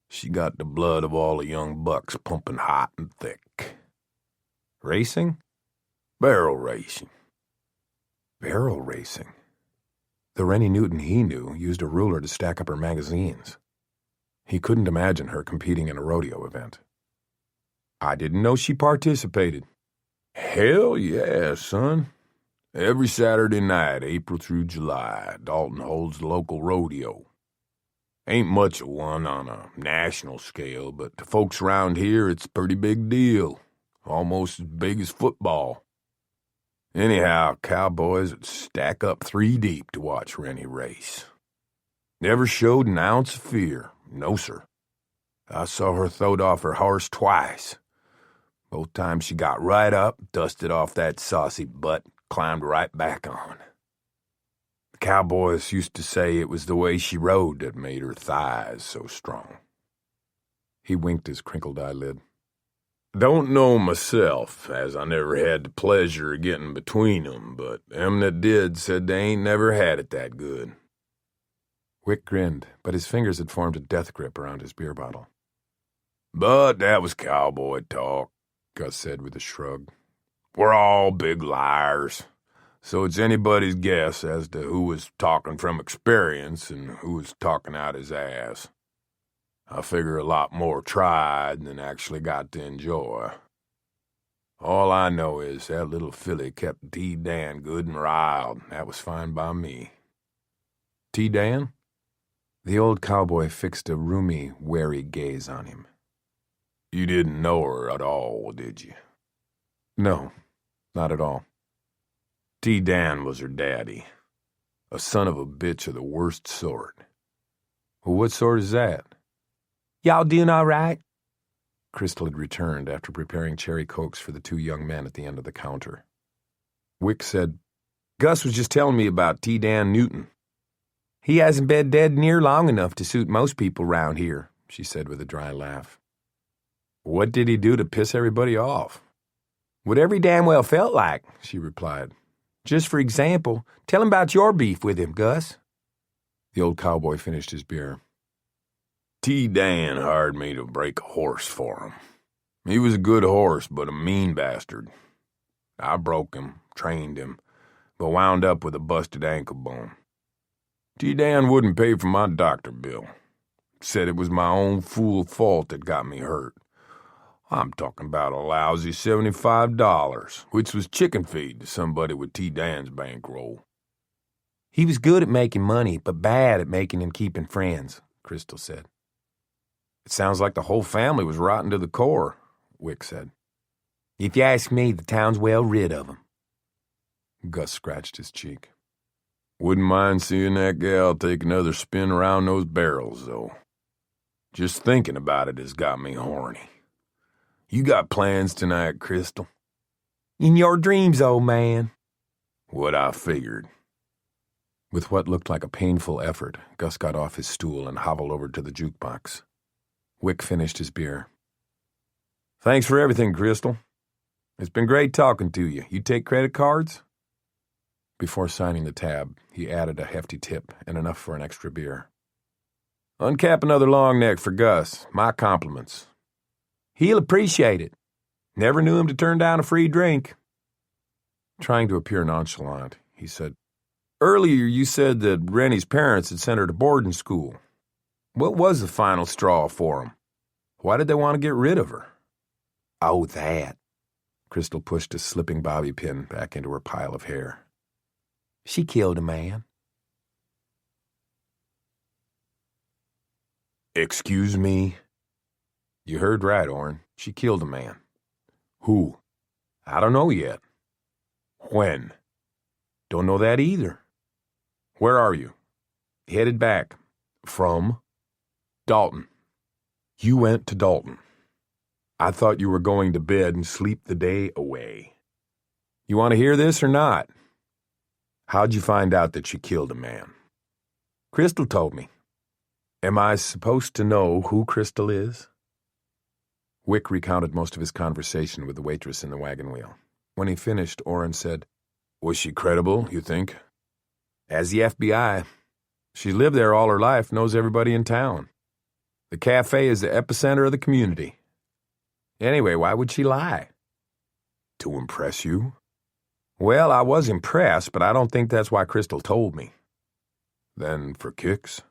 She got the blood of all the young bucks pumping hot and thick. Racing? Barrel racing. Barrel racing? The Rennie Newton he knew used a ruler to stack up her magazines. He couldn't imagine her competing in a rodeo event. I didn't know she participated. Hell yeah, son. Every Saturday night, April through July, Dalton holds the local rodeo. Ain't much of one on a national scale, but to folks around here, it's a pretty big deal. Almost as big as football. Anyhow, cowboys would stack up 3 deep to watch Rennie race. Never showed an ounce of fear. No, sir. I saw her throwed off her horse twice. Both times she got right up, dusted off that saucy butt, climbed right back on. The cowboys used to say it was the way she rode that made her thighs so strong. He winked his crinkled eyelid. Don't know myself, as I never had the pleasure of getting between 'em, but them that did said they ain't never had it that good. Wick grinned, but his fingers had formed a death grip around his beer bottle. But that was cowboy talk, Gus said with a shrug. We're all big liars, so it's anybody's guess as to who was talking from experience and who was talking out his ass. I figure a lot more tried than actually got to enjoy. All I know is that little filly kept T. Dan good and riled. That was fine by me. T. Dan? The old cowboy fixed a roomy, wary gaze on him. You didn't know her at all, did you? No, not at all. T. Dan was her daddy. A son of a bitch of the worst sort. Well, what sort is that? Y'all doing all right? Crystal had returned after preparing cherry cokes for the 2 young men at the end of the counter. Wick said, Gus was just telling me about T. Dan Newton. He hasn't been dead near long enough to suit most people round here, she said with a dry laugh. What did he do to piss everybody off? Whatever he damn well felt like, she replied. Just for example, tell him about your beef with him, Gus. The old cowboy finished his beer. T. Dan hired me to break a horse for him. He was a good horse, but a mean bastard. I broke him, trained him, but wound up with a busted ankle bone. T. Dan wouldn't pay for my doctor bill. Said it was my own fool fault that got me hurt. I'm talking about a lousy $75, which was chicken feed to somebody with T. Dan's bankroll. He was good at making money, but bad at making and keeping friends, Crystal said. It sounds like the whole family was rotten to the core, Wick said. If you ask me, the town's well rid of 'em. Gus scratched his cheek. Wouldn't mind seeing that gal take another spin around those barrels, though. Just thinking about it has got me horny. You got plans tonight, Crystal? In your dreams, old man. What I figured. With what looked like a painful effort, Gus got off his stool and hobbled over to the jukebox. Wick finished his beer. Thanks for everything, Crystal. It's been great talking to you. You take credit cards? Before signing the tab, he added a hefty tip and enough for an extra beer. Uncap another long neck for Gus. My compliments. He'll appreciate it. Never knew him to turn down a free drink. Trying to appear nonchalant, he said, Earlier you said that Rennie's parents had sent her to boarding school. What was the final straw for him? Why did they want to get rid of her? Oh, that. Crystal pushed a slipping bobby pin back into her pile of hair. She killed a man. Excuse me? You heard right, Orrin. She killed a man. Who? I don't know yet. When? Don't know that either. Where are you? Headed back. From? Dalton. You went to Dalton. I thought you were going to bed and sleep the day away. You want to hear this or not? How'd you find out that she killed a man? Crystal told me. Am I supposed to know who Crystal is? Wick recounted most of his conversation with the waitress in the wagon wheel. When he finished, Orrin said, "Was she credible, you think?" As the FBI. She lived there all her life, knows everybody in town. The cafe is the epicenter of the community. Anyway, why would she lie? To impress you? Well, I was impressed, but I don't think that's why Crystal told me. Then for kicks?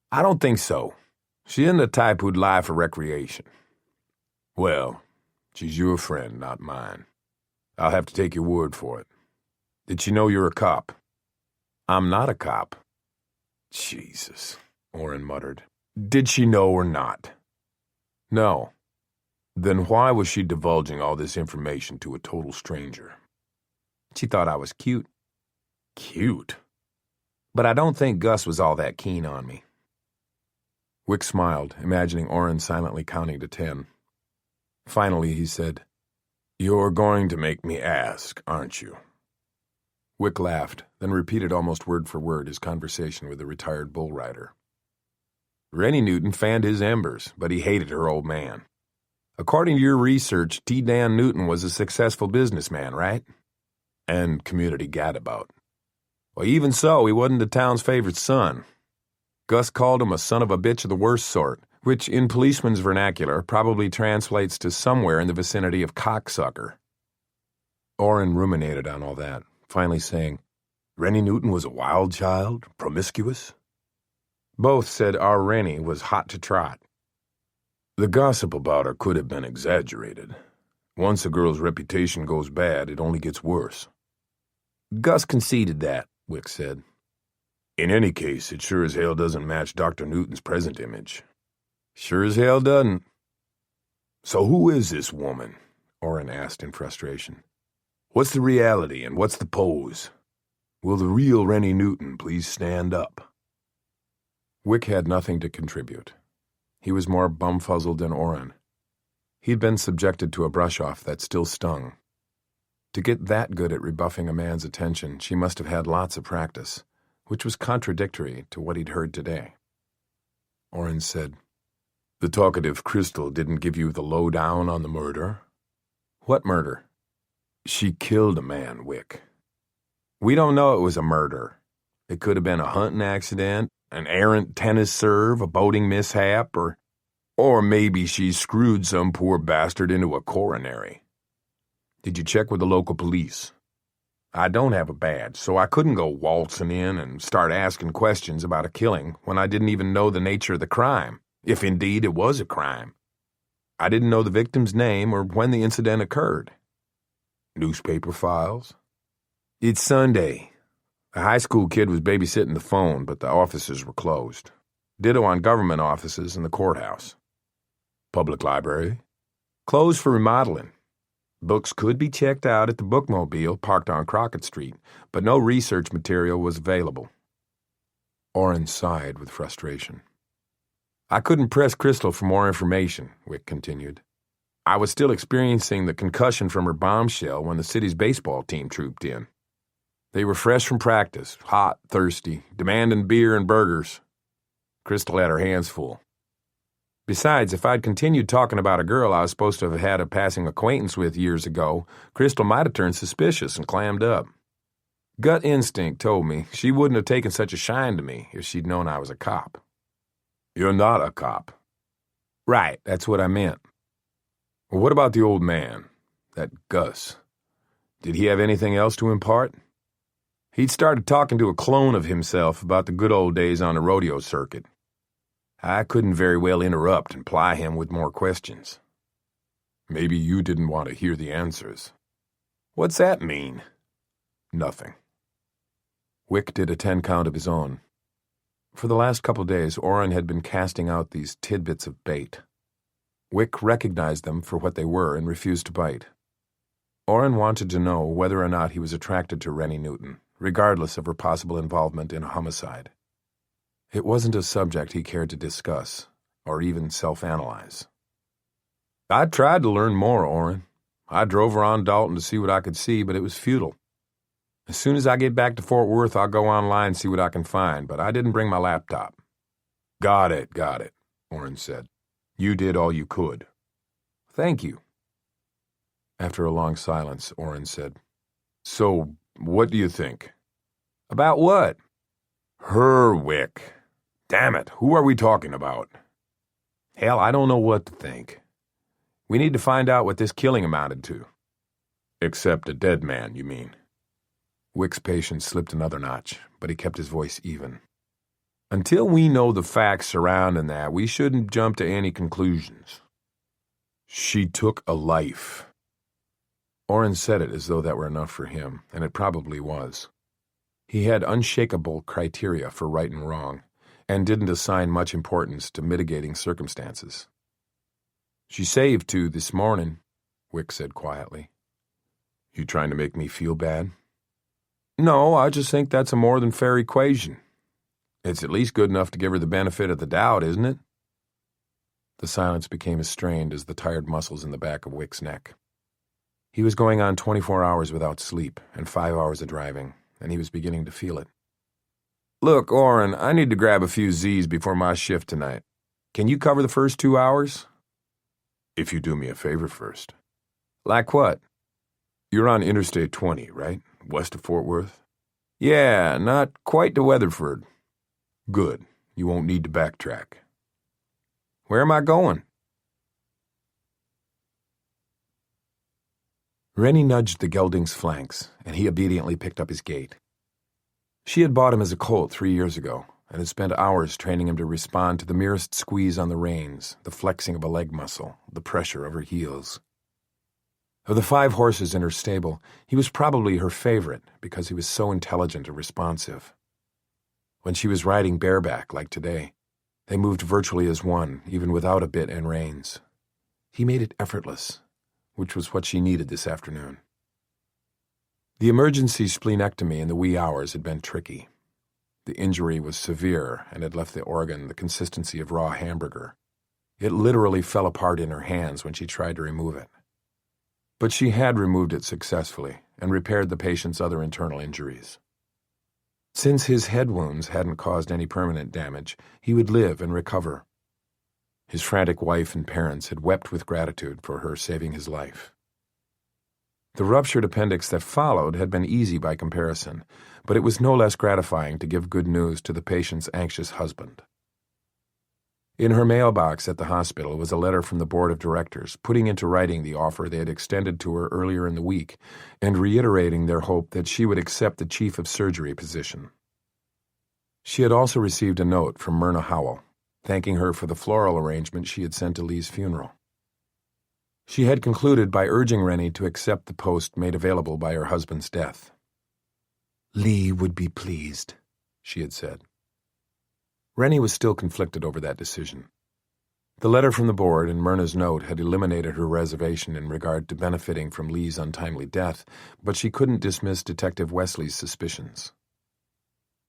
I don't think so. She isn't the type who'd lie for recreation. Well, she's your friend, not mine. I'll have to take your word for it. Did she know you're a cop? I'm not a cop. Jesus, Orrin muttered. Did she know or not? No. Then why was she divulging all this information to a total stranger? She thought I was cute. Cute? But I don't think Gus was all that keen on me. Wick smiled, imagining Orrin silently counting to 10. Finally, he said, "You're going to make me ask, aren't you?" Wick laughed, then repeated almost word for word his conversation with the retired bull rider. Rennie Newton fanned his embers, but he hated her old man. According to your research, T. Dan Newton was a successful businessman, right? And community gadabout. Well, even so, he wasn't the town's favorite son. Gus called him a son of a bitch of the worst sort, which in policeman's vernacular probably translates to somewhere in the vicinity of cocksucker. Orrin ruminated on all that, finally saying, "Rennie Newton was a wild child, promiscuous?" Both said our Rennie was hot to trot. The gossip about her could have been exaggerated. Once a girl's reputation goes bad, it only gets worse. Gus conceded that, Wick said. In any case, it sure as hell doesn't match Dr. Newton's present image. Sure as hell doesn't. So who is this woman? Orrin asked in frustration. What's the reality and what's the pose? Will the real Rennie Newton please stand up? Wick had nothing to contribute. He was more bumfuzzled than Orrin. He'd been subjected to a brush-off that still stung. To get that good at rebuffing a man's attention, she must have had lots of practice, which was contradictory to what he'd heard today. Orrin said, "The talkative Crystal didn't give you the lowdown on the murder?" What murder? She killed a man, Wick. We don't know it was a murder. It could have been a hunting accident, an errant tennis serve, a boating mishap, or maybe she screwed some poor bastard into a coronary. Did you check with the local police? I don't have a badge, so I couldn't go waltzing in and start asking questions about a killing when I didn't even know the nature of the crime, if indeed it was a crime. I didn't know the victim's name or when the incident occurred. Newspaper files? It's Sunday. A high school kid was babysitting the phone, but the offices were closed. Ditto on government offices and the courthouse. Public library? Closed for remodeling. Books could be checked out at the bookmobile parked on Crockett Street, but no research material was available. Orrin sighed with frustration. I couldn't press Crystal for more information, Wick continued. I was still experiencing the concussion from her bombshell when the city's baseball team trooped in. They were fresh from practice, hot, thirsty, demanding beer and burgers. Crystal had her hands full. Besides, if I'd continued talking about a girl I was supposed to have had a passing acquaintance with years ago, Crystal might have turned suspicious and clammed up. Gut instinct told me she wouldn't have taken such a shine to me if she'd known I was a cop. You're not a cop. Right, that's what I meant. Well, what about the old man, that Gus? Did he have anything else to impart? He'd started talking to a clone of himself about the good old days on the rodeo circuit. I couldn't very well interrupt and ply him with more questions. Maybe you didn't want to hear the answers. What's that mean? Nothing. Wick did a 10 count of his own. For the last couple days, Orrin had been casting out these tidbits of bait. Wick recognized them for what they were and refused to bite. Orrin wanted to know whether or not he was attracted to Rennie Newton, regardless of her possible involvement in a homicide. It wasn't a subject he cared to discuss, or even self-analyze. I tried to learn more, Orrin. I drove around Dalton to see what I could see, but it was futile. As soon as I get back to Fort Worth, I'll go online and see what I can find, but I didn't bring my laptop. Got it, Orrin said. You did all you could. Thank you. After a long silence, Orrin said, So, what do you think? About what? Her, Wick. Damn it, who are we talking about? Hell, I don't know what to think. We need to find out what this killing amounted to. Except a dead man, you mean? Wick's patience slipped another notch, but he kept his voice even. Until we know the facts surrounding that, we shouldn't jump to any conclusions. She took a life. Orrin said it as though that were enough for him, and it probably was. He had unshakable criteria for right and wrong, and didn't assign much importance to mitigating circumstances. She saved 2 this morning, Wick said quietly. You trying to make me feel bad? No, I just think that's a more than fair equation. It's at least good enough to give her the benefit of the doubt, isn't it? The silence became as strained as the tired muscles in the back of Wick's neck. He was going on 24 hours without sleep and 5 hours of driving, and he was beginning to feel it. Look, Orrin, I need to grab a few Z's before my shift tonight. Can you cover the first 2 hours? If you do me a favor first. Like what? You're on Interstate 20, right? West of Fort Worth? Yeah, not quite to Weatherford. Good. You won't need to backtrack. Where am I going? Rennie nudged the gelding's flanks, and he obediently picked up his gait. She had bought him as a colt 3 years ago, and had spent hours training him to respond to the merest squeeze on the reins, the flexing of a leg muscle, the pressure of her heels. Of the 5 horses in her stable, he was probably her favorite because he was so intelligent and responsive. When she was riding bareback like today, they moved virtually as one, even without a bit and reins. He made it effortless, which was what she needed this afternoon. The emergency splenectomy in the wee hours had been tricky. The injury was severe and had left the organ the consistency of raw hamburger. It literally fell apart in her hands when she tried to remove it. But she had removed it successfully and repaired the patient's other internal injuries. Since his head wounds hadn't caused any permanent damage, he would live and recover. His frantic wife and parents had wept with gratitude for her saving his life. The ruptured appendix that followed had been easy by comparison, but it was no less gratifying to give good news to the patient's anxious husband. In her mailbox at the hospital was a letter from the board of directors putting into writing the offer they had extended to her earlier in the week and reiterating their hope that she would accept the chief of surgery position. She had also received a note from Myrna Howell, thanking her for the floral arrangement she had sent to Lee's funeral. She had concluded by urging Rennie to accept the post made available by her husband's death. Lee would be pleased, she had said. Rennie was still conflicted over that decision. The letter from the board and Myrna's note had eliminated her reservation in regard to benefiting from Lee's untimely death, but she couldn't dismiss Detective Wesley's suspicions.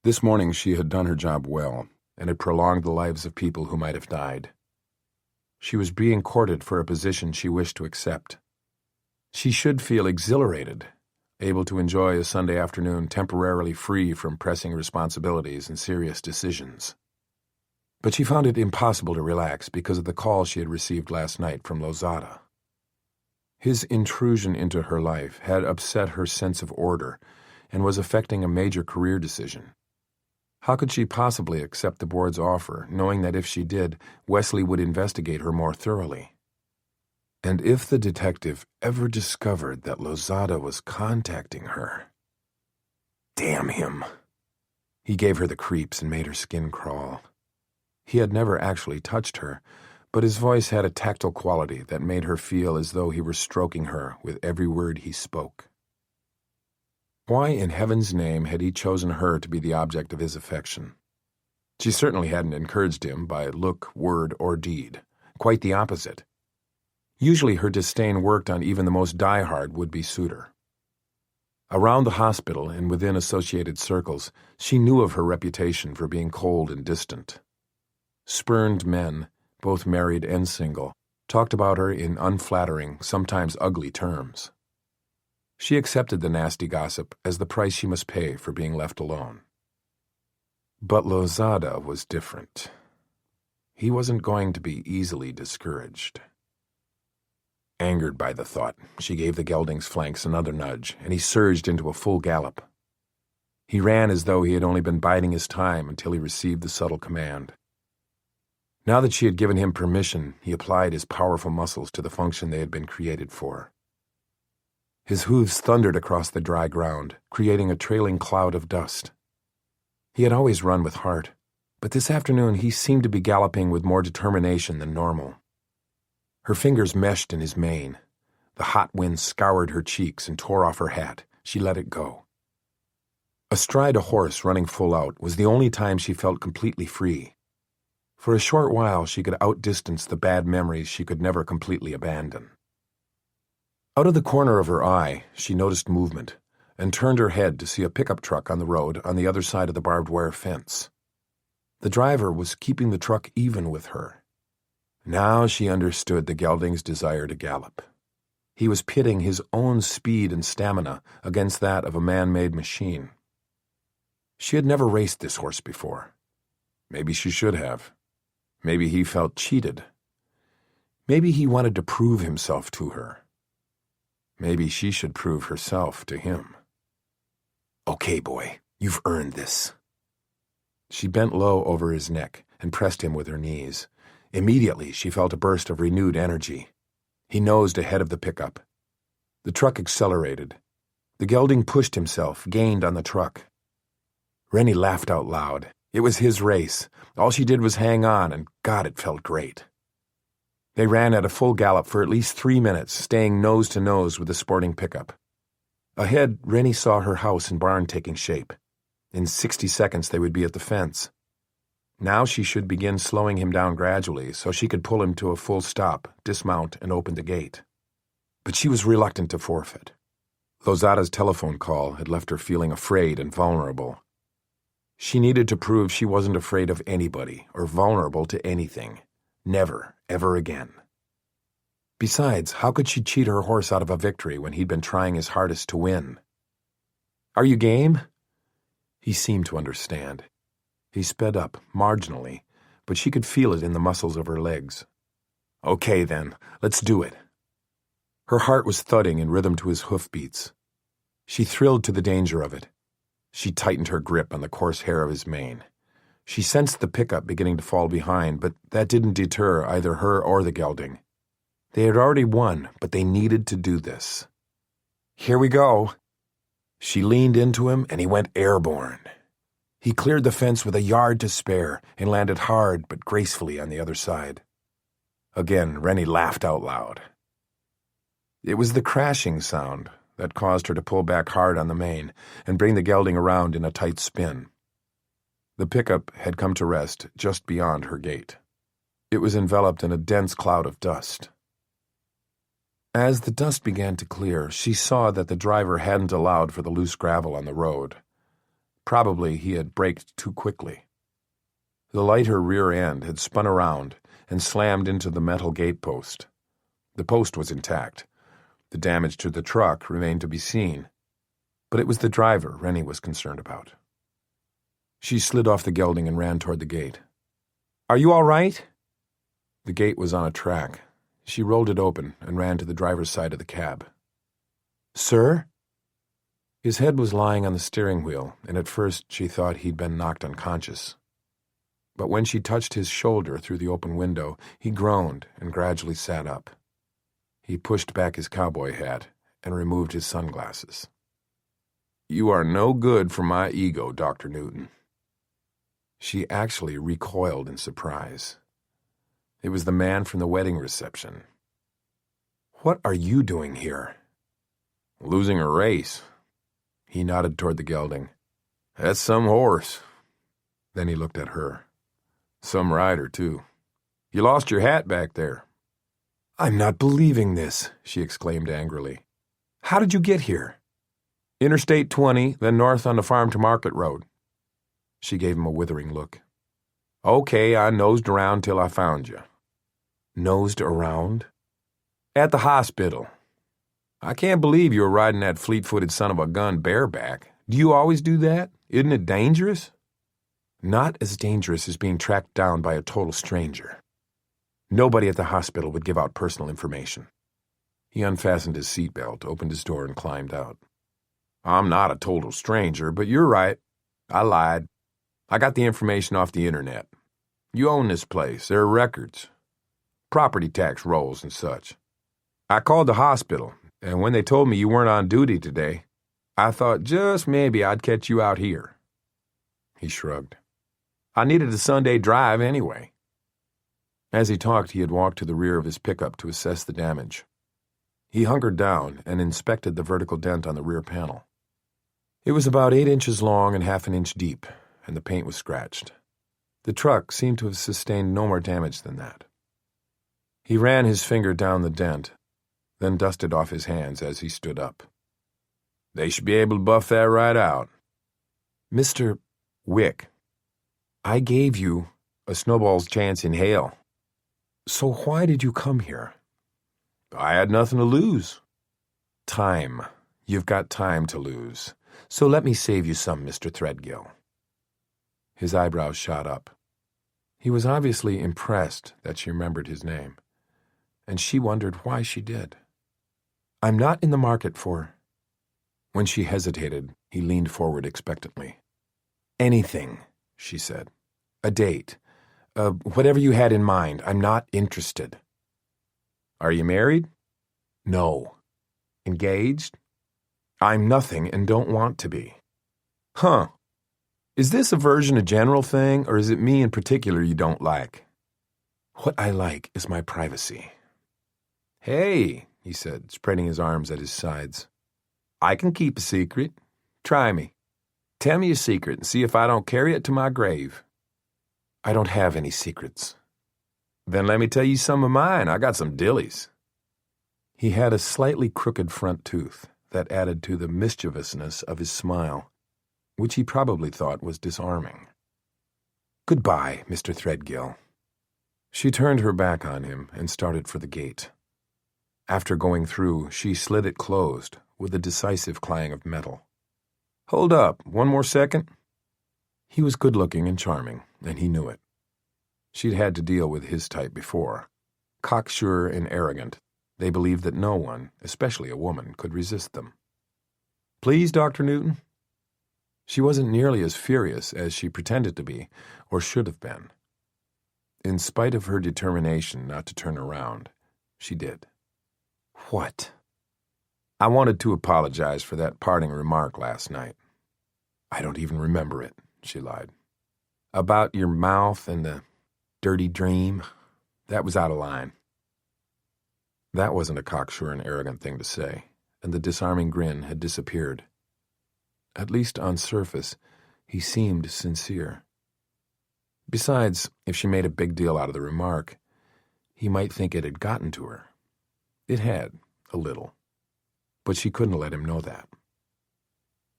This morning she had done her job well, and had prolonged the lives of people who might have died. She was being courted for a position she wished to accept. She should feel exhilarated, able to enjoy a Sunday afternoon temporarily free from pressing responsibilities and serious decisions. But she found it impossible to relax because of the call she had received last night from Lozada. His intrusion into her life had upset her sense of order and was affecting a major career decision. How could she possibly accept the board's offer, knowing that if she did, Wesley would investigate her more thoroughly? And if the detective ever discovered that Lozada was contacting her... Damn him! He gave her the creeps and made her skin crawl. He had never actually touched her, but his voice had a tactile quality that made her feel as though he were stroking her with every word he spoke. Why in heaven's name had he chosen her to be the object of his affection? She certainly hadn't encouraged him by look, word, or deed. Quite the opposite. Usually her disdain worked on even the most die-hard would-be suitor. Around the hospital and within associated circles, she knew of her reputation for being cold and distant. Spurned men, both married and single, talked about her in unflattering, sometimes ugly terms. She accepted the nasty gossip as the price she must pay for being left alone. But Lozada was different. He wasn't going to be easily discouraged. Angered by the thought, she gave the gelding's flanks another nudge, and he surged into a full gallop. He ran as though he had only been biding his time until he received the subtle command. Now that she had given him permission, he applied his powerful muscles to the function they had been created for. His hooves thundered across the dry ground, creating a trailing cloud of dust. He had always run with heart, but this afternoon he seemed to be galloping with more determination than normal. Her fingers meshed in his mane. The hot wind scoured her cheeks and tore off her hat. She let it go. Astride a horse running full out was the only time she felt completely free. For a short while she could outdistance the bad memories she could never completely abandon. Out of the corner of her eye, she noticed movement and turned her head to see a pickup truck on the road on the other side of the barbed wire fence. The driver was keeping the truck even with her. Now she understood the gelding's desire to gallop. He was pitting his own speed and stamina against that of a man-made machine. She had never raced this horse before. Maybe she should have. Maybe he felt cheated. Maybe he wanted to prove himself to her. Maybe she should prove herself to him. "Okay, boy, you've earned this." She bent low over his neck and pressed him with her knees. Immediately, she felt a burst of renewed energy. He nosed ahead of the pickup. The truck accelerated. The gelding pushed himself, gained on the truck. Rennie laughed out loud. It was his race. All she did was hang on, and God, it felt great. They ran at a full gallop for at least 3 minutes, staying nose to nose with the sporting pickup. Ahead, Rennie saw her house and barn taking shape. In 60 seconds, they would be at the fence. Now she should begin slowing him down gradually so she could pull him to a full stop, dismount, and open the gate. But she was reluctant to forfeit. Lozada's telephone call had left her feeling afraid and vulnerable. She needed to prove she wasn't afraid of anybody or vulnerable to anything. Never, ever again. Besides, how could she cheat her horse out of a victory when he'd been trying his hardest to win? "Are you game?" He seemed to understand. He sped up, marginally, but she could feel it in the muscles of her legs. "Okay, then, let's do it." Her heart was thudding in rhythm to his hoofbeats. She thrilled to the danger of it. She tightened her grip on the coarse hair of his mane. She sensed the pickup beginning to fall behind, but that didn't deter either her or the gelding. They had already won, but they needed to do this. "Here we go." She leaned into him, and he went airborne. He cleared the fence with a yard to spare and landed hard but gracefully on the other side. Again, Rennie laughed out loud. It was the crashing sound that caused her to pull back hard on the mane and bring the gelding around in a tight spin. The pickup had come to rest just beyond her gate. It was enveloped in a dense cloud of dust. As the dust began to clear, she saw that the driver hadn't allowed for the loose gravel on the road. Probably he had braked too quickly. The lighter rear end had spun around and slammed into the metal gate post. The post was intact. The damage to the truck remained to be seen, but it was the driver Rennie was concerned about. She slid off the gelding and ran toward the gate. "Are you all right?" The gate was on a track. She rolled it open and ran to the driver's side of the cab. "Sir?" His head was lying on the steering wheel, and at first she thought he'd been knocked unconscious. But when she touched his shoulder through the open window, he groaned and gradually sat up. He pushed back his cowboy hat and removed his sunglasses. "You are no good for my ego, Dr. Newton." She actually recoiled in surprise. It was the man from the wedding reception. "What are you doing here?" "Losing a race." He nodded toward the gelding. "That's some horse." Then he looked at her. "Some rider, too. You lost your hat back there." "I'm not believing this," she exclaimed angrily. "How did you get here?" "Interstate 20, then north on the farm-to-market road." She gave him a withering look. "Okay, I nosed around till I found you." "Nosed around?" "At the hospital. I can't believe you were riding that fleet-footed son of a gun bareback. Do you always do that? Isn't it dangerous?" Not as dangerous as being tracked down by a total stranger. Nobody at the hospital would give out personal information. He unfastened his seatbelt, opened his door, and climbed out. I'm not a total stranger, but you're right. I lied. I got the information off the internet. You own this place. There are records. Property tax rolls and such. I called the hospital, and when they told me you weren't on duty today, I thought just maybe I'd catch you out here. He shrugged. I needed a Sunday drive anyway. As he talked, he had walked to the rear of his pickup to assess the damage. He hunkered down and inspected the vertical dent on the rear panel. It was about 8 inches long and half an inch deep, and the paint was scratched. The truck seemed to have sustained no more damage than that. He ran his finger down the dent, then dusted off his hands as he stood up. They should be able to buff that right out. Mr. Wick, I gave you a snowball's chance in hell. So why did you come here? I had nothing to lose. Time. You've got time to lose. So let me save you some, Mr. Threadgill. His eyebrows shot up. He was obviously impressed that she remembered his name, and she wondered why she did. I'm not in the market for... When she hesitated, he leaned forward expectantly. Anything, she said. A date. Whatever you had in mind. I'm not interested. Are you married? No. Engaged? I'm nothing and don't want to be. Huh. Is this aversion a general thing, or is it me in particular you don't like? What I like is my privacy. Hey, he said, spreading his arms at his sides. I can keep a secret. Try me. Tell me a secret and see if I don't carry it to my grave. I don't have any secrets. Then let me tell you some of mine. I got some dillies. He had a slightly crooked front tooth that added to the mischievousness of his smile, which he probably thought was disarming. Goodbye, Mr. Threadgill. She turned her back on him and started for the gate. After going through, she slid it closed with a decisive clang of metal. Hold up, one more second. He was good-looking and charming, and he knew it. She'd had to deal with his type before. Cocksure and arrogant, they believed that no one, especially a woman, could resist them. Please, Dr. Newton? She wasn't nearly as furious as she pretended to be, or should have been. In spite of her determination not to turn around, she did. What? I wanted to apologize for that parting remark last night. I don't even remember it, she lied. About your mouth and the dirty dream, that was out of line. That wasn't a cocksure and arrogant thing to say, and the disarming grin had disappeared. At least on surface, he seemed sincere. Besides, if she made a big deal out of the remark, he might think it had gotten to her. It had, a little. But she couldn't let him know that.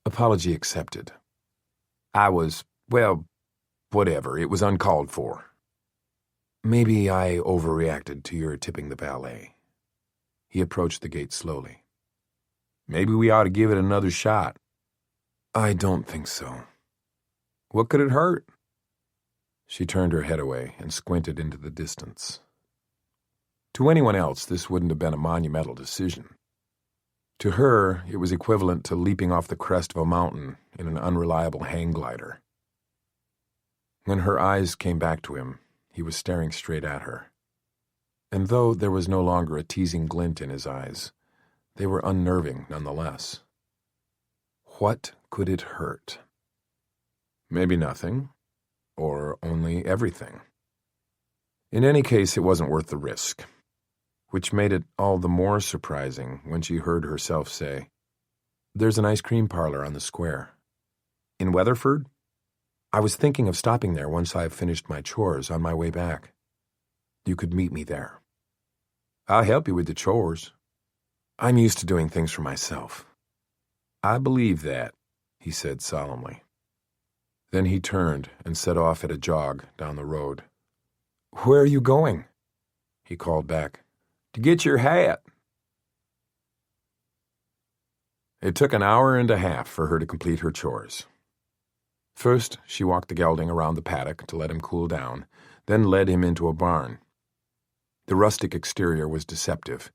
Apology accepted. I was, well, whatever. It was uncalled for. Maybe I overreacted to your tipping the valet. He approached the gate slowly. Maybe we ought to give it another shot. I don't think so. What could it hurt? She turned her head away and squinted into the distance. To anyone else, this wouldn't have been a monumental decision. To her, it was equivalent to leaping off the crest of a mountain in an unreliable hang glider. When her eyes came back to him, he was staring straight at her. And though there was no longer a teasing glint in his eyes, they were unnerving nonetheless. What could it hurt? Maybe nothing, or only everything. In any case, it wasn't worth the risk, which made it all the more surprising when she heard herself say, There's an ice cream parlor on the square. In Weatherford? I was thinking of stopping there once I've finished my chores on my way back. You could meet me there. I'll help you with the chores. I'm used to doing things for myself. I believe that, he said solemnly. Then he turned and set off at a jog down the road. Where are you going? He called back. To get your hat. It took an hour and a half for her to complete her chores. First, she walked the gelding around the paddock to let him cool down, then led him into a barn. The rustic exterior was deceptive.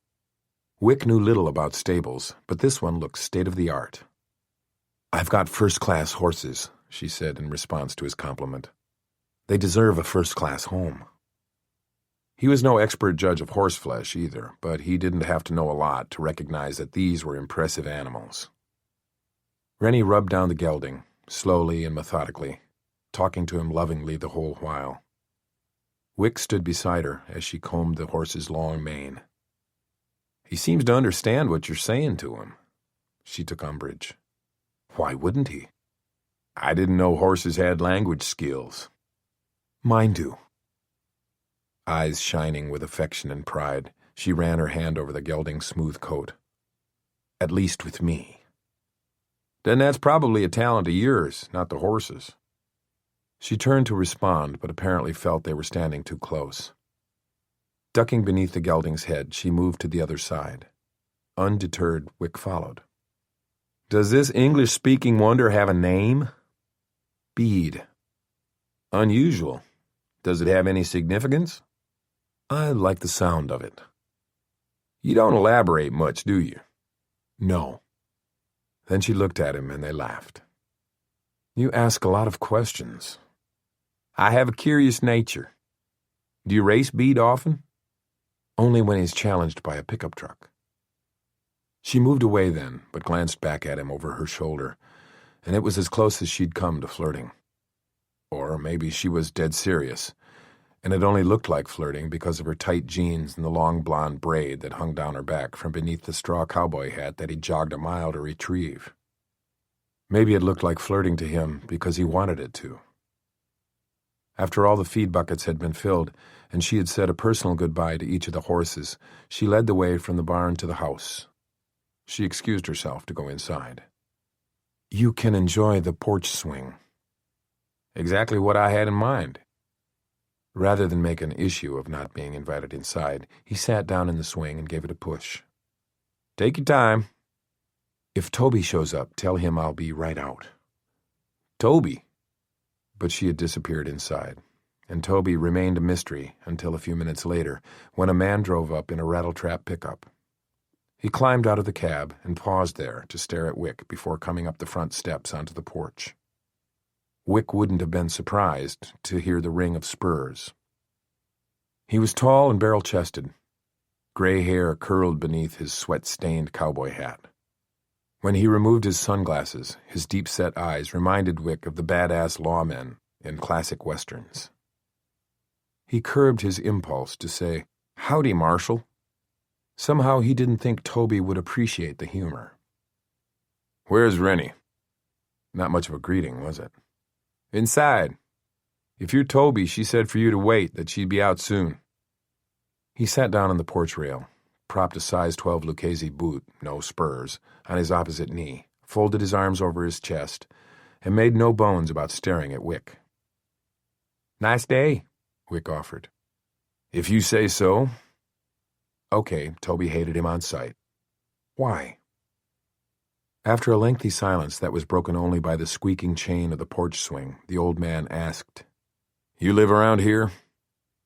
Wick knew little about stables, but this one looked state-of-the-art. "I've got first-class horses," she said in response to his compliment. "They deserve a first-class home." He was no expert judge of horseflesh either, but he didn't have to know a lot to recognize that these were impressive animals. Rennie rubbed down the gelding, slowly and methodically, talking to him lovingly the whole while. Wick stood beside her as she combed the horse's long mane. "He seems to understand what you're saying to him." She took umbrage. "Why wouldn't he? I didn't know horses had language skills." "Mine do." Eyes shining with affection and pride, she ran her hand over the gelding's smooth coat. "At least with me." "Then that's probably a talent of yours, not the horse's." She turned to respond, but apparently felt they were standing too close. Ducking beneath the gelding's head, she moved to the other side. Undeterred, Wick followed. "Does this English-speaking wonder have a name?" "Bede." "Unusual. Does it have any significance?" "I like the sound of it." "You don't elaborate much, do you?" "No." Then she looked at him and they laughed. "You ask a lot of questions." "I have a curious nature. Do you race Bede often?" "Only when he's challenged by a pickup truck." She moved away then, but glanced back at him over her shoulder, and it was as close as she'd come to flirting. Or maybe she was dead serious, and it only looked like flirting because of her tight jeans and the long blonde braid that hung down her back from beneath the straw cowboy hat that he jogged a mile to retrieve. Maybe it looked like flirting to him because he wanted it to. After all the feed buckets had been filled, and she had said a personal goodbye to each of the horses, she led the way from the barn to the house. She excused herself to go inside. "You can enjoy the porch swing." "Exactly what I had in mind." Rather than make an issue of not being invited inside, he sat down in the swing and gave it a push. "Take your time." "If Toby shows up, tell him I'll be right out." "Toby?" But she had disappeared inside, and Toby remained a mystery until a few minutes later, when a man drove up in a rattletrap pickup. He climbed out of the cab and paused there to stare at Wick before coming up the front steps onto the porch. Wick wouldn't have been surprised to hear the ring of spurs. He was tall and barrel-chested. Gray hair curled beneath his sweat-stained cowboy hat. When he removed his sunglasses, his deep-set eyes reminded Wick of the badass lawmen in classic westerns. He curbed his impulse to say, "Howdy, Marshal." Somehow he didn't think Toby would appreciate the humor. "Where's Rennie?" Not much of a greeting, was it? "Inside. If you're Toby, she said for you to wait, that she'd be out soon." He sat down on the porch rail, propped a size 12 Lucchese boot, no spurs, on his opposite knee, folded his arms over his chest, and made no bones about staring at Wick. "Nice day," Wick offered. "If you say so." Okay, Toby hated him on sight. Why? After a lengthy silence that was broken only by the squeaking chain of the porch swing, the old man asked, "You live around here?"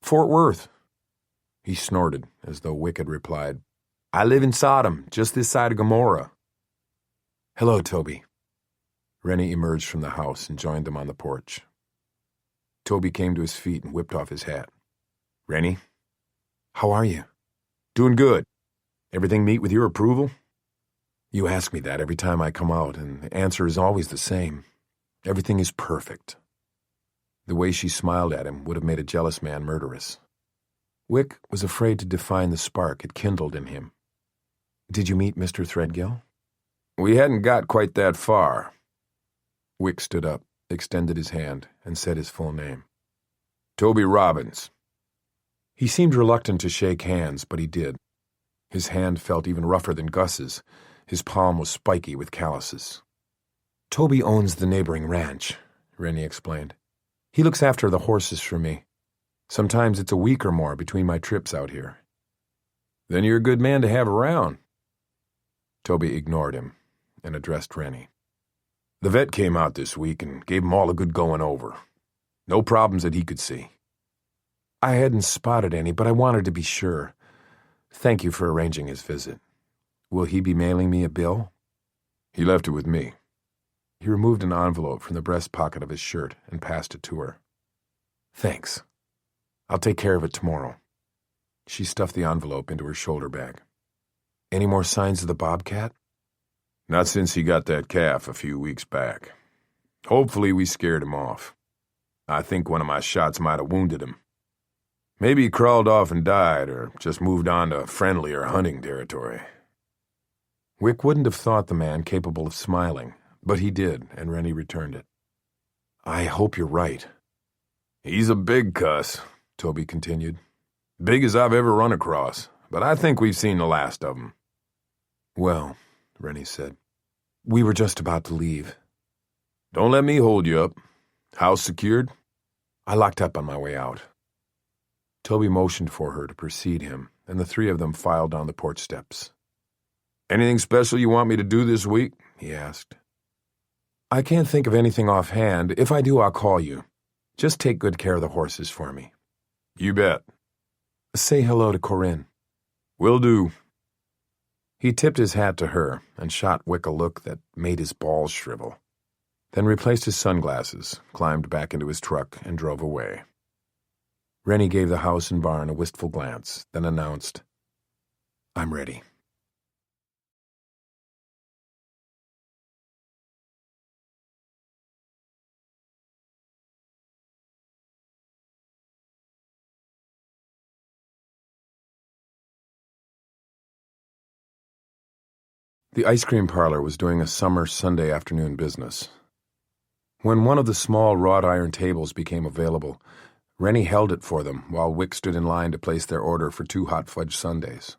"Fort Worth." He snorted, as though Wick had replied, "I live in Sodom, just this side of Gomorrah." "Hello, Toby." Rennie emerged from the house and joined them on the porch. Toby came to his feet and whipped off his hat. "Rennie?" "How are you?" "Doing good. Everything meet with your approval?" "You ask me that every time I come out, and the answer is always the same. Everything is perfect." The way she smiled at him would have made a jealous man murderous. Wick was afraid to define the spark it kindled in him. "Did you meet Mr. Threadgill?" "We hadn't got quite that far." Wick stood up, extended his hand, and said his full name. "Toby Robbins." He seemed reluctant to shake hands, but he did. His hand felt even rougher than Gus's. His palm was spiky with calluses. "Toby owns the neighboring ranch," Rennie explained. "He looks after the horses for me. Sometimes it's a week or more between my trips out here." "Then you're a good man to have around." Toby ignored him and addressed Rennie. The vet came out this week and gave 'em all a good going over. No problems that he could see. I hadn't spotted any, but I wanted to be sure. Thank you for arranging his visit. Will he be mailing me a bill? He left it with me. He removed an envelope from the breast pocket of his shirt and passed it to her. Thanks. I'll take care of it tomorrow. She stuffed the envelope into her shoulder bag. Any more signs of the bobcat? Not since he got that calf a few weeks back. Hopefully we scared him off. I think one of my shots might have wounded him. Maybe he crawled off and died, or just moved on to friendlier hunting territory. Wick wouldn't have thought the man capable of smiling, but he did, and Rennie returned it. I hope you're right. He's a big cuss, Toby continued. Big as I've ever run across, but I think we've seen the last of him. Well, Rennie said, we were just about to leave. Don't let me hold you up. House secured? I locked up on my way out. Toby motioned for her to precede him, and the three of them filed down the porch steps. Anything special you want me to do this week? He asked. I can't think of anything offhand. If I do, I'll call you. Just take good care of the horses for me. You bet. Say hello to Corinne. Will do. He tipped his hat to her and shot Wick a look that made his balls shrivel, then replaced his sunglasses, climbed back into his truck, and drove away. Rennie gave the house and barn a wistful glance, then announced, I'm ready. The ice cream parlor was doing a summer Sunday afternoon business. When one of the small wrought iron tables became available, Rennie held it for them while Wick stood in line to place their order for 2 hot fudge sundaes.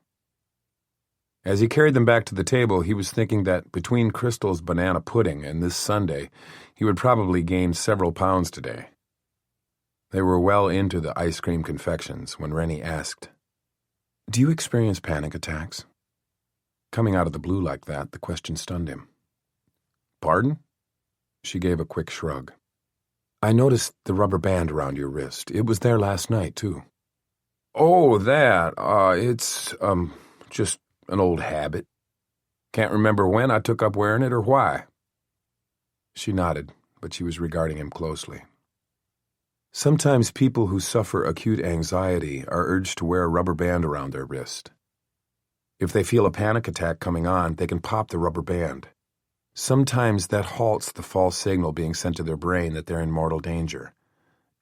As he carried them back to the table, he was thinking that between Crystal's banana pudding and this sundae, he would probably gain several pounds today. They were well into the ice cream confections when Rennie asked, Do you experience panic attacks? Coming out of the blue like that, the question stunned him. Pardon? She gave a quick shrug. I noticed the rubber band around your wrist. It was there last night, too. Oh, that. It's, just an old habit. Can't remember when I took up wearing it or why. She nodded, but she was regarding him closely. Sometimes people who suffer acute anxiety are urged to wear a rubber band around their wrist. If they feel a panic attack coming on, they can pop the rubber band. Sometimes that halts the false signal being sent to their brain that they're in mortal danger.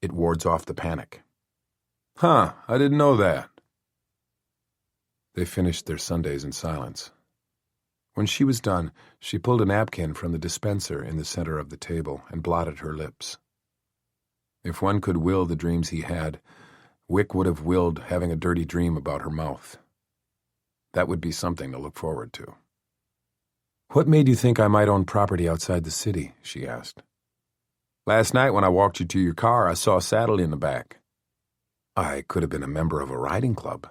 It wards off the panic. Huh, I didn't know that. They finished their sundaes in silence. When she was done, she pulled a napkin from the dispenser in the center of the table and blotted her lips. If one could will the dreams he had, Wick would have willed having a dirty dream about her mouth. That would be something to look forward to. What made you think I might own property outside the city? She asked. Last night when I walked you to your car, I saw a saddle in the back. I could have been a member of a riding club.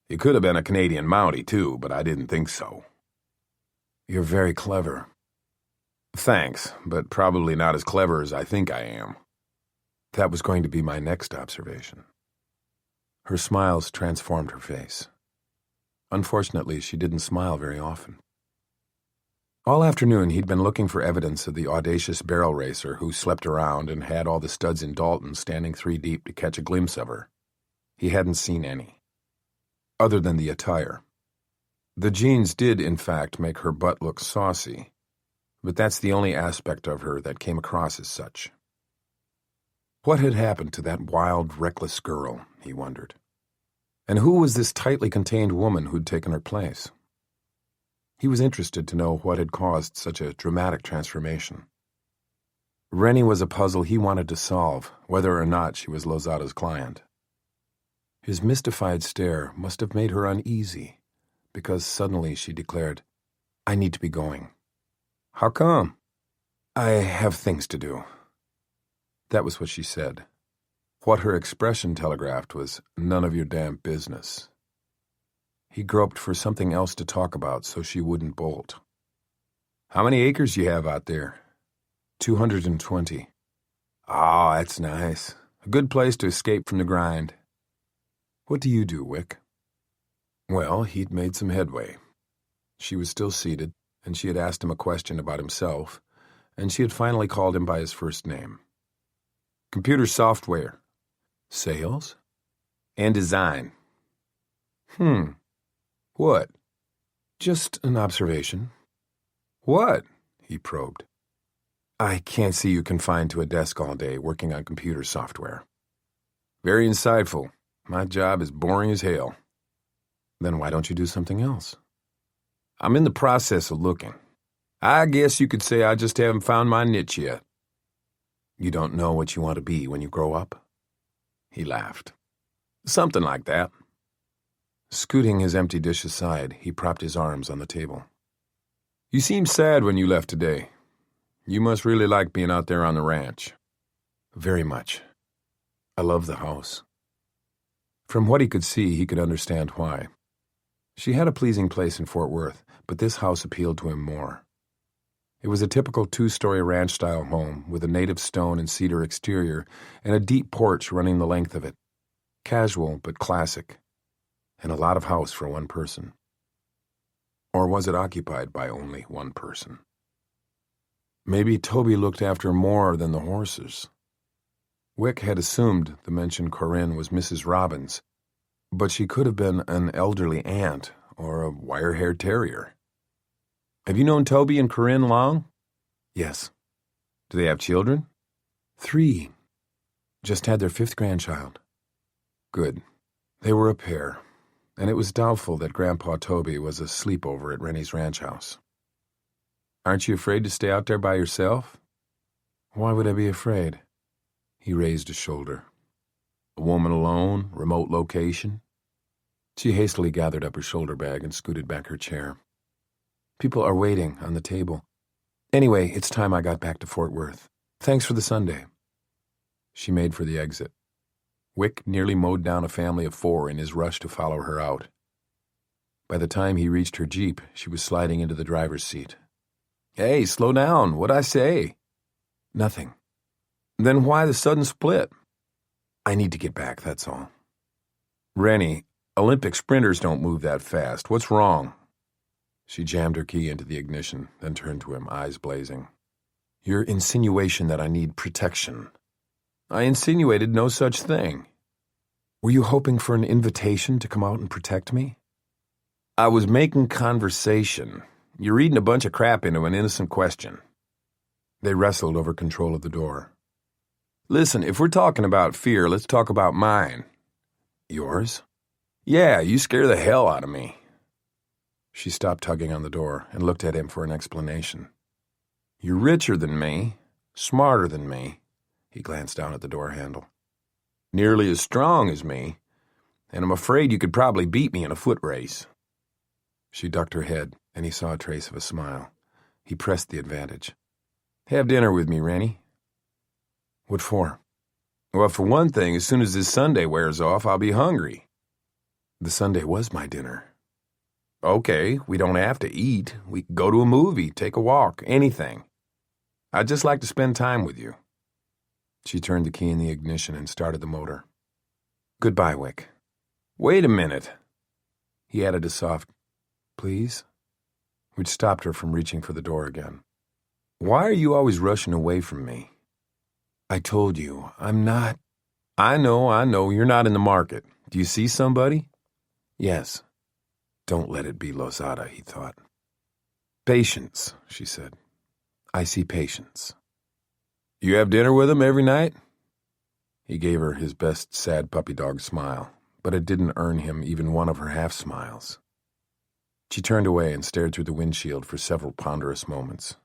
You could have been a Canadian Mountie, too, but I didn't think so. You're very clever. Thanks, but probably not as clever as I think I am. That was going to be my next observation. Her smiles transformed her face. Unfortunately, she didn't smile very often. All afternoon, he'd been looking for evidence of the audacious barrel racer who slept around and had all the studs in Dalton standing 3 deep to catch a glimpse of her. He hadn't seen any. Other than the attire. The jeans did, in fact, make her butt look saucy, but that's the only aspect of her that came across as such. What had happened to that wild, reckless girl, he wondered. And who was this tightly contained woman who'd taken her place? He was interested to know what had caused such a dramatic transformation. Rennie was a puzzle he wanted to solve, whether or not she was Lozada's client. His mystified stare must have made her uneasy, because suddenly she declared, I need to be going. How come? I have things to do. That was what she said. What her expression telegraphed was, none of your damn business. He groped for something else to talk about so she wouldn't bolt. How many acres you have out there? 220. Ah, that's nice. A good place to escape from the grind. What do you do, Wick? Well, he'd made some headway. She was still seated, and she had asked him a question about himself, and she had finally called him by his first name. Computer software. Sales? And design. What? Just an observation. What? He probed. I can't see you confined to a desk all day working on computer software. Very insightful. My job is boring as hell. Then why don't you do something else? I'm in the process of looking. I guess you could say I just haven't found my niche yet. You don't know what you want to be when you grow up? He laughed. Something like that. Scooting his empty dish aside, he propped his arms on the table. You seemed sad when you left today. You must really like being out there on the ranch. Very much. I love the house. From what he could see, he could understand why. She had a pleasing place in Fort Worth, but this house appealed to him more. It was a typical two-story ranch-style home with a native stone and cedar exterior and a deep porch running the length of it. Casual but classic, and a lot of house for one person. Or was it occupied by only one person? Maybe Toby looked after more than the horses. Wick had assumed the mentioned Corinne was Mrs. Robbins, but she could have been an elderly aunt or a wire-haired terrier. Have you known Toby and Corinne long? Yes. Do they have children? 3. Just had their 5th grandchild. Good. They were a pair, and it was doubtful that Grandpa Toby was asleep over at Rennie's ranch house. Aren't you afraid to stay out there by yourself? Why would I be afraid? He raised a shoulder. A woman alone, remote location. She hastily gathered up her shoulder bag and scooted back her chair. People are waiting on the table. Anyway, it's time I got back to Fort Worth. Thanks for the sundae. She made for the exit. Wick nearly mowed down a family of 4 in his rush to follow her out. By the time he reached her Jeep, she was sliding into the driver's seat. Hey, slow down. What'd I say? Nothing. Then why the sudden split? I need to get back, that's all. Rennie, Olympic sprinters don't move that fast. What's wrong? She jammed her key into the ignition, then turned to him, eyes blazing. Your insinuation that I need protection. I insinuated no such thing. Were you hoping for an invitation to come out and protect me? I was making conversation. You're reading a bunch of crap into an innocent question. They wrestled over control of the door. Listen, if we're talking about fear, let's talk about mine. Yours? Yeah, you scare the hell out of me. She stopped tugging on the door and looked at him for an explanation. You're richer than me, smarter than me. He glanced down at the door handle. Nearly as strong as me, and I'm afraid you could probably beat me in a foot race. She ducked her head, and he saw a trace of a smile. He pressed the advantage. Have dinner with me, Rennie. What for? Well, for one thing, as soon as this sundae wears off, I'll be hungry. The sundae was my dinner. Okay, we don't have to eat. We can go to a movie, take a walk, anything. I'd just like to spend time with you. She turned the key in the ignition and started the motor. Goodbye, Wick. Wait a minute. He added a soft, please, which stopped her from reaching for the door again. Why are you always rushing away from me? I told you, I'm not. I know, you're not in the market. Do you see somebody? Yes. Don't let it be Lozada, he thought. Patience, she said. I see patience. You have dinner with him every night? He gave her his best sad puppy dog smile, but it didn't earn him even one of her half-smiles. She turned away and stared through the windshield for several ponderous moments.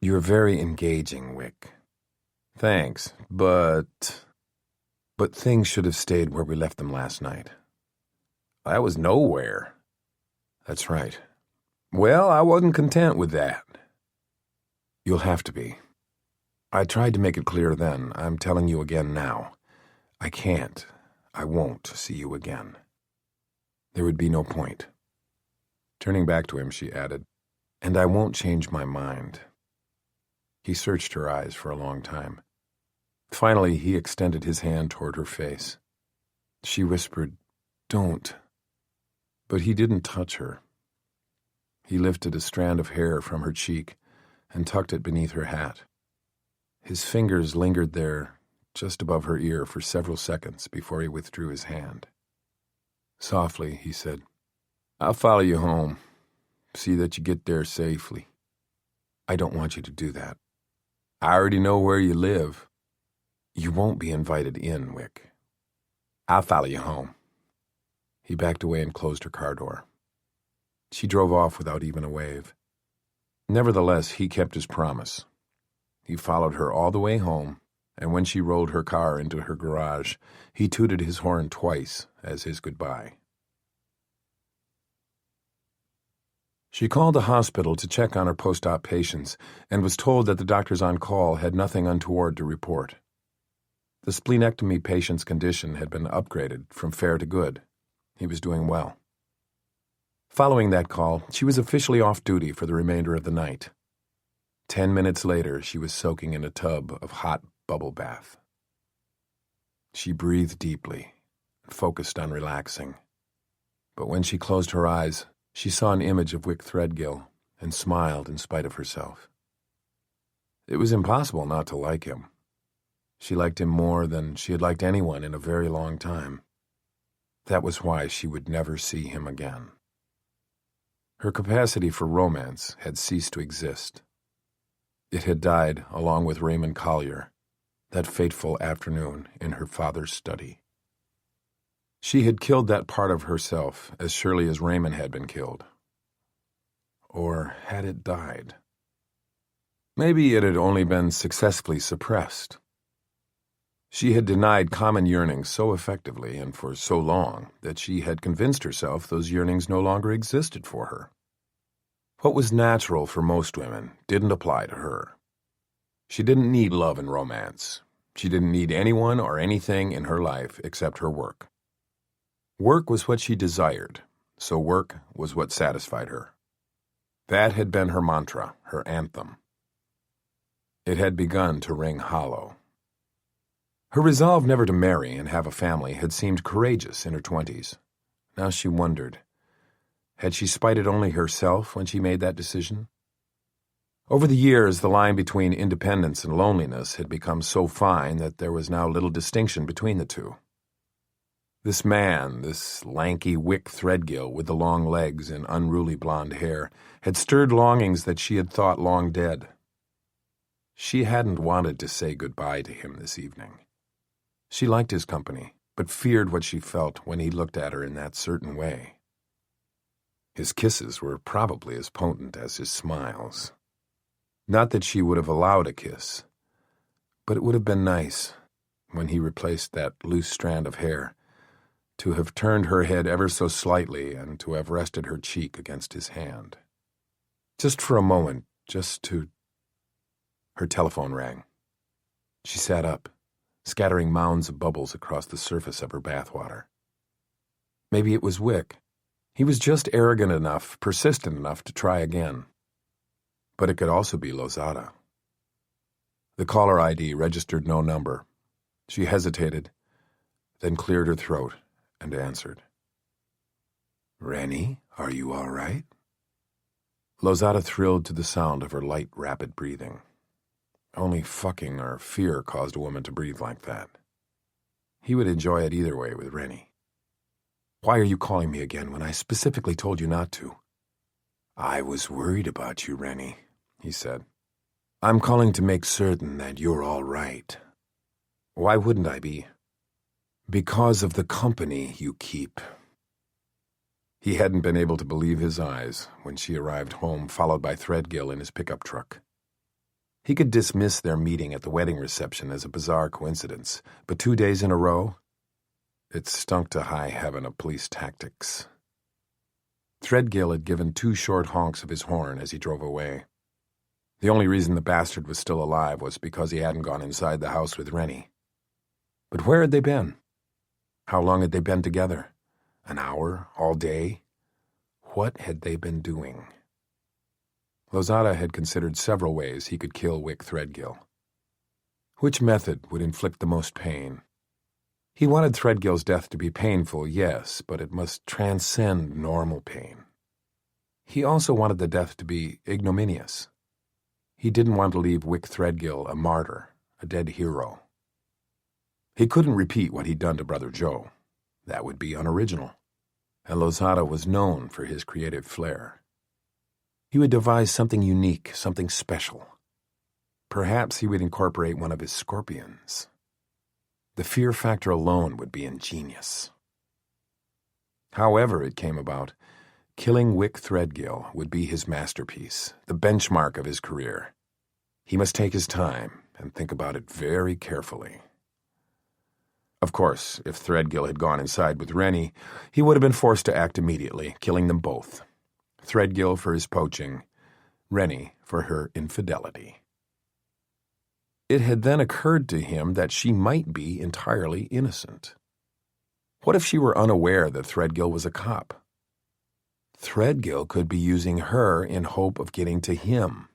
You're very engaging, Wick. Thanks, but things should have stayed where we left them last night. That was nowhere. That's right. Well, I wasn't content with that. You'll have to be. I tried to make it clear then. I'm telling you again now. I can't. I won't see you again. There would be no point. Turning back to him, she added, and I won't change my mind. He searched her eyes for a long time. Finally, he extended his hand toward her face. She whispered, "Don't." But he didn't touch her. He lifted a strand of hair from her cheek and tucked it beneath her hat. His fingers lingered there, just above her ear, for several seconds before he withdrew his hand. Softly, he said, "I'll follow you home. See that you get there safely." "I don't want you to do that." "I already know where you live." "You won't be invited in, Wick." "I'll follow you home." He backed away and closed her car door. She drove off without even a wave. Nevertheless, he kept his promise. He followed her all the way home, and when she rolled her car into her garage, he tooted his horn twice as his goodbye. She called the hospital to check on her post-op patients and was told that the doctors on call had nothing untoward to report. The splenectomy patient's condition had been upgraded from fair to good. He was doing well. Following that call, she was officially off duty for the remainder of the night. 10 minutes later, she was soaking in a tub of hot bubble bath. She breathed deeply and focused on relaxing. But when she closed her eyes, she saw an image of Wick Threadgill and smiled in spite of herself. It was impossible not to like him. She liked him more than she had liked anyone in a very long time. That was why she would never see him again. Her capacity for romance had ceased to exist. It had died along with Raymond Collier, that fateful afternoon in her father's study. She had killed that part of herself as surely as Raymond had been killed. Or had it died? Maybe it had only been successfully suppressed. She had denied common yearnings so effectively and for so long that she had convinced herself those yearnings no longer existed for her. What was natural for most women didn't apply to her. She didn't need love and romance. She didn't need anyone or anything in her life except her work. Work was what she desired, so work was what satisfied her. That had been her mantra, her anthem. It had begun to ring hollow. Her resolve never to marry and have a family had seemed courageous in her 20s. Now she wondered, had she spited only herself when she made that decision? Over the years, the line between independence and loneliness had become so fine that there was now little distinction between the two. This man, this lanky Wick Threadgill with the long legs and unruly blonde hair, had stirred longings that she had thought long dead. She hadn't wanted to say goodbye to him this evening. She liked his company, but feared what she felt when he looked at her in that certain way. His kisses were probably as potent as his smiles. Not that she would have allowed a kiss, but it would have been nice, when he replaced that loose strand of hair, to have turned her head ever so slightly and to have rested her cheek against his hand. Just for a moment, Her telephone rang. She sat up, scattering mounds of bubbles across the surface of her bathwater. Maybe it was Wick. He was just arrogant enough, persistent enough to try again. But it could also be Lozada. The caller ID registered no number. She hesitated, then cleared her throat and answered. "Rennie, are you all right?" Lozada thrilled to the sound of her light, rapid breathing. Only fucking or fear caused a woman to breathe like that. He would enjoy it either way with Rennie. "Why are you calling me again when I specifically told you not to?" "I was worried about you, Rennie," he said. "I'm calling to make certain that you're all right." "Why wouldn't I be?" "Because of the company you keep." He hadn't been able to believe his eyes when she arrived home, followed by Threadgill in his pickup truck. He could dismiss their meeting at the wedding reception as a bizarre coincidence, but 2 days in a row? It stunk to high heaven of police tactics. Threadgill had given 2 short honks of his horn as he drove away. The only reason the bastard was still alive was because he hadn't gone inside the house with Rennie. But where had they been? How long had they been together? An hour? All day? What had they been doing? Lozada had considered several ways he could kill Wick Threadgill. Which method would inflict the most pain? He wanted Threadgill's death to be painful, yes, but it must transcend normal pain. He also wanted the death to be ignominious. He didn't want to leave Wick Threadgill a martyr, a dead hero. He couldn't repeat what he'd done to Brother Joe. That would be unoriginal. And Lozada was known for his creative flair. He would devise something unique, something special. Perhaps he would incorporate one of his scorpions. The fear factor alone would be ingenious. However it came about, killing Wick Threadgill would be his masterpiece, the benchmark of his career. He must take his time and think about it very carefully. Of course, if Threadgill had gone inside with Rennie, he would have been forced to act immediately, killing them both. Threadgill for his poaching, Rennie for her infidelity. It had then occurred to him that she might be entirely innocent. What if she were unaware that Threadgill was a cop? Threadgill could be using her in hope of getting to him.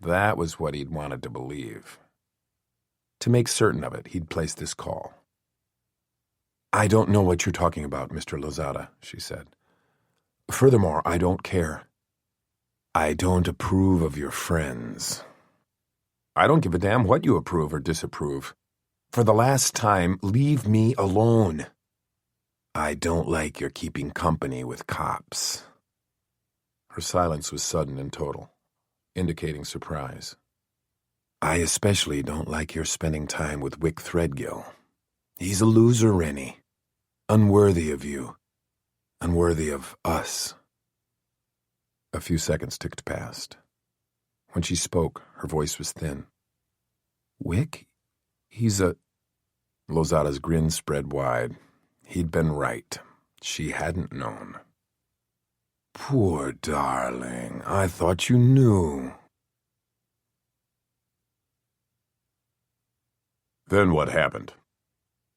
That was what he'd wanted to believe. To make certain of it, he'd placed this call. "I don't know what you're talking about, Mr. Lozada," she said. "Furthermore, I don't care. I don't approve of your friends." "I don't give a damn what you approve or disapprove. For the last time, leave me alone. I don't like your keeping company with cops." Her silence was sudden and total, indicating surprise. "I especially don't like your spending time with Wick Threadgill. He's a loser, Rennie. Unworthy of you. Unworthy of us." A few seconds ticked past. When she spoke, her voice was thin. "Wick? He's a—" Lozada's grin spread wide. He'd been right. She hadn't known. "Poor darling, I thought you knew." "Then what happened?"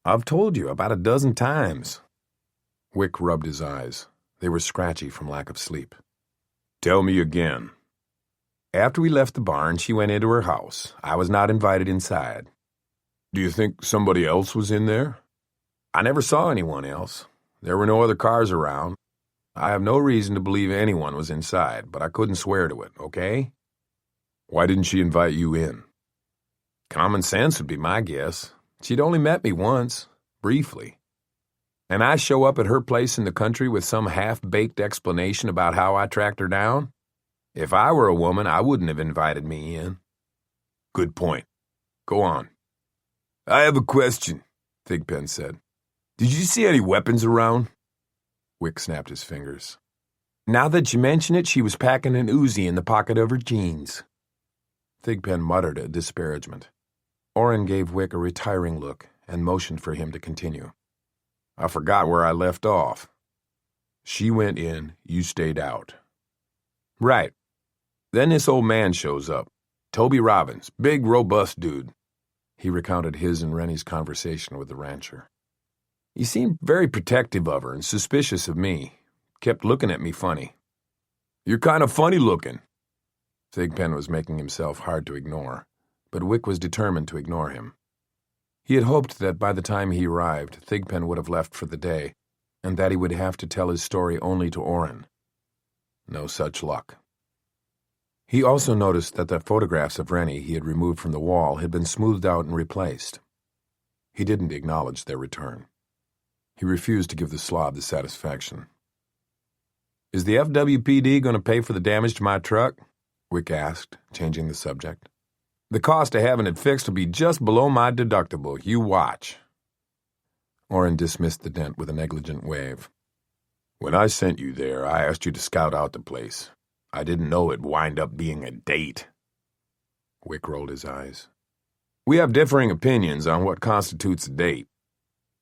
"I've told you about a dozen times." Wick rubbed his eyes. They were scratchy from lack of sleep. "Tell me again." "After we left the barn, she went into her house. I was not invited inside." "Do you think somebody else was in there?" "I never saw anyone else. There were no other cars around. I have no reason to believe anyone was inside, but I couldn't swear to it, okay?" "Why didn't she invite you in?" "Common sense would be my guess. She'd only met me once, briefly. And I show up at her place in the country with some half-baked explanation about how I tracked her down? If I were a woman, I wouldn't have invited me in." "Good point. Go on." "I have a question," Thigpen said. "Did you see any weapons around?" Wick snapped his fingers. "Now that you mention it, she was packing an Uzi in the pocket of her jeans." Thigpen muttered a disparagement. Orrin gave Wick a retiring look and motioned for him to continue. "I forgot where I left off." "She went in, you stayed out." "Right. Then this old man shows up. Toby Robbins, big, robust dude." He recounted his and Rennie's conversation with the rancher. "He seemed very protective of her and suspicious of me. Kept looking at me funny." "You're kind of funny looking." Thigpen was making himself hard to ignore, but Wick was determined to ignore him. He had hoped that by the time he arrived, Thigpen would have left for the day, and that he would have to tell his story only to Orrin. No such luck. He also noticed that the photographs of Rennie he had removed from the wall had been smoothed out and replaced. He didn't acknowledge their return. He refused to give the slob the satisfaction. "Is the FWPD going to pay for the damage to my truck?" Wick asked, changing the subject. "The cost of having it fixed will be just below my deductible. You watch." Orrin dismissed the dent with a negligent wave. "When I sent you there, I asked you to scout out the place. I didn't know it'd wind up being a date." Wick rolled his eyes. "We have differing opinions on what constitutes a date.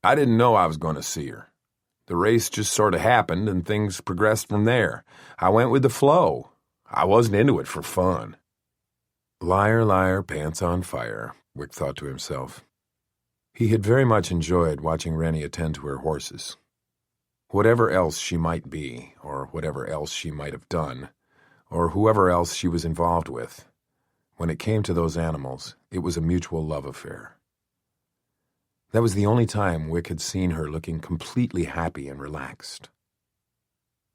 I didn't know I was going to see her. The race just sort of happened, and things progressed from there. I went with the flow. I wasn't into it for fun." Liar, liar, pants on fire, Wick thought to himself. He had very much enjoyed watching Rennie attend to her horses. Whatever else she might be, or whatever else she might have done, or whoever else she was involved with. When it came to those animals, it was a mutual love affair. That was the only time Wick had seen her looking completely happy and relaxed.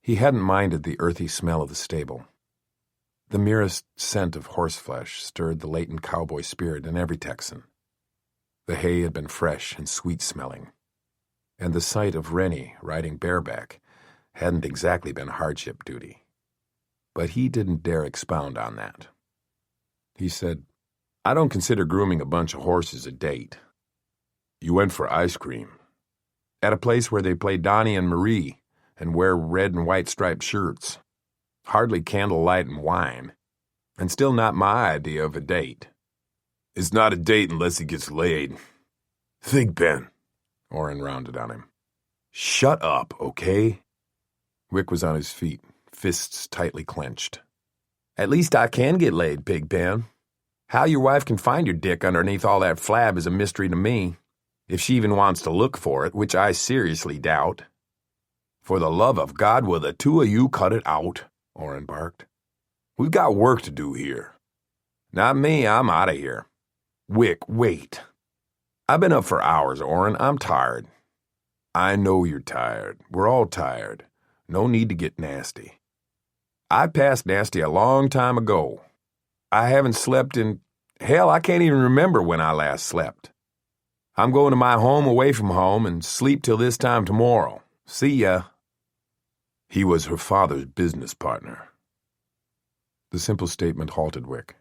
He hadn't minded the earthy smell of the stable. The merest scent of horseflesh stirred the latent cowboy spirit in every Texan. The hay had been fresh and sweet-smelling, and the sight of Rennie riding bareback hadn't exactly been hardship duty. But he didn't dare expound on that. He said, "I don't consider grooming a bunch of horses a date." "You went for ice cream." "At a place where they play Donnie and Marie and wear red and white striped shirts. Hardly candlelight and wine. And still not my idea of a date." "It's not a date unless he gets laid. Think, Ben." Orrin rounded on him. "Shut up, okay?" Wick was on his feet, fists tightly clenched. "At least I can get laid, Big Ben. How your wife can find your dick underneath all that flab is a mystery to me, if she even wants to look for it, which I seriously doubt." "For the love of God, will the two of you cut it out?" Orrin barked. "We've got work to do here." "Not me, I'm out of here." "Wick, wait. I've been up for hours, Orrin. I'm tired." "I know you're tired. We're all tired. No need to get nasty." "I passed nasty a long time ago. I haven't slept in... Hell, I can't even remember when I last slept. I'm going to my home away from home and sleep till this time tomorrow. See ya." He was her father's business partner. The simple statement halted Wick.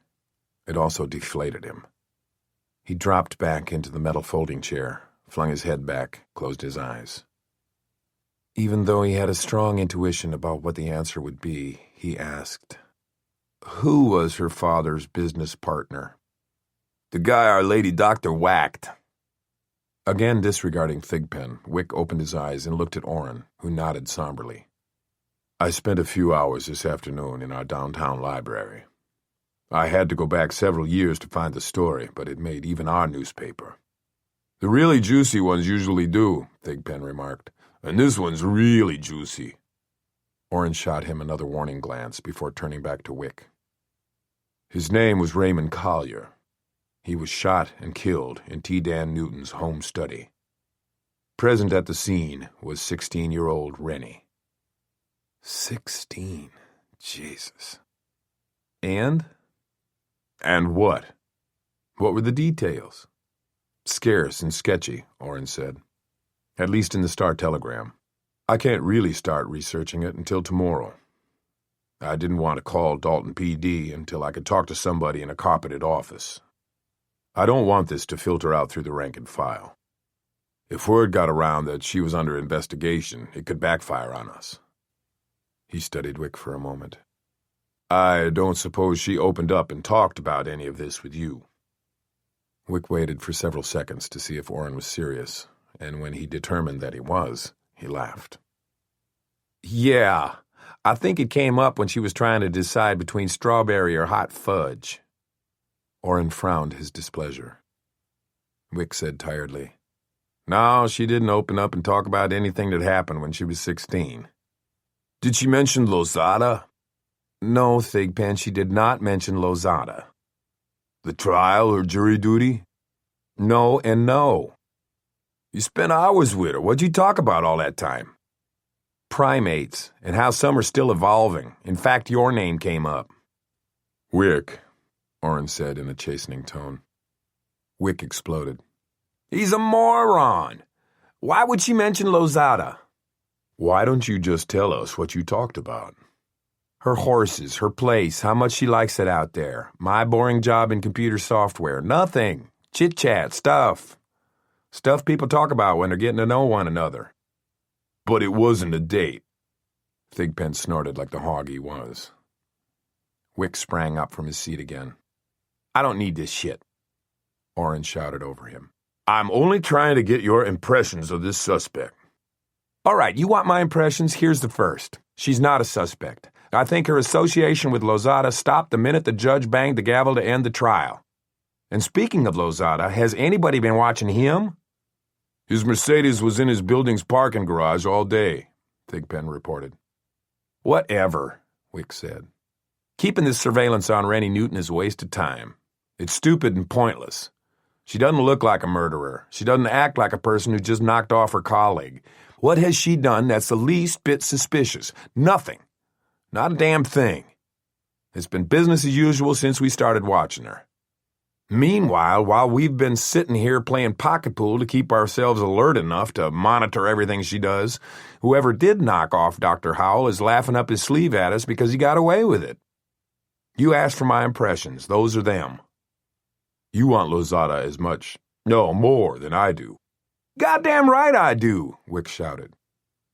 It also deflated him. He dropped back into the metal folding chair, flung his head back, closed his eyes. Even though he had a strong intuition about what the answer would be, he asked, "Who was her father's business partner?" "The guy our lady doctor whacked." Again disregarding Thigpen, Wick opened his eyes and looked at Orrin, who nodded somberly. "I spent a few hours this afternoon in our downtown library. I had to go back several years to find the story, but it made even our newspaper." "The really juicy ones usually do," Thigpen remarked. "And this one's really juicy." Orrin shot him another warning glance before turning back to Wick. "His name was Raymond Collier. He was shot and killed in T. Dan Newton's home study. Present at the scene was 16-year-old Rennie." 16. Jesus. "And?" "And what?" "What were the details?" "Scarce and sketchy," Orrin said. "At least in the Star-Telegram. I can't really start researching it until tomorrow. I didn't want to call Dalton PD until I could talk to somebody in a carpeted office. I don't want this to filter out through the rank and file. If word got around that she was under investigation, it could backfire on us." He studied Wick for a moment. "I don't suppose she opened up and talked about any of this with you." Wick waited for several seconds to see if Orrin was serious, and when he determined that he was, he laughed. "Yeah, I think it came up when she was trying to decide between strawberry or hot fudge." Orrin frowned his displeasure. Wick said tiredly, "No, she didn't open up and talk about anything that happened when she was 16. "Did she mention Lozada?" "No, Thigpen, she did not mention Lozada." "The trial or jury duty?" "No and no." "You spent hours with her. What'd you talk about all that time?" "Primates, and how some are still evolving. In fact, your name came up." "Wick," Orrin said in a chastening tone. Wick exploded. "He's a moron. Why would she mention Lozada?" "Why don't you just tell us what you talked about?" "Her horses, her place, how much she likes it out there. My boring job in computer software. Nothing. Chit-chat, stuff. Stuff people talk about when they're getting to know one another." "But it wasn't a date." Thigpen snorted like the hog he was. Wick sprang up from his seat again. "I don't need this shit," Orrin shouted over him. "I'm only trying to get your impressions of this suspect." "All right, you want my impressions? Here's the first. She's not a suspect. I think her association with Lozada stopped the minute the judge banged the gavel to end the trial. And speaking of Lozada, has anybody been watching him?" "His Mercedes was in his building's parking garage all day," Thigpen reported. "Whatever," Wick said. Keeping this surveillance on Rennie Newton is a waste of time. It's stupid and pointless. She doesn't look like a murderer. She doesn't act like a person who just knocked off her colleague. What has she done that's the least bit suspicious? Nothing. Not a damn thing. It's been business as usual since we started watching her. Meanwhile, while we've been sitting here playing pocket pool to keep ourselves alert enough to monitor everything she does, whoever did knock off Dr. Howell is laughing up his sleeve at us because he got away with it. You asked for my impressions. Those are them. You want Lozada as much, no, more than I do. Goddamn right I do, Wick shouted.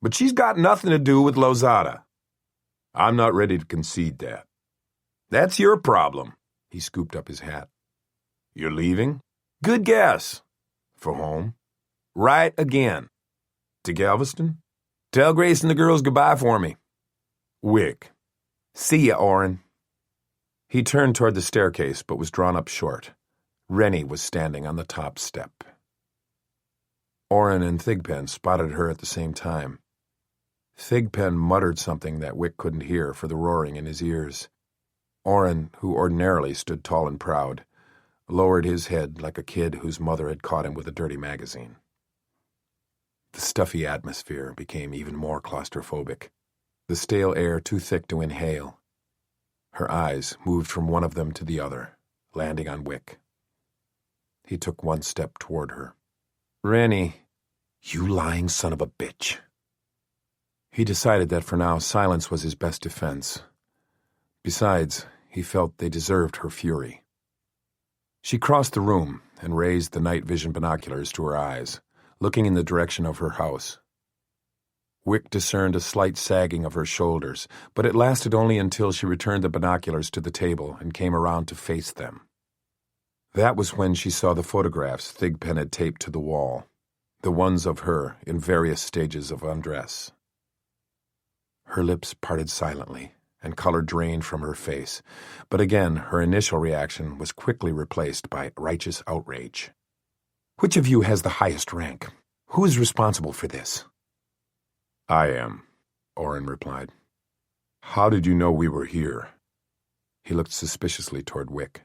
But she's got nothing to do with Lozada. I'm not ready to concede that. That's your problem. He scooped up his hat. You're leaving? Good guess. For home? Right again. To Galveston? Tell Grace and the girls goodbye for me. Wick. See ya, Orrin. He turned toward the staircase, but was drawn up short. Rennie was standing on the top step. Orrin and Thigpen spotted her at the same time. Thigpen muttered something that Wick couldn't hear for the roaring in his ears. Orrin, who ordinarily stood tall and proud, lowered his head like a kid whose mother had caught him with a dirty magazine. The stuffy atmosphere became even more claustrophobic, the stale air too thick to inhale. Her eyes moved from one of them to the other, landing on Wick. He took one step toward her. Rennie, you lying son of a bitch. He decided that for now silence was his best defense. Besides, he felt they deserved her fury. She crossed the room and raised the night vision binoculars to her eyes, looking in the direction of her house. Wick discerned a slight sagging of her shoulders, but it lasted only until she returned the binoculars to the table and came around to face them. That was when she saw the photographs Thigpen had taped to the wall, the ones of her in various stages of undress. Her lips parted silently, and color drained from her face, but again her initial reaction was quickly replaced by righteous outrage. Which of you has the highest rank? Who is responsible for this? I am, Orrin replied. How did you know we were here? He looked suspiciously toward Wick.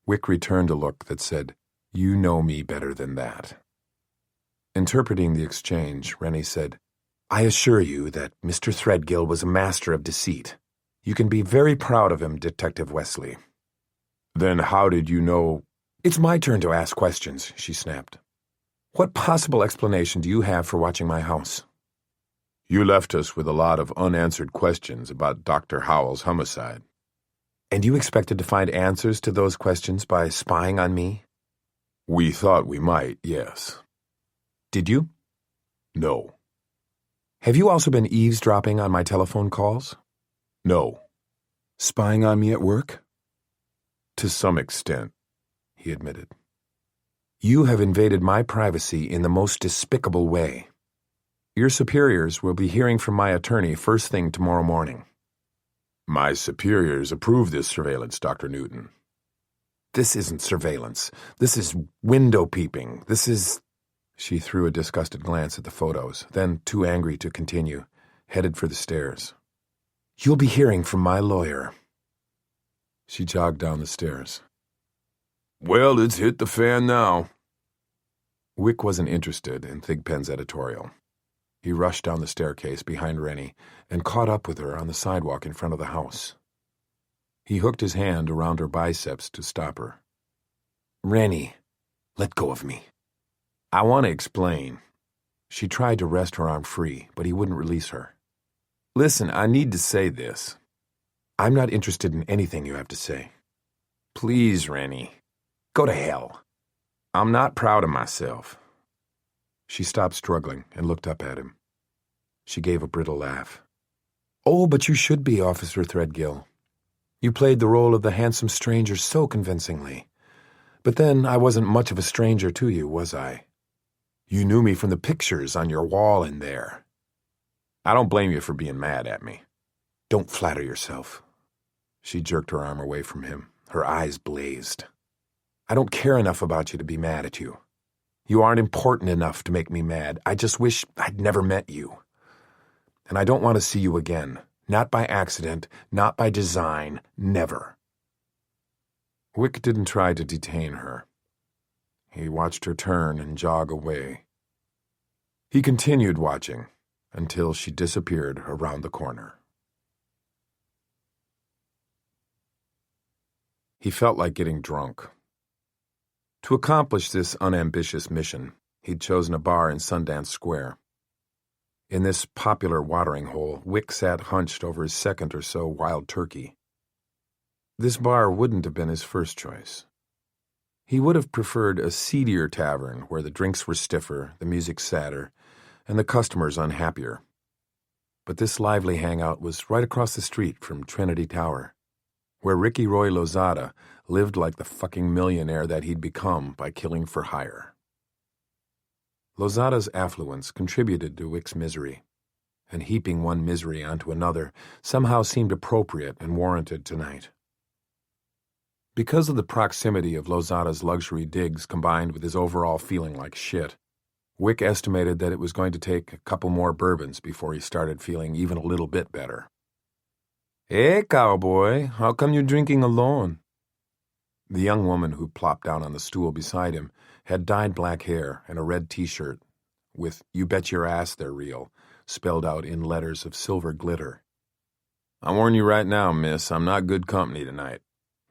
Wick returned a look that said, You know me better than that. Interpreting the exchange, Rennie said, I assure you that Mr. Threadgill was a master of deceit. You can be very proud of him, Detective Wesley. Then how did you know? It's my turn to ask questions, she snapped. What possible explanation do you have for watching my house? You left us with a lot of unanswered questions about Dr. Howell's homicide. And you expected to find answers to those questions by spying on me? We thought we might, yes. Did you? No. Have you also been eavesdropping on my telephone calls? No. Spying on me at work? To some extent, he admitted. You have invaded my privacy in the most despicable way. Your superiors will be hearing from my attorney first thing tomorrow morning. My superiors approve this surveillance, Dr. Newton. This isn't surveillance. This is window peeping. This is... She threw a disgusted glance at the photos, then, too angry to continue, headed for the stairs. You'll be hearing from my lawyer. She jogged down the stairs. Well, it's hit the fan now. Wick wasn't interested in Thigpen's editorial. He rushed down the staircase behind Rennie and caught up with her on the sidewalk in front of the house. He hooked his hand around her biceps to stop her. Rennie, let go of me. I want to explain. She tried to wrest her arm free, but he wouldn't release her. Listen, I need to say this. I'm not interested in anything you have to say. Please, Rennie. Go to hell. I'm not proud of myself. She stopped struggling and looked up at him. She gave a brittle laugh. Oh, but you should be, Officer Threadgill. You played the role of the handsome stranger so convincingly. But then I wasn't much of a stranger to you, was I? You knew me from the pictures on your wall in there. I don't blame you for being mad at me. Don't flatter yourself. She jerked her arm away from him. Her eyes blazed. I don't care enough about you to be mad at you. You aren't important enough to make me mad. I just wish I'd never met you. And I don't want to see you again. Not by accident, not by design, never. Wick didn't try to detain her. He watched her turn and jog away. He continued watching until she disappeared around the corner. He felt like getting drunk. To accomplish this unambitious mission, he'd chosen a bar in Sundance Square. In this popular watering hole, Wick sat hunched over his second or so wild turkey. This bar wouldn't have been his first choice. He would have preferred a seedier tavern where the drinks were stiffer, the music sadder, and the customers unhappier. But this lively hangout was right across the street from Trinity Tower, where Ricky Roy Lozada lived like the fucking millionaire that he'd become by killing for hire. Lozada's affluence contributed to Wick's misery, and heaping one misery onto another somehow seemed appropriate and warranted tonight. Because of the proximity of Lozada's luxury digs combined with his overall feeling like shit, Wick estimated that it was going to take a couple more bourbons before he started feeling even a little bit better. "Hey, cowboy, how come you're drinking alone?" The young woman who plopped down on the stool beside him had dyed black hair and a red t-shirt with "You bet your ass they're real" spelled out in letters of silver glitter. "I warn you right now, miss, I'm not good company tonight.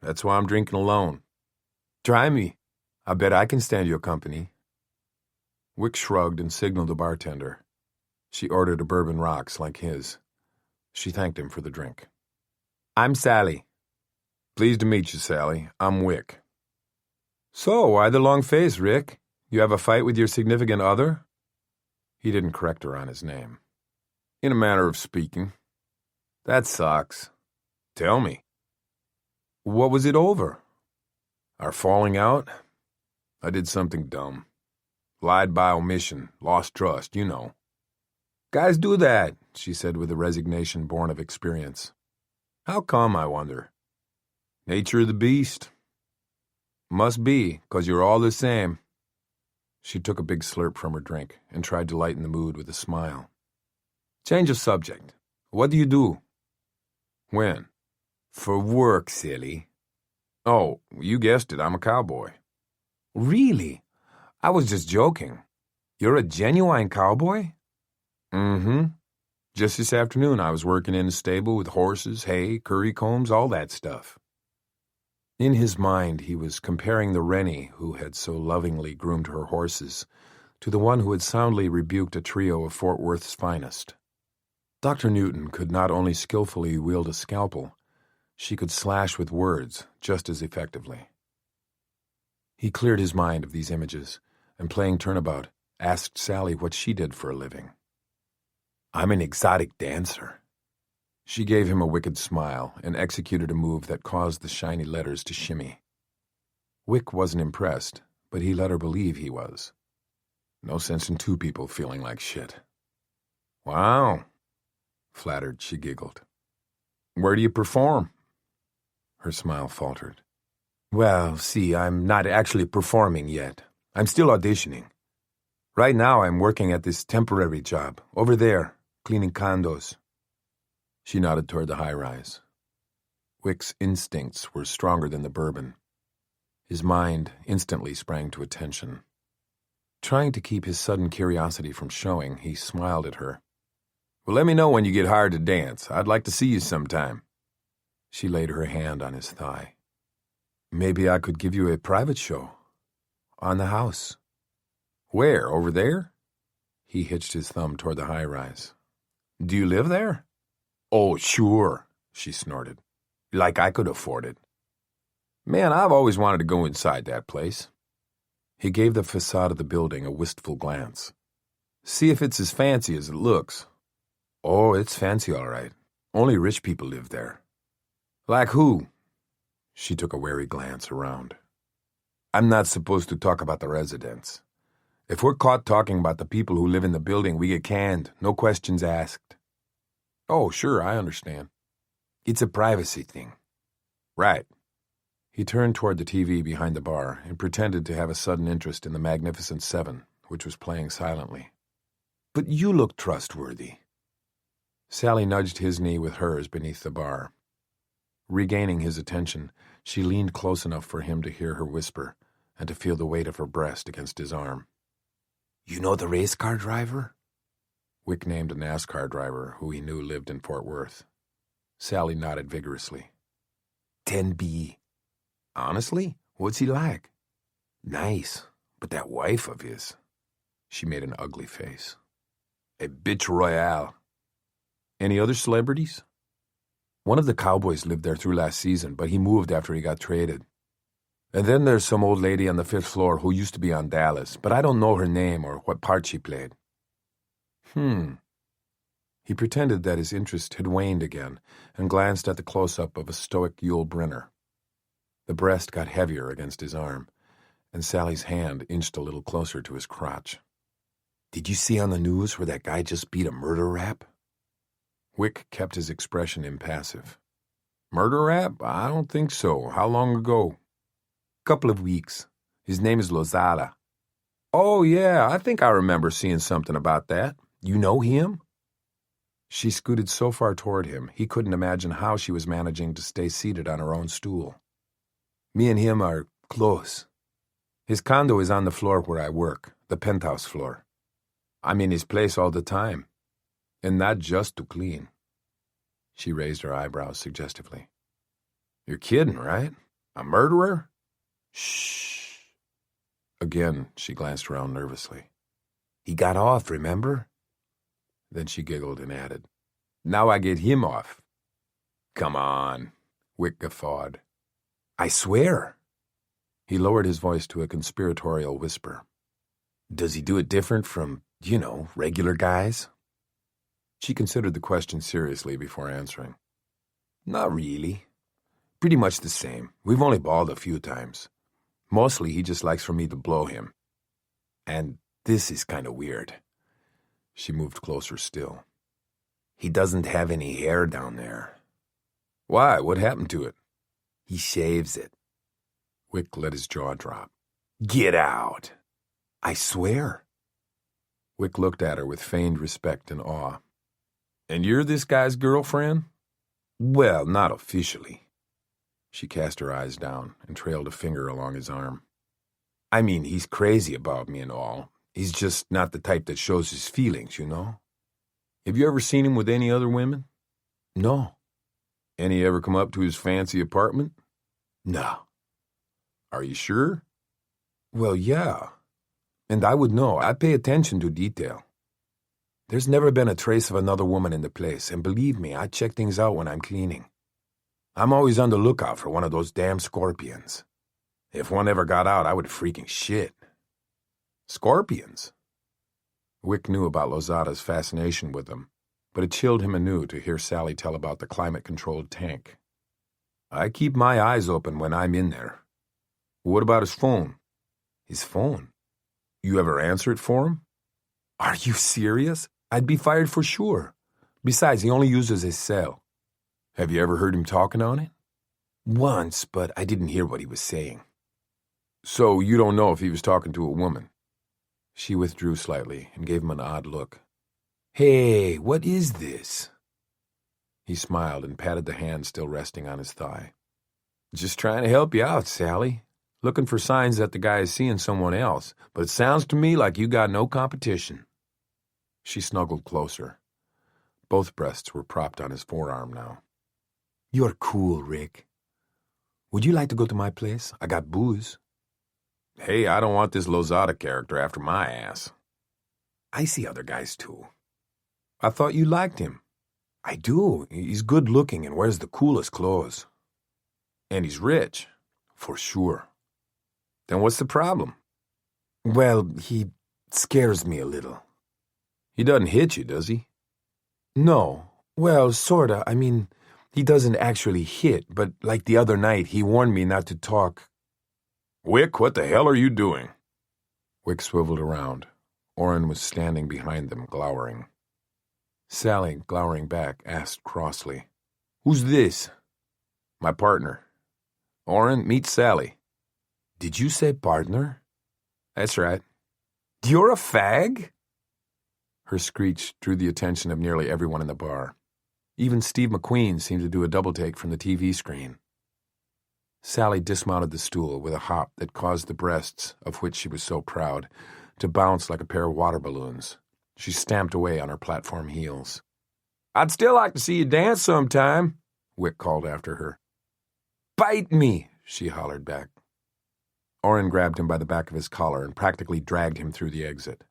That's why I'm drinking alone." "Try me. I bet I can stand your company." Wick shrugged and signaled the bartender. She ordered a bourbon rocks like his. She thanked him for the drink. "I'm Sally." "Pleased to meet you, Sally. I'm Wick." "So, why the long face, Rick? You have a fight with your significant other?" He didn't correct her on his name. "In a manner of speaking." "That sucks." "Tell me." "What was it over?" "Our falling out. I did something dumb. Lied by omission, lost trust, you know." "Guys do that," she said with a resignation born of experience. "How come, I wonder?" "Nature of the beast." "Must be, 'cause you're all the same." She took a big slurp from her drink and tried to lighten the mood with a smile. "Change of subject. What do you do?" "When?" "For work, silly." "Oh, you guessed it, I'm a cowboy." "Really? I was just joking. You're a genuine cowboy?" "Mm-hmm. Just this afternoon I was working in a stable with horses, hay, curry combs, all that stuff." In his mind he was comparing the Rennie who had so lovingly groomed her horses to the one who had soundly rebuked a trio of Fort Worth's finest. Dr. Newton could not only skillfully wield a scalpel, she could slash with words just as effectively. He cleared his mind of these images, and playing turnabout, asked Sally what she did for a living. "I'm an exotic dancer." She gave him a wicked smile and executed a move that caused the shiny letters to shimmy. Wick wasn't impressed, but he let her believe he was. No sense in two people feeling like shit. "Wow." Flattered, she giggled. "Where do you perform?" Her smile faltered. "Well, see, I'm not actually performing yet. I'm still auditioning. Right now I'm working at this temporary job, over there, cleaning condos." She nodded toward the high-rise. Wick's instincts were stronger than the bourbon. His mind instantly sprang to attention. Trying to keep his sudden curiosity from showing, he smiled at her. "Well, let me know when you get hired to dance. I'd like to see you sometime." She laid her hand on his thigh. "Maybe I could give you a private show. On the house." "Where, over there?" He hitched his thumb toward the high-rise. "Do you live there?" "Oh, sure," she snorted. "Like I could afford it." "Man, I've always wanted to go inside that place." He gave the facade of the building a wistful glance. "See if it's as fancy as it looks." "Oh, it's fancy all right. Only rich people live there." "Like who?" She took a wary glance around. "I'm not supposed to talk about the residents. If we're caught talking about the people who live in the building, we get canned, no questions asked." "Oh, sure, I understand." "It's a privacy thing." "Right." He turned toward the TV behind the bar and pretended to have a sudden interest in the Magnificent Seven, which was playing silently. "But you look trustworthy." Sally nudged his knee with hers beneath the bar. Regaining his attention, she leaned close enough for him to hear her whisper and to feel the weight of her breast against his arm. "You know the race car driver?" Wick named a NASCAR driver who he knew lived in Fort Worth. Sally nodded vigorously. 10B. Honestly? What's he like? Nice, but that wife of his. She made an ugly face. A bitch royale. Any other celebrities? One of the Cowboys lived there through last season, but he moved after he got traded. And then there's some old lady on the 5th floor who used to be on Dallas, but I don't know her name or what part she played. He pretended that his interest had waned again and glanced at the close-up of a stoic Yul Brynner. The breast got heavier against his arm, and Sally's hand inched a little closer to his crotch. Did you see on the news where that guy just beat a murder rap? Wick kept his expression impassive. Murder rap? I don't think so. How long ago? Couple of weeks. His name is Lozada. Oh, yeah, I think I remember seeing something about that. You know him? She scooted so far toward him, he couldn't imagine how she was managing to stay seated on her own stool. Me and him are close. His condo is on the floor where I work, the penthouse floor. I'm in his place all the time, and not just to clean. She raised her eyebrows suggestively. You're kidding, right? A murderer? Shh. Again, she glanced around nervously. He got off, remember? Then she giggled and added, Now I get him off. Come on, Wick guffawed. I swear. He lowered his voice to a conspiratorial whisper. Does he do it different from, regular guys? She considered the question seriously before answering. Not really. Pretty much the same. We've only balled a few times. Mostly he just likes for me to blow him. And this is kind of weird. She moved closer still. He doesn't have any hair down there. Why? What happened to it? He shaves it. Wick let his jaw drop. Get out. I swear. Wick looked at her with feigned respect and awe. And you're this guy's girlfriend? Well, not officially. She cast her eyes down and trailed a finger along his arm. I mean, he's crazy about me and all. He's just not the type that shows his feelings, Have you ever seen him with any other women? No. Any ever come up to his fancy apartment? No. Are you sure? Well, yeah. And I would know. I pay attention to detail. There's never been a trace of another woman in the place, and believe me, I check things out when I'm cleaning. I'm always on the lookout for one of those damn scorpions. If one ever got out, I would freaking shit. Scorpions? Wick knew about Lozada's fascination with them, but it chilled him anew to hear Sally tell about the climate-controlled tank. I keep my eyes open when I'm in there. What about his phone? His phone? You ever answer it for him? Are you serious? I'd be fired for sure. Besides, he only uses his cell. Have you ever heard him talking on it? Once, but I didn't hear what he was saying. So you don't know if he was talking to a woman? She withdrew slightly and gave him an odd look. Hey, what is this? He smiled and patted the hand still resting on his thigh. Just trying to help you out, Sally. Looking for signs that the guy is seeing someone else, but it sounds to me like you got no competition. She snuggled closer. Both breasts were propped on his forearm now. You're cool, Rick. Would you like to go to my place? I got booze. Hey, I don't want this Lozada character after my ass. I see other guys, too. I thought you liked him. I do. He's good-looking and wears the coolest clothes. And he's rich. For sure. Then what's the problem? Well, he scares me a little. He doesn't hit you, does he? No. Well, sorta. I mean, he doesn't actually hit, but like the other night, he warned me not to talk. Wick, what the hell are you doing? Wick swiveled around. Orrin was standing behind them, glowering. Sally, glowering back, asked crossly, Who's this? My partner. Orrin, meet Sally. Did you say partner? That's right. You're a fag? Her screech drew the attention of nearly everyone in the bar. Even Steve McQueen seemed to do a double-take from the TV screen. Sally dismounted the stool with a hop that caused the breasts, of which she was so proud, to bounce like a pair of water balloons. She stamped away on her platform heels. "I'd still like to see you dance sometime," Wick called after her. "Bite me," she hollered back. Orrin grabbed him by the back of his collar and practically dragged him through the exit.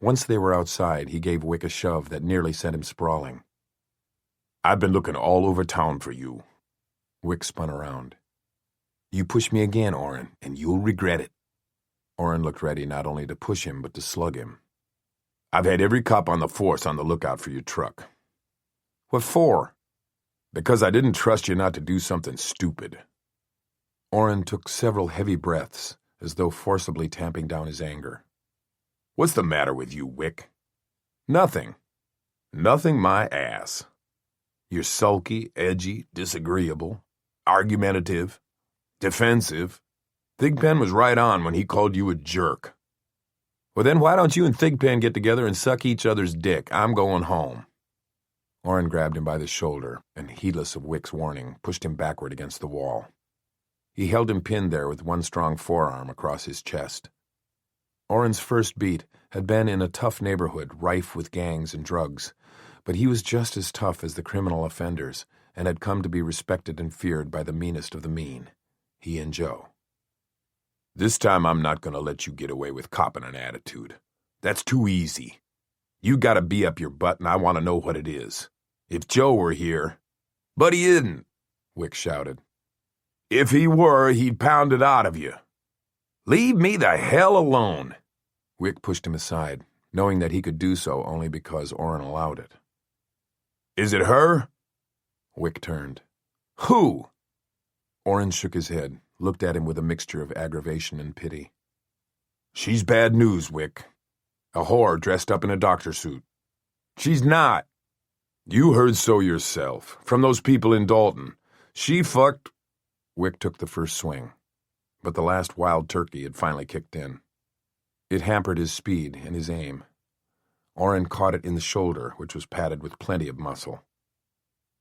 Once they were outside, he gave Wick a shove that nearly sent him sprawling. "I've been looking all over town for you." Wick spun around. "You push me again, Orrin, and you'll regret it." Orrin looked ready not only to push him, but to slug him. "I've had every cop on the force on the lookout for your truck." "What for?" "Because I didn't trust you not to do something stupid." Orrin took several heavy breaths, as though forcibly tamping down his anger. "What's the matter with you, Wick?" "Nothing." "Nothing my ass. You're sulky, edgy, disagreeable, argumentative, defensive. Thigpen was right on when he called you a jerk." "Well, then why don't you and Thigpen get together and suck each other's dick? I'm going home." Orrin grabbed him by the shoulder and, heedless of Wick's warning, pushed him backward against the wall. He held him pinned there with one strong forearm across his chest. Orrin's first beat had been in a tough neighborhood rife with gangs and drugs, but he was just as tough as the criminal offenders and had come to be respected and feared by the meanest of the mean, he and Joe. "This time I'm not going to let you get away with copping an attitude. That's too easy. You got to be up your butt, and I want to know what it is. If Joe were here—" "But he isn't," Wick shouted. "If he were, he'd pound it out of you. Leave me the hell alone." Wick pushed him aside, knowing that he could do so only because Orrin allowed it. "Is it her?" Wick turned. "Who?" Orrin shook his head, looked at him with a mixture of aggravation and pity. "She's bad news, Wick. A whore dressed up in a doctor suit." "She's not." "You heard so yourself, from those people in Dalton. She fucked—" Wick took the first swing, but the last wild turkey had finally kicked in. It hampered his speed and his aim. Orrin caught it in the shoulder, which was padded with plenty of muscle.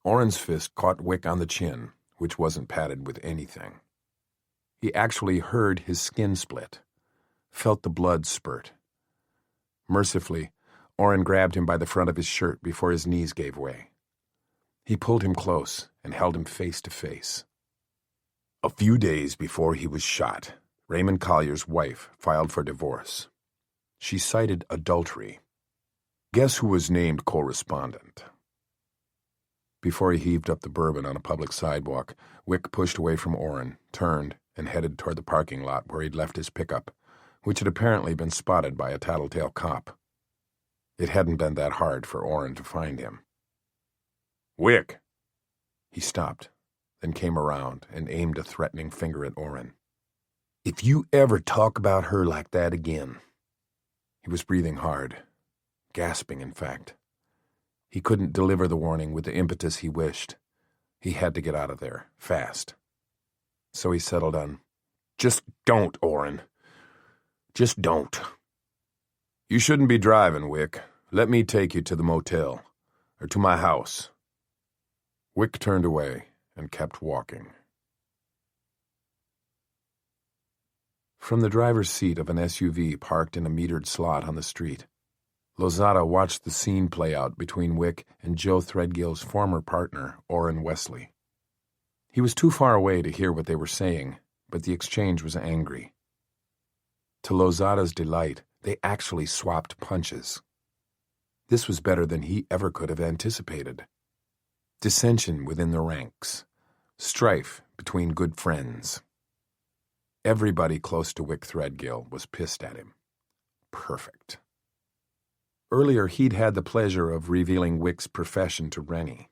Orrin's fist caught Wick on the chin, which wasn't padded with anything. He actually heard his skin split, felt the blood spurt. Mercifully, Orrin grabbed him by the front of his shirt before his knees gave way. He pulled him close and held him face to face. A few days before he was shot, Raymond Collier's wife filed for divorce. She cited adultery. Guess who was named correspondent? Before he heaved up the bourbon on a public sidewalk, Wick pushed away from Orrin, turned, and headed toward the parking lot where he'd left his pickup, which had apparently been spotted by a tattletale cop. It hadn't been that hard for Orrin to find him. "Wick!" He stopped, then came around and aimed a threatening finger at Orrin. "If you ever talk about her like that again—" He was breathing hard, gasping, in fact. He couldn't deliver the warning with the impetus he wished. He had to get out of there, fast. So he settled on, "Just don't, Orrin. Just don't." "You shouldn't be driving, Wick. Let me take you to the motel, or to my house." Wick turned away and kept walking. From the driver's seat of an SUV parked in a metered slot on the street, Lozada watched the scene play out between Wick and Joe Threadgill's former partner, Orrin Wesley. He was too far away to hear what they were saying, but the exchange was angry. To Lozada's delight, they actually swapped punches. This was better than he ever could have anticipated. Dissension within the ranks. Strife between good friends. Everybody close to Wick Threadgill was pissed at him. Perfect. Earlier, he'd had the pleasure of revealing Wick's profession to Rennie.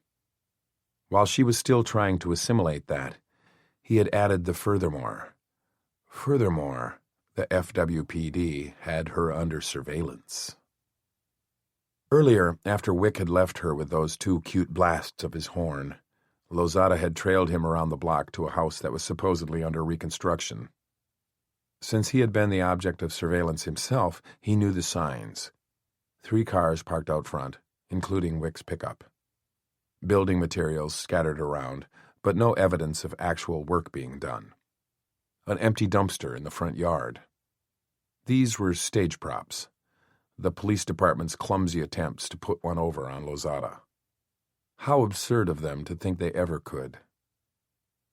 While she was still trying to assimilate that, he had added the furthermore. Furthermore, the FWPD had her under surveillance. Earlier, after Wick had left her with those 2 cute blasts of his horn, Lozada had trailed him around the block to a house that was supposedly under reconstruction. Since he had been the object of surveillance himself, he knew the signs. 3 cars parked out front, including Wick's pickup. Building materials scattered around, but no evidence of actual work being done. An empty dumpster in the front yard. These were stage props, the police department's clumsy attempts to put one over on Lozada. How absurd of them to think they ever could.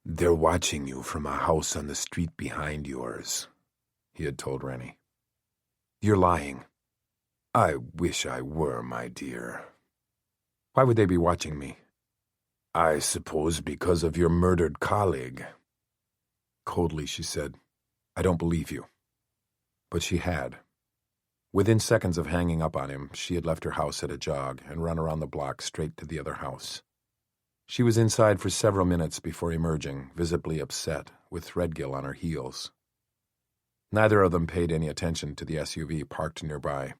"They're watching you from a house on the street behind yours," he had told Rennie. "You're lying." "I wish I were, my dear." "Why would they be watching me?" "I suppose because of your murdered colleague." Coldly, she said, "I don't believe you." But she had. Within seconds of hanging up on him, she had left her house at a jog and run around the block straight to the other house. She was inside for several minutes before emerging, visibly upset, with Threadgill on her heels. Neither of them paid any attention to the SUV parked nearby.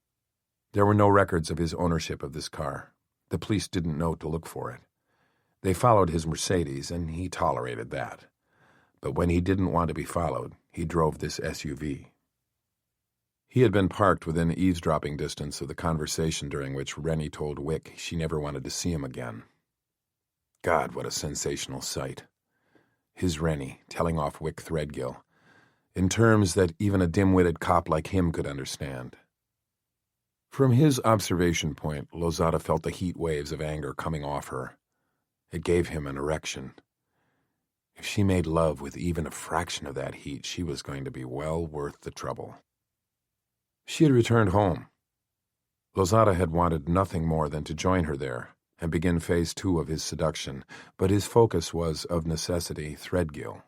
There were no records of his ownership of this car. The police didn't know to look for it. They followed his Mercedes, and he tolerated that. But when he didn't want to be followed, he drove this SUV. He had been parked within eavesdropping distance of the conversation during which Rennie told Wick she never wanted to see him again. God, what a sensational sight. His Rennie telling off Wick Threadgill, in terms that even a dim-witted cop like him could understand. From his observation point, Lozada felt the heat waves of anger coming off her. It gave him an erection. If she made love with even a fraction of that heat, she was going to be well worth the trouble. She had returned home. Lozada had wanted nothing more than to join her there and begin phase 2 of his seduction, but his focus was, of necessity, Threadgill.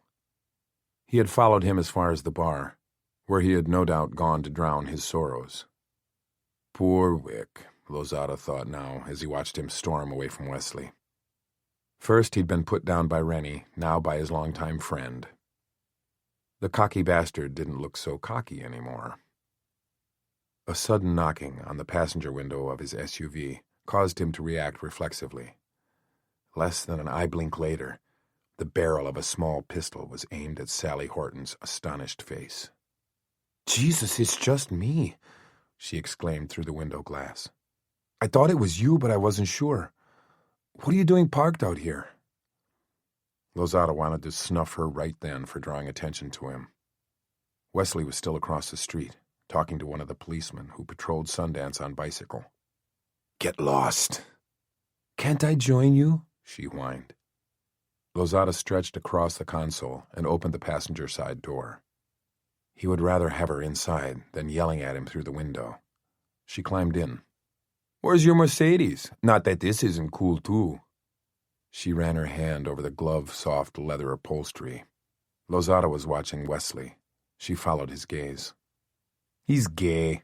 He had followed him as far as the bar, where he had no doubt gone to drown his sorrows. Poor Wick, Lozada thought now as he watched him storm away from Wesley. First he'd been put down by Rennie, now by his longtime friend. The cocky bastard didn't look so cocky anymore. A sudden knocking on the passenger window of his SUV caused him to react reflexively. Less than an eye blink later, the barrel of a small pistol was aimed at Sally Horton's astonished face. "Jesus, it's just me," she exclaimed through the window glass. "I thought it was you, but I wasn't sure. What are you doing parked out here?" Lozada wanted to snuff her right then for drawing attention to him. Wesley was still across the street, talking to one of the policemen who patrolled Sundance on bicycle. "Get lost." "Can't I join you?" she whined. Lozada stretched across the console and opened the passenger side door. He would rather have her inside than yelling at him through the window. She climbed in. "Where's your Mercedes? Not that this isn't cool, too." She ran her hand over the glove-soft leather upholstery. Lozada was watching Wesley. She followed his gaze. "He's gay."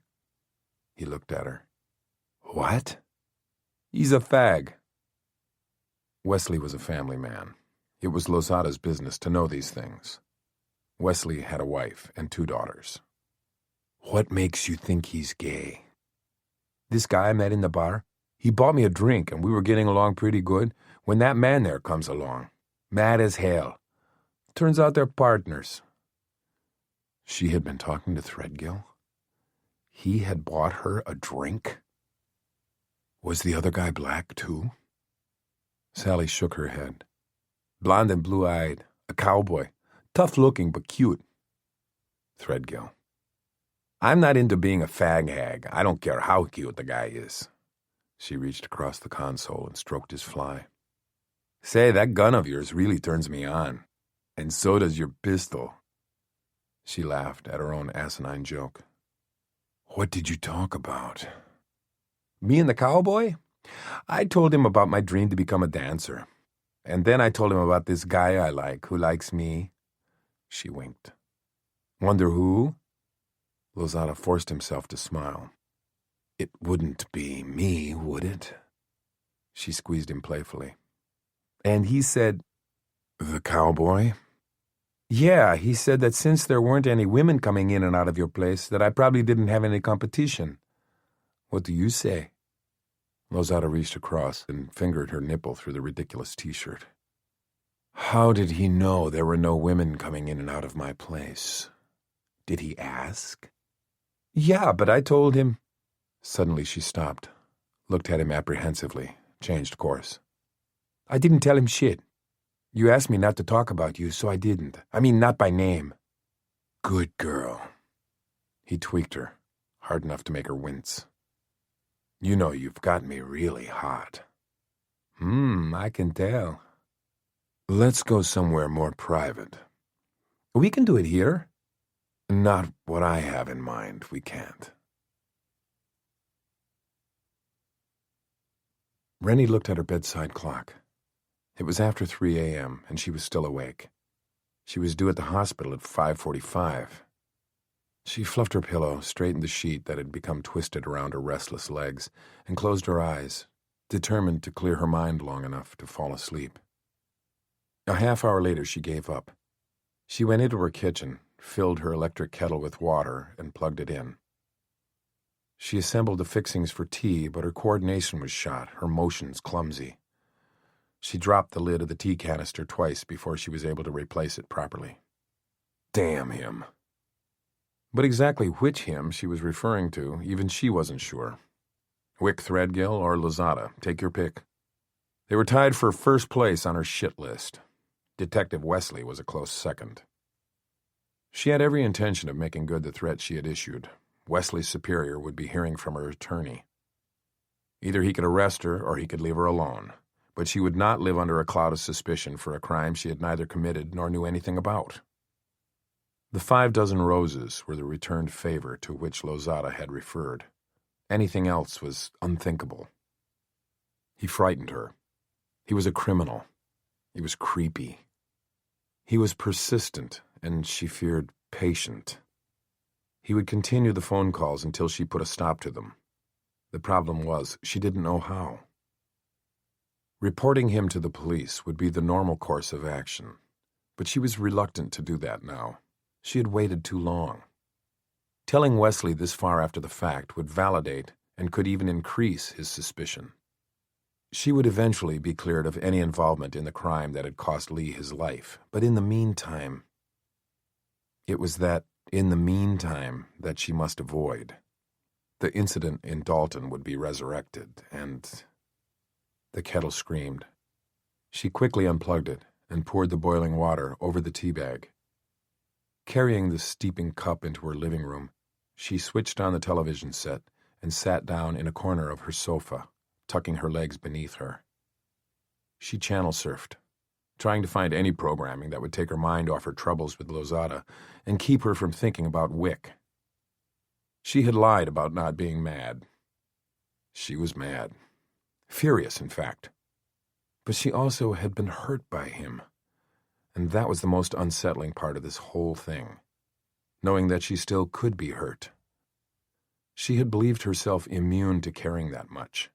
He looked at her. "What?" "He's a fag." Wesley was a family man. It was Lozada's business to know these things. Wesley had a wife and 2 daughters. "What makes you think he's gay?" "This guy I met in the bar, he bought me a drink and we were getting along pretty good when that man there comes along. Mad as hell. Turns out they're partners." She had been talking to Threadgill? He had bought her a drink? Was the other guy black, too? Sally shook her head. "Blonde and blue-eyed, a cowboy. Tough-looking but cute." Threadgill. "I'm not into being a fag hag. I don't care how cute the guy is." She reached across the console and stroked his fly. "Say, that gun of yours really turns me on. And so does your pistol." She laughed at her own asinine joke. "What did you talk about?" "Me and the cowboy? I told him about my dream to become a dancer. And then I told him about this guy I like, who likes me." She winked. "Wonder who?" Lozada forced himself to smile. "It wouldn't be me, would it?" She squeezed him playfully. "And he said—" "The cowboy?" "Yeah, he said that since there weren't any women coming in and out of your place, that I probably didn't have any competition. What do you say?" Lozada reached across and fingered her nipple through the ridiculous T-shirt. "How did he know there were no women coming in and out of my place? Did he ask?" "Yeah, but I told him—" Suddenly she stopped, looked at him apprehensively, changed course. I didn't tell him shit. You asked me not to talk about you, so I didn't. I mean, not by name. Good girl. He tweaked her, hard enough to make her wince. You know you've got me really hot. I can tell. Let's go somewhere more private. We can do it here. Not what I have in mind, we can't. Rennie looked at her bedside clock. It was after 3 a.m., and she was still awake. She was due at the hospital at 5:45. She fluffed her pillow, straightened the sheet that had become twisted around her restless legs, and closed her eyes, determined to clear her mind long enough to fall asleep. A half hour later, she gave up. She went into her kitchen, filled her electric kettle with water, and plugged it in. She assembled the fixings for tea, but her coordination was shot, her motions clumsy. She dropped the lid of the tea canister twice before she was able to replace it properly. Damn him. But exactly which him she was referring to, even she wasn't sure. Wick Threadgill or Lozada, take your pick. They were tied for first place on her shit list. Detective Wesley was a close second. She had every intention of making good the threat she had issued. Wesley's superior would be hearing from her attorney. Either he could arrest her or he could leave her alone, but she would not live under a cloud of suspicion for a crime she had neither committed nor knew anything about. The 5 dozen roses were the returned favor to which Lozada had referred. Anything else was unthinkable. He frightened her. He was a criminal. He was creepy. He was persistent, and she feared patient. He would continue the phone calls until she put a stop to them. The problem was, she didn't know how. Reporting him to the police would be the normal course of action, but she was reluctant to do that now. She had waited too long. Telling Wesley this far after the fact would validate and could even increase his suspicion. She would eventually be cleared of any involvement in the crime that had cost Lee his life, but in the meantime... It was that in the meantime that she must avoid. The incident in Dalton would be resurrected, and... The kettle screamed. She quickly unplugged it and poured the boiling water over the tea bag. Carrying the steeping cup into her living room, she switched on the television set and sat down in a corner of her sofa, tucking her legs beneath her. She channel surfed, trying to find any programming that would take her mind off her troubles with Lozada and keep her from thinking about Wick. She had lied about not being mad. She was mad. Furious, in fact. But she also had been hurt by him. And that was the most unsettling part of this whole thing, knowing that she still could be hurt. She had believed herself immune to caring that much.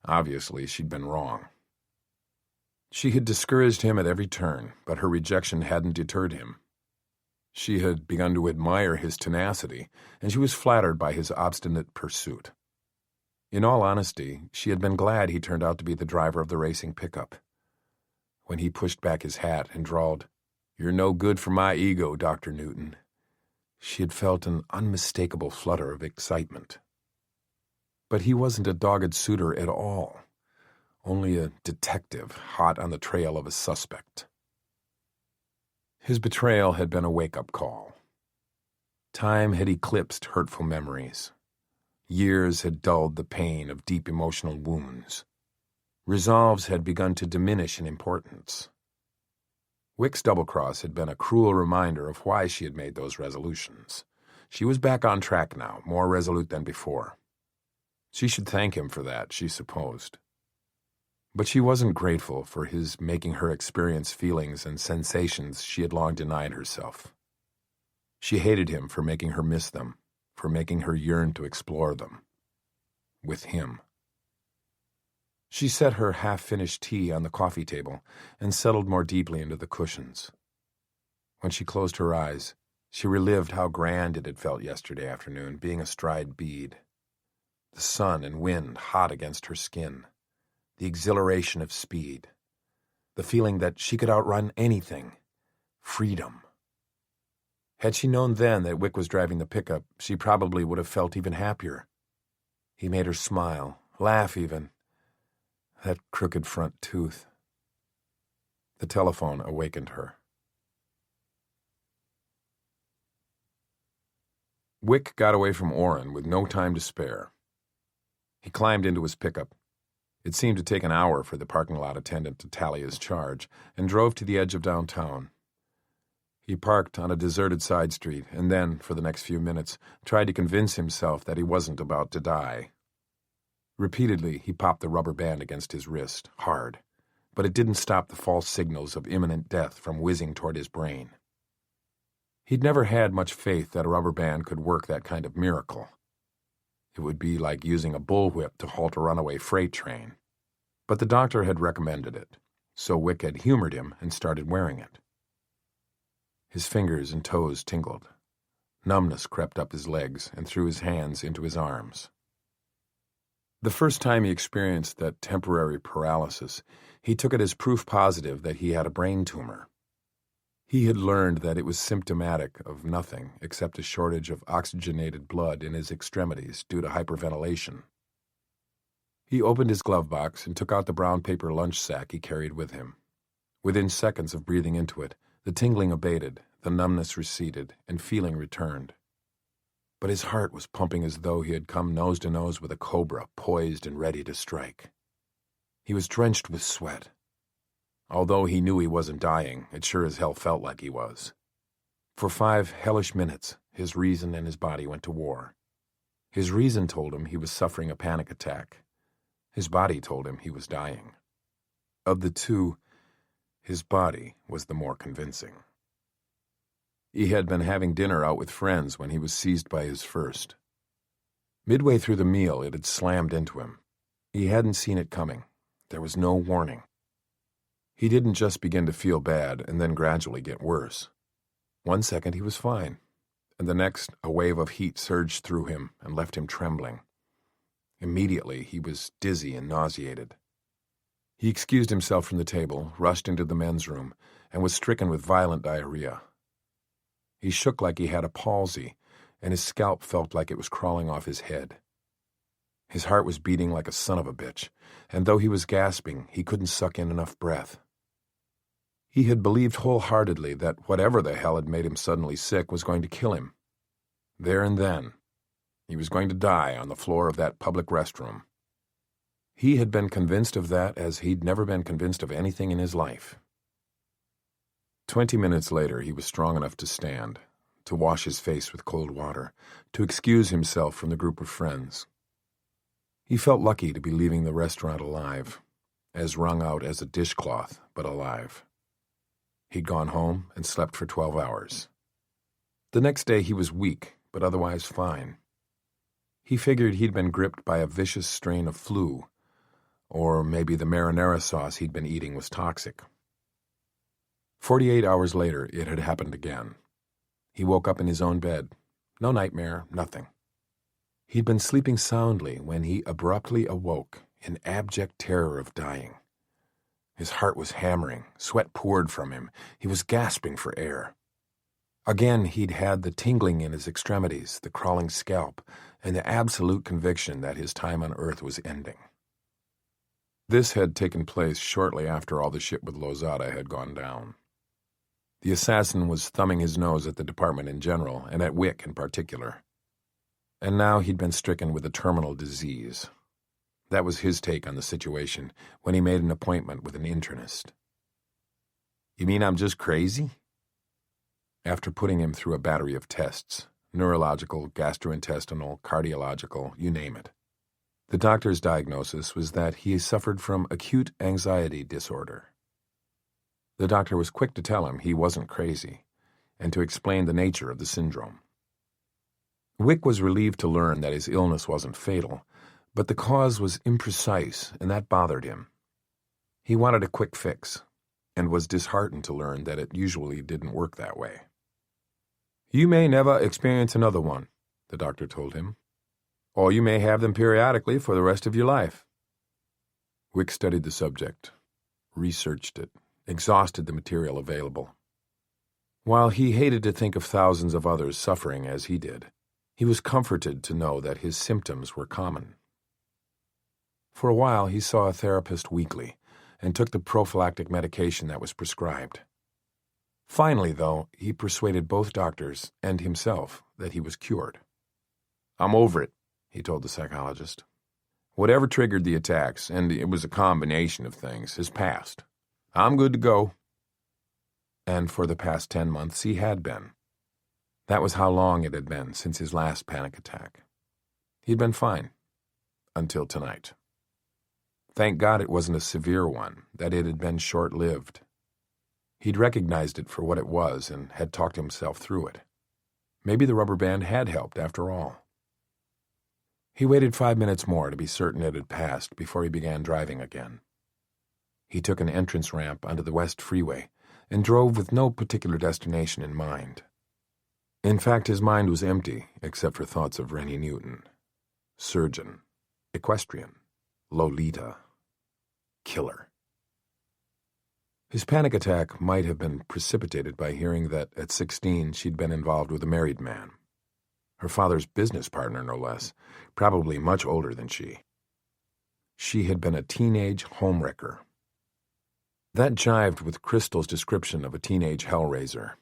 Obviously, she'd been wrong. She had discouraged him at every turn, but her rejection hadn't deterred him. She had begun to admire his tenacity, and she was flattered by his obstinate pursuit. In all honesty, she had been glad he turned out to be the driver of the racing pickup. When he pushed back his hat and drawled, "You're no good for my ego, Dr. Newton," she had felt an unmistakable flutter of excitement. But he wasn't a dogged suitor at all, only a detective hot on the trail of a suspect. His betrayal had been a wake-up call. Time had eclipsed hurtful memories. Years had dulled the pain of deep emotional wounds. Resolves had begun to diminish in importance. Wick's double-cross had been a cruel reminder of why she had made those resolutions. She was back on track now, more resolute than before. She should thank him for that, she supposed. But she wasn't grateful for his making her experience feelings and sensations she had long denied herself. She hated him for making her miss them, for making her yearn to explore them. With him. She set her half-finished tea on the coffee table and settled more deeply into the cushions. When she closed her eyes, she relived how grand it had felt yesterday afternoon, being astride Bede. The sun and wind hot against her skin. The exhilaration of speed. The feeling that she could outrun anything. Freedom. Had she known then that Wick was driving the pickup, she probably would have felt even happier. He made her smile, laugh even. That crooked front tooth. The telephone awakened her. Wick got away from Orrin with no time to spare. He climbed into his pickup. It seemed to take an hour for the parking lot attendant to tally his charge, and drove to the edge of downtown. He parked on a deserted side street and then, for the next few minutes, tried to convince himself that he wasn't about to die. Repeatedly, he popped the rubber band against his wrist, hard, but it didn't stop the false signals of imminent death from whizzing toward his brain. He'd never had much faith that a rubber band could work that kind of miracle. It would be like using a bullwhip to halt a runaway freight train. But the doctor had recommended it, so Wick had humored him and started wearing it. His fingers and toes tingled. Numbness crept up his legs and through his hands into his arms. The first time he experienced that temporary paralysis, he took it as proof positive that he had a brain tumor. He had learned that it was symptomatic of nothing except a shortage of oxygenated blood in his extremities due to hyperventilation. He opened his glove box and took out the brown paper lunch sack he carried with him. Within seconds of breathing into it, the tingling abated, the numbness receded, and feeling returned. But his heart was pumping as though he had come nose to nose with a cobra poised and ready to strike. He was drenched with sweat. Although he knew he wasn't dying, it sure as hell felt like he was. For 5 hellish minutes, his reason and his body went to war. His reason told him he was suffering a panic attack. His body told him he was dying. Of the two, his body was the more convincing. He had been having dinner out with friends when he was seized by his first. Midway through the meal, it had slammed into him. He hadn't seen it coming. There was no warning. He didn't just begin to feel bad and then gradually get worse. 1 second he was fine, and the next a wave of heat surged through him and left him trembling. Immediately he was dizzy and nauseated. He excused himself from the table, rushed into the men's room, and was stricken with violent diarrhea. He shook like he had a palsy, and his scalp felt like it was crawling off his head. His heart was beating like a son of a bitch, and though he was gasping, he couldn't suck in enough breath. He had believed wholeheartedly that whatever the hell had made him suddenly sick was going to kill him. There and then, he was going to die on the floor of that public restroom. He had been convinced of that as he'd never been convinced of anything in his life. 20 minutes later, he was strong enough to stand, to wash his face with cold water, to excuse himself from the group of friends. He felt lucky to be leaving the restaurant alive, as wrung out as a dishcloth, but alive. He'd gone home and slept for 12 hours. The next day he was weak, but otherwise fine. He figured he'd been gripped by a vicious strain of flu, or maybe the marinara sauce he'd been eating was toxic. 48 hours later, it had happened again. He woke up in his own bed. No nightmare, nothing. He'd been sleeping soundly when he abruptly awoke in abject terror of dying. His heart was hammering, sweat poured from him, he was gasping for air. Again he'd had the tingling in his extremities, the crawling scalp, and the absolute conviction that his time on Earth was ending. This had taken place shortly after all the shit with Lozada had gone down. The assassin was thumbing his nose at the department in general, and at Wick in particular. And now he'd been stricken with a terminal disease. That was his take on the situation when he made an appointment with an internist. "You mean I'm just crazy?" After putting him through a battery of tests, neurological, gastrointestinal, cardiological, you name it, the doctor's diagnosis was that he suffered from acute anxiety disorder. The doctor was quick to tell him he wasn't crazy, and to explain the nature of the syndrome. Wick was relieved to learn that his illness wasn't fatal, but the cause was imprecise, and that bothered him. He wanted a quick fix, and was disheartened to learn that it usually didn't work that way. "You may never experience another one," the doctor told him, "or you may have them periodically for the rest of your life." Wick studied the subject, researched it, exhausted the material available. While he hated to think of thousands of others suffering as he did, he was comforted to know that his symptoms were common, For a while, he saw a therapist weekly and took the prophylactic medication that was prescribed. Finally, though, he persuaded both doctors and himself that he was cured. "I'm over it," he told the psychologist. "Whatever triggered the attacks, and it was a combination of things, has passed. I'm good to go." And for the past 10 months he had been. That was how long it had been since his last panic attack. He'd been fine. Until tonight. Thank God it wasn't a severe one, that it had been short-lived. He'd recognized it for what it was and had talked himself through it. Maybe the rubber band had helped after all. He waited 5 minutes more to be certain it had passed before he began driving again. He took an entrance ramp onto the West Freeway and drove with no particular destination in mind. In fact, his mind was empty except for thoughts of Rennie Newton. Surgeon. Equestrian. Lolita. Killer. His panic attack might have been precipitated by hearing that at 16 she'd been involved with a married man. Her father's business partner, no less, probably much older than she. She had been a teenage homewrecker. That jived with Crystal's description of a teenage hellraiser.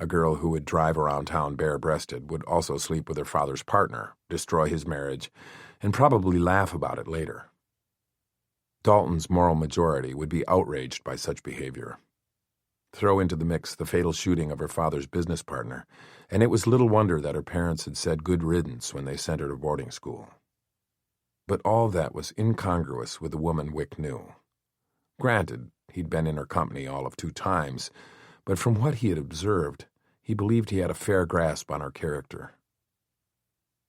A girl who would drive around town bare-breasted would also sleep with her father's partner, destroy his marriage, and probably laugh about it later. Dalton's moral majority would be outraged by such behavior. Throw into the mix the fatal shooting of her father's business partner, and it was little wonder that her parents had said good riddance when they sent her to boarding school. But all that was incongruous with the woman Wick knew. Granted, he'd been in her company all of 2 times, but from what he had observed, he believed he had a fair grasp on her character.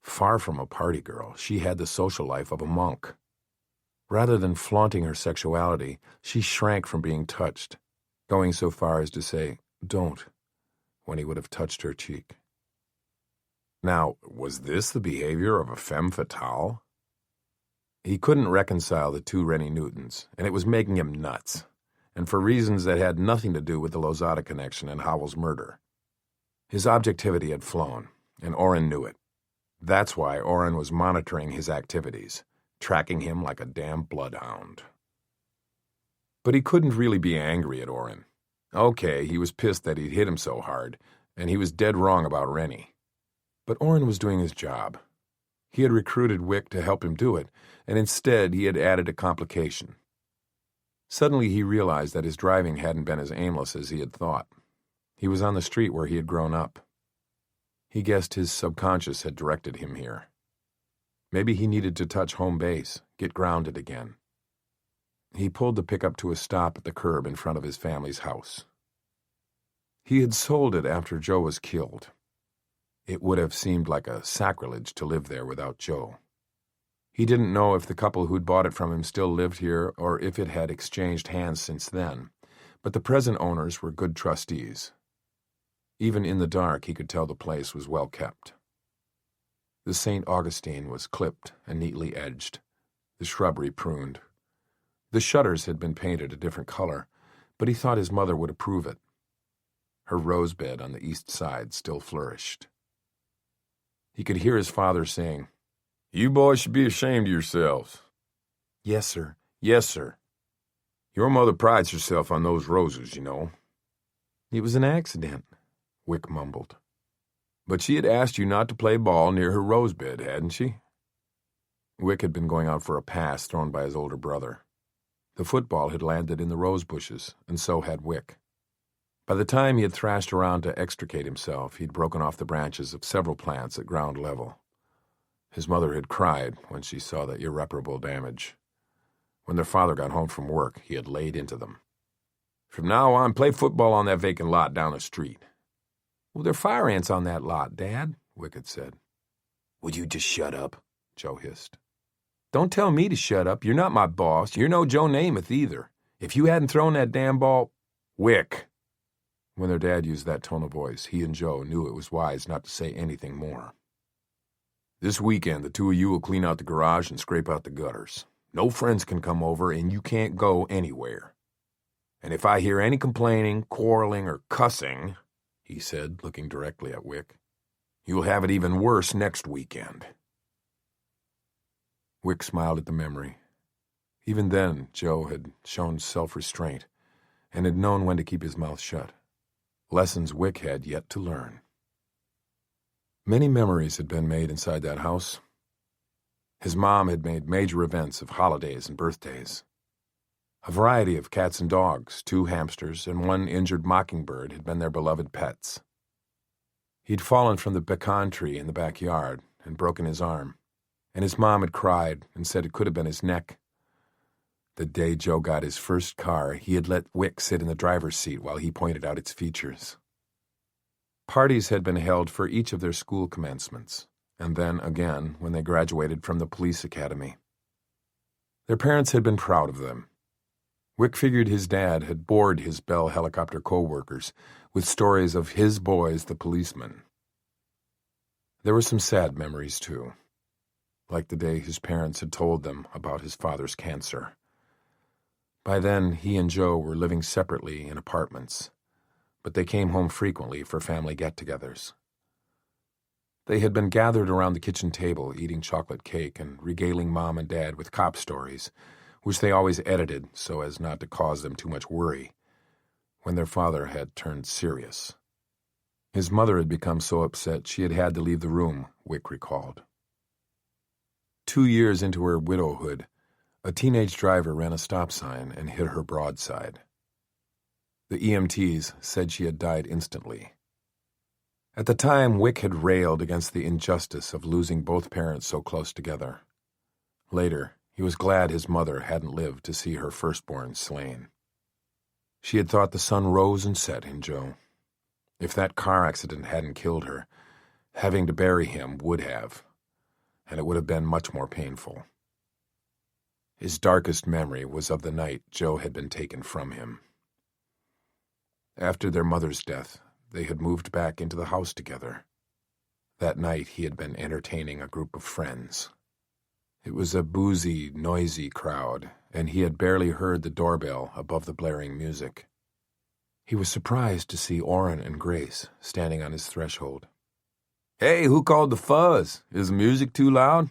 Far from a party girl, she had the social life of a monk. Rather than flaunting her sexuality, she shrank from being touched, going so far as to say, "Don't," when he would have touched her cheek. Now, was this the behavior of a femme fatale? He couldn't reconcile the 2 Rennie Newtons, and it was making him nuts, and for reasons that had nothing to do with the Lozada connection and Howell's murder. His objectivity had flown, and Orrin knew it. That's why Orrin was monitoring his activities, tracking him like a damn bloodhound. But he couldn't really be angry at Orrin. Okay, he was pissed that he'd hit him so hard, and he was dead wrong about Rennie. But Orrin was doing his job. He had recruited Wick to help him do it, and instead he had added a complication. Suddenly he realized that his driving hadn't been as aimless as he had thought. He was on the street where he had grown up. He guessed his subconscious had directed him here. Maybe he needed to touch home base, get grounded again. He pulled the pickup to a stop at the curb in front of his family's house. He had sold it after Joe was killed. It would have seemed like a sacrilege to live there without Joe. He didn't know if the couple who'd bought it from him still lived here or if it had exchanged hands since then, but the present owners were good trustees. Even in the dark, he could tell the place was well kept. The St. Augustine was clipped and neatly edged, the shrubbery pruned. The shutters had been painted a different color, but he thought his mother would approve it. Her rose bed on the east side still flourished. He could hear his father saying, "You boys should be ashamed of yourselves." "Yes, sir. Yes, sir." "Your mother prides herself on those roses, you know." "It was an accident," Wick mumbled. "But she had asked you not to play ball near her rose bed, hadn't she?" Wick had been going out for a pass thrown by his older brother. The football had landed in the rose bushes, and so had Wick. By the time he had thrashed around to extricate himself, he'd broken off the branches of several plants at ground level. His mother had cried when she saw the irreparable damage. When their father got home from work, he had laid into them. "From now on, play football on that vacant lot down the street." "Well, there are fire ants on that lot, Dad," Wick had said. "Would you just shut up?" Joe hissed. "Don't tell me to shut up. You're not my boss. You're no Joe Namath either. If you hadn't thrown that damn ball—" "Wick!" When their dad used that tone of voice, he and Joe knew it was wise not to say anything more. "This weekend, the 2 of you will clean out the garage and scrape out the gutters. No friends can come over, and you can't go anywhere. And if I hear any complaining, quarreling, or cussing," he said, looking directly at Wick, "you'll have it even worse next weekend." Wick smiled at the memory, Even then, Joe had shown self-restraint and had known when to keep his mouth shut. Lessons Wick had yet to learn. Many memories had been made inside that house. His mom had made major events of holidays and birthdays. A variety of cats and dogs, 2 hamsters, and 1 injured mockingbird had been their beloved pets. He'd fallen from the pecan tree in the backyard and broken his arm, and his mom had cried and said it could have been his neck. The day Joe got his first car, he had let Wick sit in the driver's seat while he pointed out its features. Parties had been held for each of their school commencements, and then again when they graduated from the police academy. Their parents had been proud of them. Wick figured his dad had bored his Bell helicopter co-workers with stories of his boys, the policemen. There were some sad memories, too, like the day his parents had told them about his father's cancer. By then, he and Joe were living separately in apartments, but they came home frequently for family get-togethers. They had been gathered around the kitchen table eating chocolate cake and regaling Mom and Dad with cop stories, which they always edited so as not to cause them too much worry, when their father had turned serious. His mother had become so upset she had had to leave the room, Wick recalled. 2 years into her widowhood, a teenage driver ran a stop sign and hit her broadside. The EMTs said she had died instantly. At the time, Wick had railed against the injustice of losing both parents so close together. Later, he was glad his mother hadn't lived to see her firstborn slain. She had thought the sun rose and set in Joe. If that car accident hadn't killed her, having to bury him would have, and it would have been much more painful. His darkest memory was of the night Joe had been taken from him. After their mother's death, they had moved back into the house together. That night he had been entertaining a group of friends. It was a boozy, noisy crowd, and he had barely heard the doorbell above the blaring music. He was surprised to see Orrin and Grace standing on his threshold. "Hey, who called the fuzz? Is the music too loud?"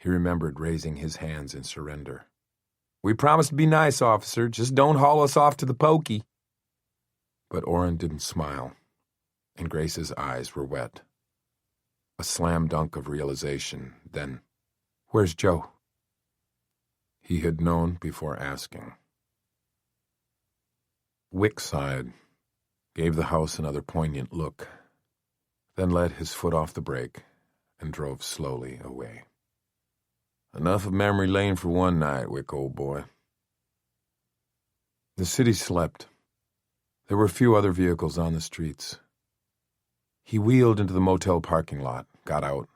He remembered raising his hands in surrender. "We promised to be nice, officer. Just don't haul us off to the pokey." But Orrin didn't smile, and Grace's eyes were wet. A slam dunk of realization, then, "Where's Joe?" He had known before asking. Wick sighed, gave the house another poignant look, then let his foot off the brake and drove slowly away. Enough of memory lane for one night, Wick, old boy. The city slept. There were few other vehicles on the streets. He wheeled into the motel parking lot, got out,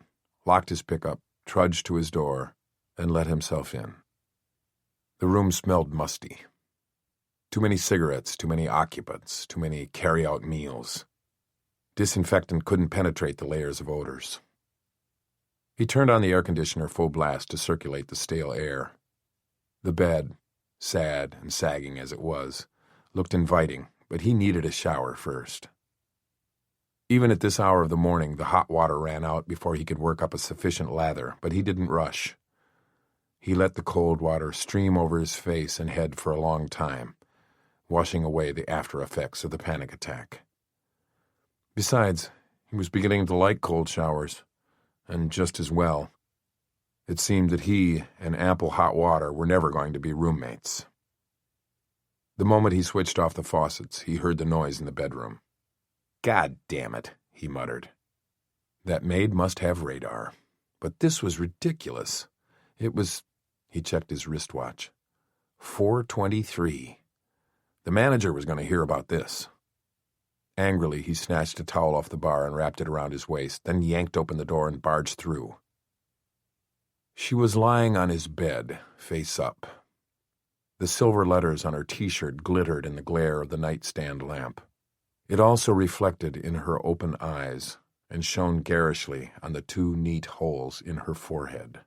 locked his pickup, trudged to his door, and let himself in. The room smelled musty. Too many cigarettes, too many occupants, too many carry-out meals. Disinfectant couldn't penetrate the layers of odors. He turned on the air conditioner full blast to circulate the stale air. The bed, sad and sagging as it was, looked inviting, but he needed a shower first. Even at this hour of the morning, the hot water ran out before he could work up a sufficient lather, but he didn't rush. He let the cold water stream over his face and head for a long time, washing away the after effects of the panic attack. Besides, he was beginning to like cold showers, and just as well. It seemed that he and ample hot water were never going to be roommates. The moment he switched off the faucets, he heard the noise in the bedroom. "God damn it," he muttered. That maid must have radar. But this was ridiculous. It was... He checked his wristwatch. 4:23. The manager was going to hear about this. Angrily, he snatched a towel off the bar and wrapped it around his waist, then yanked open the door and barged through. She was lying on his bed, face up. The silver letters on her T-shirt glittered in the glare of the nightstand lamp. It also reflected in her open eyes and shone garishly on the 2 neat holes in her forehead.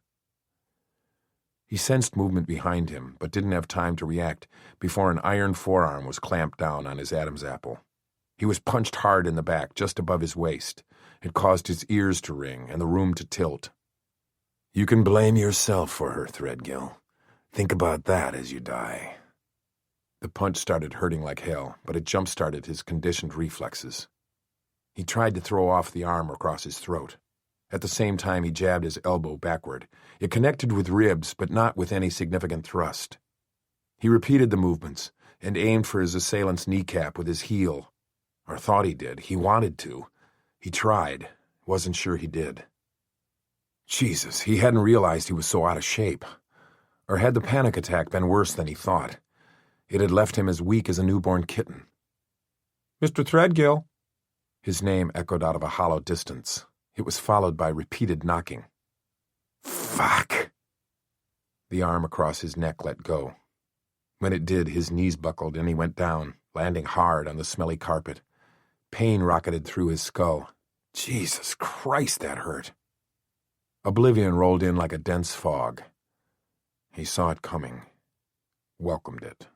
He sensed movement behind him, but didn't have time to react before an iron forearm was clamped down on his Adam's apple. He was punched hard in the back, just above his waist. It caused his ears to ring and the room to tilt. "You can blame yourself for her, Threadgill. Think about that as you die. The punch started hurting like hell, but it jump-started his conditioned reflexes. He tried to throw off the arm across his throat. At the same time, he jabbed his elbow backward. It connected with ribs, but not with any significant thrust. He repeated the movements and aimed for his assailant's kneecap with his heel. Or thought he did. He wanted to. He tried. Wasn't sure he did. Jesus, he hadn't realized he was so out of shape. Or had the panic attack been worse than he thought? It had left him as weak as a newborn kitten. Mr. Threadgill. His name echoed out of a hollow distance. It was followed by repeated knocking. Fuck! The arm across his neck let go. When it did, his knees buckled and he went down, landing hard on the smelly carpet. Pain rocketed through his skull. Jesus Christ, that hurt. Oblivion rolled in like a dense fog. He saw it coming, welcomed it.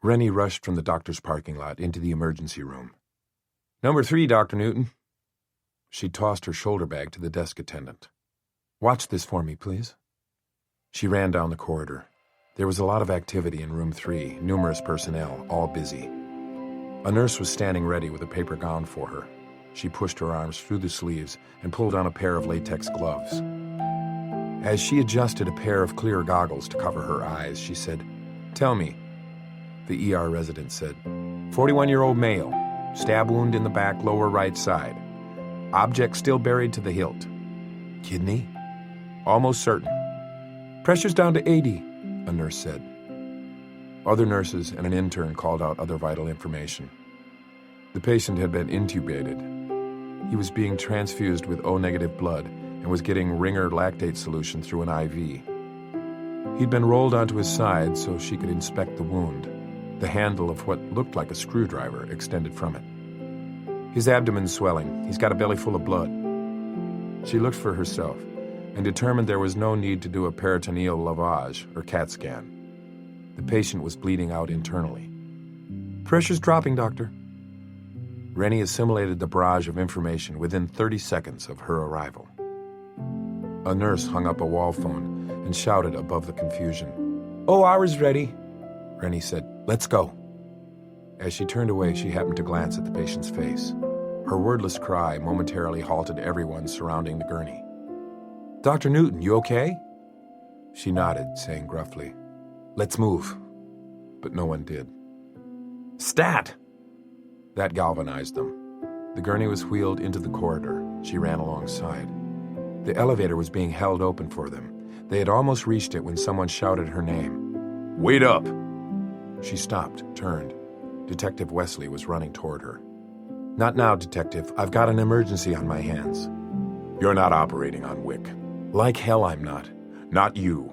Rennie rushed from the doctor's parking lot into the emergency room. Number 3, Dr. Newton. She tossed her shoulder bag to the desk attendant. Watch this for me, please. She ran down the corridor. There was a lot of activity in room 3, numerous personnel, all busy. A nurse was standing ready with a paper gown for her. She pushed her arms through the sleeves and pulled on a pair of latex gloves. As she adjusted a pair of clear goggles to cover her eyes, she said, "Tell me." The ER resident said, 41-year-old male, stab wound in the back lower right side. Object still buried to the hilt. Kidney? Almost certain. Pressure's down to 80, a nurse said. Other nurses and an intern called out other vital information. The patient had been intubated. He was being transfused with O-negative blood and was getting Ringer lactate solution through an IV. He'd been rolled onto his side so she could inspect the wound. The handle of what looked like a screwdriver extended from it. His abdomen's swelling. He's got a belly full of blood. She looked for herself and determined there was no need to do a peritoneal lavage or CAT scan. The patient was bleeding out internally. Pressure's dropping, doctor. Rennie assimilated the barrage of information within 30 seconds of her arrival. A nurse hung up a wall phone and shouted above the confusion. "OR's ready," Rennie said. "Let's go." As she turned away, she happened to glance at the patient's face. Her wordless cry momentarily halted everyone surrounding the gurney. "Dr. Newton, you okay?" She nodded, saying gruffly, "Let's move." But no one did. "Stat!" That galvanized them. The gurney was wheeled into the corridor. She ran alongside. The elevator was being held open for them. They had almost reached it when someone shouted her name. "Wait up!" She stopped, turned. Detective Wesley was running toward her. "Not now, Detective. I've got an emergency on my hands." "You're not operating on Wick." "Like hell I'm not." "Not you."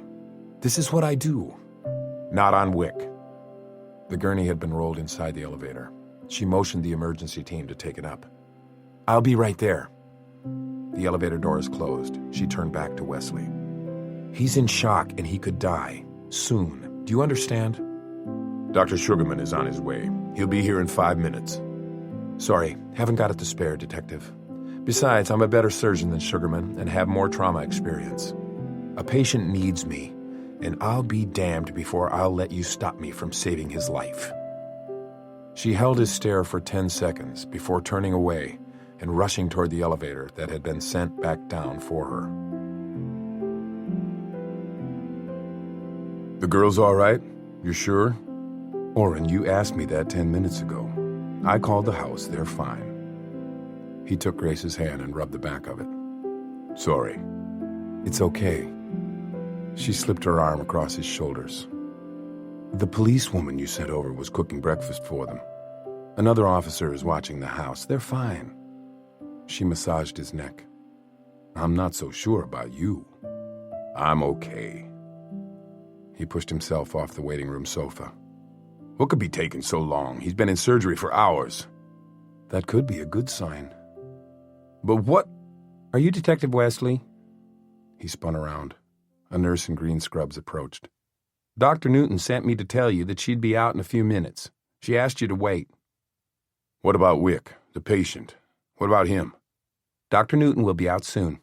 "This is what I do." "Not on Wick." The gurney had been rolled inside the elevator. She motioned the emergency team to take it up. "I'll be right there." The elevator doors closed. She turned back to Wesley. "He's in shock and he could die. Soon. Do you understand?" "Dr. Sugarman is on his way. He'll be here in 5 minutes." "Sorry, haven't got it to spare, Detective. Besides, I'm a better surgeon than Sugarman and have more trauma experience. A patient needs me, and I'll be damned before I'll let you stop me from saving his life." She held his stare for 10 seconds before turning away and rushing toward the elevator that had been sent back down for her. "The girl's all right? You sure?" "Orrin, you asked me that 10 minutes ago. I called the house. They're fine." He took Grace's hand and rubbed the back of it. "Sorry." "It's okay." She slipped her arm across his shoulders. "The policewoman you sent over was cooking breakfast for them. Another officer is watching the house. They're fine." She massaged his neck. "I'm not so sure about you." "I'm okay." He pushed himself off the waiting room sofa. "What could be taking so long? He's been in surgery for hours." "That could be a good sign." "But what—" "Are you Detective Wesley?" He spun around. A nurse in green scrubs approached. "Dr. Newton sent me to tell you that she'd be out in a few minutes. She asked you to wait." "What about Wick, the patient? What about him?" "Dr. Newton will be out soon."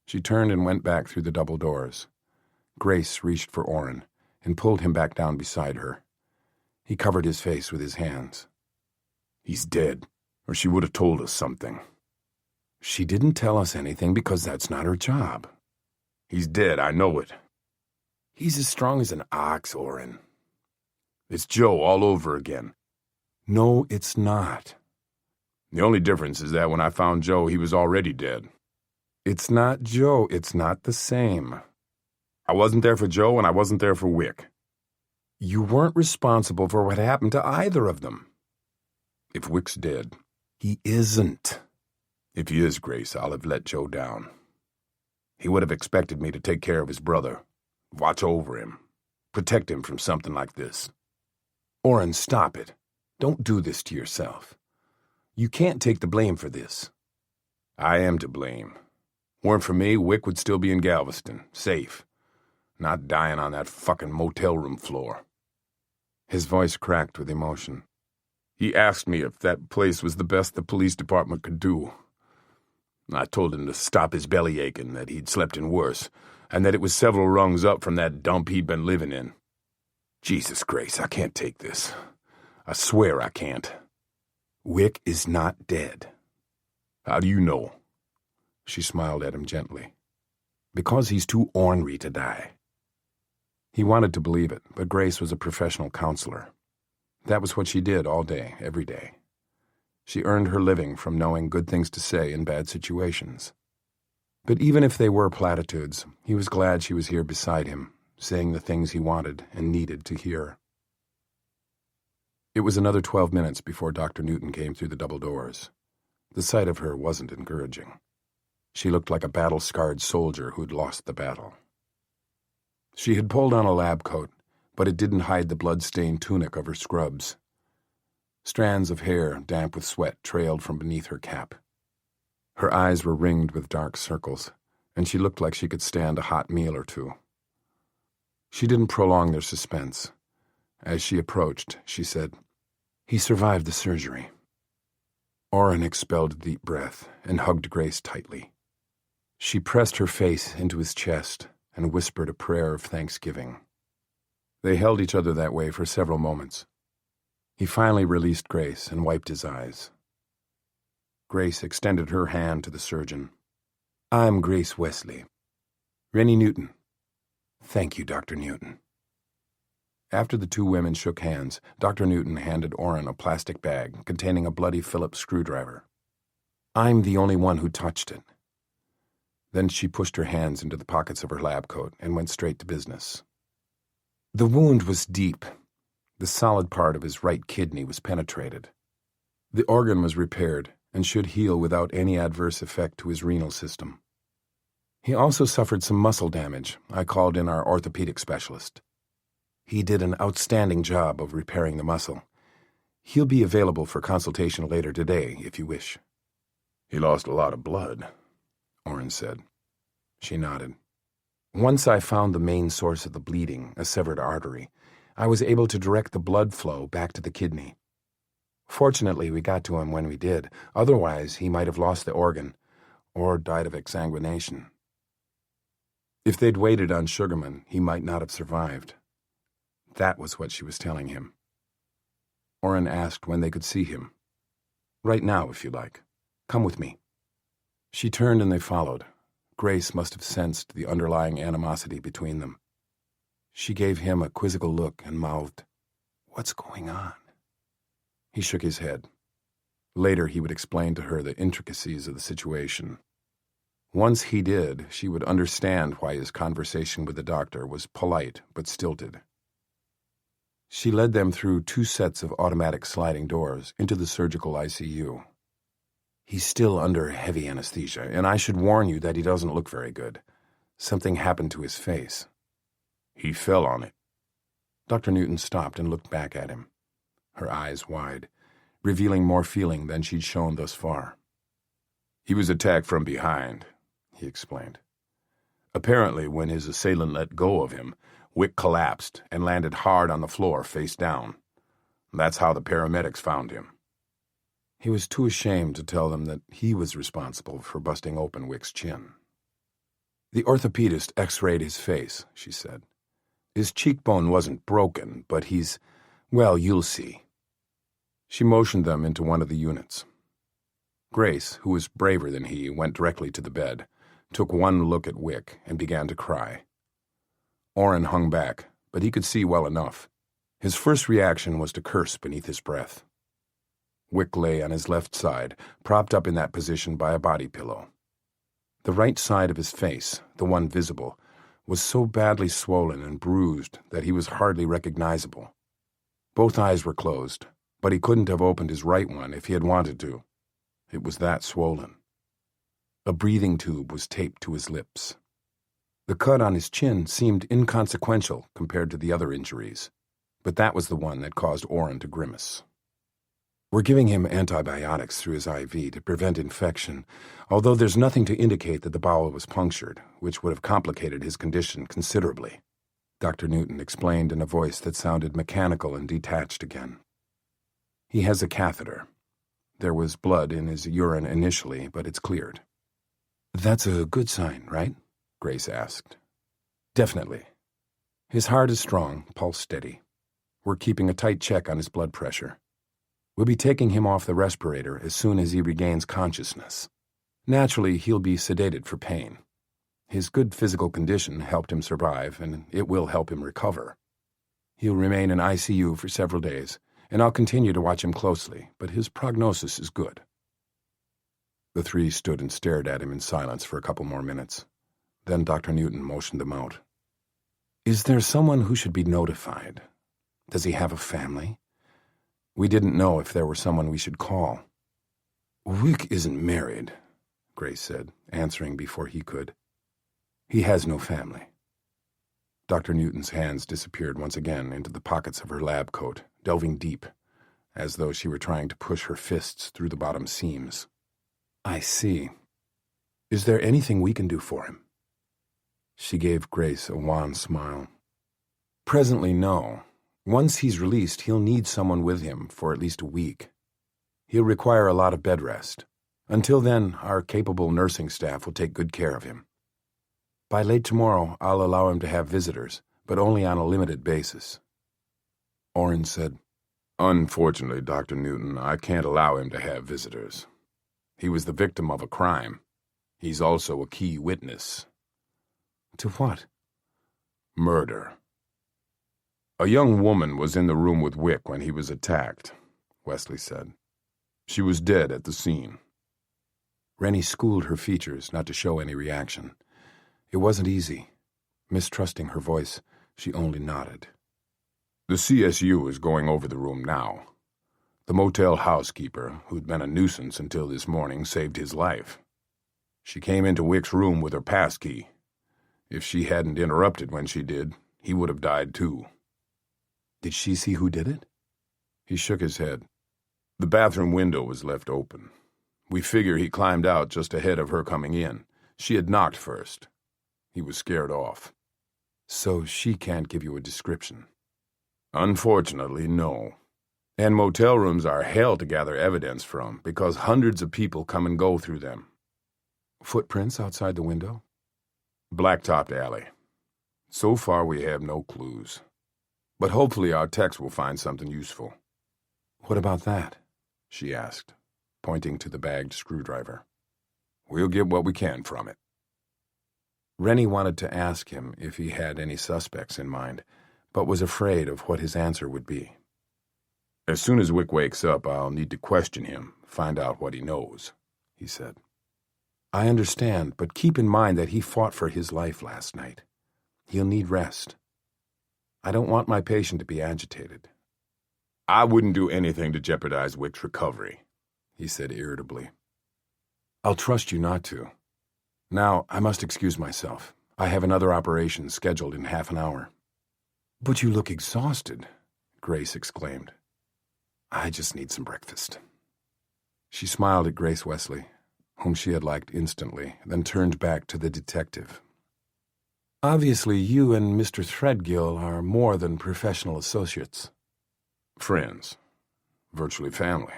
She turned and went back through the double doors. Grace reached for Orrin and pulled him back down beside her. He covered his face with his hands. "He's dead, or she would have told us something." "She didn't tell us anything because that's not her job." "He's dead, I know it." "He's as strong as an ox, Orrin." "It's Joe all over again." "No, it's not." "The only difference is that when I found Joe, he was already dead." "It's not Joe. It's not the same." "I wasn't there for Joe and I wasn't there for Wick." "You weren't responsible for what happened to either of them." "If Wick's dead." "He isn't." "If he is, Grace, I'll have let Joe down. He would have expected me to take care of his brother, watch over him, protect him from something like this." "Orrin, stop it. Don't do this to yourself. You can't take the blame for this." "I am to blame. Weren't for me, Wick would still be in Galveston, safe, not dying on that fucking motel room floor." His voice cracked with emotion. "He asked me if that place was the best the police department could do. I told him to stop his belly aching, that he'd slept in worse, and that it was several rungs up from that dump he'd been living in. Jesus Grace, I can't take this. I swear I can't. Wick is not dead. How do you know? She smiled at him gently. Because he's too ornery to die. He wanted to believe it, but Grace was a professional counselor. That was what she did all day, every day. She earned her living from knowing good things to say in bad situations. But even if they were platitudes, he was glad she was here beside him, saying the things he wanted and needed to hear. It was another 12 minutes before Dr. Newton came through the double doors. The sight of her wasn't encouraging. She looked like a battle-scarred soldier who'd lost the battle. She had pulled on a lab coat, but it didn't hide the blood-stained tunic of her scrubs. Strands of hair, damp with sweat, trailed from beneath her cap. Her eyes were ringed with dark circles, and she looked like she could stand a hot meal or two. She didn't prolong their suspense. As she approached, she said, "He survived the surgery." Orrin expelled a deep breath and hugged Grace tightly. She pressed her face into his chest and whispered a prayer of thanksgiving. They held each other that way for several moments. He finally released Grace and wiped his eyes. Grace extended her hand to the surgeon. "I'm Grace Wesley. Rennie Newton." "Thank you, Dr. Newton." After the two women shook hands, Dr. Newton handed Orrin a plastic bag containing a bloody Phillips screwdriver. "I'm the only one who touched it." Then she pushed her hands into the pockets of her lab coat and went straight to business. The wound was deep. The solid part of his right kidney was penetrated. The organ was repaired and should heal without any adverse effect to his renal system. He also suffered some muscle damage. I called in our orthopedic specialist. He did an outstanding job of repairing the muscle. He'll be available for consultation later today, if you wish. "He lost a lot of blood," Orrin said. She nodded. "Once I found the main source of the bleeding, a severed artery, I was able to direct the blood flow back to the kidney. Fortunately, we got to him when we did. Otherwise, he might have lost the organ or died of exsanguination. If they'd waited on Sugarman, he might not have survived." That was what she was telling him. Orrin asked when they could see him. "Right now, if you like. Come with me." She turned and they followed. Grace must have sensed the underlying animosity between them. She gave him a quizzical look and mouthed, "What's going on?" He shook his head. Later he would explain to her the intricacies of the situation. Once he did, she would understand why his conversation with the doctor was polite but stilted. She led them through 2 sets of automatic sliding doors into the surgical ICU. "He's still under heavy anesthesia, and I should warn you that he doesn't look very good. Something happened to his face." "He fell on it." Dr. Newton stopped and looked back at him, her eyes wide, revealing more feeling than she'd shown thus far. "He was attacked from behind," he explained. "Apparently, when his assailant let go of him, Wick collapsed and landed hard on the floor face down. That's how the paramedics found him." He was too ashamed to tell them that he was responsible for busting open Wick's chin. "The orthopedist x-rayed his face," she said. "His cheekbone wasn't broken, but well, you'll see." She motioned them into one of the units. Grace, who was braver than he, went directly to the bed, took one look at Wick, and began to cry. Orrin hung back, but he could see well enough. His first reaction was to curse beneath his breath. Wick lay on his left side, propped up in that position by a body pillow. The right side of his face, the one visible, was so badly swollen and bruised that he was hardly recognizable. Both eyes were closed, but he couldn't have opened his right one if he had wanted to. It was that swollen. A breathing tube was taped to his lips. The cut on his chin seemed inconsequential compared to the other injuries, but that was the one that caused Orrin to grimace. "We're giving him antibiotics through his IV to prevent infection, although there's nothing to indicate that the bowel was punctured, which would have complicated his condition considerably," Dr. Newton explained in a voice that sounded mechanical and detached again. "He has a catheter. There was blood in his urine initially, but it's cleared. That's a good sign, right? Grace asked. Definitely. His heart is strong, pulse steady. We're keeping a tight check on his blood pressure. We'll be taking him off the respirator as soon as he regains consciousness. Naturally, he'll be sedated for pain. His good physical condition helped him survive, and it will help him recover. He'll remain in ICU for several days, and I'll continue to watch him closely, but his prognosis is good. The three stood and stared at him in silence for a couple more minutes. Then Dr. Newton motioned them out. Is there someone who should be notified? Does he have a family? We didn't know if there were someone we should call. Wick isn't married, Grace said, answering before he could. He has no family. Dr. Newton's hands disappeared once again into the pockets of her lab coat, delving deep, as though she were trying to push her fists through the bottom seams. I see. Is there anything we can do for him? She gave Grace a wan smile. Presently, no. Once he's released, he'll need someone with him for at least a week. He'll require a lot of bed rest. Until then, our capable nursing staff will take good care of him. By late tomorrow, I'll allow him to have visitors, but only on a limited basis. Oren said, Unfortunately, Dr. Newton, I can't allow him to have visitors. He was the victim of a crime. He's also a key witness. To what? Murder. A young woman was in the room with Wick when he was attacked, Wesley said. She was dead at the scene. Rennie schooled her features not to show any reaction. It wasn't easy. Mistrusting her voice, she only nodded. The CSU is going over the room now. The motel housekeeper, who'd been a nuisance until this morning, saved his life. She came into Wick's room with her passkey. If she hadn't interrupted when she did, he would have died too. Did she see who did it? He shook his head. The bathroom window was left open. We figure he climbed out just ahead of her coming in. She had knocked first. He was scared off. So she can't give you a description? Unfortunately, no. And motel rooms are hell to gather evidence from because hundreds of people come and go through them. Footprints outside the window? Blacktopped alley. So far we have no clues. But hopefully our techs will find something useful. What about that? She asked, pointing to the bagged screwdriver. We'll get what we can from it. Rennie wanted to ask him if he had any suspects in mind, but was afraid of what his answer would be. As soon as Wick wakes up, I'll need to question him, find out what he knows, he said. I understand, but keep in mind that he fought for his life last night. He'll need rest. I don't want my patient to be agitated. I wouldn't do anything to jeopardize Wick's recovery, he said irritably. I'll trust you not to. Now, I must excuse myself. I have another operation scheduled in half an hour. But you look exhausted, Grace exclaimed. I just need some breakfast. She smiled at Grace Wesley, whom she had liked instantly, then turned back to the detective. Obviously, you and Mr. Threadgill are more than professional associates. Friends. Virtually family.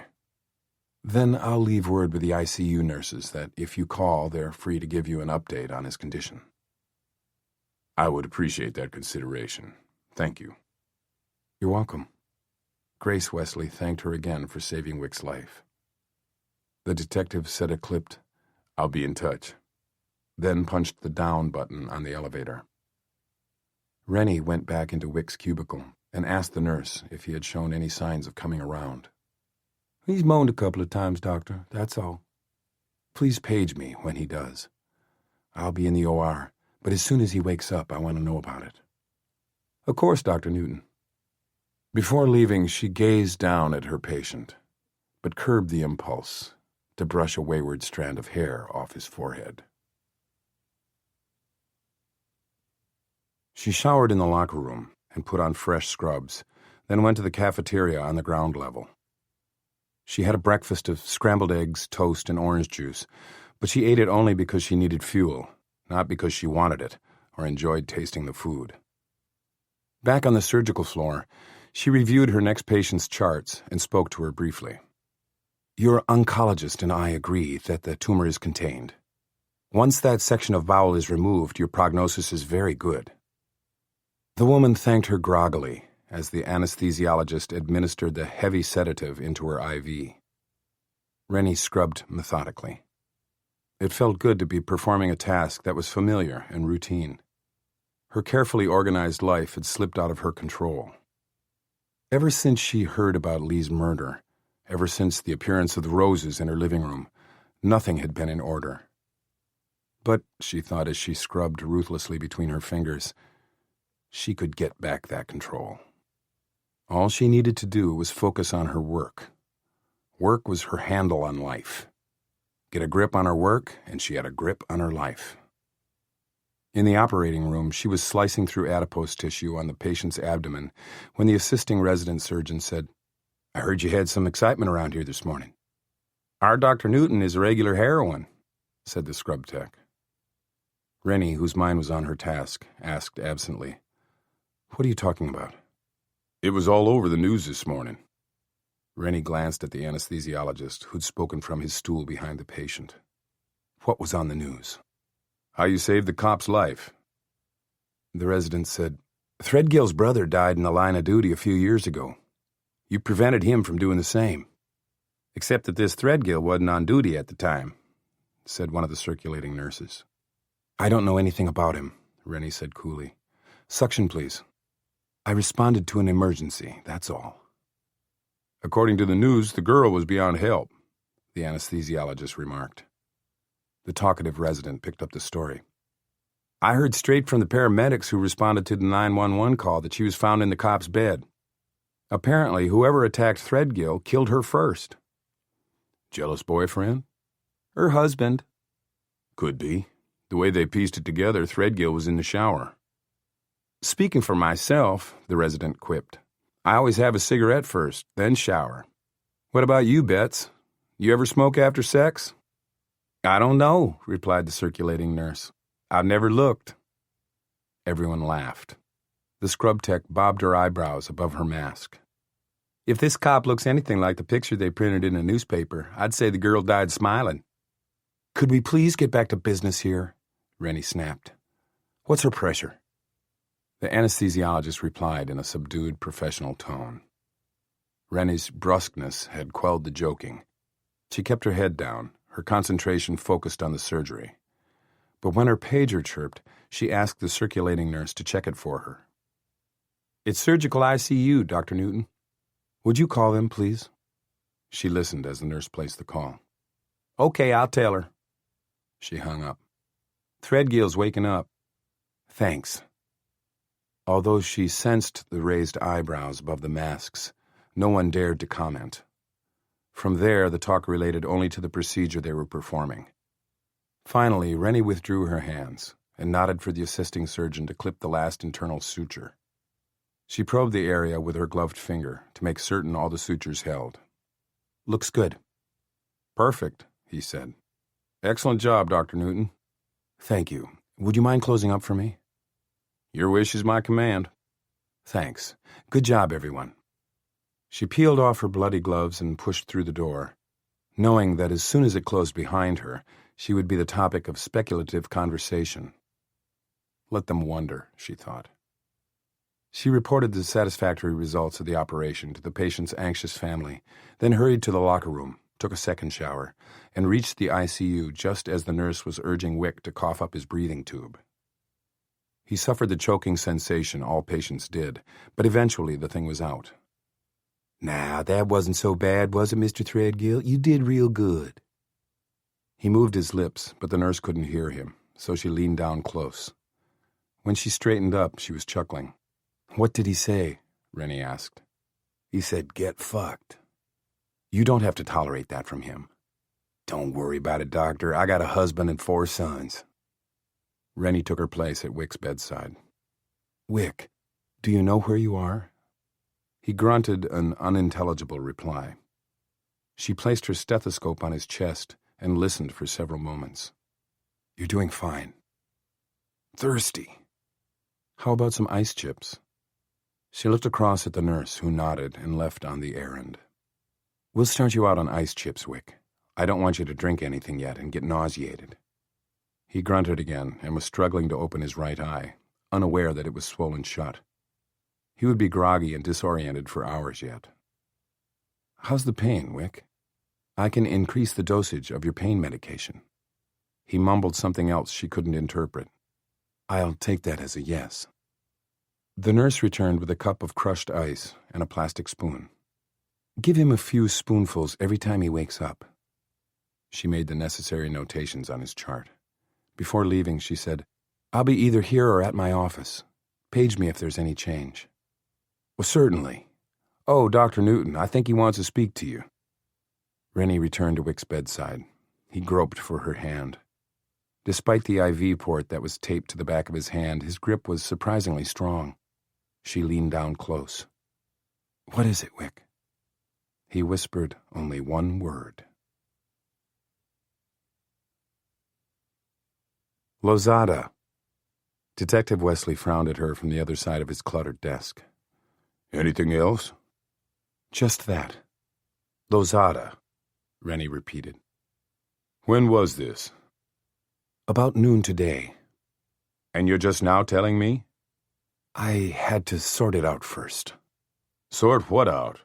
Then I'll leave word with the ICU nurses that if you call, they're free to give you an update on his condition. I would appreciate that consideration. Thank you. You're welcome. Grace Wesley thanked her again for saving Wick's life. The detective said a clipped, I'll be in touch, then punched the down button on the elevator. Rennie went back into Wick's cubicle and asked the nurse if he had shown any signs of coming around. He's moaned a couple of times, Doctor, that's all. Please page me when he does. I'll be in the OR, but as soon as he wakes up, I want to know about it. Of course, Dr. Newton. Before leaving, she gazed down at her patient, but curbed the impulse to brush a wayward strand of hair off his forehead. She showered in the locker room and put on fresh scrubs, then went to the cafeteria on the ground level. She had a breakfast of scrambled eggs, toast, and orange juice, but she ate it only because she needed fuel, not because she wanted it or enjoyed tasting the food. Back on the surgical floor, she reviewed her next patient's charts and spoke to her briefly. Your oncologist and I agree that the tumor is contained. Once that section of bowel is removed, your prognosis is very good." The woman thanked her groggily as the anesthesiologist administered the heavy sedative into her IV. Rennie scrubbed methodically. It felt good to be performing a task that was familiar and routine. Her carefully organized life had slipped out of her control. Ever since she heard about Lee's murder, ever since the appearance of the roses in her living room, nothing had been in order. But, she thought as she scrubbed ruthlessly between her fingers, she could get back that control. All she needed to do was focus on her work. Work was her handle on life. Get a grip on her work, and she had a grip on her life. In the operating room, she was slicing through adipose tissue on the patient's abdomen when the assisting resident surgeon said, "I heard you had some excitement around here this morning." "Our Dr. Newton is a regular heroine," said the scrub tech. Rennie, whose mind was on her task, asked absently, "What are you talking about?" "It was all over the news this morning." Rennie glanced at the anesthesiologist, who'd spoken from his stool behind the patient. "What was on the news?" "How you saved the cop's life." The resident said, "Threadgill's brother died in the line of duty a few years ago. You prevented him from doing the same." "Except that this Threadgill wasn't on duty at the time," said one of the circulating nurses. "I don't know anything about him," Rennie said coolly. "Suction, please." "I responded to an emergency, that's all." "According to the news, the girl was beyond help," the anesthesiologist remarked. The talkative resident picked up the story. "I heard straight from the paramedics who responded to the 911 call that she was found in the cop's bed. Apparently, whoever attacked Threadgill killed her first." "Jealous boyfriend?" "Her husband." "Could be. The way they pieced it together, Threadgill was in the shower." "Speaking for myself," the resident quipped, "I always have a cigarette first, then shower. What about you, Betts? You ever smoke after sex?" "I don't know," replied the circulating nurse. "I've never looked." Everyone laughed. The scrub tech bobbed her eyebrows above her mask. "If this cop looks anything like the picture they printed in a newspaper, I'd say the girl died smiling." "Could we please get back to business here?" Rennie snapped. "What's her pressure?" The anesthesiologist replied in a subdued, professional tone. Rennie's brusqueness had quelled the joking. She kept her head down, her concentration focused on the surgery. But when her pager chirped, she asked the circulating nurse to check it for her. "It's surgical ICU, Dr. Newton. Would you call them, please?" She listened as the nurse placed the call. "Okay, I'll tell her." She hung up. "Threadgill's waking up." "Thanks." Although she sensed the raised eyebrows above the masks, no one dared to comment. From there, the talk related only to the procedure they were performing. Finally, Rennie withdrew her hands and nodded for the assisting surgeon to clip the last internal suture. She probed the area with her gloved finger to make certain all the sutures held. "Looks good." "Perfect," he said. "Excellent job, Dr. Newton." "Thank you. Would you mind closing up for me?" "Your wish is my command." "Thanks. Good job, everyone." She peeled off her bloody gloves and pushed through the door, knowing that as soon as it closed behind her, she would be the topic of speculative conversation. Let them wonder, she thought. She reported the satisfactory results of the operation to the patient's anxious family, then hurried to the locker room, took a second shower, and reached the ICU just as the nurse was urging Wick to cough up his breathing tube. He suffered the choking sensation all patients did, but eventually the thing was out. "Now, that wasn't so bad, was it, Mr. Threadgill? You did real good." He moved his lips, but the nurse couldn't hear him, so she leaned down close. When she straightened up, she was chuckling. "What did he say?" Rennie asked. "He said, 'Get fucked.' You don't have to tolerate that from him." "Don't worry about it, doctor. I got a husband and 4 sons. Rennie took her place at Wick's bedside. "Wick, do you know where you are?" He grunted an unintelligible reply. She placed her stethoscope on his chest and listened for several moments. "You're doing fine." "Thirsty." "How about some ice chips?" She looked across at the nurse, who nodded and left on the errand. "We'll start you out on ice chips, Wick. I don't want you to drink anything yet and get nauseated." He grunted again and was struggling to open his right eye, unaware that it was swollen shut. He would be groggy and disoriented for hours yet. "How's the pain, Wick? I can increase the dosage of your pain medication." He mumbled something else she couldn't interpret. "I'll take that as a yes." The nurse returned with a cup of crushed ice and a plastic spoon. "Give him a few spoonfuls every time he wakes up." She made the necessary notations on his chart. Before leaving, she said, "I'll be either here or at my office. Page me if there's any change." "Well, certainly. Oh, Dr. Newton, I think he wants to speak to you." Rennie returned to Wick's bedside. He groped for her hand. Despite the IV port that was taped to the back of his hand, his grip was surprisingly strong. She leaned down close. "What is it, Wick?" He whispered only one word. Lozada. Detective Wesley frowned at her from the other side of his cluttered desk. "Anything else?" "Just that. Lozada," Rennie repeated. "When was this?" "About noon today." "And you're just now telling me?" "I had to sort it out first." "Sort what out?"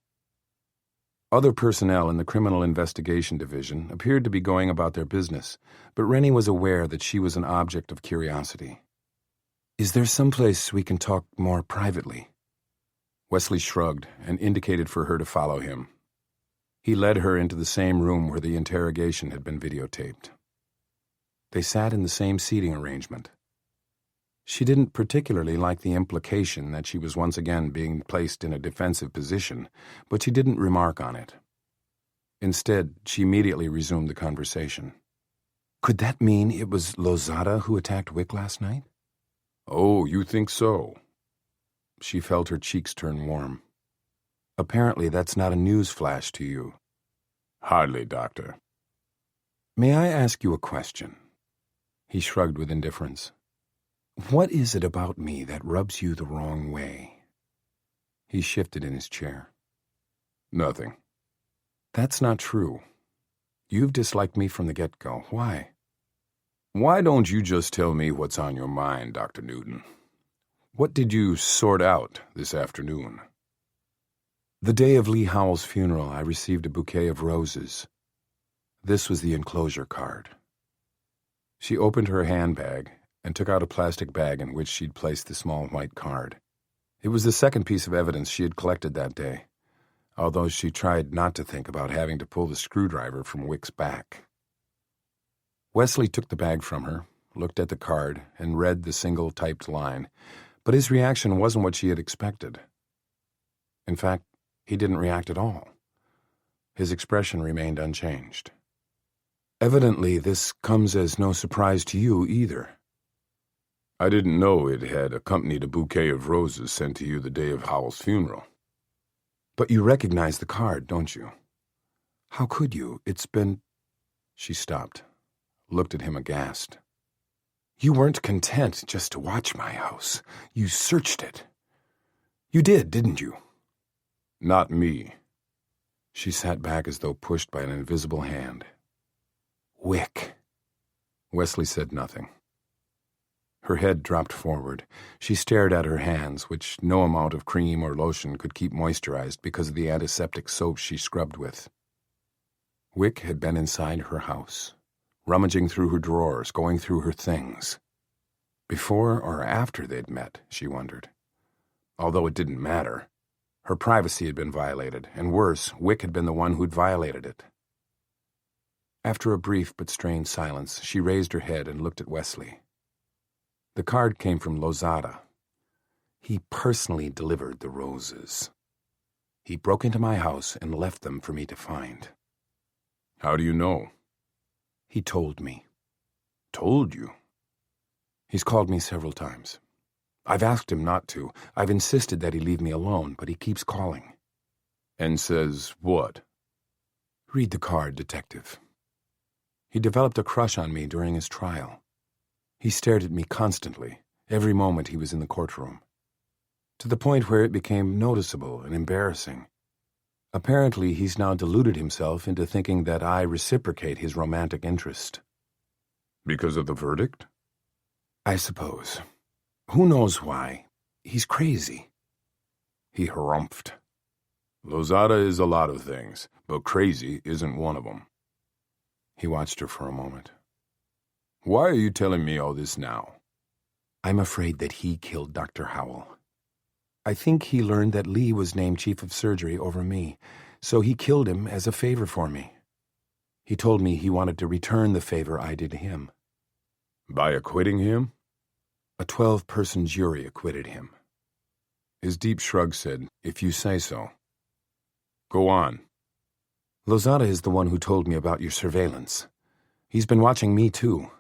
Other personnel in the Criminal Investigation Division appeared to be going about their business, but Rennie was aware that she was an object of curiosity. "Is there someplace we can talk more privately?" Wesley shrugged and indicated for her to follow him. He led her into the same room where the interrogation had been videotaped. They sat in the same seating arrangement. She didn't particularly like the implication that she was once again being placed in a defensive position, but she didn't remark on it. Instead, she immediately resumed the conversation. "Could that mean it was Lozada who attacked Wick last night?" "Oh, you think so?" She felt her cheeks turn warm. "Apparently that's not a news flash to you." "Hardly, Doctor." "May I ask you a question?" He shrugged with indifference. "What is it about me that rubs you the wrong way?" He shifted in his chair. "Nothing." "That's not true. You've disliked me from the get-go. Why?" "Why don't you just tell me what's on your mind, Dr. Newton? What did you sort out this afternoon?" "The day of Lee Howell's funeral, I received a bouquet of roses. This was the enclosure card." She opened her handbag and took out a plastic bag in which she'd placed the small white card. It was the second piece of evidence she had collected that day, although she tried not to think about having to pull the screwdriver from Wick's back. Wesley took the bag from her, looked at the card, and read the single typed line, but his reaction wasn't what she had expected. In fact, he didn't react at all. His expression remained unchanged. "Evidently, this comes as no surprise to you either." "I didn't know it had accompanied a bouquet of roses sent to you the day of Howell's funeral." "But you recognize the card, don't you?" "How could you? It's been—" She stopped, looked at him aghast. "You weren't content just to watch my house. You searched it. You did, didn't you?" "Not me." She sat back as though pushed by an invisible hand. "Wick." Wesley said nothing. Her head dropped forward. She stared at her hands, which no amount of cream or lotion could keep moisturized because of the antiseptic soap she scrubbed with. Wick had been inside her house, rummaging through her drawers, going through her things. Before or after they'd met, she wondered. Although it didn't matter. Her privacy had been violated, and worse, Wick had been the one who'd violated it. After a brief but strained silence, she raised her head and looked at Wesley. The card came from Lozada. "He personally delivered the roses. He broke into my house and left them for me to find." "How do you know?" "He told me." "Told you?" "He's called me several times. I've asked him not to. I've insisted that he leave me alone, but he keeps calling." "And says what?" "Read the card, Detective. He developed a crush on me during his trial. He stared at me constantly, every moment he was in the courtroom, to the point where it became noticeable and embarrassing. Apparently, he's now deluded himself into thinking that I reciprocate his romantic interest." Because of the verdict? I suppose. Who knows why? He's crazy. He harumphed. Lozada is a lot of things, but crazy isn't one of them. He watched her for a moment. Why are you telling me all this now? I'm afraid that he killed Dr. Howell. I think he learned that Lee was named chief of surgery over me, so he killed him as a favor for me. He told me he wanted to return the favor I did him. By acquitting him? A 12-person jury acquitted him. His deep shrug said, "If you say so." Go on. Lozada is the one who told me about your surveillance. He's been watching me, too.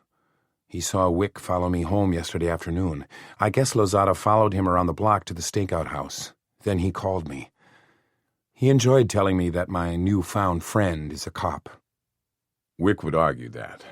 He saw Wick follow me home yesterday afternoon. I guess Lozada followed him around the block to the stakeout house. Then he called me. He enjoyed telling me that my newfound friend is a cop. Wick would argue that.